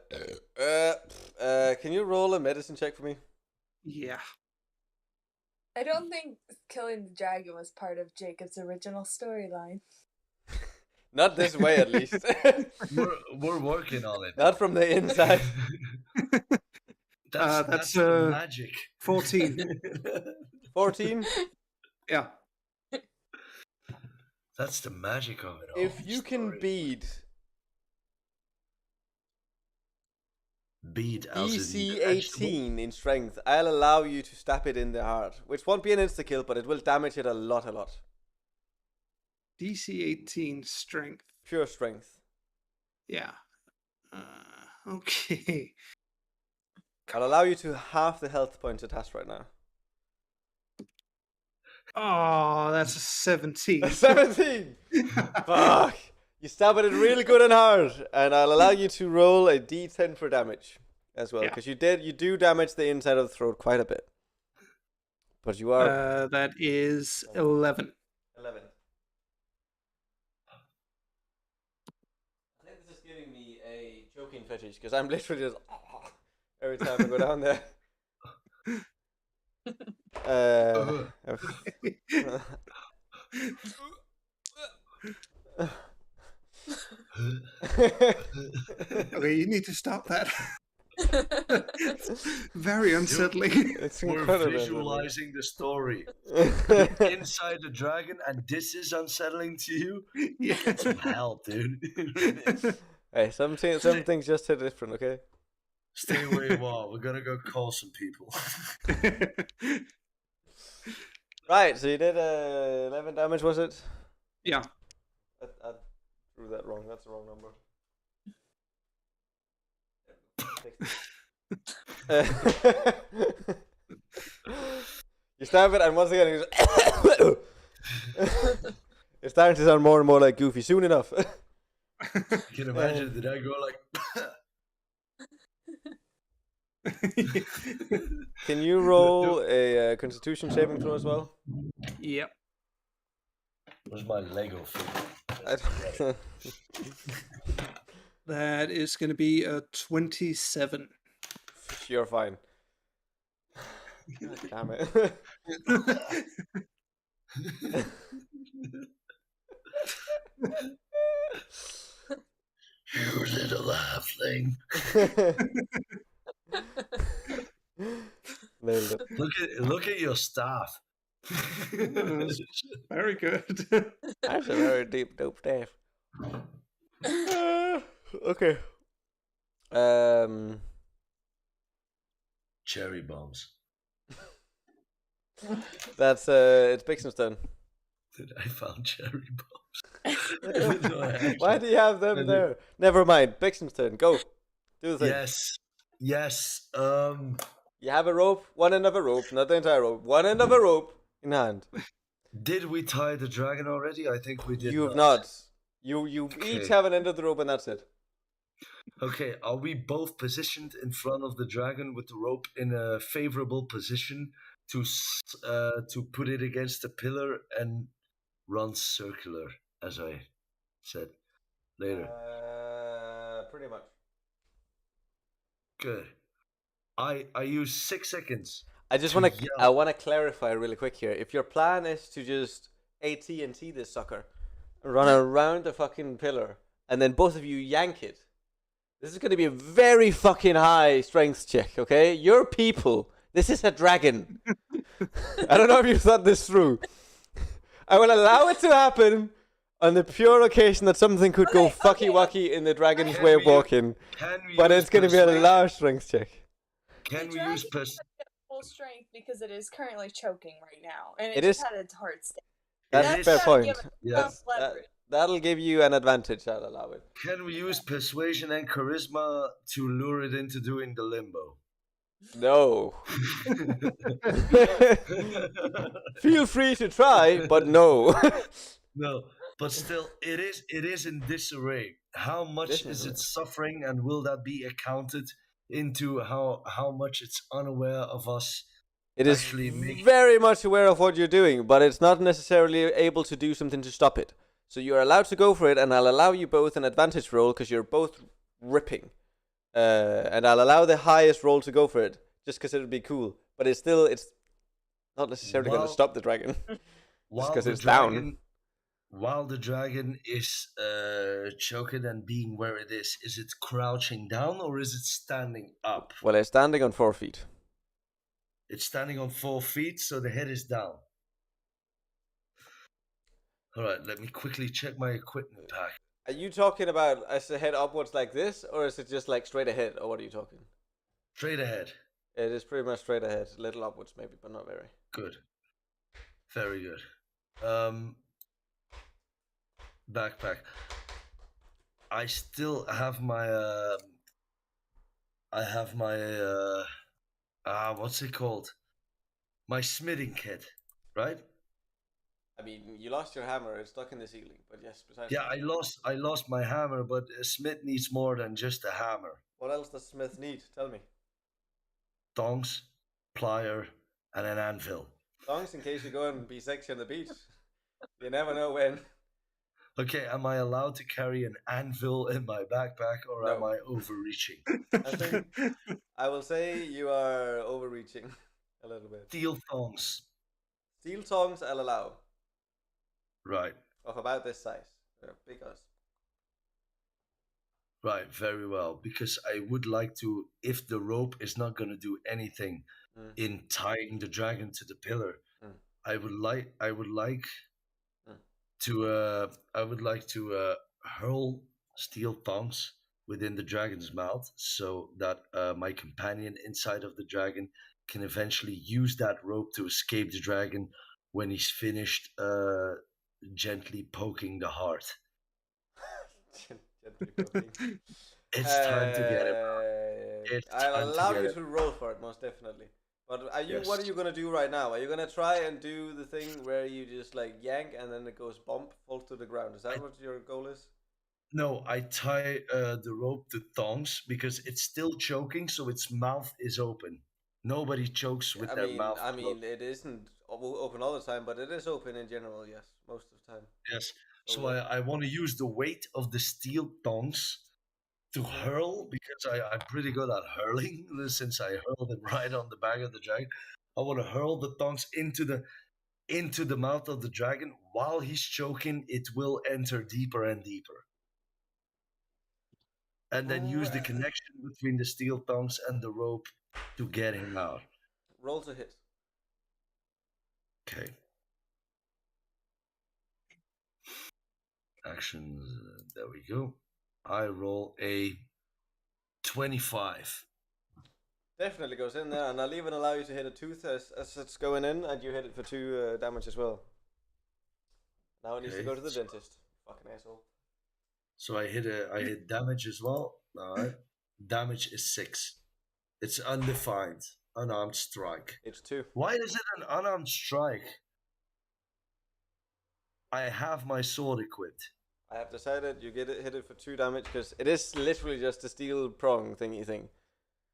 you roll a medicine check for me? Yeah. I don't think killing the dragon was part of Jacob's original storyline. Not this way, at least. We're working on it. Not from the inside. That's the magic. 14. 14. Yeah. That's the magic of it all. If you can beat beat DC 18 in strength, I'll allow you to stab it in the heart, which won't be an insta kill, but it will damage it a lot. DC 18 strength. Pure strength. Yeah. Okay. I'll allow you to half the health points it has right now. Oh, that's a 17. 17. Fuck. You stab at it really good and hard, and I'll allow you to roll a d10 for damage as well, Yeah. because you do damage the inside of the throat quite a bit. But you are That is 11. 11. I think this is giving me a choking fetish, because I'm literally just every time I go down there. Okay, you need to stop that. Very unsettling. It's We're incredible. visualizing the story. Inside the dragon, and this is unsettling to you? Yeah. Get some help, dude. Really. Hey, some things just hit different, okay? Stay where you are. We're gonna go call some people. Right, so you did 11 damage, was it? Yeah. I drew that wrong. That's the wrong number. You stab it, and once again, it's starting to sound more and more like Goofy. Soon enough. You can imagine, did I go like... Can you roll a Constitution saving throw as well? Yep. Where's my Lego figure? That is going to be a 27. You're fine. God damn it. You little halfling. Nailed it. Look at your staff. Very good. That's a very deep, dope staff. Okay. Cherry bombs. That's it's Bixen's turn. Dude, I found cherry bombs. Even though I actually- Why do you have them I do. there? Never mind. Bixen's turn. Go. Do the thing. Yes. You have a rope, one end of a rope, not the entire rope, one end of a rope in hand. Did we tie the dragon already? I think we did. You have not. You Okay. each have an end of the rope, and that's it. Okay, are we both positioned in front of the dragon with the rope in a favorable position to put it against the pillar and run circular, as I said later? Pretty much. Good. I use 6 seconds. I just To want to. yell. I want to clarify really quick here. If your plan is to just AT&T this sucker, run around the fucking pillar, and then both of you yank it, This is going to be a very fucking high strength check, okay? You're people. This is a dragon. I don't know if you thought this through. I will allow it to happen on the pure occasion that something could go fucky-wucky in the dragon's way of walking. But it's going to be a large strength check. Can we use full strength because it is currently choking right now, and It just is- had its heart stay. That's a fair point. Yes. That'll give you an advantage, I'll allow it. Can we use persuasion and charisma to lure it into doing the limbo? No. Feel free to try, but no. No, but still, it is in disarray. How much is it suffering, and will that be accounted into how much it's unaware of us? It is very much aware of what you're doing, but it's not necessarily able to do something to stop it. So you're allowed to go for it, and I'll allow you both an advantage roll because you're both ripping. And I'll allow the highest roll to go for it, just because it would be cool. But it's not necessarily going to stop the dragon, just because it's down. While the dragon is choking and being where it is it crouching down or is it standing up? Well, it's standing on 4 feet. It's standing on 4 feet, so the head is down. All right, let me quickly check my equipment pack. Are you talking about as the head upwards like this, or is it just like straight ahead, or what are you talking? Straight ahead. It is pretty much straight ahead, a little upwards maybe, but not very. Good. Very good. Backpack. I still have my what's it called? My smithing kit, right? I mean, you lost your hammer, it's stuck in the ceiling, but yes, besides Yeah, I lost my hammer, but a smith needs more than just a hammer. What else does Smith need? Tell me. Tongs, plier, and an anvil. Tongs in case you go and be sexy on the beach. You never know when. Okay, am I allowed to carry an anvil in my backpack, or No. am I overreaching? I think I will say you are overreaching a little bit. Steel tongs. Steel tongs I'll allow. Right. Of about this size. They're big as. Right, very well. Because I would like to, if the rope is not going to do anything in tying the dragon to the pillar, I would like to hurl steel tongs within the dragon's mouth, so that my companion inside of the dragon can eventually use that rope to escape the dragon when he's finished gently poking the heart. It's time to get him. I'll allow you to roll for it, most definitely. But what are you gonna do right now? Are you gonna try and do the thing where you just like yank and then it goes bump, falls to the ground? Is that what your goal is? No, I tie the rope to thongs because it's still choking, so its mouth is open. Nobody chokes with their mouth. I mean, it isn't open all the time, but it is open in general. Yes, most of the time. Yes. So I want to use the weight of the steel tongs to hurl, because I'm pretty good at hurling since I hurled it right on the back of the dragon. I want to hurl the tongs into the mouth of the dragon. While he's choking, it will enter deeper and deeper. And then use the connection between the steel tongs and the rope to get him out. Roll to hit. Okay. Actions. There we go. I roll a 25. Definitely goes in there, and I'll even allow you to hit a tooth as it's going in, and you hit it for 2 damage as well. Now it needs to go to the dentist. Fucking asshole. So I hit damage as well. Alright. Damage is 6. It's undefined. Unarmed strike. It's 2. Why is it an unarmed strike? I have my sword equipped. I have decided you hit it for 2 damage because it is literally just a steel prong thingy thing.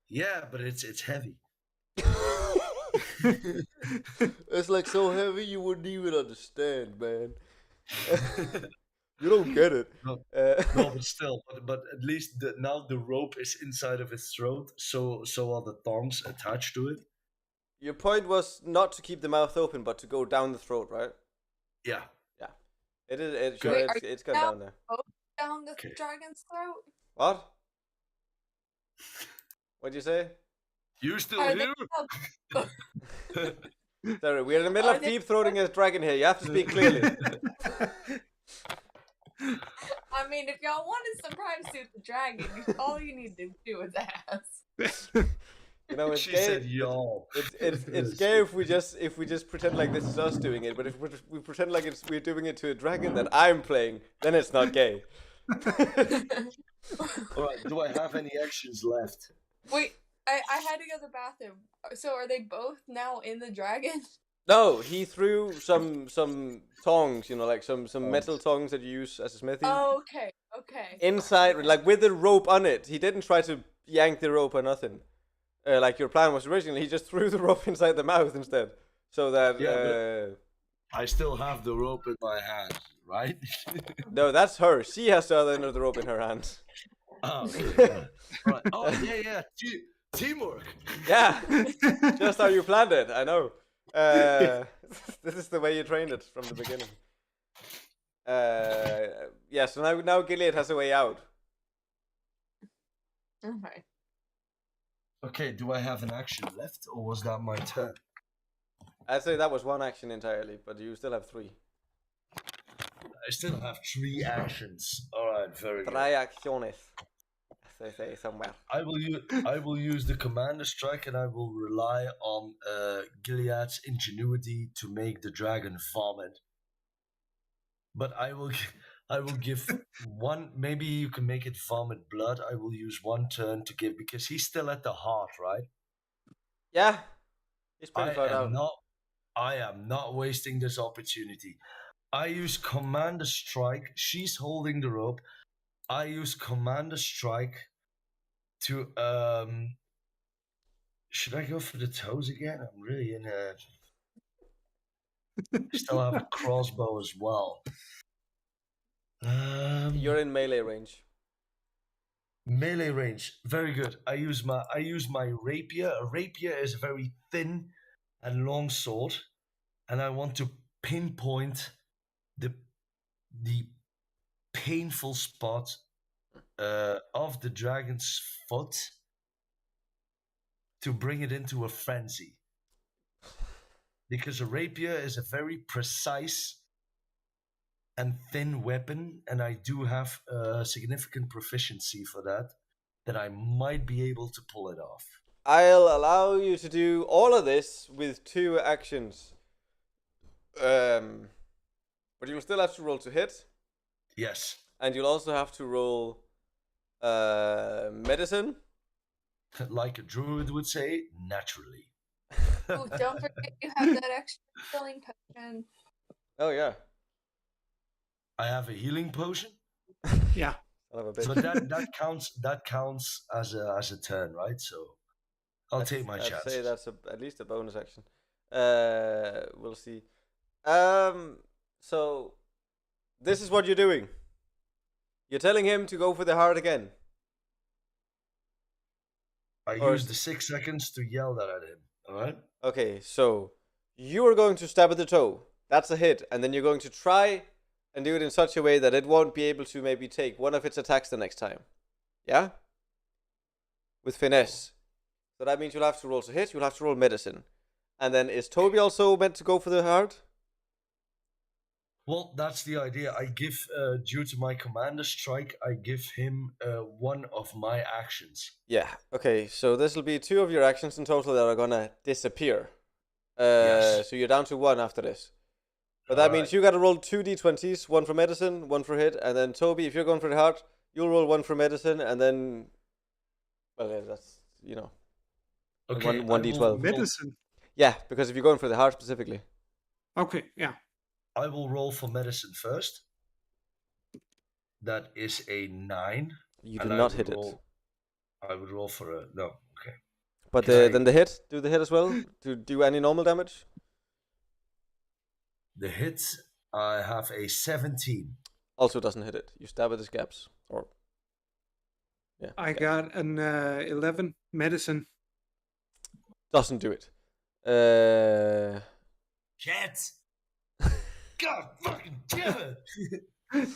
Yeah, but it's heavy. It's like so heavy you wouldn't even understand, man. You don't get it. No, but still, but at least now the rope is inside of its throat, so are the thongs attached to it. Your point was not to keep the mouth open, but to go down the throat, right? Yeah. Yeah. It is. Wait, It's gone down there. Down the dragon's throat? What? What'd you say? You still Are they here? Sorry, we're in the middle Are of they- deep throating a dragon here. You have to speak clearly. I mean, if y'all wanted some privacy with the dragon, all you need to do is ask. You know, it's She gay. said y'all. It's gay if we just pretend like this is us doing it. But if we pretend like we're doing it to a dragon that I'm playing, then it's not gay. Alright, do I have any actions left? Wait, I had to go to the bathroom. So are they both now in the dragon? No, he threw some tongs, you know, like some metal tongs that you use as a smithy. Oh, okay. Inside, Okay. like with the rope on it. He didn't try to yank the rope or nothing. Like your plan was originally, he just threw the rope inside the mouth instead, so that. Yeah, I still have the rope in my hand, right? No, that's her. She has the other end of the rope in her hand. Oh, yeah. Right. Oh, yeah. Teamwork. Yeah, just how you planned it. I know. This is the way you trained it from the beginning. Yeah. So now Gilead has a way out. Okay. Okay, do I have an action left, or was that my turn? I'd say that was one action entirely, but you still have 3. I still have 3 actions. All right, very good. 3 acciones, as they say somewhere. I will use the commander strike, and I will rely on Gilead's ingenuity to make the dragon vomit. But I will give one. Maybe you can make it vomit blood. I will use 1 turn to give, because he's still at the heart, right? Yeah, he's pretty far down. I am not wasting this opportunity. I use commander strike. She's holding the rope. I use commander strike to should I go for the toes again? I'm really in a. Still have a crossbow as well. You're in melee range. Melee range, very good. I use my rapier. A rapier is a very thin and long sword, and I want to pinpoint the painful spot of the dragon's foot to bring it into a frenzy. Because a rapier is a very precise and thin weapon, and I do have significant proficiency for that I might be able to pull it off. I'll allow you to do all of this with 2 actions. But you'll still have to roll to hit. Yes. And you'll also have to roll medicine. Like a druid would say, naturally. Ooh, don't forget you have that extra healing potion. Oh yeah. I have a healing potion. Yeah. Son of a bitch. So that counts as a turn, right? So I'll take my chance. I'd say that's at least a bonus action. We'll see. So this is what you're doing. You're telling him to go for the heart again. I used the 6 seconds to yell that at him. All right. Okay, so you are going to stab at the toe. That's a hit, and then you're going to try and do it in such a way that it won't be able to maybe take one of its attacks the next time. Yeah? With finesse. So that means you'll have to roll to hit, you'll have to roll medicine. And then is Toby also meant to go for the heart? Well, that's the idea. I give, due to my commander strike, I give him 1 of my actions. Yeah, okay, so this will be 2 of your actions in total that are gonna disappear. Yes. So you're down to 1 after this. But that means you gotta roll 2 d20s, 1 for medicine, 1 for hit, and then Toby, if you're going for the heart, you'll roll 1 for medicine, and then, well, yeah, that's, you know, Okay, 1 d12. Medicine. Yeah, because if you're going for the heart specifically. Okay, yeah. I will roll for medicine first. That is a 9. You and do I not would hit it. I would roll for a no. Okay. But Can I- then the hit, do the hit as well? To do any normal damage? The hit, I have a 17. Also doesn't hit it. You stab at the scabs. Or, yeah. I scabs. got an 11 medicine. Doesn't do it. Cat! God fucking damn it!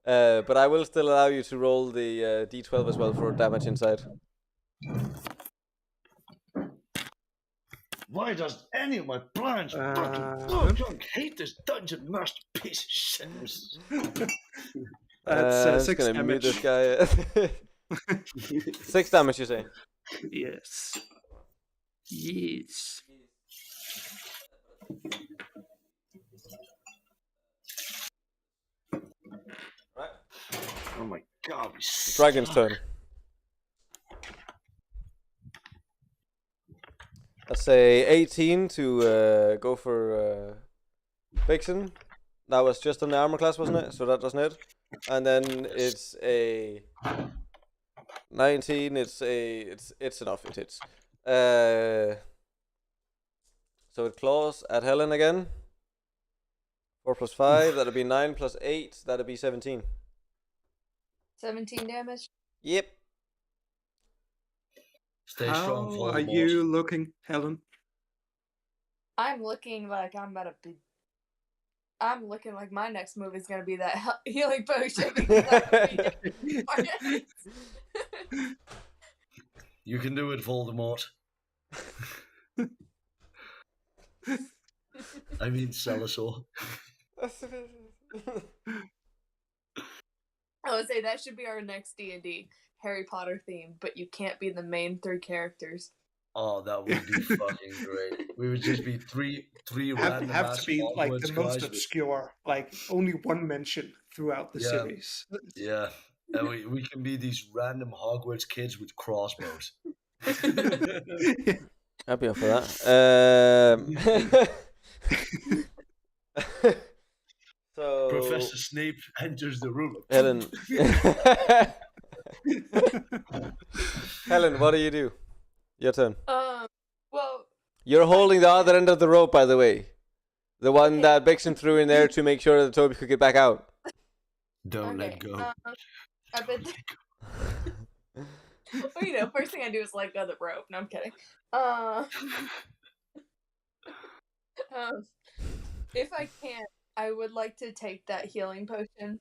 But I will still allow you to roll the d12 as well for damage inside. Why does any of my plans fucking I hate this dungeon master piece of shit. That's I'm just 6 gonna mute damage. this guy. 6 damage, you say? Yes. Yes. Right. Oh my god, we Dragon's turn. Let's say 18 to go for Vixen. That was just on the armor class, wasn't it? So that doesn't hit. And then it's a 19. It's enough. It hits. So it claws at Helen again. 4 plus 5. That'll be 9 plus 8. That'll be 17. 17 damage. Yep. Stay How strong, are Voldemort. you looking, Helen? I'm looking like I'm about to be. I'm looking like my next move is gonna be that healing potion. You can do it, Voldemort. I mean, Salazar. I would say that should be our next D&D Harry Potter theme, but you can't be the main 3 characters. Oh, that would be fucking great. We would just be three random Have to be like Hogwarts the most guys obscure, like only one mention throughout the series. Yeah, and we can be these random Hogwarts kids with crossbows. I'd be up for that. So Professor Snape enters the room. Helen. Helen, what do you do? Your turn. Well, You're holding the other end of the rope, by the way. The one Okay. that Vixen threw in there to make sure that Toby could get back out. Don't let okay, go. I bet. Well, first thing I do is let go of the rope. No, I'm kidding. If I can, I would like to take that healing potion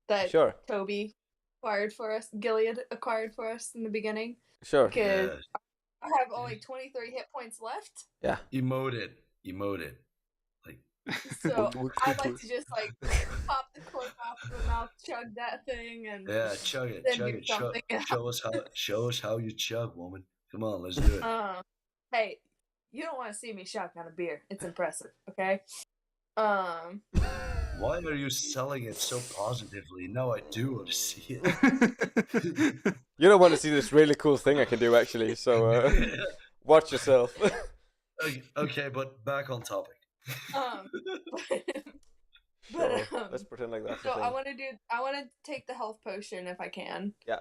that Sure. Toby acquired for us, Gilead acquired for us in the beginning, Sure. because Yes. I have only 23 hit points left. Yeah. Emote it. Like, So I'd like to just pop the cork off the mouth, chug that thing, and yeah, chug it, then chug do it. Show, something else. show us how you chug, woman. Come on, let's do it. Hey, you don't want to see me shotgun a beer. It's impressive, okay? Why are you selling it so positively? Now I do want to see it. You don't want to see this really cool thing I can do, actually. So watch yourself. Okay, but back on topic. Sure. Let's pretend like that's the So thing. I want to take the health potion if I can. Yeah.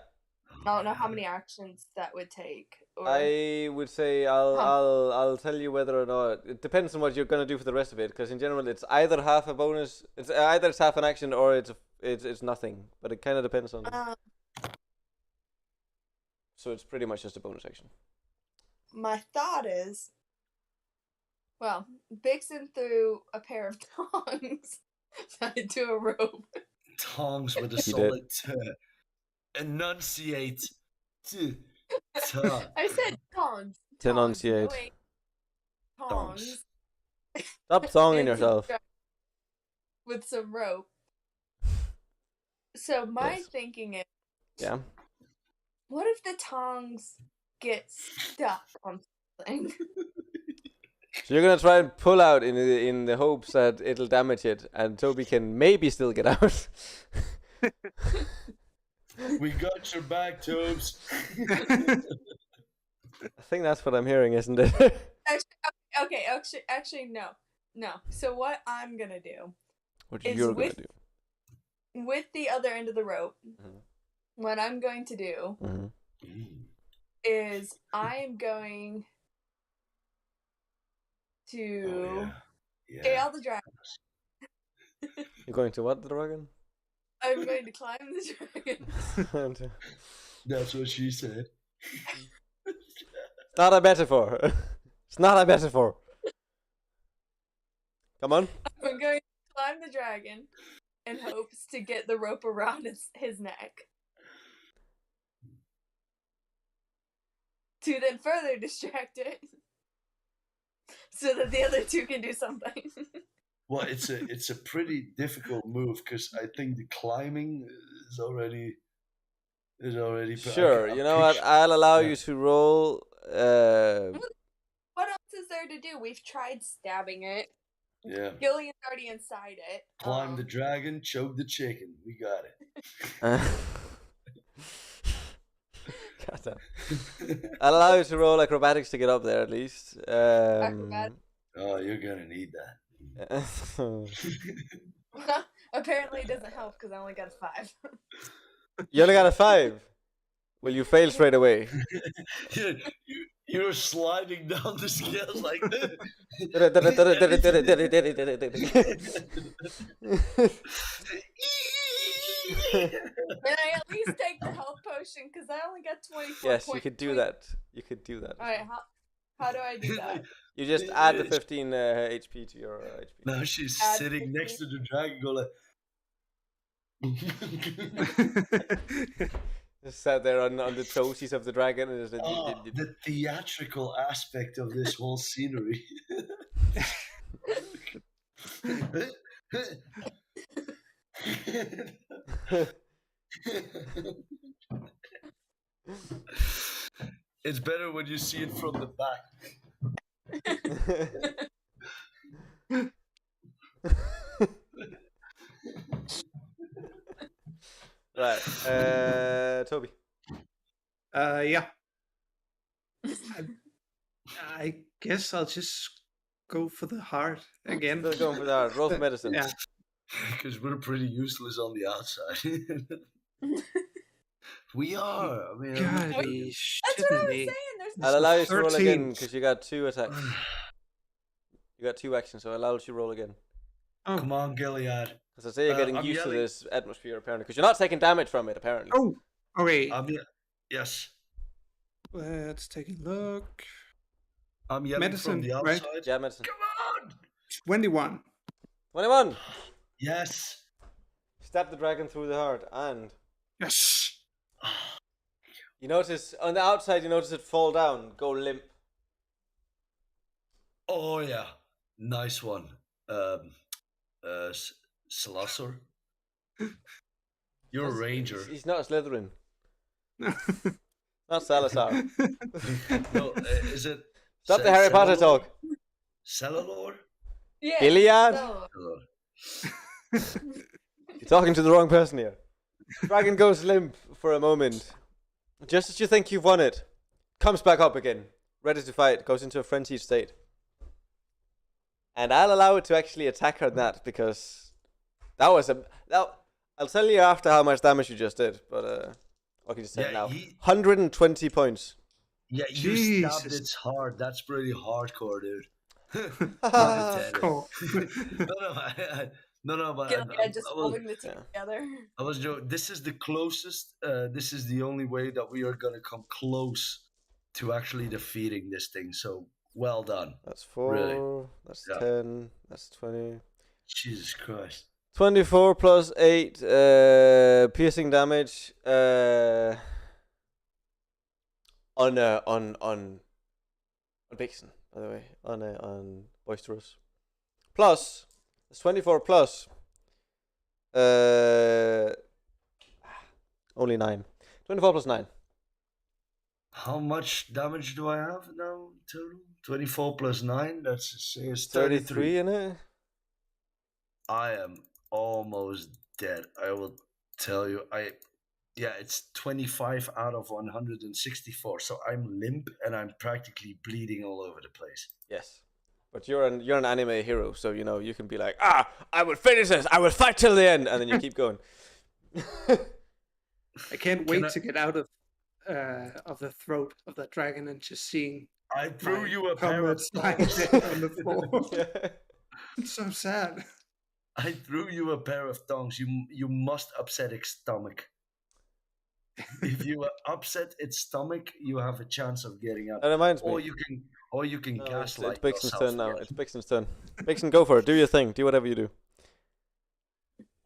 I don't know how many actions that would take. Or... I would say I'll tell you whether or not it depends on what you're gonna do for the rest of it. Because in general, it's either half a bonus, it's half an action or it's nothing. But it kind of depends on. So it's pretty much just a bonus action. My thought is, well, Vixen threw a pair of tongs into a rope. Tongs with a He solid T. Enunciate. T. I said tongs. Enunciate. No, tongs. Stop songing into yourself. the- With some rope. So my Yes. thinking is, Yeah. what if the tongs get stuck on something? So you're gonna try and pull out in the hopes that it'll damage it, and Toby can maybe still get out. We got your back, Tobes. I think that's what I'm hearing, isn't it? Actually, no. So what I'm gonna do What is you're gonna do? with the other end of the rope, Mhm. what I'm going to do is I'm going to scale the dragon. You're going to what, the dragon? I'm going to climb the dragon. That's what she said. It's not a metaphor. It's not a metaphor. Come on. I'm going to climb the dragon in hopes to get the rope around his neck. to then further distract it, so that the other two can do something. Well, it's a pretty difficult move because I think the climbing is already Sure, you know what? I'll allow you to roll. What else is there to do? We've tried stabbing it. Yeah. Gillian's already inside it. Climb the dragon, choke the chicken. We got it. God damn. I'll allow you to roll acrobatics to get up there at least. Acrobatics. Oh, you're gonna need that. Apparently it doesn't help because I only got a 5. You only got a 5. Well, you fail straight away. You're sliding down the scales like this. Can I at least take the health potion? Because I only got 24 Yes, you points. could do that. You could do that. Alright, how do I do that? You just add the 15 HP to your HP. Now she's Add sitting 15. next to the dragon, go like. Just sat there on the toesies of the dragon and just. The theatrical aspect of this whole scenery. It's better when you see it from the back. Right, Toby. Yeah. I guess I'll just go for the heart again. Still going for the heart. Roll for medicine. Yeah. Because we're pretty useless on the outside. We are. I mean, God, That's be what I was shitting saying. me. There's I'll allow you to roll 13. again because you got 2 attacks. You got 2 actions, so I'll allow you to roll again. Oh. come on, Gilead. As I say, you're getting I'm used to yelling. this atmosphere apparently, because you're not taking damage from it apparently. Oh, okay. Yes. Let's take a look. I'm yelling Medicine, from the right? outside. Yeah, medicine. Come on! 21. 21. Yes. Stab the dragon through the heart, and Yes. you notice on the outside. You notice it fall down, go limp. Oh yeah, nice one. Salassor. You're a ranger. He's not a Slytherin. Not Salazar. No, is it? Stop the Harry Potter Celador? talk. Celador? yeah. Gilead? So, You're talking to the wrong person here. Dragon goes limp for a moment. Just as you think you've won it, comes back up again, ready to fight, goes into a frenzied state. And I'll allow it to actually attack her on that because that was I'll tell you after how much damage you just did, but I can just say it now. 120 points. Yeah, you stabbed Jesus. its heart. That's pretty hardcore, dude. Cool. No, but Gilead just holding the two yeah. together. I was joking. This is the closest. This is the only way that we are gonna come close to actually defeating this thing. So well done. That's 4. Really? That's Yeah. 10. That's 20. Jesus Christ. 24 plus 8 piercing damage on Vixen, by the way, on Boisterous. Plus it's 24 plus only 9. 24 plus 9. How much damage do I have now total? 24 plus 9. That's 33 in it. I am almost dead. I will tell you. It's 25 out of 164. So I'm limp and I'm practically bleeding all over the place. Yes. But you're an anime hero, so you know you can be like, I will finish this, I will fight till the end, and then you keep going. I can't wait I- to get out of the throat of that dragon and just seeing I threw my you a pair of comrades lying thongs. dead on the floor. It's so sad. I threw you a pair of thongs. You must upset its stomach. If you upset its stomach, you have a chance of getting out. That reminds me. Or you can No, it's gaslight Bixen's yourself turn now. again. It's Bixen's turn. Bixen, go for it. Do your thing. Do whatever you do.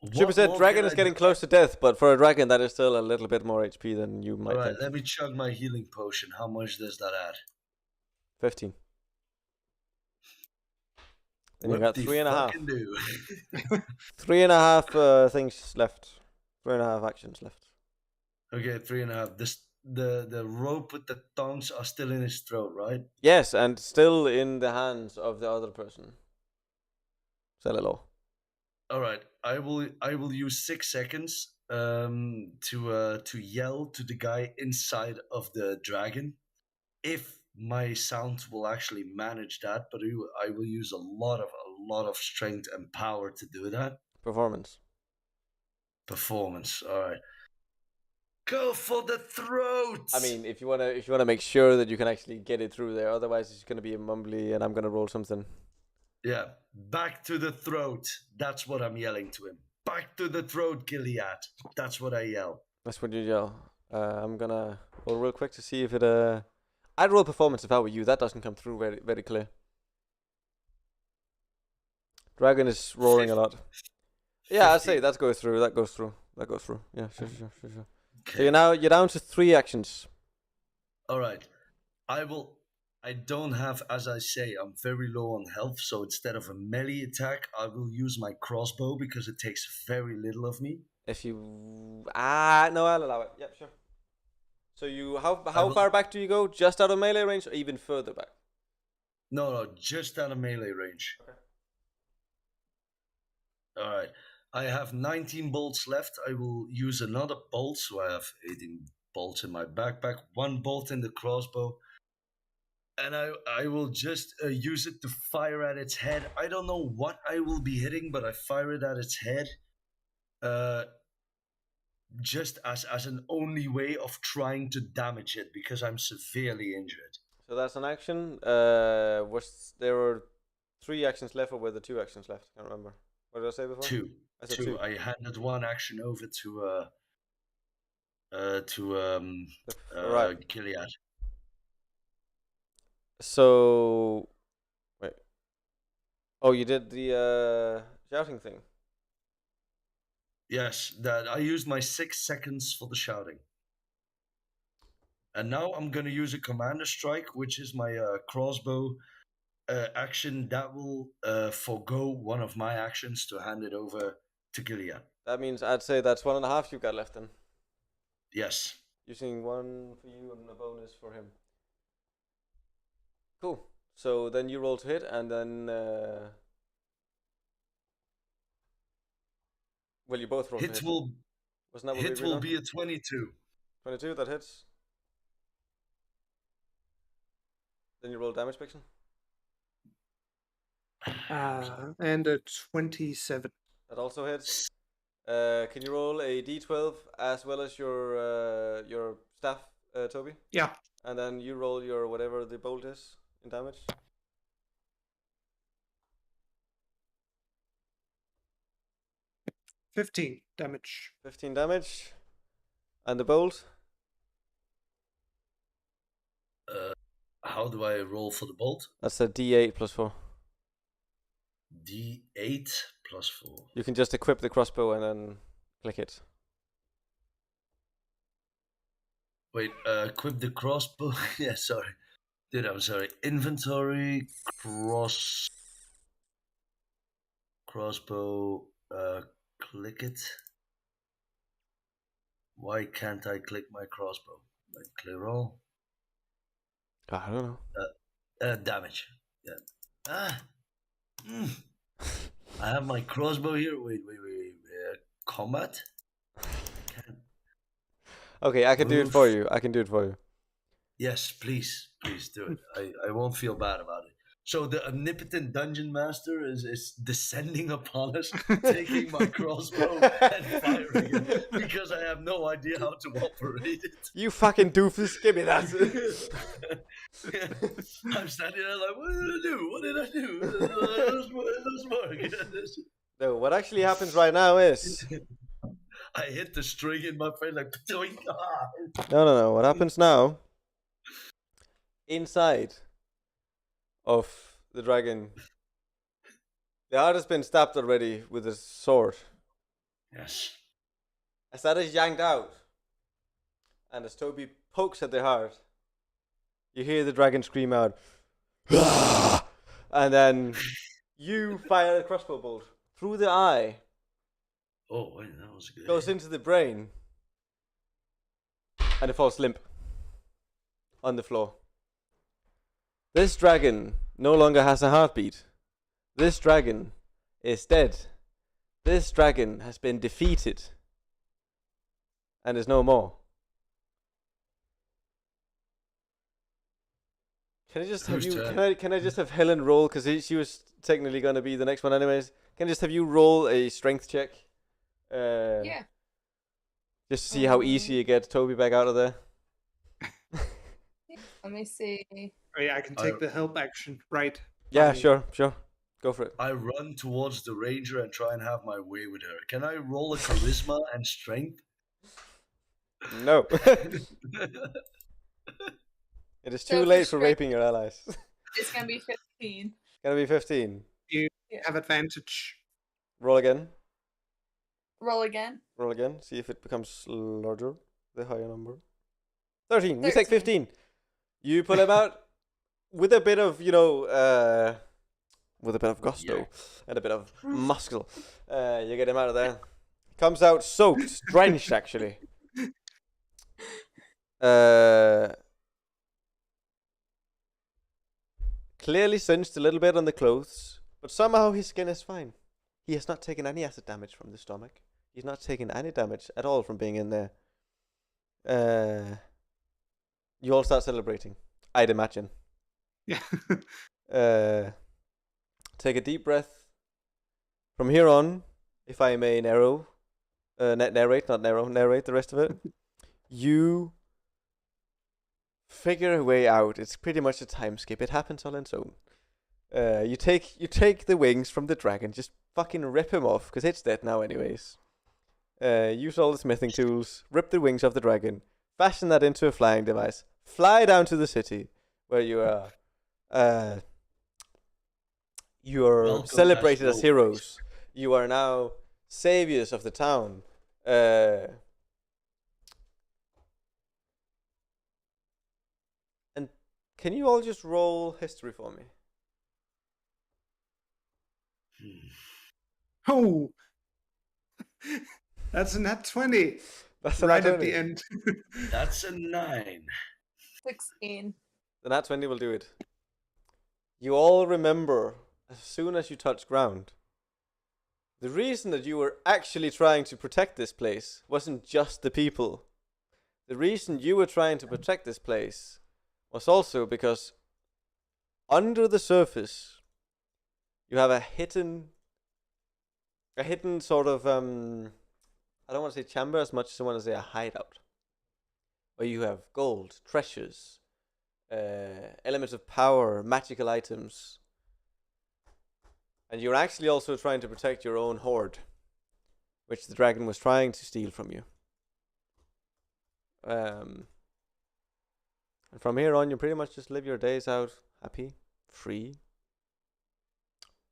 Should be What said, more dragon can is I getting do? close to death, but for a dragon, that is still a little bit more HP than you might All right, think. let me chug my healing potion. How much does that add? 15. Then you What got the 3.5. fucking do? 3.5 things left. 3.5 actions left. Okay, 3.5. The rope with the thongs are still in his throat, right? Yes, and still in the hands of the other person. Cello. All right, I will use 6 seconds to yell to the guy inside of the dragon. If my sound will actually manage that, but I will use a lot of strength and power to do that. Performance. Performance. All right. Go for the throat. I mean, if you wanna make sure that you can actually get it through there, otherwise it's gonna be a mumbly, and I'm gonna roll something. Yeah, back to the throat. That's what I'm yelling to him. Back to the throat, Gilead. That's what I yell. That's what you yell. I'm gonna roll real quick to see if it. I'd roll performance if I were you. That doesn't come through very very clear. Dragon is roaring a lot. Yeah, I'd say 50. that goes through. That goes through. That goes through. Yeah, sure. So Okay. you're down to 3 actions. All right. I don't have, as I say, I'm very low on health, so instead of a melee attack, I will use my crossbow because it takes very little of me. If you no, I'll allow it. Yep, sure. So how far back do you go? Just out of melee range, or even further back? No, just out of melee range. Okay. All right. I have 19 bolts left. I will use another bolt, so I have 18 bolts in my backpack, 1 bolt in the crossbow, and I will just use it to fire at its head. I don't know what I will be hitting, but I fire it at its head, just as an only way of trying to damage it because I'm severely injured. So that's an action. Was there were 3 actions left, or were there 2 actions left? I can't remember. What did I say before? 2. I said 2. 2. I handed 1 action over to Right. Gilead. So wait. Oh, you did the shouting thing. Yes, that I used my 6 seconds for the shouting. And now I'm gonna use a commander strike, which is my crossbow action that will forego one of my actions to hand it over to Gilead. That means I'd say that's 1.5 you've got left then. Yes. Using 1 for you and a bonus for him. Cool. So then you roll to hit, and then well, you both roll to hit. Wasn't that what Hit we will agreed be a 22. 22, that hits. Then you roll damage, Vixen. And a 27. That also hits. Can you roll a d12 as well as your staff, Toby? Yeah. And then you roll your whatever the bolt is in damage. 15 damage. 15 damage. And the bolt? How do I roll for the bolt? That's a d8 plus 4. D8 plus 4. You can just equip the crossbow and then click it. Wait, equip the crossbow. Yeah, sorry. Dude, I'm sorry. Inventory, crossbow, click it. Why can't I click my crossbow? Like clear all? I don't know. Damage. Yeah. I have my crossbow here. Wait. Combat? Okay, I can do it for you. Yes, please do it. I won't feel bad about it. So the omnipotent dungeon master is descending upon us, taking my crossbow and firing it because I have no idea how to operate it. You fucking doofus, give me that. I'm standing there like, what did I do? It doesn't work. No, what actually happens right now is... I hit the string in my face like, No. What happens now? Inside of the dragon, the heart has been stabbed already with a sword. Yes. As that is yanked out, and as Toby pokes at the heart, you hear the dragon scream out, and then you fire a crossbow bolt through the eye. Oh, wait, that was good. Goes into the brain, and it falls limp on the floor. This dragon no longer has a heartbeat. This dragon is dead. This dragon has been defeated and is no more. Can I just have Whose you? turn? Can I just have Helen roll, because she was technically going to be the next one anyways. Can I just have you roll a strength check? Yeah. Just to see how easy you get Toby back out of there. Let me see. Oh, yeah, I can take the help action, right? Yeah, me. sure. Go for it. I run towards the ranger and try and have my way with her. Can I roll a charisma and strength? No. It is So too for late for strength- raping your allies. It's gonna be 15. Gonna be 15. You Yeah. have advantage. Roll again. Roll again. Roll again. See if it becomes larger. The higher number. 13. You take 13. 15. You pull him out with a bit of, with a bit of gusto and a bit of muscle. You get him out of there. Comes out soaked, drenched actually. Clearly singed a little bit on the clothes, but somehow his skin is fine. He has not taken any acid damage from the stomach. He's not taken any damage at all from being in there. You all start celebrating, I'd imagine. Yeah. Take a deep breath. From here on, if I may narrate the rest of it. You figure a way out. It's pretty much a time skip. It happens all on its own. You take the wings from the dragon. Just fucking rip him off, because it's dead now anyways. Use all the smithing tools. Rip the wings off the dragon. Fashion that into a flying device. Fly down to the city, where you are Welcome celebrated as as heroes. You are now saviors of the town. And can you all just roll history for me? Oh, that's a nat 20. That's a Right nat at 20. the end. That's a 9. 16. The nat 20 will do it. You all remember, as soon as you touch ground, the reason that you were actually trying to protect this place wasn't just the people. The reason you were trying to protect this place was also because under the surface, you have a hidden sort of, I don't want to say chamber as much as I want to say a hideout, where you have gold, treasures, elements of power, magical items. And you're actually also trying to protect your own hoard, which the dragon was trying to steal from you. And from here on, you pretty much just live your days out happy, free,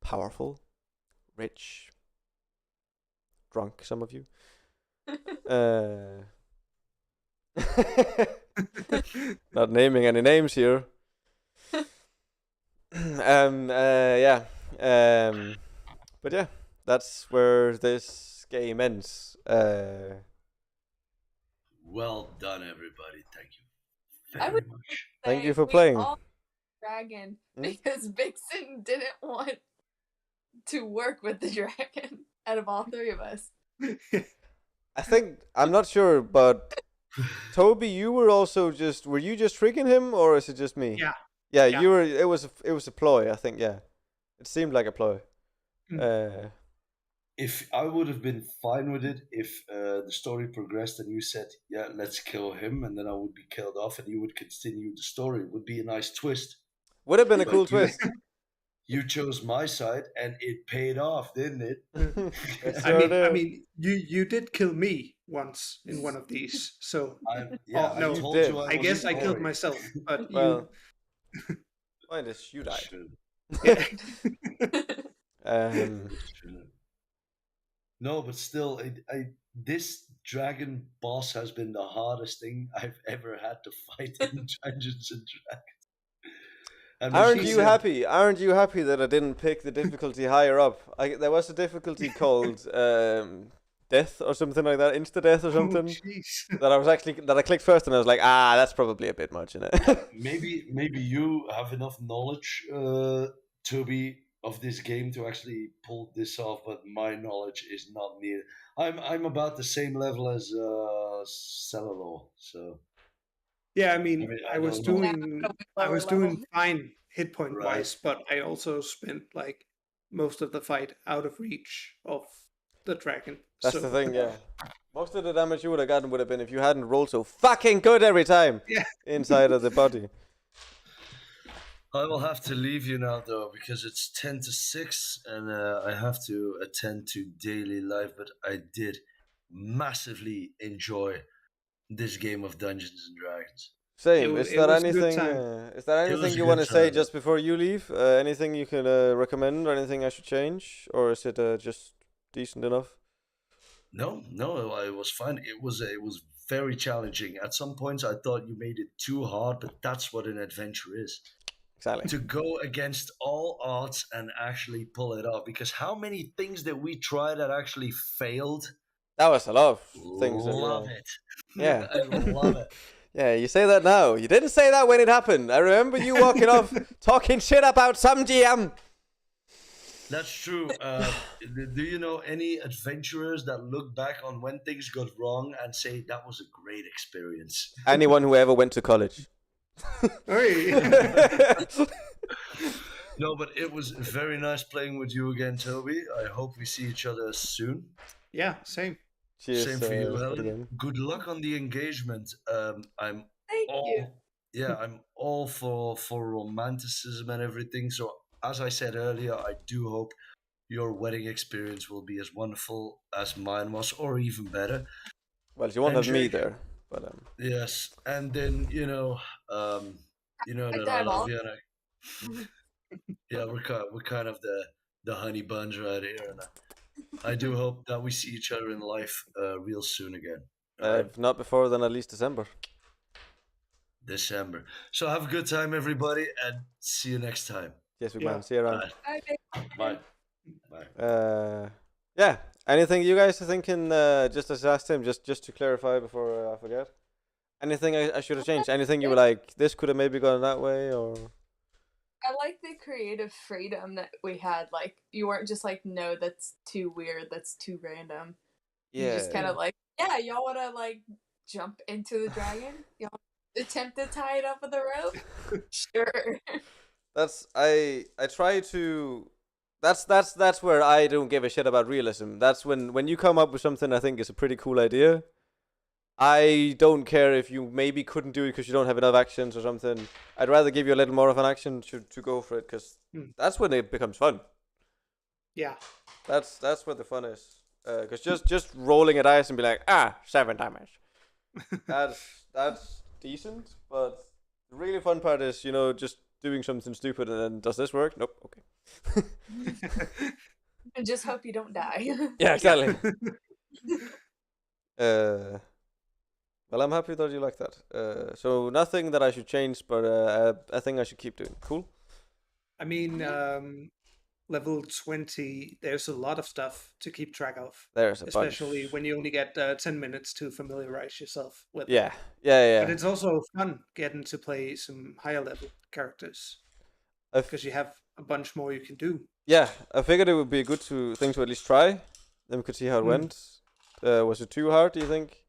powerful, rich, drunk, some of you. Not naming any names here. Yeah. But yeah, that's where this game ends. Well done, everybody. Thank you I very would- much. Thank you for We playing. all dragon Hmm? because Vixen didn't want to work with the dragon out of all three of us. I think I'm not sure, but Toby, you were also were you just tricking him, or is it just me? Yeah. Yeah, Yeah. you were. It was a ploy, I think. Yeah, it seemed like a ploy. If I would have been fine with it if the story progressed and you said, yeah, let's kill him, and then I would be killed off and you would continue the story. It would be a nice twist. Would have been a But cool you- twist. You chose my side and it paid off, didn't it? It I sure mean, did. you did kill me once in one of these, so Yeah, no. I told You did. you I guess I wasn't killed boring. myself. But Well, point is, you died. True, yeah. Um, true. No, but still, this dragon boss has been the hardest thing I've ever had to fight in Dungeons and Dragons. And when Aren't she you said, happy? Aren't you happy that I didn't pick the difficulty higher up? There was a difficulty called death or something like that, insta death or Oh, something. jeez. that I clicked first, and I was like, that's probably a bit much, isn't it? maybe you have enough knowledge, Toby, of this game to actually pull this off, but my knowledge is not near. I'm about the same level as Cello, so Yeah, I I mean, mean I I was don't know. Yeah, doing I'm I lower was level. doing fine hit point Right. wise, but I also spent like most of the fight out of reach of the dragon. That's the So thing, yeah. Most of the damage you would have gotten would have been if you hadn't rolled so fucking good every time yeah, inside of the body. I will have to leave you now though because it's 10 to 6 and I have to attend to daily life. But I did massively enjoy this game of Dungeons and Dragons. Same. it was a good time. Is there It was anything a you good want to say time. just before you leave? Anything you can recommend, or anything I should change, or is it just decent enough? No, it was fun. It was very challenging. At some points, I thought you made it too hard, but that's what an adventure is. Exactly. To go against all odds and actually pull it off. Because how many things that we tried that actually failed? That was a lot of things. Love it. Yeah. I love it. Yeah, you say that now. You didn't say that when it happened. I remember you walking off talking shit about some GM. That's true. Do you know any adventurers that look back on when things got wrong and say that was a great experience? Anyone who ever went to college. Hey. No, but it was very nice playing with you again, Toby. I hope we see each other soon. Yeah, same. Cheers. Same for you, Helen. again. Good luck on the engagement. I'm Thank you. all I'm all for romanticism and everything. So as I said earlier, I do hope your wedding experience will be as wonderful as mine was, or even better. Well, you won't have me Jake, there, but yes, and then you know Like that I that, love all. you, and yeah, we're kind of the honey buns right here, and I do hope that we see each other in life real soon again. All right? if not before, then at least December. December. So have a good time, everybody, and see you next time. Yes, we Yeah. man. See you around. Bye. Bye. Bye. Bye. Yeah. Anything you guys are thinking? Just as I asked him, just to clarify before I forget. Anything I should have changed? Anything you were like, this could have maybe gone that way, or? I like the creative freedom that we had. Like, you weren't just like, no, that's too weird, that's too random. You just kind of like, yeah, y'all want to like jump into the dragon? Y'all attempt to tie it up with a rope? Sure. I try to. That's where I don't give a shit about realism. That's when you come up with something I think is a pretty cool idea. I don't care if you maybe couldn't do it because you don't have enough actions or something. I'd rather give you a little more of an action to go for it, because that's when it becomes fun. Yeah. That's where the fun is. Because just rolling a dice and be like, 7 damage. that's decent, but the really fun part is, just doing something stupid and then, does this work? Nope. Okay. And just hope you don't die. Yeah, exactly. Well, I'm happy that you like that. So nothing that I should change, but I think I should keep doing. Cool. I mean, level 20, there's a lot of stuff to keep track of. There's a especially bunch. when you only get 10 minutes to familiarize yourself with Yeah. it. But it's also fun getting to play some higher level characters, because you have a bunch more you can do. Yeah, I figured it would be a good thing to at least try. Then we could see how it went. Was it too hard, do you think?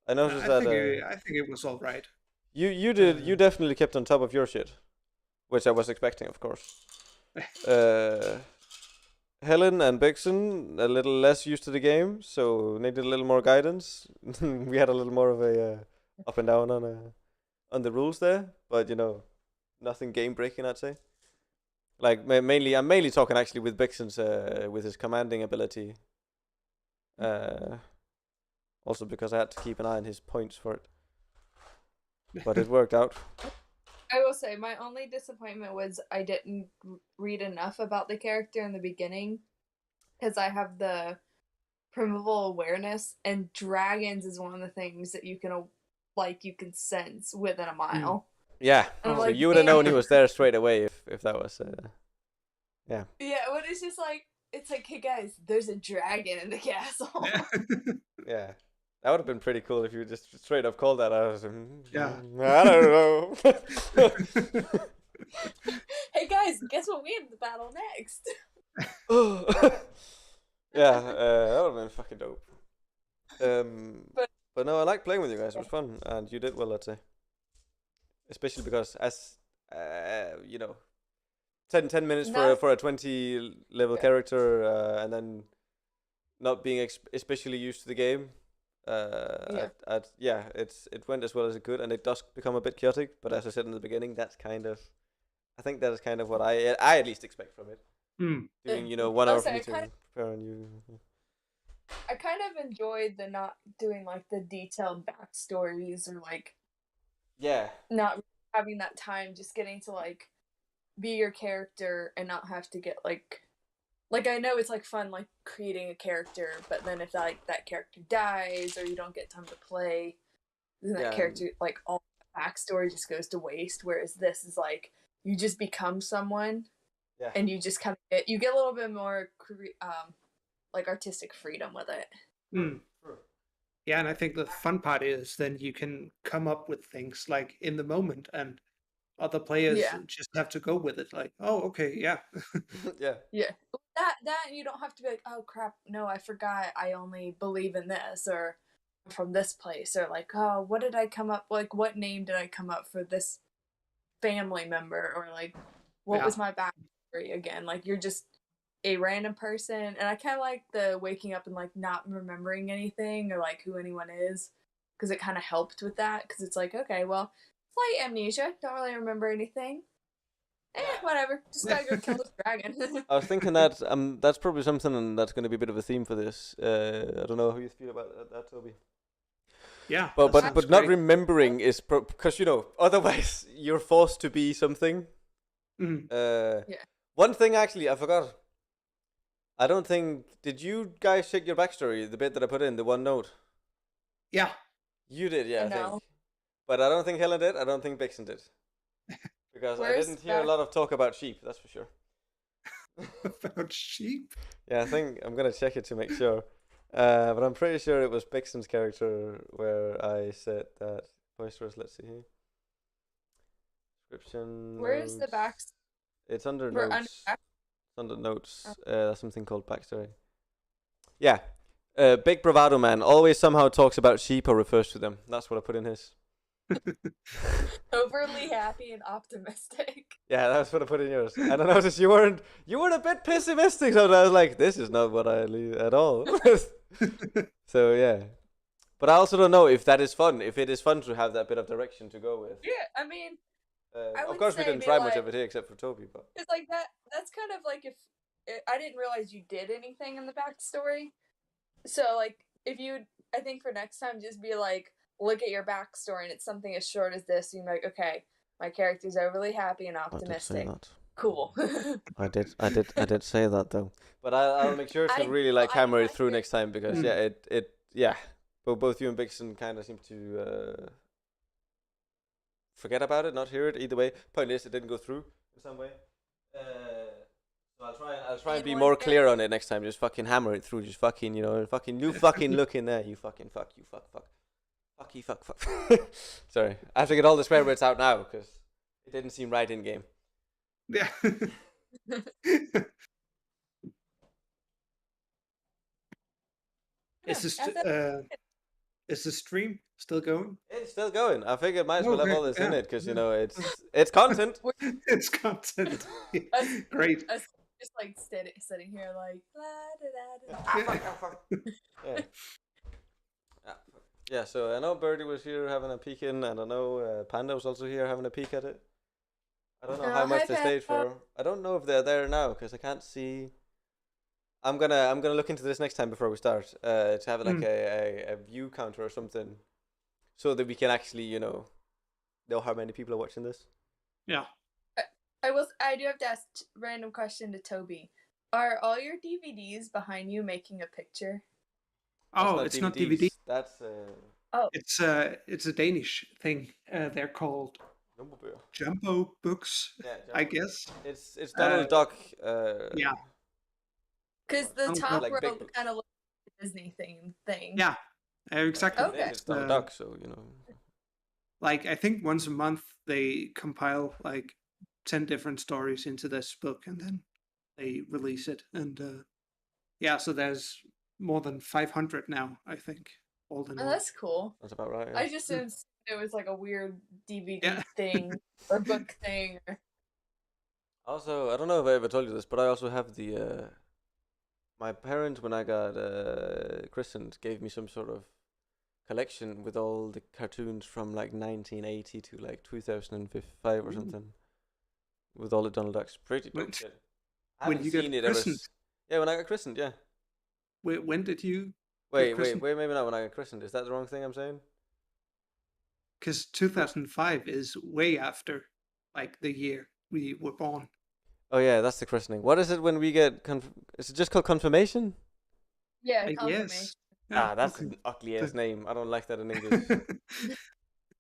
I noticed I think it was all right. You definitely kept on top of your shit, which I was expecting, of course. Helen and Bixen a little less used to the game, so needed a little more guidance. We had a little more of a up and down on the rules there, but nothing game breaking, I'd say. Like I'm mainly talking actually with Bixen's with his commanding ability. Also because I had to keep an eye on his points for it, but it worked out. I will say my only disappointment was I didn't read enough about the character in the beginning, because I have the primeval awareness, and dragons is one of the things that you can you can sense within a mile. Yeah. And I'm So like, you would have known he "Damn." was there straight away if that was. Yeah. Yeah, but it's just like, it's like, hey guys, there's a dragon in the castle. Yeah. That would have been pretty cool if you just straight up called that out. Yeah. I don't know. Hey guys, guess what we have the battle next? Yeah, that would have been fucking dope. But- But no, I like playing with you guys. It was fun, and you did well, I'd say. Especially because, as you know, 10 minutes for a 20 level character, and then not being especially used to the game. It went as well as it could, and it does become a bit chaotic. But as I said in the beginning, I think that is kind of what I at least expect from it. Doing 1 hour for me to prepare a new. I kind of enjoyed the not doing like the detailed backstories, or like not having that time, just getting to like be your character and not have to get like I know it's like fun like creating a character, but then if that character dies or you don't get time to play, then that character, like, all the backstory just goes to waste. Whereas this is like you just become someone, and you just kind of get a little bit more like artistic freedom with it. Yeah, and I think the fun part is then you can come up with things like in the moment, and other players just have to go with it. Like, oh, okay, yeah. Yeah. That you don't have to be like, oh crap, no, I forgot I only believe in this, or from this place, or like, oh, what did I come up, like, what name did I come up for this family member, or like, what was my backstory again? Like, you're just a random person, and I kind of like the waking up and like not remembering anything or like who anyone is, because it kind of helped with that, because it's like, okay, well, slight amnesia, don't really remember anything. Whatever, just gotta go kill this dragon. I was thinking that that's probably something that's going to be a bit of a theme for this. I don't know how you feel about that, Toby. Yeah, but not remembering is because otherwise you're forced to be something. One thing actually I forgot. I don't think, did you guys check your backstory, the bit that I put in, the one note? Yeah. You did, yeah, I No. think. But I don't think Helen did. I don't think Bixen did. Because I didn't hear a lot of talk about sheep, that's for sure. About sheep? Yeah, I think I'm going to check it to make sure. But I'm pretty sure it was Bixen's character where I said that. Boisterous, let's see here. Description. Where's the back? It's under notes. It's under notes. There's something called backstory. Yeah. Big bravado man always somehow talks about sheep or refers to them. That's what I put in his. Overly happy and optimistic. Yeah, that's what I put in yours. And I noticed you weren't a bit pessimistic, so I was like, this is not what I leave at all. So yeah. But I also don't know if that is fun. If it is fun to have that bit of direction to go with. Yeah, I mean, of course we didn't try much of it here except for Toby, but it's like that's kind of like if I didn't realize you did anything in the backstory. So like I think for next time, just be like, look at your backstory and it's something as short as this, and you're like, okay, my character's overly happy and optimistic. I did say that. Cool. I did say that though. But I'll make sure to really like hammer it through next time, because both you and Bixen kind of seem to forget about it, not hear it. Either way, point is it didn't go through in some way. So I'll try and be more clear on it next time. Just fucking hammer it through. Just fucking you fucking look in there. You fucking fuck. You fuck. Fucky fuck. Sorry, I have to get all the swear words out now because it didn't seem right in game. Yeah. Is the stream still going? It's still going. I figured might as well have all this in it because it's content. It's content. Great. Us just like sitting here like la da da da. Yeah. So I know Birdie was here having a peek in, and I know Panda was also here having a peek at it. I don't know how much they stayed for. I don't know if they're there now because I can't see. I'm gonna look into this next time before we start to have like a view counter or something, so that we can actually know how many people are watching this. Yeah. I do have to ask random question to Toby. Are all your DVDs behind you making a picture? Oh, it's not DVD. That's It's a Danish thing. They're called nummebøger. Jumbo books, Yeah, I Jumbo. guess. It's Donald Duck. Yeah. Because the Sounds top like big row books. kind of looks like a Disney thing. Yeah. Exactly. Okay. It's Donald Duck, so you know. Like I think once a month they compile like 10 different stories into this book, and then they release it. And yeah, so there's more than 500 now, I think, all in Oh, all. that's cool. That's about right. Yeah. I just assumed it was like a weird DVD Yeah. thing or book thing. Or... Also, I don't know if I ever told you this, but I also have the. My parents, when I got christened, gave me some sort of collection with all the cartoons from like 1980 to like 2005 or Ooh. something, with all the Donald Ducks. Pretty dope When- shit. I when haven't you got seen it ever. christened? Yeah, when I got christened, yeah. When did you? Wait, christened? maybe not when I got christened. Is that the wrong thing I'm saying? Because 2005 is way after, like the year we were born. Oh yeah, that's the christening. What is it when we get is it just called confirmation? Yeah, I confirmation. guess. Yeah, That's okay. an ugly ass name. I don't like that in English.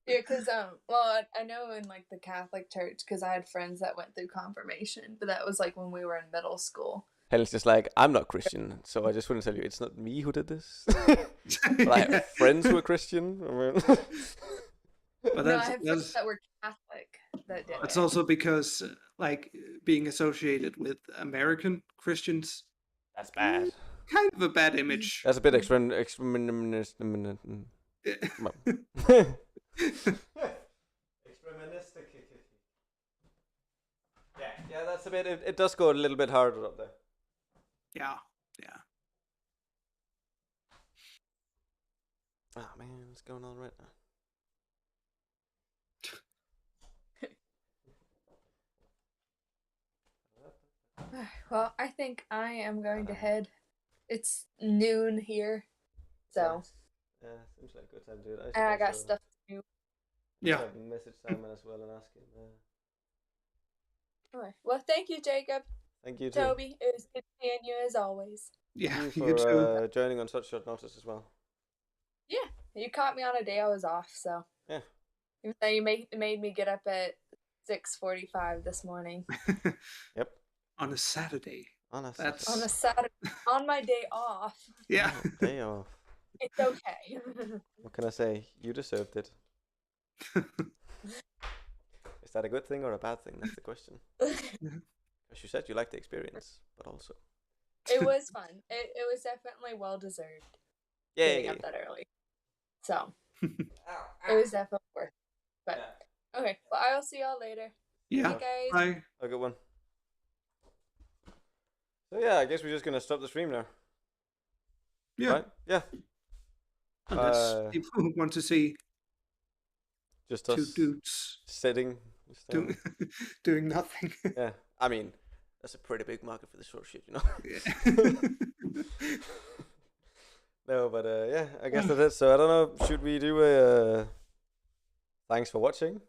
Yeah, because well, I know in like the Catholic Church, because I had friends that went through confirmation, but that was like when we were in middle school. Hell's just like, I'm not Christian, so I just wouldn't tell you it's not me who did this. But I have friends who are Christian. I mean, But No, I have friends that were Catholic that did that's it. also because like being associated with American Christians, that's bad. kind of a bad image. That's a bit experimentistic. Yeah, that's a bit. It does go a little bit harder up there. Yeah. Oh man, what's going on right now? Well, I think I am going to head. It's noon here, so Yeah, seems like a good time to do it. and I got stuff to do. Yeah. Message Simon as well and ask him. Alright. Well, thank you, Jacob. Thank you too. Toby, it was good seeing you as always. Yeah. Thank You you too. for joining on such short notice as well. You caught me on a day I was off, so Yeah. even though you made me get up at 6:45 this morning Yep. On a Saturday. Honestly. That's on a Saturday on my day off. yeah. Day off. It's okay. What can I say? You deserved it. Is that a good thing or a bad thing? That's the question. Because you said you liked the experience, but also. It was fun. It was definitely well deserved getting up that early. So it was definitely worth it. But okay, well I will see y'all later. Yeah. Bye, guys. Bye. A good one. So yeah, I guess we're just gonna stop the stream now. Yeah. Right? Yeah. Unless people want to see Just two us dudes sitting. doing nothing. Yeah. I mean, that's a pretty big market for this sort of shit, you know. Yeah. No, but yeah, I guess that's it. So I don't know. Should we do a thanks for watching?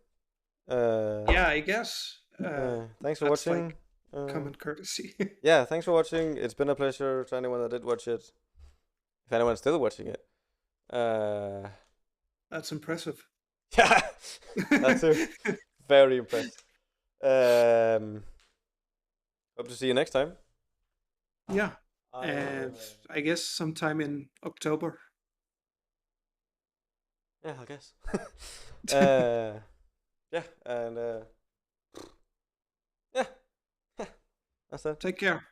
Yeah, I guess. Thanks for that's watching. Common courtesy. Yeah, thanks for watching. It's been a pleasure to anyone that did watch it. If anyone's still watching it. That's impressive. Yeah, that's it. Very impressed. Hope to see you next time. Yeah. And I guess sometime in October. Yeah, I guess. Yeah, and yeah, that's it. Take care.